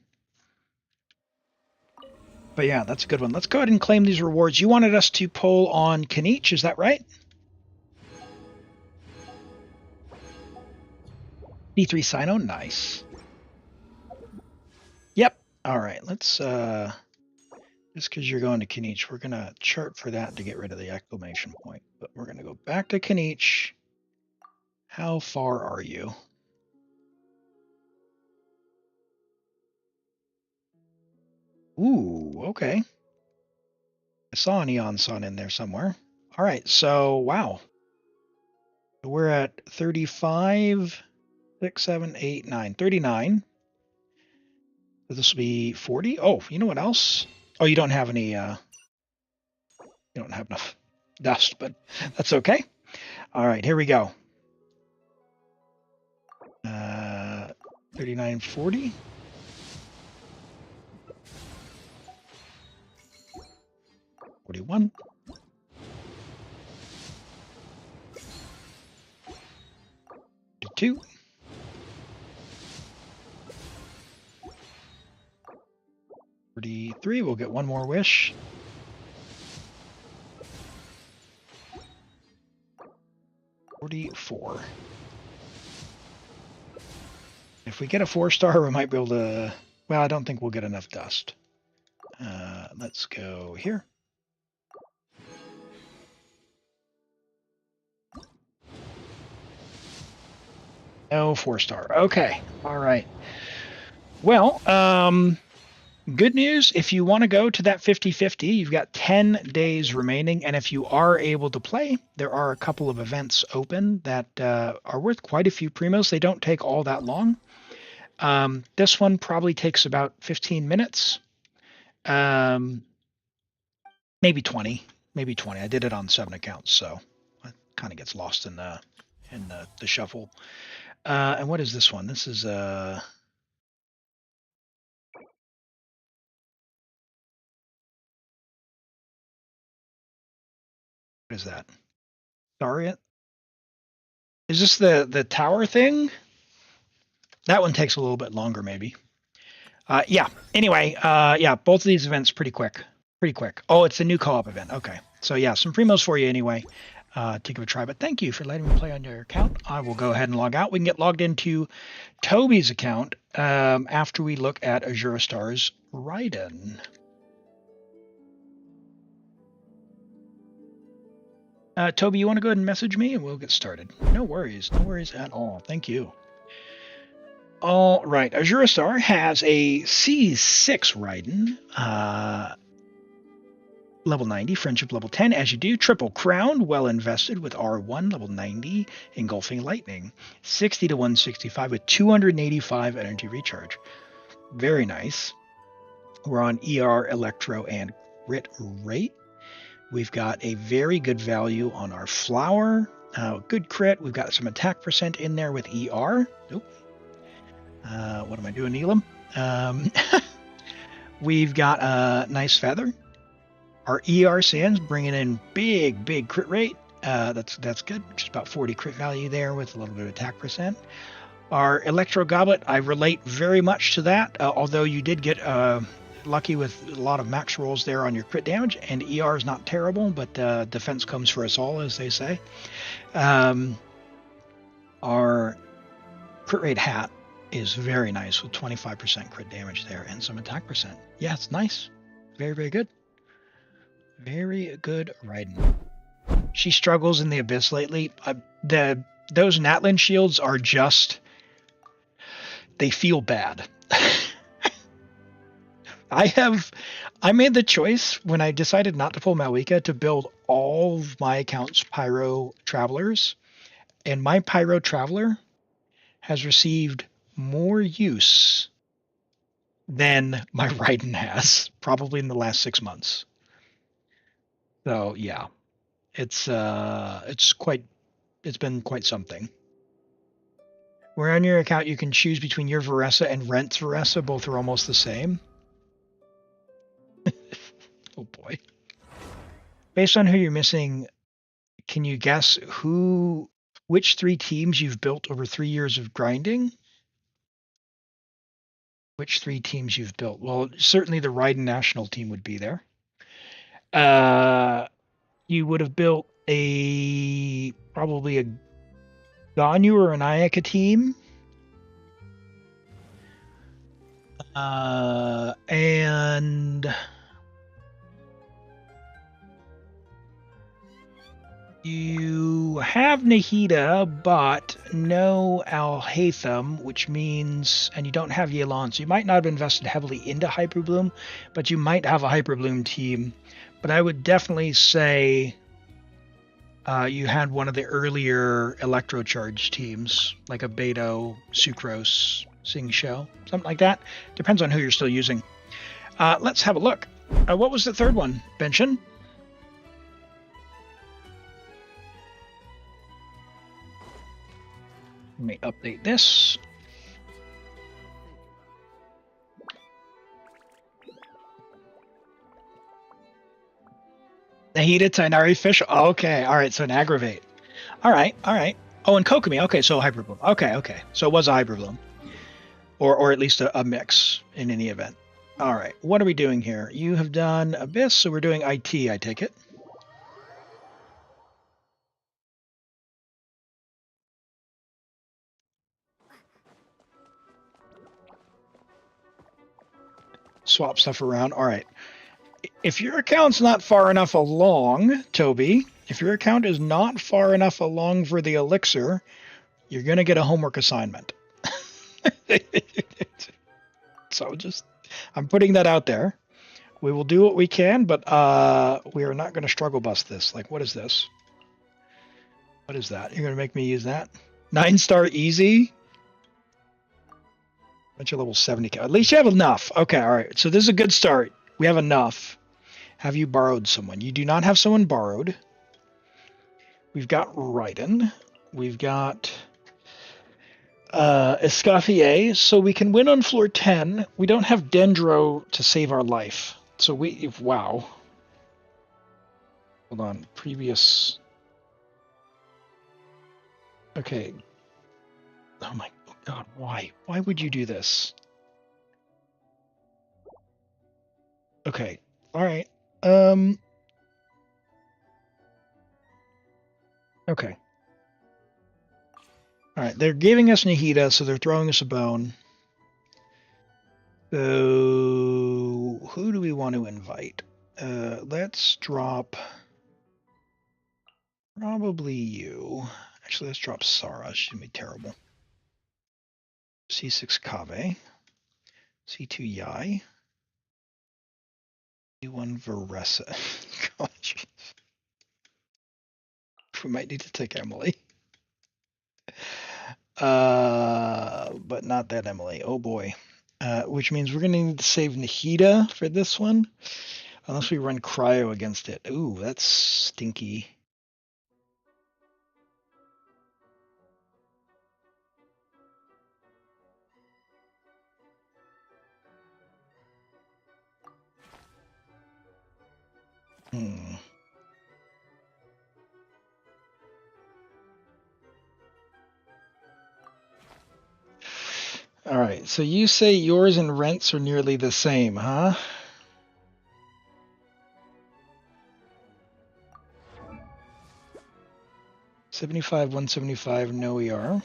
But yeah, that's a good one. Let's go ahead and claim these rewards. You wanted us to poll on Kanich, is that right? D3 Sino, nice. Yep. All right, let's just because you're going to Kanich, we're gonna chart for that to get rid of the exclamation point. But we're gonna go back to Kanich. How far are you? Ooh, okay. I saw an Eon Sun in there somewhere. All right, so wow. We're at 35. 6, 7, 8, 9, 39. So this will be 40. Oh, you know what else? Oh, you don't have any, you don't have enough dust, but that's okay. All right, here we go. 39, 40. $41. $42. 43, we'll get one more wish. 44. If we get a 4-star, we might be able to, well, I don't think we'll get enough dust. Let's go here. No 4-star. Okay. All right. Well, Good news, if you want to go to that 50-50, you've got 10 days remaining, and if you are able to play, there are a couple of events open that are worth quite a few primos. They don't take all that long. This one probably takes about 15 minutes, maybe 20. I did it on 7 accounts, so it kind of gets lost in the shuffle. And what is this one? This is what is that? Sorry, is this the tower thing? That one takes a little bit longer, maybe. Yeah. Anyway, yeah, both of these events pretty quick. Oh, it's a new co-op event. Okay. So yeah, some primos for you anyway. To give it a try. But thank you for letting me play on your account. I will go ahead and log out. We can get logged into Toby's account after we look at Azura Star's Raiden. Toby, you want to go ahead and message me and we'll get started. No worries at all. Thank you. All right, Azura Star has a C6 Raiden, level 90, Friendship level 10. As you do, triple crown, well invested with R1, level 90, Engulfing Lightning, 60 to 165 with 285 energy recharge. Very nice. We're on ER, Electro, and Crit Rate. We've got a very good value on our Flower. Good crit. We've got some attack percent in there with ER. Nope. What am I doing, Elam? We've got a nice feather. Our ER sands bringing in big crit rate. That's good. Just about 40 crit value there with a little bit of attack percent. Our Electro Goblet, I relate very much to that, although you did get lucky with a lot of max rolls there on your crit damage, and ER is not terrible, but defense comes for us all, as they say. Our crit rate hat is very nice with 25% crit damage there and some attack percent. Yeah, it's nice. Very good. Very good Raiden. She struggles in the Abyss lately. Those Natlin shields are just... they feel bad. I made the choice when I decided not to pull Malika to build all of my accounts Pyro Travelers, and my Pyro Traveler has received more use than my Raiden has, probably in the last 6 months. So yeah, it's been quite something. Where on your account you can choose between your Varessa and Rent's Varessa, both are almost the same. Oh boy. Based on who you're missing, can you guess which 3 teams you've built over 3 years of grinding? Which 3 teams you've built? Well, certainly the Raiden national team would be there. You would have built probably a Ganyu or an Ayaka team. And you have Nahida, but no Al-Haytham, which means, and you don't have Yelan, so you might not have invested heavily into Hyperbloom, but you might have a Hyperbloom team. But I would definitely say you had one of the earlier Electrocharge teams, like a Beto, Sucrose, Sing Show, something like that. Depends on who you're still using. Let's have a look. What was the third one, Benshin? Let me update this. Nahida, Tainari, Fish. Okay, all right, so an Aggravate. All right. Oh, and Kokomi. Okay, so Hyperbloom. Okay. So it was a Hyperbloom. Or at least a mix in any event. All right, what are we doing here? You have done Abyss, so we're doing IT, I take it. Swap stuff around. All right. If your account's not far enough along, Toby, if your account is not far enough along for the elixir, you're going to get a homework assignment. So I'm putting that out there. We will do what we can, but we are not going to struggle bust this. Like, what is this? What is that? You're going to make me use that? 9-star easy? Bunch of level 70. At least you have enough. Okay, all right. So this is a good start. We have enough. Have you borrowed someone? You do not have someone borrowed. We've got Raiden. We've got Escoffier. So we can win on floor 10. We don't have Dendro to save our life. So we... Wow. Hold on. Previous... Okay. Oh my god, why? Why would you do this? Okay. Alright. Okay. Alright, they're giving us Nahida, so they're throwing us a bone. So who do we want to invite? Let's drop probably you. Actually, let's drop Sara. She's gonna be terrible. C6 Kave. C2 Yai. C1 Varesa. Gosh. We might need to take Emily. But not that Emily. Oh boy. Which means we're gonna need to save Nahida for this one. Unless we run Cryo against it. Ooh, that's stinky. All right, so you say yours and Rent's are nearly the same, huh? $75, $175, no ER.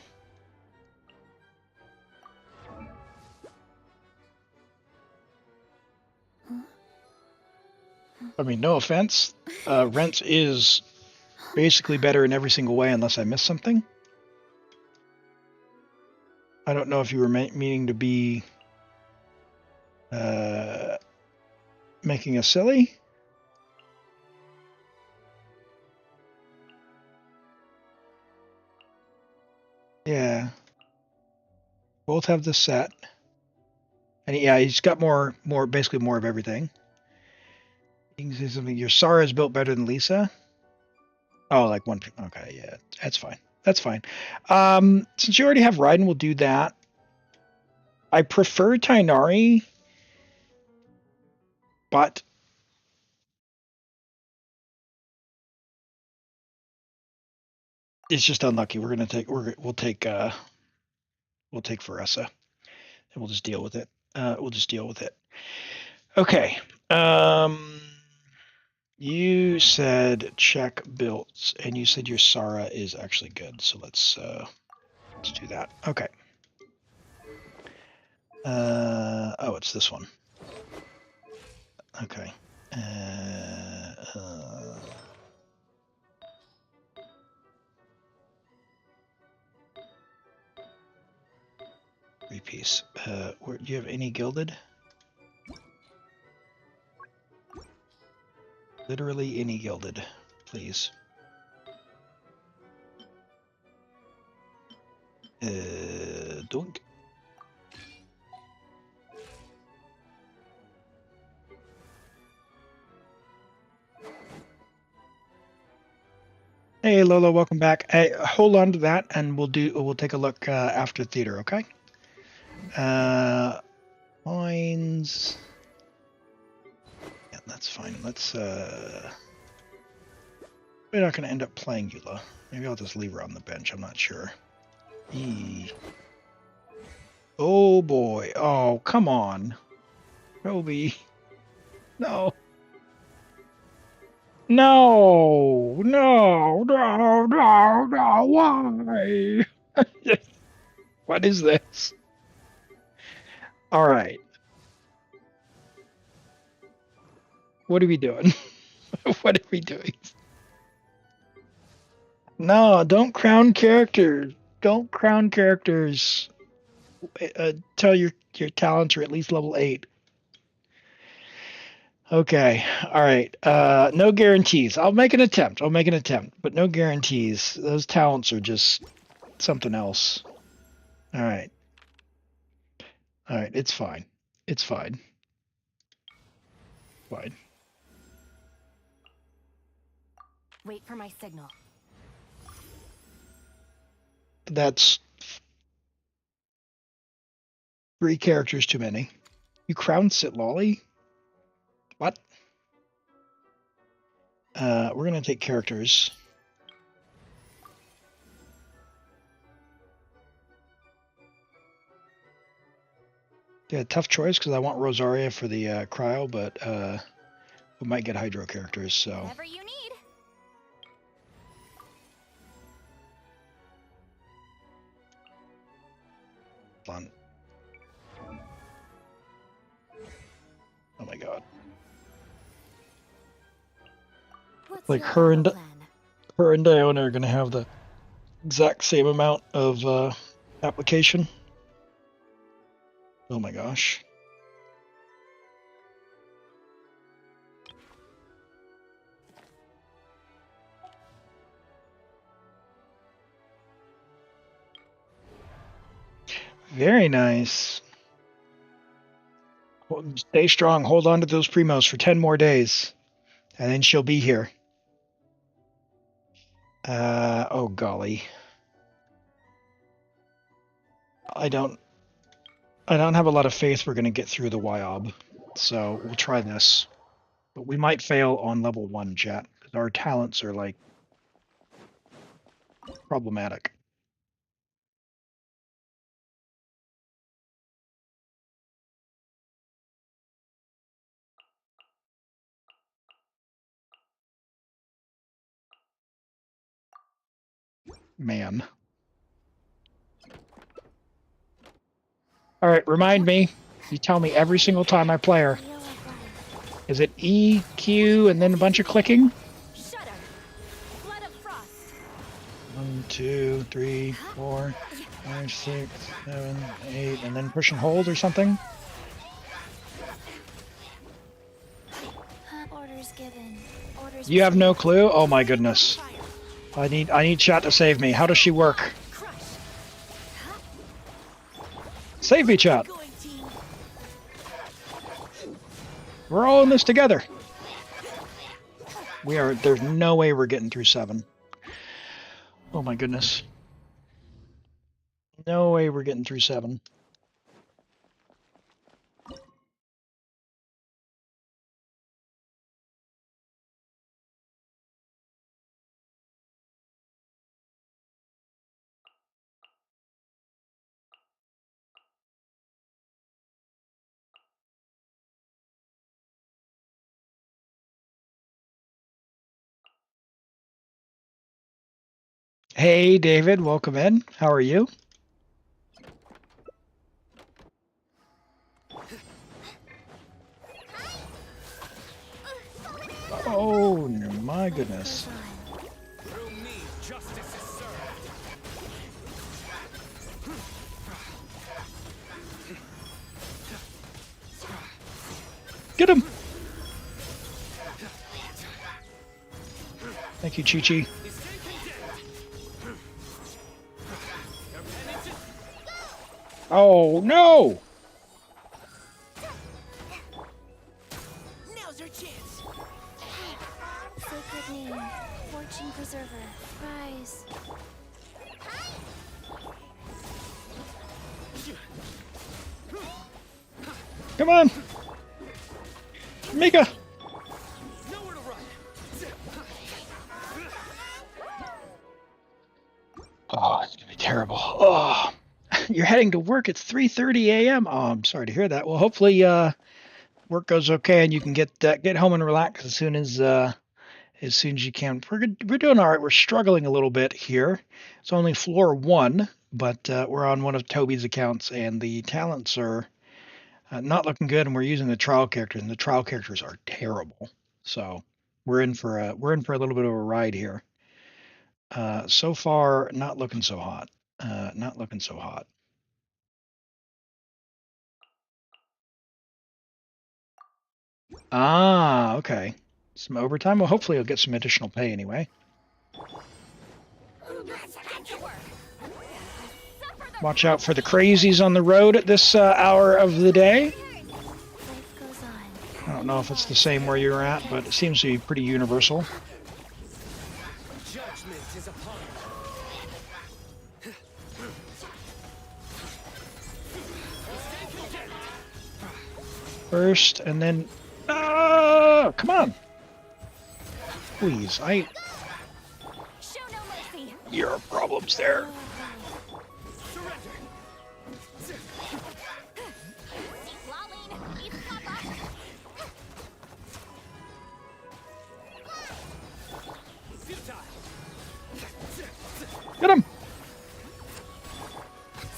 I mean, no offense. Rent is basically better in every single way unless I miss something. I don't know if you were meaning to be making us silly. Yeah. Both have the set. And yeah, he's got basically more of everything. You can say something. Your Sara is built better than Lisa. Oh, like one. Okay, yeah, that's fine. That's fine. Since you already have Raiden, we'll do that. I prefer Tainari, but it's just unlucky. We'll take Varesa, and we'll just deal with it. Okay. You said check builds, and you said your Sara is actually good. So let's do that. Okay. Oh, it's this one. Okay. Three-piece. Do you have any gilded? Literally any gilded, please. Doink. Hey Lola, welcome back. Hey, hold on to that, and we'll take a look after theater, okay? Mines. Yeah, that's fine. Let's. We're not going to end up playing Eula. Maybe I'll just leave her on the bench. I'm not sure. Oh boy. Oh, come on. Roby. No. No. No. No. No. No. Why? What is this? All right. What are we doing? What are we doing? No, don't crown characters. Don't crown characters. Tell your talents are at least level 8. Okay. All right. No guarantees. I'll make an attempt. But no guarantees. Those talents are just something else. All right. All right. It's fine. It's fine. Fine. Wait for my signal. That's 3 characters too many. You crown sit lolly? What? We're gonna take characters. Yeah, tough choice because I want Rosaria for the cryo, but we might get Hydro characters, so. Whatever you need. Fun. Oh my god. What's Like your her and plan? Diona are gonna have the exact same amount of application. Oh my gosh. Very nice. Stay strong. Hold on to those primos for 10 more days. And then she'll be here. Oh golly. I don't have a lot of faith we're going to get through the YOB. So we'll try this. But we might fail on level 1, chat. Our talents are like problematic. Man. All right, remind me. You tell me every single time I play her. Is it E, Q, and then a bunch of clicking? 1, 2, 3, 4, 5, 6, 7, 8, and then push and hold or something? Orders given. Orders You have no clue? Oh my goodness. I need chat to save me. How does she work? Save me, chat. We're all in this together. There's no way we're getting through 7. Oh my goodness. No way we're getting through 7. Hey, David, welcome in. How are you? Oh my goodness. Get him! Thank you, Chi-Chi. Oh no! Now's our chance. Sacred name, fortune preserver, rise. Come on! Mika! Oh, it's gonna be terrible. Oh, you're heading to work at 3:30 a.m. Oh, I'm sorry to hear that. Well, hopefully, work goes okay and you can get home and relax as soon as you can. We're doing all right. We're struggling a little bit here. It's only floor 1, but we're on one of Toby's accounts, and the talents are not looking good. And we're using the trial characters, and the trial characters are terrible. So we're in for a little bit of a ride here. So far, not looking so hot. Not looking so hot. Ah, okay. Some overtime. Well, hopefully you'll get some additional pay anyway. Watch out for the crazies on the road at this hour of the day. I don't know if it's the same where you're at, but it seems to be pretty universal. First, and then... come on! Please, Your problems there. Get him!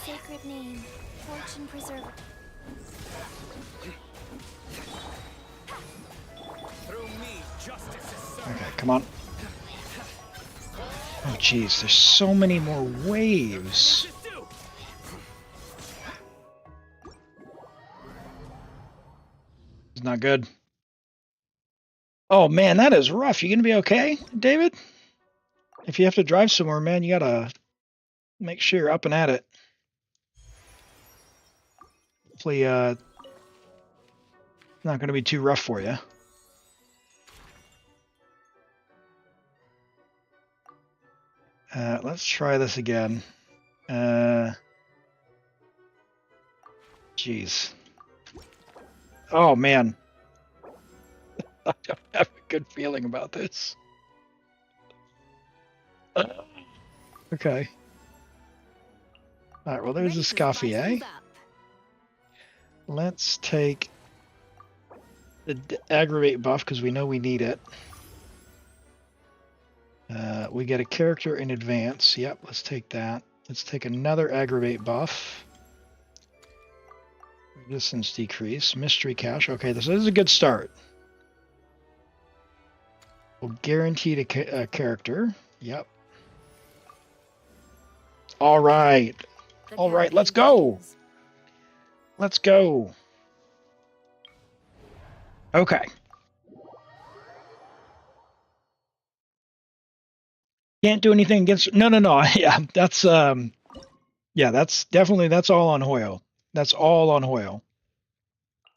Sacred name, fortune preserver. Okay, come on. Oh, jeez, there's so many more waves. It's not good. Oh, man, that is rough. You gonna be okay, David? If you have to drive somewhere, man, you gotta make sure you're up and at it. Hopefully, not gonna be too rough for you. Let's try this again. Jeez. Oh, man. I don't have a good feeling about this. Okay. Alright, well, there's a Scaffier. Let's take the aggravate buff because we know we need it. We get a character in advance. Yep, let's take that. Let's take another aggravate buff. Resistance decrease. Mystery cache. Okay, this is a good start. We'll guarantee a character. Yep. All right. All right, let's go. Let's go. Okay. Can't do anything against... No. Yeah, that's definitely, that's all on Hoyle. That's all on Hoyle.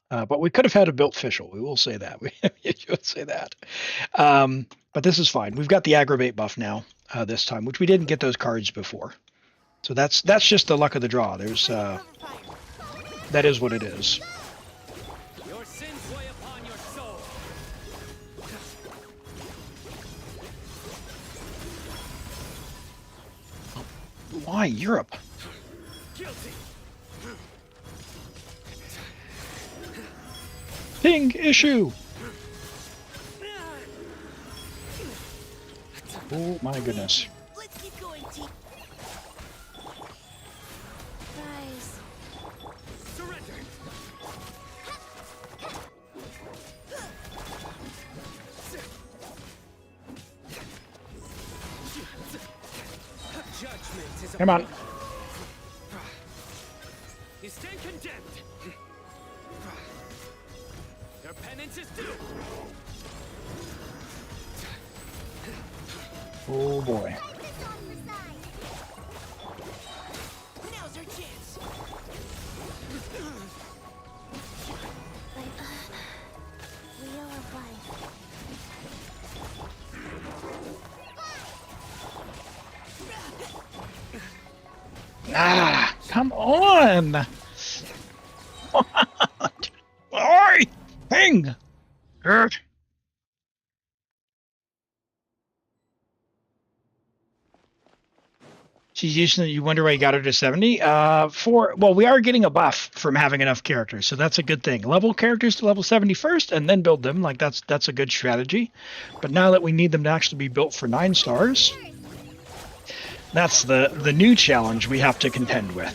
But we could have had a built Fischl. We will say that. We should say that. But this is fine. We've got the aggravate buff now this time, which we didn't get those cards before. So that's just the luck of the draw. There's that is what it is. Your sins weigh upon your soul. Why Europe? Guilty. Ping issue. Oh my goodness. Let's keep going, T. Guys. Surrender. Judgment is Come on. You stand condemned. Your penance is due. Oh boy. Now's our chance. We are right. Ah, come on. Oi! Ping! Hurt. She's using it. You wonder why you got her to 70? Well, we are getting a buff from having enough characters, so that's a good thing. Level characters to level 70 first, and then build them. Like that's a good strategy. But now that we need them to actually be built for 9 stars, that's the new challenge we have to contend with.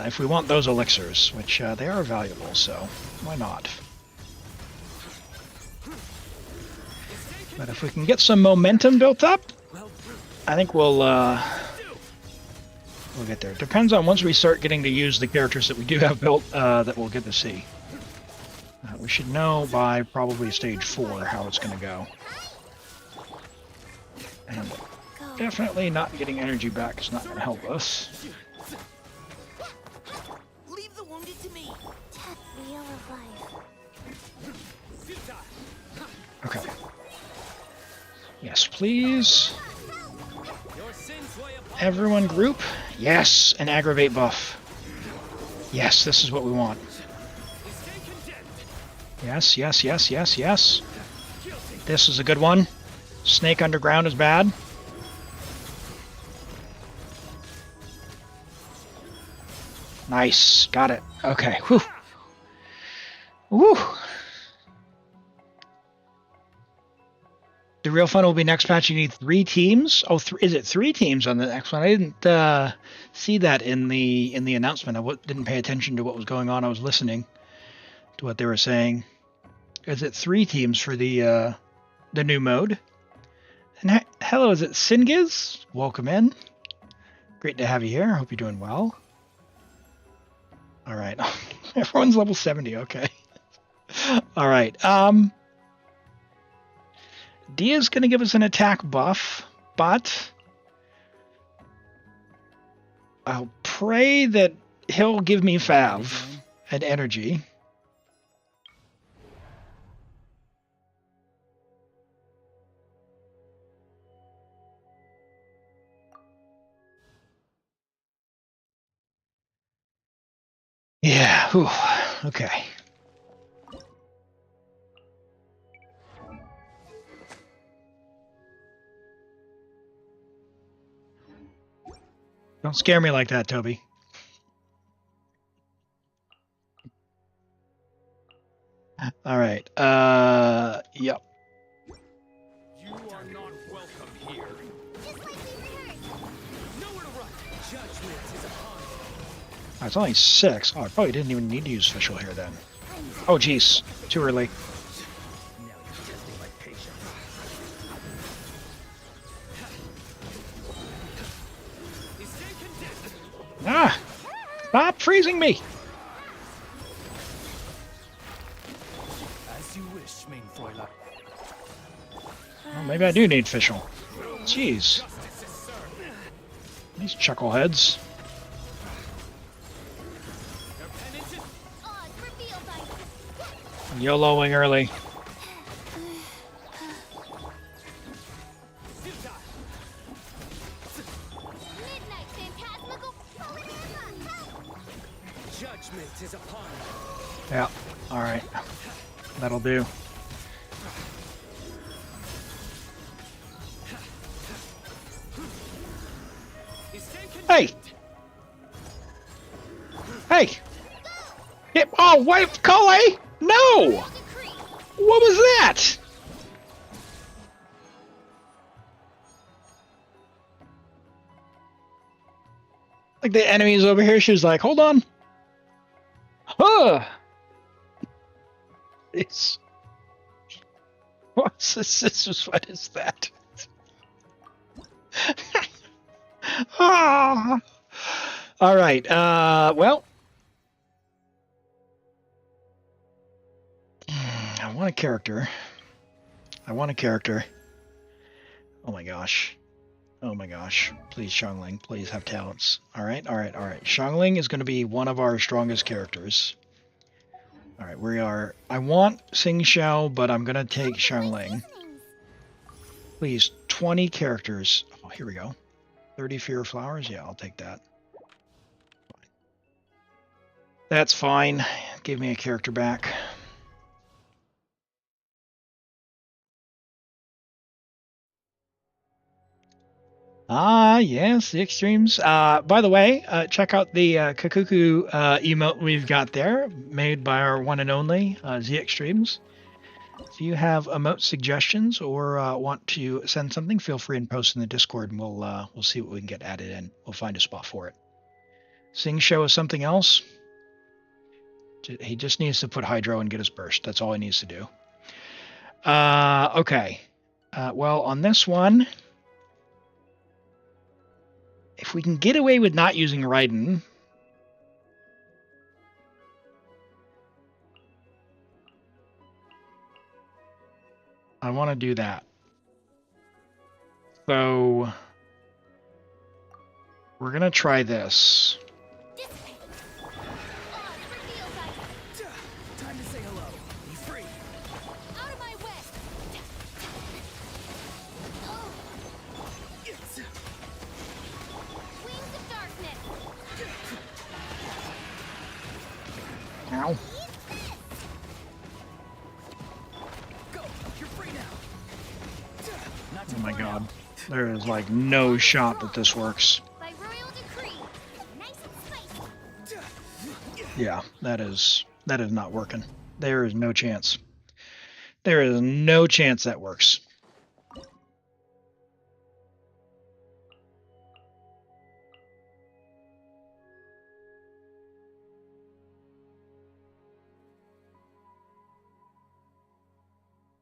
If we want those elixirs, which they are valuable, so why not? But if we can get some momentum built up, I think we'll get there. Depends on once we start getting to use the characters that we do have built that we'll get to see. We should know by probably stage 4 how it's going to go. And definitely not getting energy back is not going to help us. Leave the wounded to me. Wheel of life. Okay. Yes, please. Everyone group. Yes, an aggravate buff. Yes, this is what we want. Yes, yes, yes, yes, yes. This is a good one. Snake underground is bad. Nice. Got it. Okay. Whew. Woo. The real fun will be next patch. You need 3 teams. Oh, is it 3 teams on the next one? I didn't see that in the announcement. I didn't pay attention to what was going on. I was listening to what they were saying. Is it 3 teams for the new mode? And hello, is it Singiz? Welcome in. Great to have you here. Hope you're doing well. All right. Everyone's level 70. Okay. All right. Dia's going to give us an attack buff, but I'll pray that he'll give me Fav and energy. Yeah, whew. Okay. Don't scare me like that, Toby. All right. Yep. You are not welcome here. Just like we rehearsed. Nowhere to run. Judgment is upon you. Oh, it's only 6. Oh, I probably didn't even need to use official here then. Oh, jeez. Too early. Now you're testing my patience. Ah! Stop freezing me! As you wish, main Fräulein. Well, maybe I do need official. Jeez. These chuckleheads. YOLOing early. Midnight phantasmical help! Judgment is upon you. Yeah. All right. That'll do. Hey! Hey! Oh, wait, Coley! No! What was that? Like the enemy's over here, she was like, hold on. Huh! It's... What's this? What is that? Ah! All right, well... I want a character. Oh my gosh. Oh my gosh. Please, Xiangling, please have talents. Alright. Xiangling is going to be one of our strongest characters. Alright, we are... I want Sing Xiao, but I'm going to take Xiangling. Please, 20 characters. Oh, here we go. 30 Fear Flowers? Yeah, I'll take that. That's fine. Give me a character back. Ah, yes, the extremes. By the way, check out the Kakuku emote we've got there, made by our one and only Z Extremes. If you have emote suggestions or want to send something, feel free and post in the Discord, and we'll see what we can get added in. We'll find a spot for it. Sing Show is something else. He just needs to put Hydro and get his burst. That's all he needs to do. Okay. Well, on this one... If we can get away with not using Raiden, I want to do that. So we're going to try this. Time to say hello. Be free. Out of my way! Wings of darkness! Ow. Go. You're free now. Oh my god. There is like no shot that this works. By royal decree. Nice and spicy. Yeah, that is not working. There is no chance. There is no chance that works.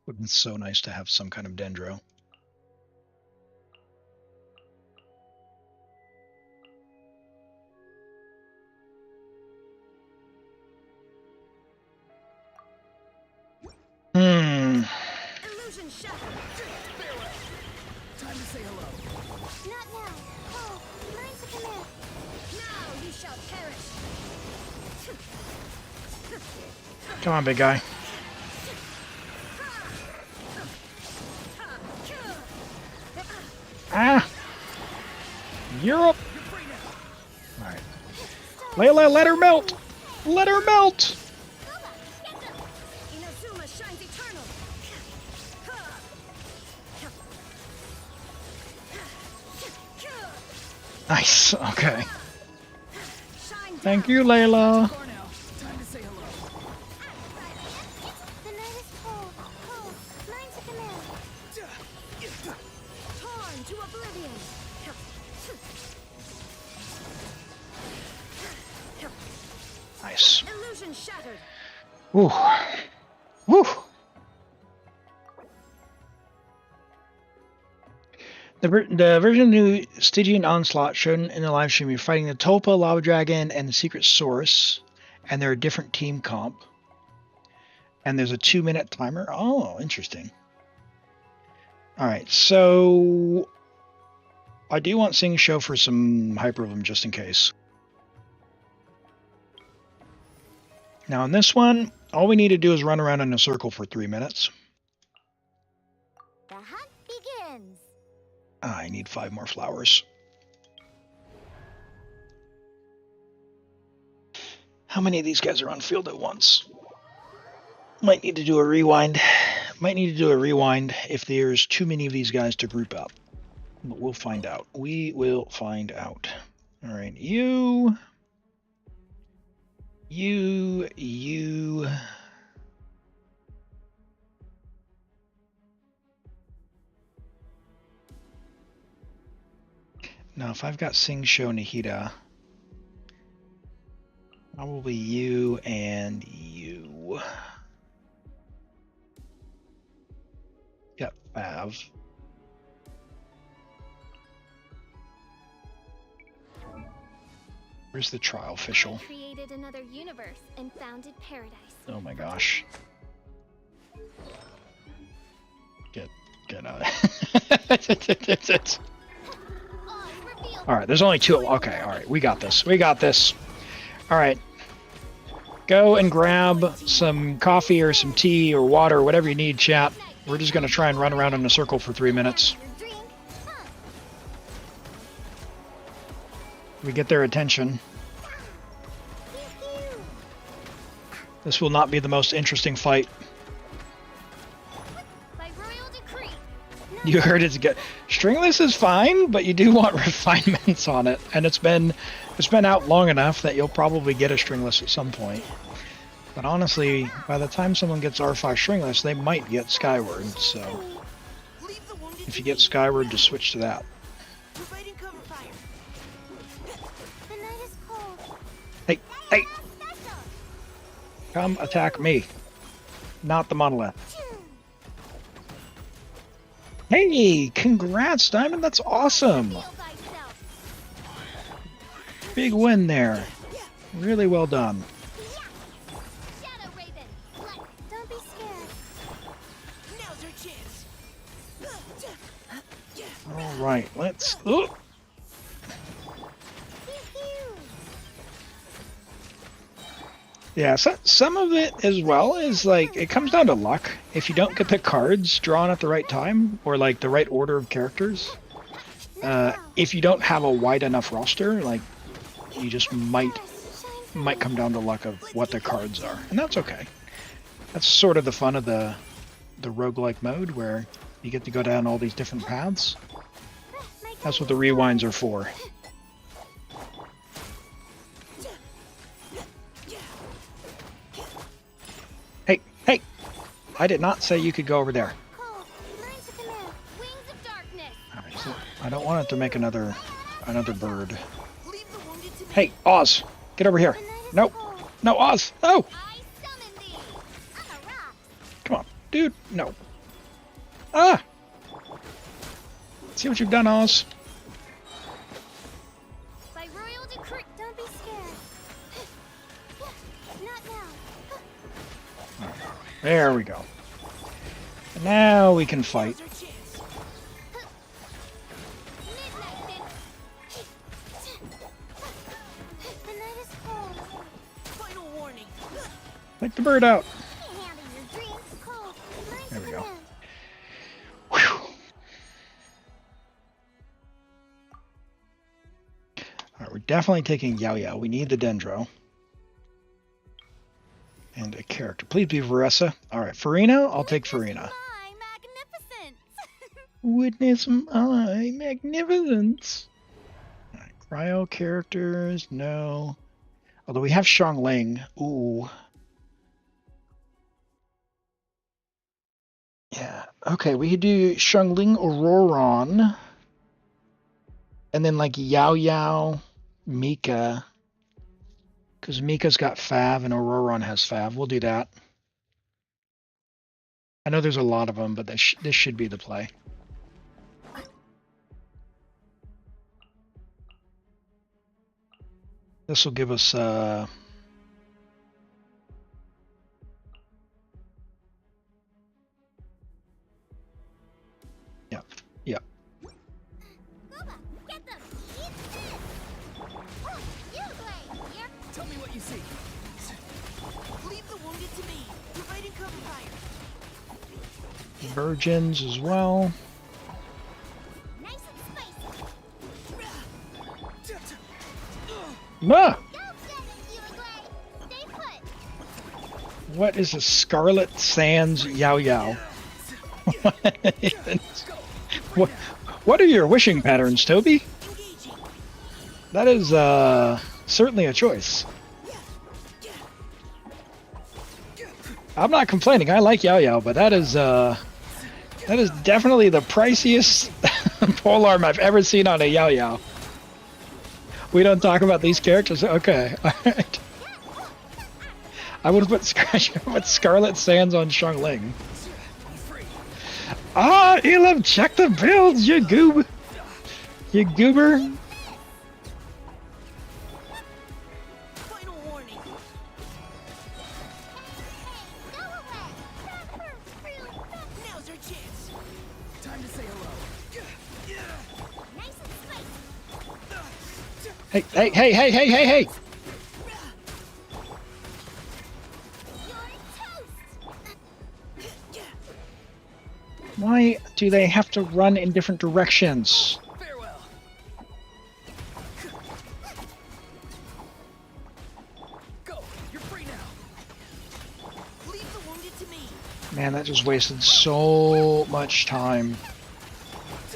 Would have been so nice to have some kind of dendro. Illusion shattered. Farewell. Time to say hello. Not now. Oh, mine's a command. Now you shall perish. Come on, big guy. Ah! Europe! Alright. Layla, let her melt! Let her melt! Inazuma shines eternal. Nice, okay. Thank you, Layla. Time to say hello. The night is cold. Cold. Mine's a command. Torn to oblivion. Nice. Illusion shattered. Woo. Woo. The version of the new Stygian Onslaught shown in the live stream, you're fighting the Tulpa, Lava Dragon, and the Secret Source, and they're a different team comp. And there's a 2-minute timer. Oh, interesting. Alright, so I do want Sing Show for some Hyperloom just in case. Now in this one, all we need to do is run around in a circle for 3 minutes. The hunt begins. I need 5 more flowers. How many of these guys are on field at once? Might need to do a rewind. Might need to do a rewind if there's too many of these guys to group up. But we'll find out. We will find out. All right, you. Now, if I've got Sing Show Nahida, probably you and you. Yep, Bav. Where's the trial official? I created another universe and founded paradise. Oh my gosh. Get out. Alright, there's only 2. Okay, alright, we got this. We got this. Alright. Go and grab some coffee or some tea or water or whatever you need, chat. We're just going to try and run around in a circle for 3 minutes. We get their attention. This will not be the most interesting fight. You heard it's good. Stringless is fine, but you do want refinements on it, and it's been out long enough that you'll probably get a stringless at some point. But honestly, by the time someone gets R5 stringless, they might get Skyward. So if you get Skyward, just switch to that. Hey, hey! Come attack me, not the monolith. Hey, congrats, Diamond. That's awesome. Big win there. Really well done. Don't be scared. Now's your chance. All right, let's. Oh. Yeah, so, some of it as well is like it comes down to luck. If you don't get the cards drawn at the right time or like the right order of characters, if you don't have a wide enough roster, like you just might come down to luck of what the cards are, and that's okay. That's sort of the fun of the roguelike mode where you get to go down all these different paths. That's what the rewinds are for. Hey, hey! I did not say you could go over there. Alright, so I don't want it to make another bird. Hey, Oz! Get over here! No! No, Oz! No! Come on, dude! No. Ah! See what you've done, Oz. By royal decree, don't be scared. Not now. There we go. And now we can fight. Take the bird out. There we go. Whew. Alright, we're definitely taking Yao Yao. We need the Dendro. And a character. Please be Veressa. Alright, Farina, I'll take Farina. Witness my magnificence. Alright, Cryo characters, no. Although we have Xiangling. Ooh. Yeah, okay, we could do Xiangling Auroron. And then like Yao Yao, Mika. Because Mika's got Fav and Auroron has Fav. We'll do that. I know there's a lot of them, but this should be the play. This will give us yeah. Tell me what you see. Leave the wounded to me. Providing cover fire. Virgins as well. Nice and spicy. Ah! What is a Scarlet Sands Yao Yao? What are your wishing patterns, Toby? That is certainly a choice. I'm not complaining. I like Yao Yao, but that is definitely the priciest polearm I've ever seen on a Yao Yao. We don't talk about these characters. Okay, all right. I would have put Scarlet Sands on Xiangling. Ah, Elam, check the builds, you goob. You goober. Final warning. Now's our chance. Time to say hello. Nice and spicy. Hey, hey, hey, hey, hey, hey, hey. Why do they have to run in different directions? Farewell. Go. You're free now. Leave the wounded to me. Man, that just wasted so much time.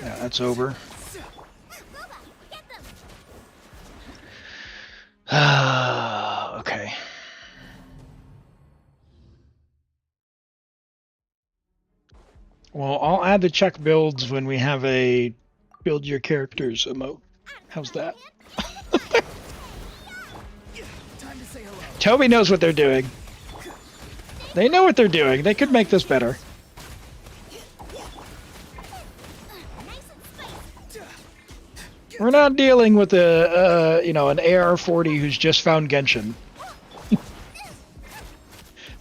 Yeah, that's over. Okay. Well, I'll add the check builds when we have a build your characters emote. How's that? Toby knows what they're doing. They know what they're doing. They could make this better. We're not dealing with a, an AR-40 who's just found Genshin.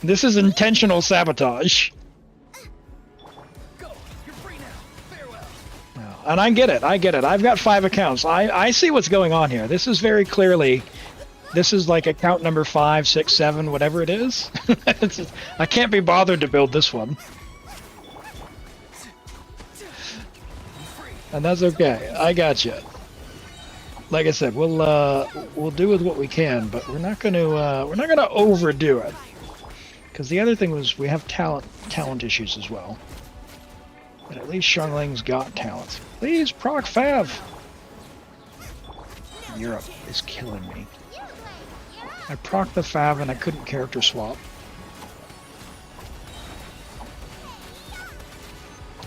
This is intentional sabotage. and I get it. I get it. I've got 5 accounts. I see what's going on here. This is very clearly, this is like account number 5, 6, 7, whatever it is. I can't be bothered to build this one. And that's okay. I got you. Like I said, we'll do with what we can, but we're not going to overdo it. Because the other thing was we have talent issues as well. But at least Xiangling's got talents. Please, proc Fav! Europe is killing me. I proc the Fav and I couldn't character swap.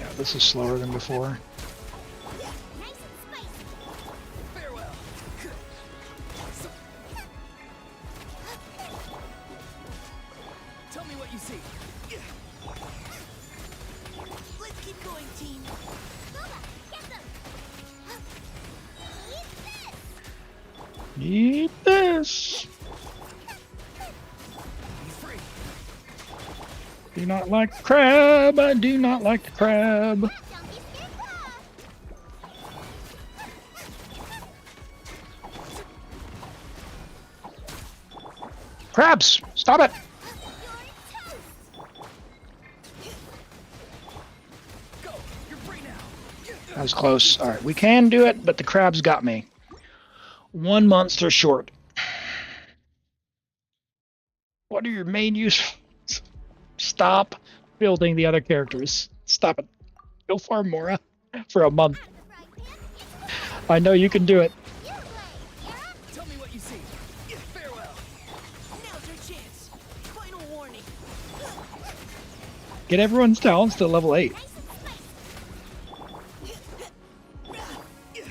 Yeah, this is slower than before. Tell me what you see. Let's keep going, team. Get them. Eat this! Do not like the crab. I do not like the crab. Crabs! Stop it! That was close. Alright, we can do it, but the crabs got me. 1 monster short. What are your main use? Stop building the other characters. Stop it. Go farm Mora for a month. I know you can do it. Tell me what you see. Farewell. Now's your chance. Final warning. Get everyone's talents to level 8.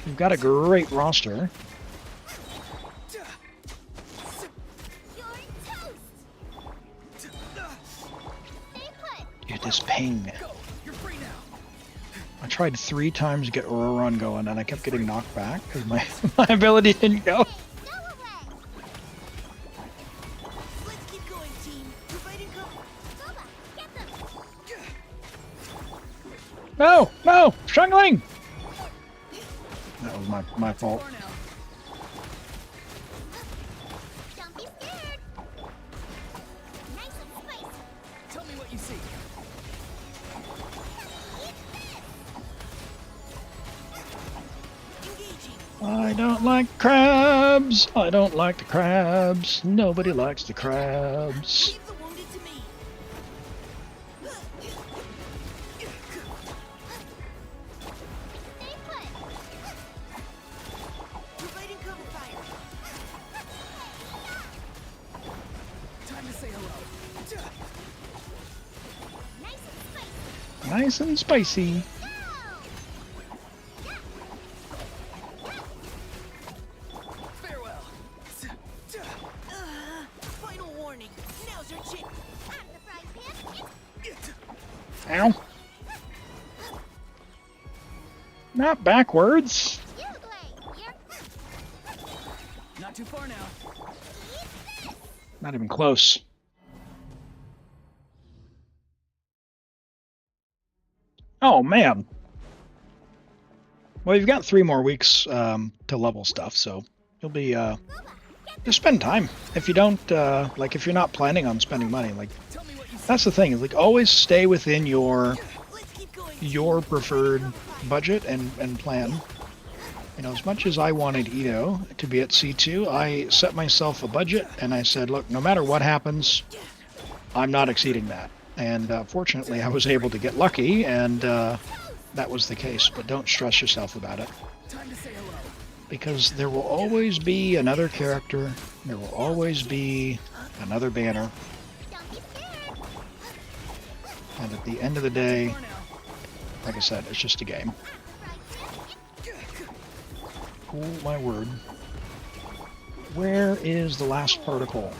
We've got a great roster. Dude, this ping. I tried 3 times to get Auroron going and I kept getting knocked back because my ability didn't go. Let's keep going, team. Providing cover. Get them. No! No! Xiangling! That was my fault. Don't be scared. Nice and spicy. Tell me what you see. I don't like crabs. I don't like the crabs. Nobody likes the crabs. Leave the wounded to me. Stay put. Providing cover fire. Time to say hello. Nice and spicy. Nice and spicy. Farewell. Final warning. Now's your chance. I'm the prize pin. Ow. Not backwards. Not too far now. Not even close. Oh, man. Well, you've got 3 more weeks to level stuff, so you'll be, just spend time. If you don't, like, if you're not planning on spending money, like, that's the thing, like, always stay within your preferred budget and plan. You know, as much as I wanted Ito to be at C2, I set myself a budget, and I said, look, no matter what happens, I'm not exceeding that. And fortunately, I was able to get lucky, and that was the case. But don't stress yourself about it. Because there will always be another character, there will always be another banner. And at the end of the day, like I said, it's just a game. Oh my word. Where is the last particle?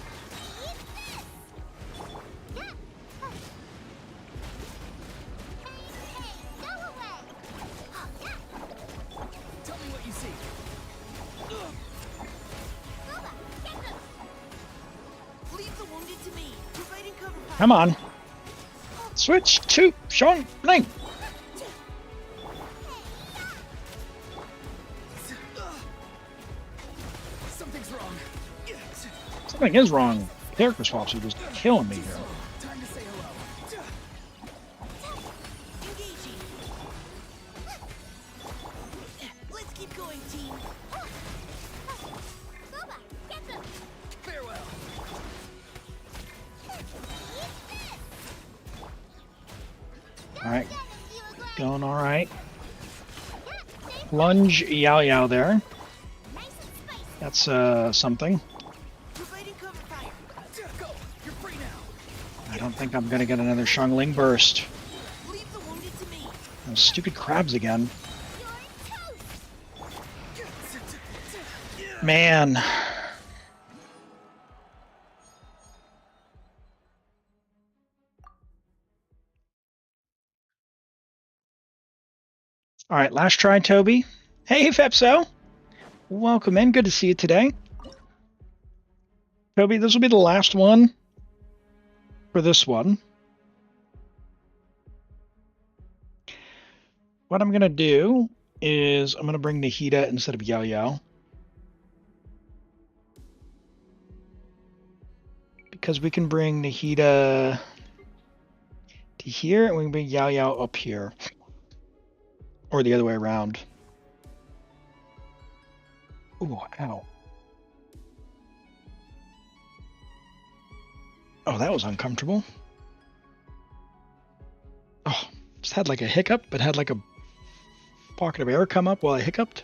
Come on. Switch to Xiangling. Something is wrong. Character swaps are just killing me here. Time to say hello. Engaging. Let's keep going, team. Boba, get them. Farewell. Alright. Going alright. Lunge Yao Yao there. That's something. I don't think I'm gonna get another Shangling burst. Those stupid crabs again. Man. Alright, last try, Toby. Hey, Fepso! Welcome in. Good to see you today. Toby, this will be the last one for this one. What I'm going to do is I'm going to bring Nahida instead of Yao Yao. Because we can bring Nahida to here and we can bring Yao Yao up here. Or the other way around. Ooh, ow. Oh, that was uncomfortable. Oh, just had like a hiccup, but had like a pocket of air come up while I hiccuped.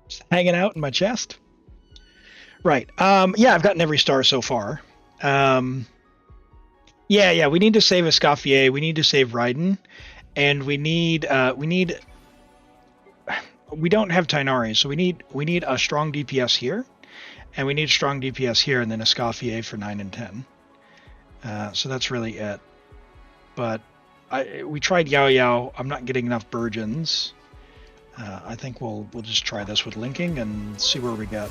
Just hanging out in my chest. Right. Yeah, I've gotten every star so far. Yeah, we need to save Escoffier. We need to save Raiden. And we don't have Tainari, so we need a strong DPS here, and we need strong DPS here, and then Escoffier for 9 and 10. So that's really it. But we tried Yao Yao. I'm not getting enough Burgeons. I think we'll just try this with linking and see where we get.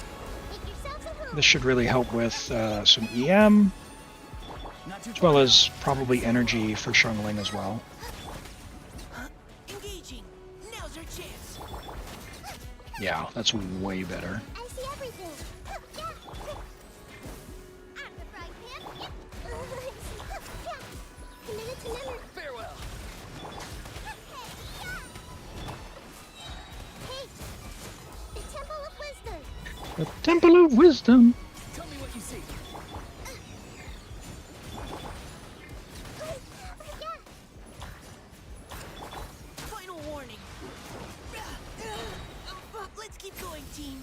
This should really help with some EM, as well as probably energy for Shangling as well. Yeah, that's way better. I see everything. I'm the frying pan. Farewell. Hey, the Temple of Wisdom. The Temple of Wisdom. Tell me what you see. Final warning. Let's keep going, team.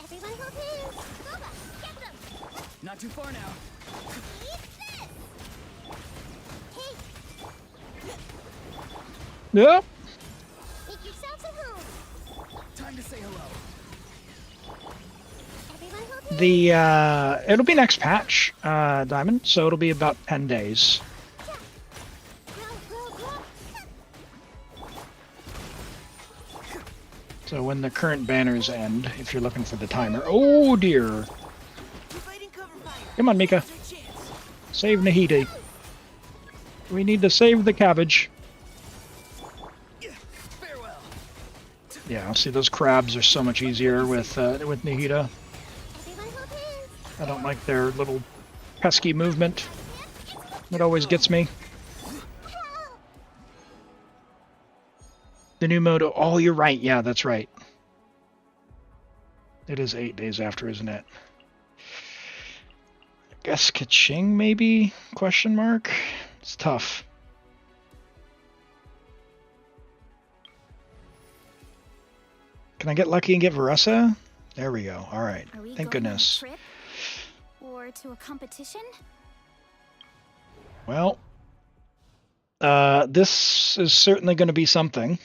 Everyone hold hands. Boba, get them. Not too far now. Eat this. Hey, Yep. make yourselves at home. Time to say hello. Everyone hold hands. It'll be next patch, Diamond, so it'll be about 10 days. So when the current banners end, if you're looking for the timer. Oh dear. Come on, Mika. Save Nahida. We need to save the cabbage. Yeah, see, those crabs are so much easier with Nahida. I don't like their little pesky movement. It always gets me. The new mode. Oh, you're right. Yeah, that's right. It is 8 days after, isn't it? I guess Kaching, maybe? Question mark? It's tough. Can I get lucky and get Varessa? There we go. All right. Thank goodness. Trip? Or to a competition? Well, this is certainly going to be something.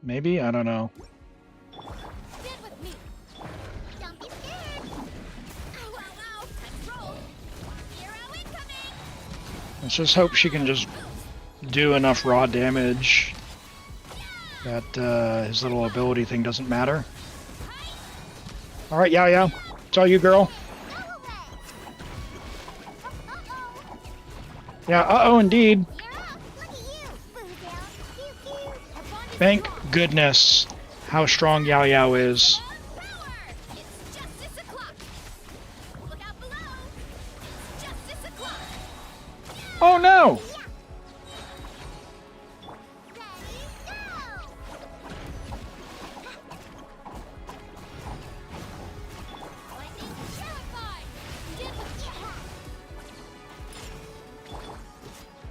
Maybe? I don't know. Stand with me. Don't be scared. Ow, ow, ow. Control. Hero incoming. Let's just hope she can just do enough raw damage that his little ability thing doesn't matter. Alright, yeah. It's all you, girl. Yeah, uh-oh, indeed. Thank goodness how strong Yao Yao is. Oh no!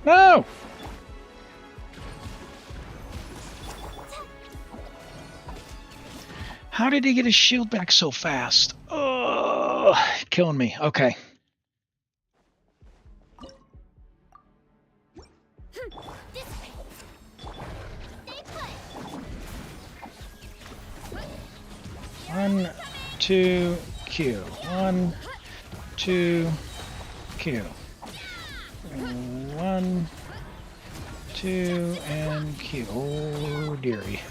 No! How did he get his shield back so fast? Oh, killing me. Okay. One, two, Q. 1, 2, Q. 1, 2, and Q. Oh, dearie.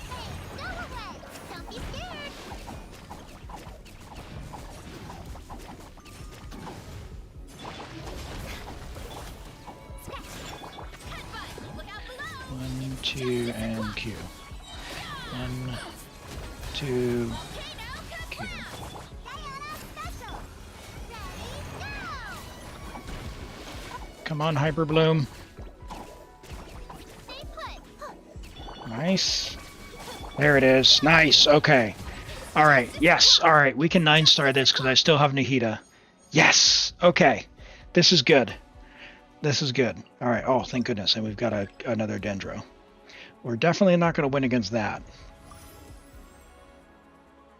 One, 2, and Q. 1, 2, Q. Come on, Hyper Bloom. Nice. There it is. Nice. Okay. All right. Yes. All right. We can 9-star this because I still have Nahida. Yes. Okay. This is good. This is good. All right. Oh, thank goodness. And we've got another Dendro. We're definitely not going to win against that.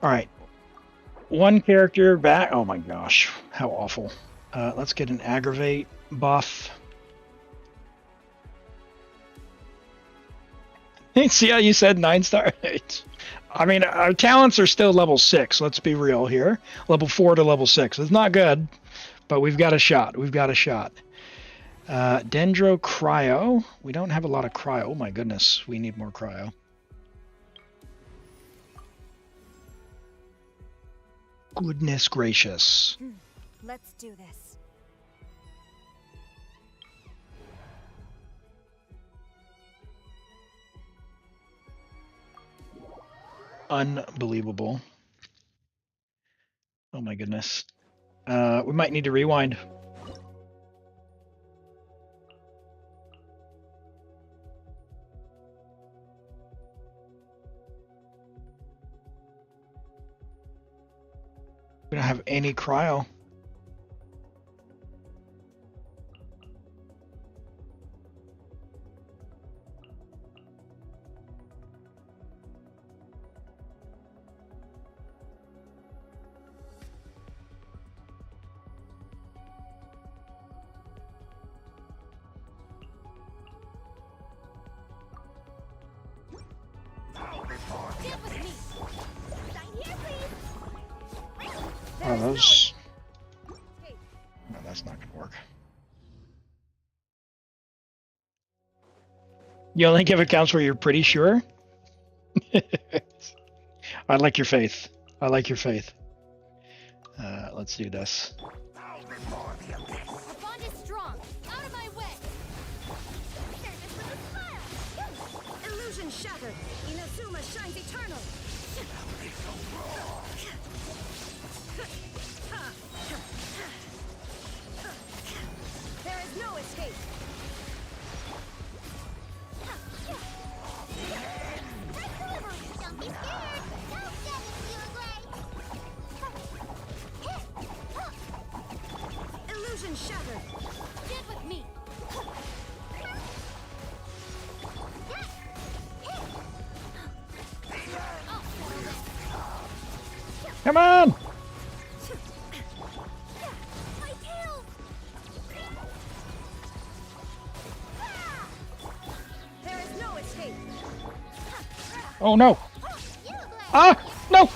All right. One character back. Oh my gosh. How awful. Let's get an aggravate buff. See how you said 9-star? I mean, our talents are still level 6. Let's be real here. Level 4 to level 6. It's not good, but we've got a shot. We've got a shot. Dendro Cryo. We don't have a lot of cryo. Oh my goodness. We need more cryo. Goodness gracious. Let's do this. Unbelievable. Oh my goodness. We might need to rewind. We don't have any cryo. Oh, those... No, that's not going to work. You only give accounts where you're pretty sure? I like your faith. I like your faith. Let's do this. The bond is strong. Out of my way. Service with a smile. Illusion shattered. Inazuma shines eternal. There is no escape. Don't be scared. Don't get it, Illusion shattered. Get with me. Come on! My tail. There is no escape. Oh no! Ah! No!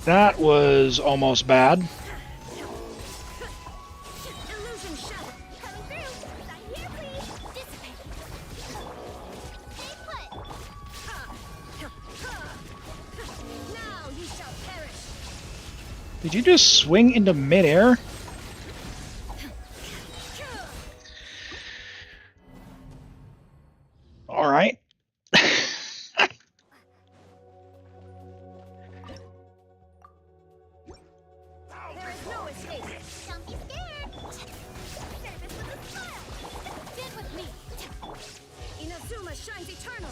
That was almost bad. Illusion shattered. Did you just swing into midair? All right. There is no escape. Don't be scared. Service with a smile. Stand with me. Inazuma shines eternal.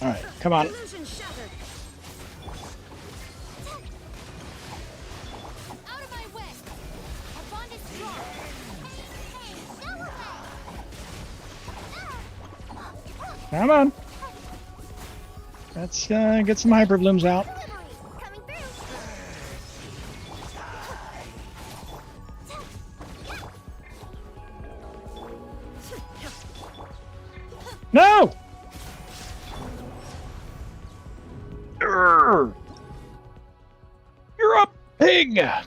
All right, come on. Illusion shattered. Out of my way. Our bond is strong. Hey, go away. Come on. Let's get some hyper blooms out. Coming through. No! Urgh. You're a pig! I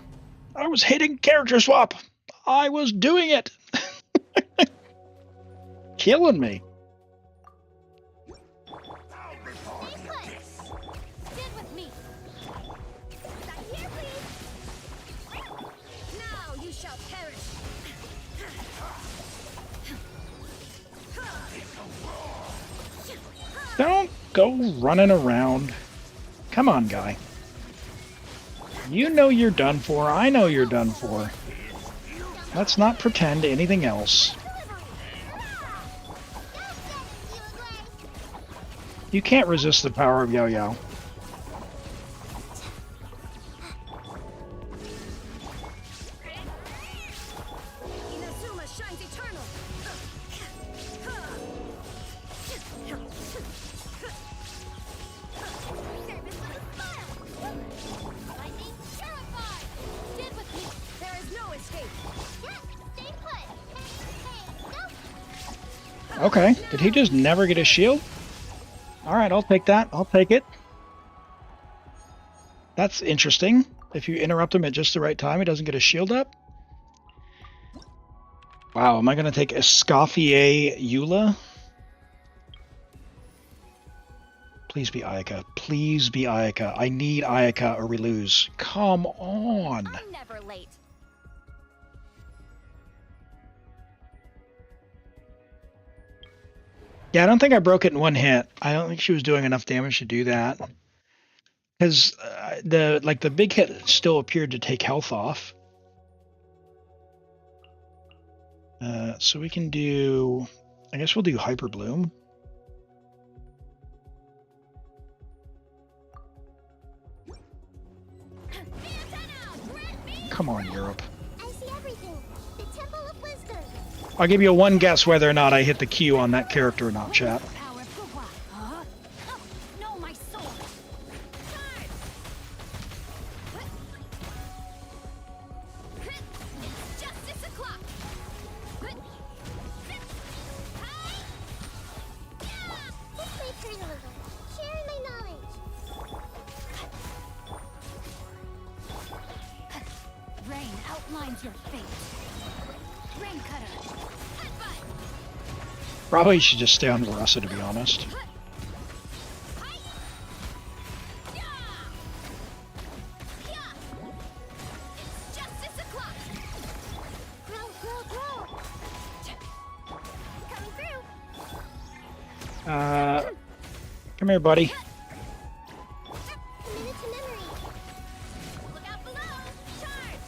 was hitting character swap. I was doing it. Killing me. Stand with me. Back here, please. Now you shall perish. Don't go running around. Come on, guy. You know you're done for. I know you're done for. Let's not pretend anything else. You can't resist the power of Yo-Yo. Inazuma shines eternal. Service with a smile. Lightning terrified. Stand with me. There is no escape. Yes, stay put. Hey, go. Okay. Did he just never get a shield? Alright, I'll take that. I'll take it. That's interesting. If you interrupt him at just the right time, he doesn't get a shield up. Wow, am I going to take Escoffier Eula? Please be Ayaka. Please be Ayaka. I need Ayaka or we lose. Come on. I'm never late. Yeah, I don't think I broke it in one hit. I don't think she was doing enough damage to do that. Because the big hit still appeared to take health off. So we can do... I guess we'll do Hyper Bloom. Come on, Europe. I see everything. The Temple of Wisdom. I'll give you one guess whether or not I hit the Q on that character or not, chat. Power of Gua. Huh? Oh, no, my sword. Charge. It's justice o'clock. This may hurt a little. Sharing my knowledge. Rain outlines your fate. Rain cutter. Headbutt. Probably should just stay on Marissa, to be honest. It's justice o'clock. Grow, grow, grow. Coming through. Come here, buddy. Commit it to memory. Look out below. Charge.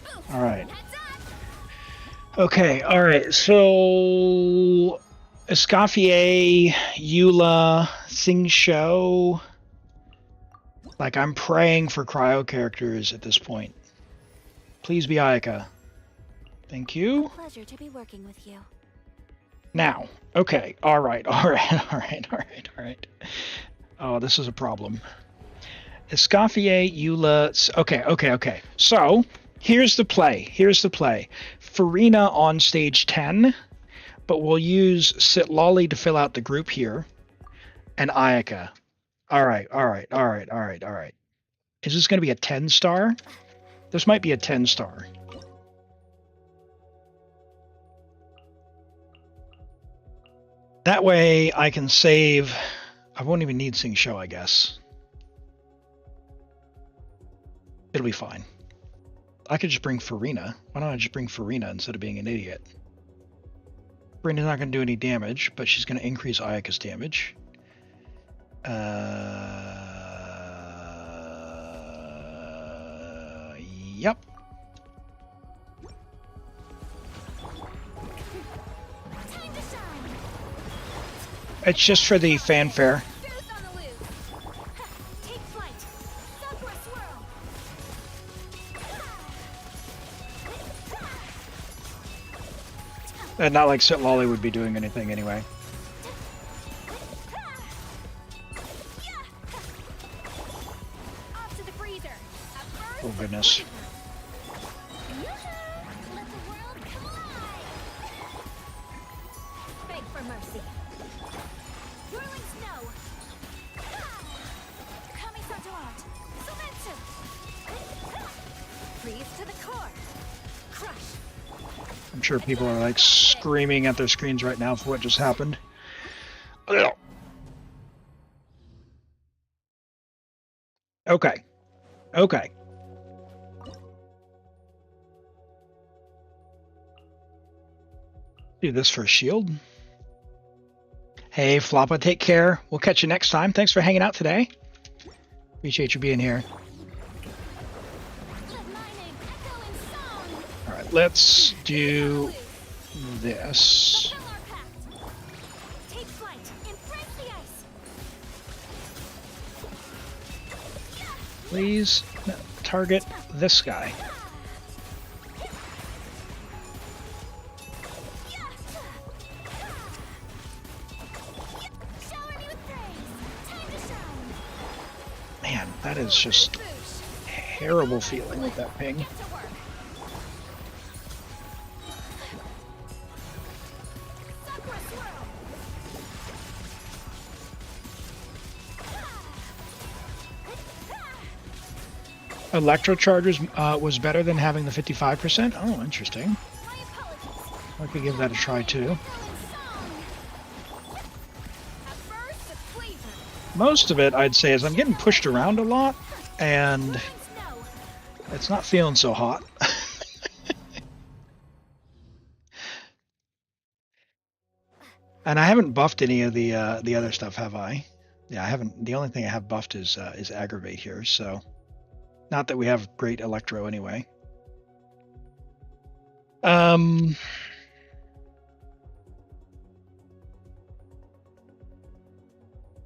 Boof. All right. Heads up. Okay, all right. So, Escoffier, Eula, Sing Show. Like, I'm praying for cryo characters at this point. Please be Ayaka. Thank you. Pleasure to be working with you. Now, okay, all right. Oh, this is a problem. Escoffier, Eula. Okay. So, here's the play. Farina on stage 10, but we'll use Sitlolly to fill out the group here, and Ayaka. All right. Is this going to be a 10-star? This might be a 10-star. That way I can save I won't even need Sing Show, I guess. It'll be fine. I could just bring Farina. Why don't I just bring Farina instead of being an idiot? Farina's not going to do any damage, but she's going to increase Ayaka's damage. Yep. It's just for the fanfare. And not like Sit Lolly would be doing anything anyway. Oh goodness. Beg for mercy. Whirling snow. Coming from art. Sumetsu. Freeze to the core. Crush. I'm sure people are like screaming at their screens right now for what just happened. Okay. Okay. Do this for a shield. Hey, Floppa, take care. We'll catch you next time. Thanks for hanging out today. Appreciate you being here. All right, let's do this. Please target this guy. Man, that is just a terrible feeling with that ping. Electro Chargers was better than having the 55%? Oh, interesting. I could give that a try too. Most of it, I'd say, is I'm getting pushed around a lot, and it's not feeling so hot. And I haven't buffed any of the other stuff, have I? Yeah, I haven't. The only thing I have buffed is Aggravate here, so not that we have great Electro anyway.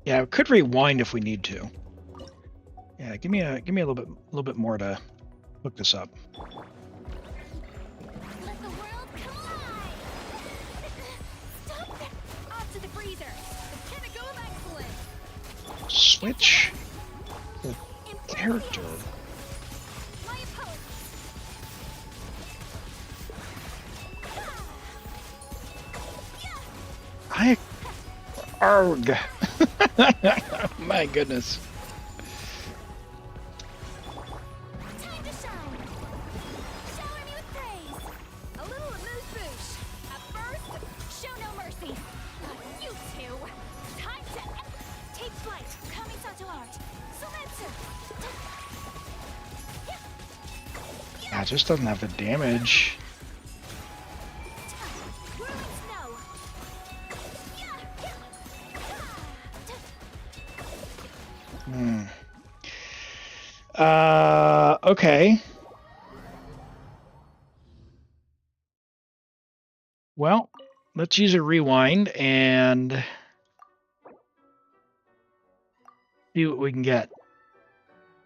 Yeah, we could rewind if we need to. Yeah, give me a little bit more to hook this up. Let the world collide. Stop that. Off to the freezer. The pinnacle of excellence. Switch the character. My opponent. Arg. My goodness. Time to shine. Shower me with praise. A little amuse-bouche. At first, show no mercy. You two. Time to take flight. Coming to art. Sumetsu. Yeah, it just doesn't have the damage. Okay. Well, let's use a rewind and see what we can get.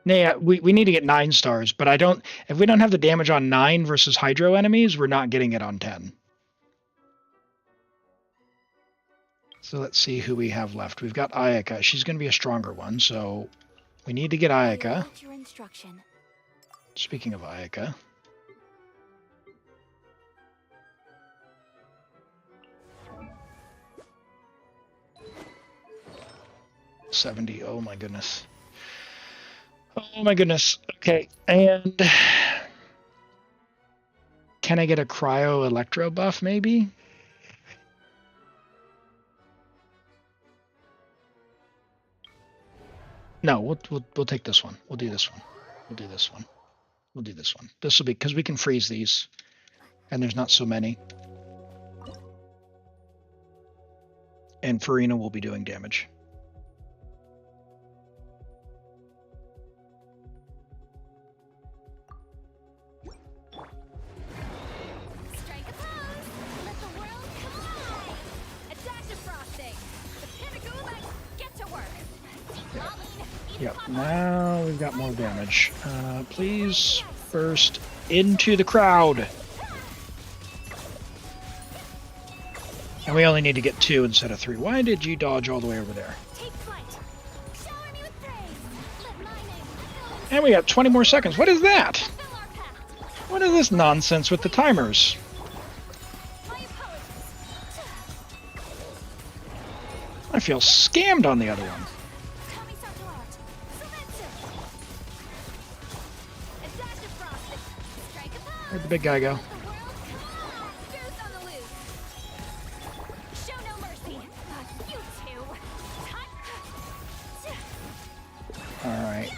Yeah, we need to get 9 stars, but if we don't have the damage on 9 versus Hydro enemies, we're not getting it on 10. So let's see who we have left. We've got Ayaka. She's going to be a stronger one, so we need to get Ayaka. Speaking of Ayaka. $70. Oh my goodness. Oh my goodness. Okay, and can I get a Cryo Electro buff maybe? No, we'll take this one. We'll do this one. We'll do this one. We'll do this one. This will be because we can freeze these, and there's not so many. And Farina will be doing damage. Yep, now we've got more damage. Please, first, into the crowd. And we only need to get 2 instead of 3. Why did you dodge all the way over there? And we got 20 more seconds. What is that? What is this nonsense with the timers? I feel scammed on the other one. Where'd the big guy go? Alright.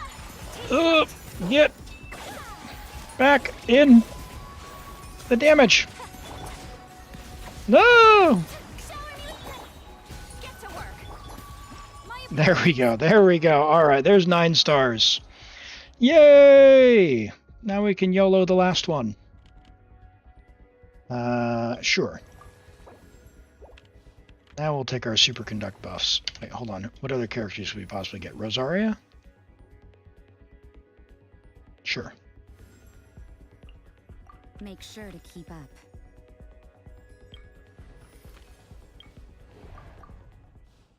Get back in the damage. No! There we go. There we go. Alright, there's 9 stars. Yay! Now we can YOLO the last one. Sure. Now we'll take our superconduct buffs. Wait, hold on. What other characters could we possibly get? Rosaria? Sure. Make sure to keep up.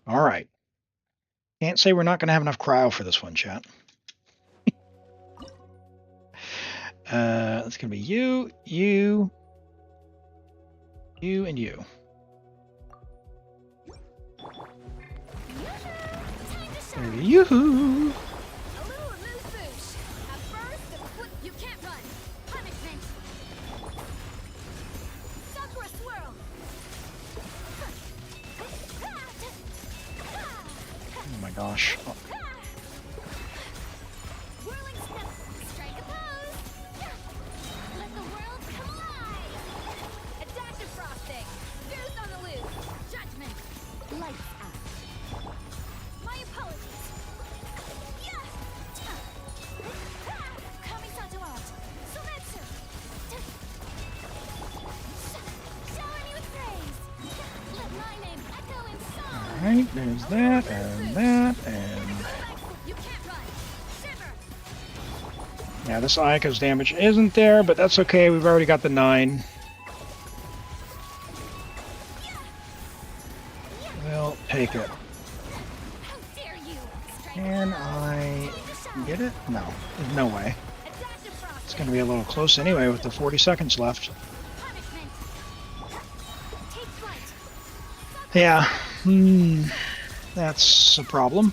All right. Can't say we're not going to have enough cryo for this one, chat. It's going to be you, you, you, and you. Yoo-hoo! Oh my gosh. Oh. Alright, there's that, and that, and... Yeah, this Ayaka's damage isn't there, but that's okay, we've already got the 9. We'll take it. Can I get it? No, there's no way. It's going to be a little close anyway with the 40 seconds left. Yeah, that's a problem.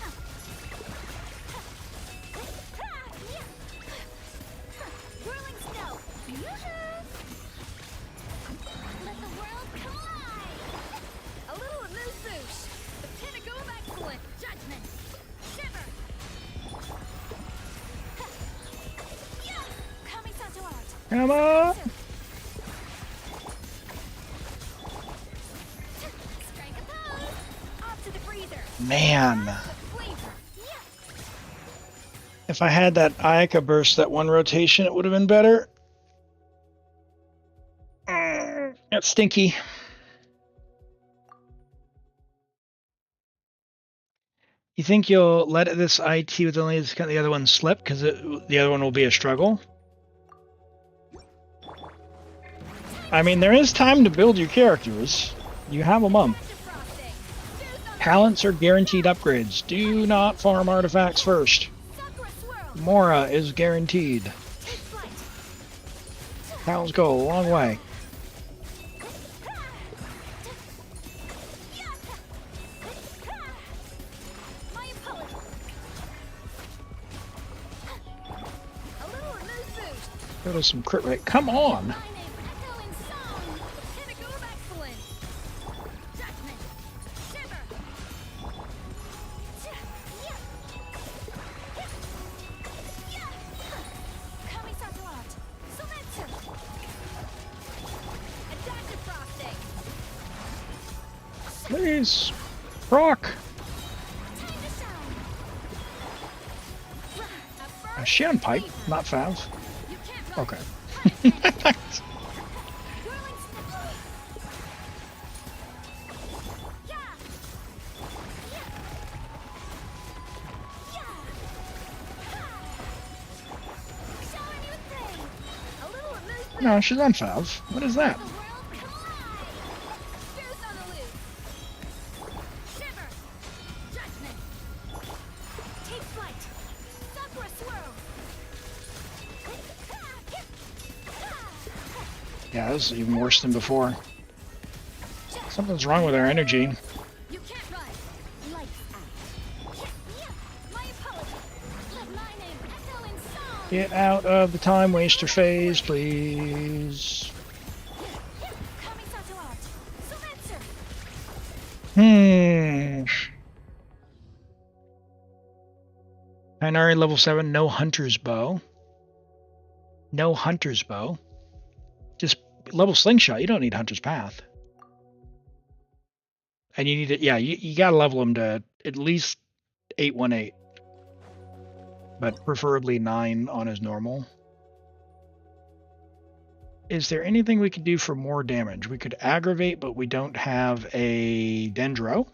Come on! Man. If I had that Ayaka burst, that one rotation, it would have been better. That's stinky. You think you'll let this IT with only the other one slip because the other one will be a struggle? I mean, there is time to build your characters. You have a month. Talents are guaranteed upgrades. Do not farm artifacts first. Mora is guaranteed. Talents go a long way. Go to some crit rate. Come on! Please. Rock. She on pipe, not Fav. Okay. No, she's on Fav. What is that? Yeah, this is even worse than before. Something's wrong with our energy. Get out of the time waster phase, please. Imaginarium level 7, no hunter's bow. No hunter's bow. Just level slingshot, you don't need hunter's path. And you need it, yeah, you gotta level him to at least 818. But preferably 9 on his normal. Is there anything we could do for more damage? We could aggravate, but we don't have a Dendro.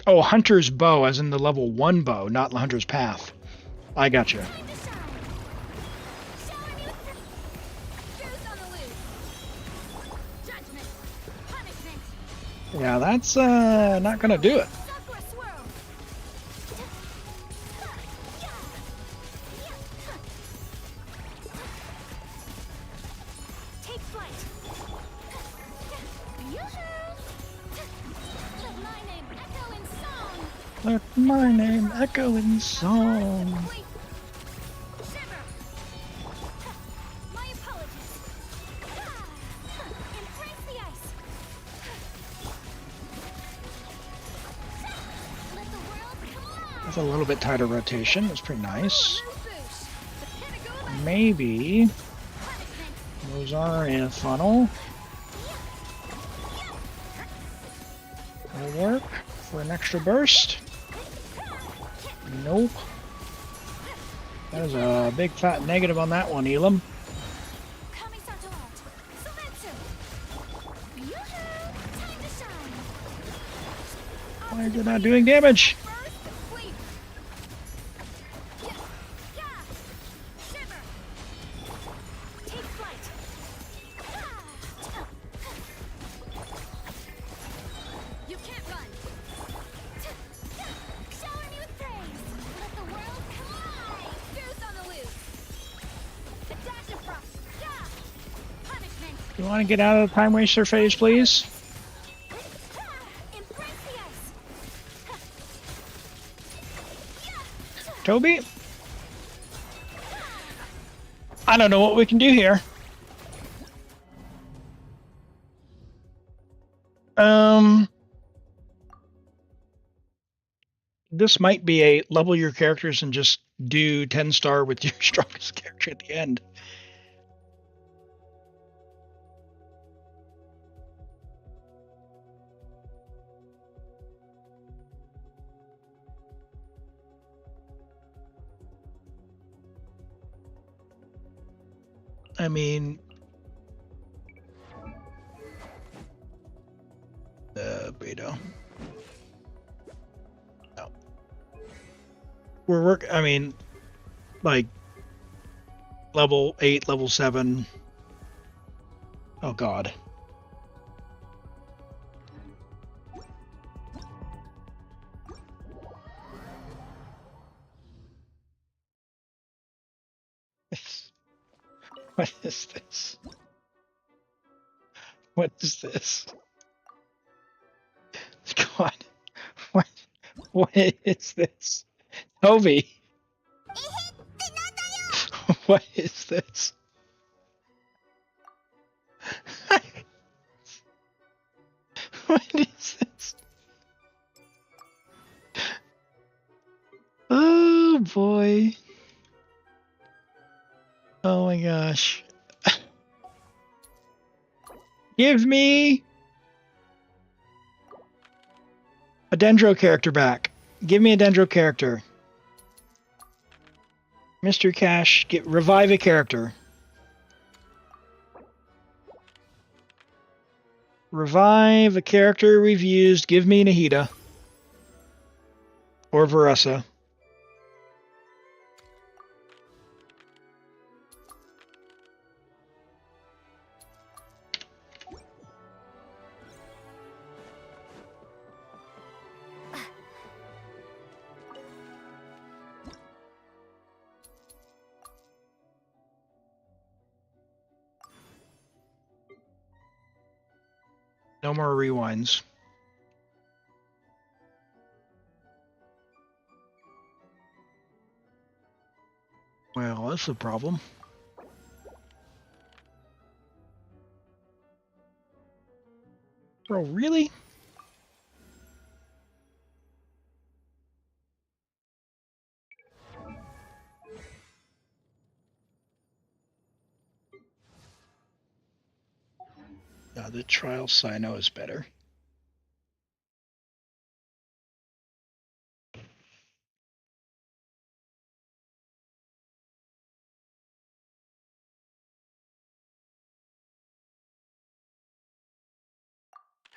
Oh, Hunter's Bow, as in the level 1 bow, not the Hunter's Path. I gotcha. Yeah, that's not gonna do it. Let my name echo in song. That's a little bit tighter rotation. That's pretty nice. Maybe those are in a funnel. Will work for an extra burst. Nope. That is a big fat negative on that one, Elam. Why is it not doing damage? You want to get out of the time waster phase, please? Toby? I don't know what we can do here. This might be a level your characters and just do 10-star with your strongest character at the end. I mean, Beto. No. I mean, like, level 8, level 7. Oh, God. What is this? What is this? God. What is this? Toby. What is this? What is this? Oh boy. Oh my gosh. Give me a Dendro character back. Give me a Dendro character. Mr. Cash, revive a character. Revive a character we've used. Give me Nahida. Or Varessa. No more rewinds. Well, that's a problem. Bro, really? The trial Sino is better.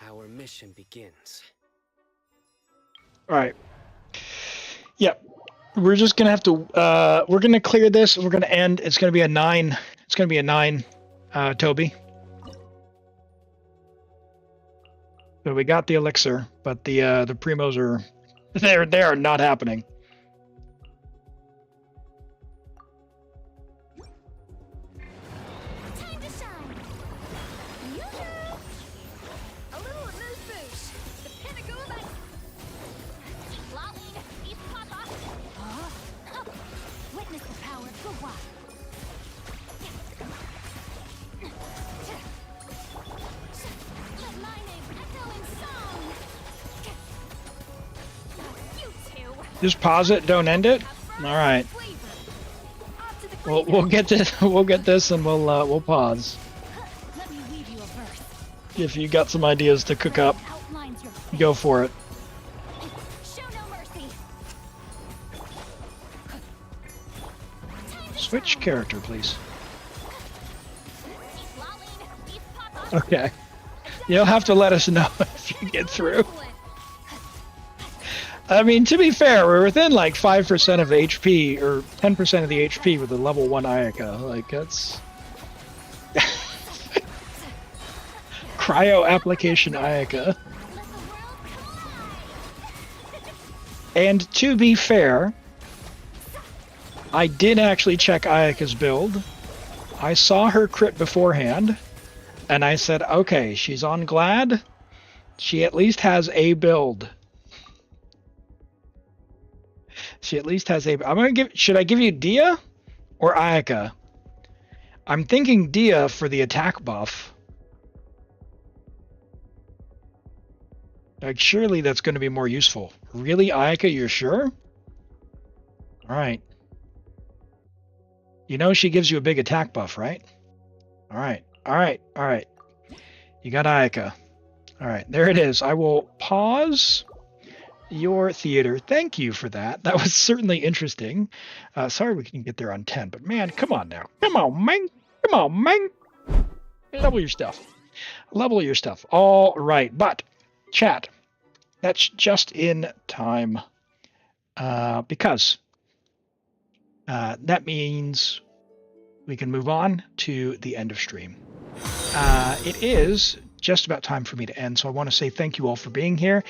Our mission begins. All right. Yep. We're just gonna have to. We're gonna clear this. We're gonna end. It's gonna be a 9. It's gonna be a 9. Toby. So we got the elixir, but the primos are they are not happening. Time to shine. Yoo-hoo! A little amuse-bouche. The pinnacle of ice. Lolling, eat papa. Witness the power of the wild. Let my name echo in song. You two. Just pause it. Don't end it. All right. We'll get this. We'll get this, and we'll pause. Let me weave you a verse. If you got some ideas to cook up, go for it. Show no mercy. Switch character, please. Okay. You'll have to let us know if you get through. I mean, to be fair, we're within like 5% of HP or 10% of the HP with the level 1 Ayaka. Like, that's... Cryo application Ayaka. And to be fair, I did actually check Ayaka's build. I saw her crit beforehand, and I said, okay, she's on Glad. She at least has a build. She at least has a... I'm gonna give... Should I give you Dia or Ayaka? I'm thinking Dia for the attack buff. Like, surely that's going to be more useful. Really, Ayaka, you're sure? Alright. You know she gives you a big attack buff, right? Alright, alright, alright. You got Ayaka. Alright, there it is. I will pause your theater. Thank you for that. That was certainly interesting. Sorry we couldn't get there on 10, but man, come on now. Come on, man. Come on, man. Level your stuff. Level your stuff. All right, but chat, that's just in time because that means we can move on to the end of stream. It is just about time for me to end, so I want to say thank you all for being here.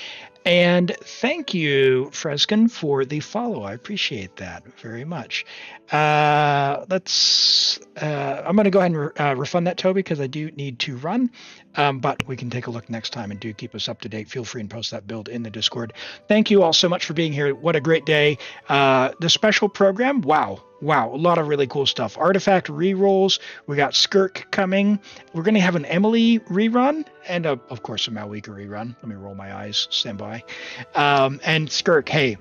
And thank you, Freskin, for the follow. I appreciate that very much. I'm going to go ahead and refund that, Toby, because I do need to run. But we can take a look next time, and do keep us up to date. Feel free and post that build in the Discord. Thank you all so much for being here. What a great day. The special program, wow, a lot of really cool stuff. Artifact rerolls. We got Skirk coming. We're going to have an Emily rerun, and of course a Malwika rerun. Let me roll my eyes. Stand by. And Skirk, hey,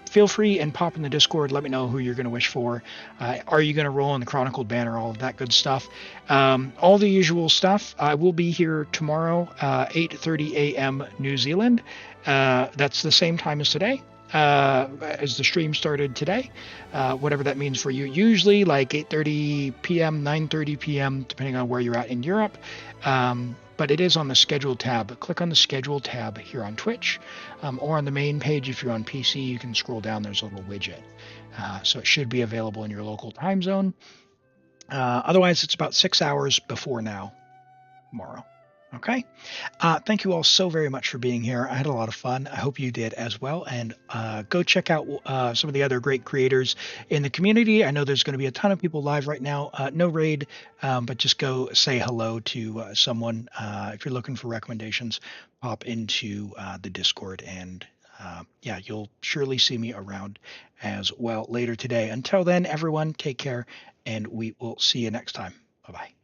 feel free and pop in the Discord. Let me know who you're going to wish for. Are you going to roll in the Chronicled Banner? All of that good stuff. All the usual stuff. I will be here tomorrow, 8:30 a.m. New Zealand. That's the same time as today. As the stream started today, whatever that means for you. Usually like 8:30 p.m., 9:30 p.m., depending on where you're at in Europe. But it is on the schedule tab. Click on the schedule tab here on Twitch, or on the main page. If you're on PC, you can scroll down. There's a little widget. So it should be available in your local time zone. Otherwise, it's about 6 hours before now, tomorrow. Okay. Thank you all so very much for being here. I had a lot of fun. I hope you did as well. And go check out some of the other great creators in the community. I know there's going to be a ton of people live right now. No raid, but just go say hello to someone. If you're looking for recommendations, pop into the Discord. And yeah, you'll surely see me around as well later today. Until then, everyone, take care. And we will see you next time. Bye-bye.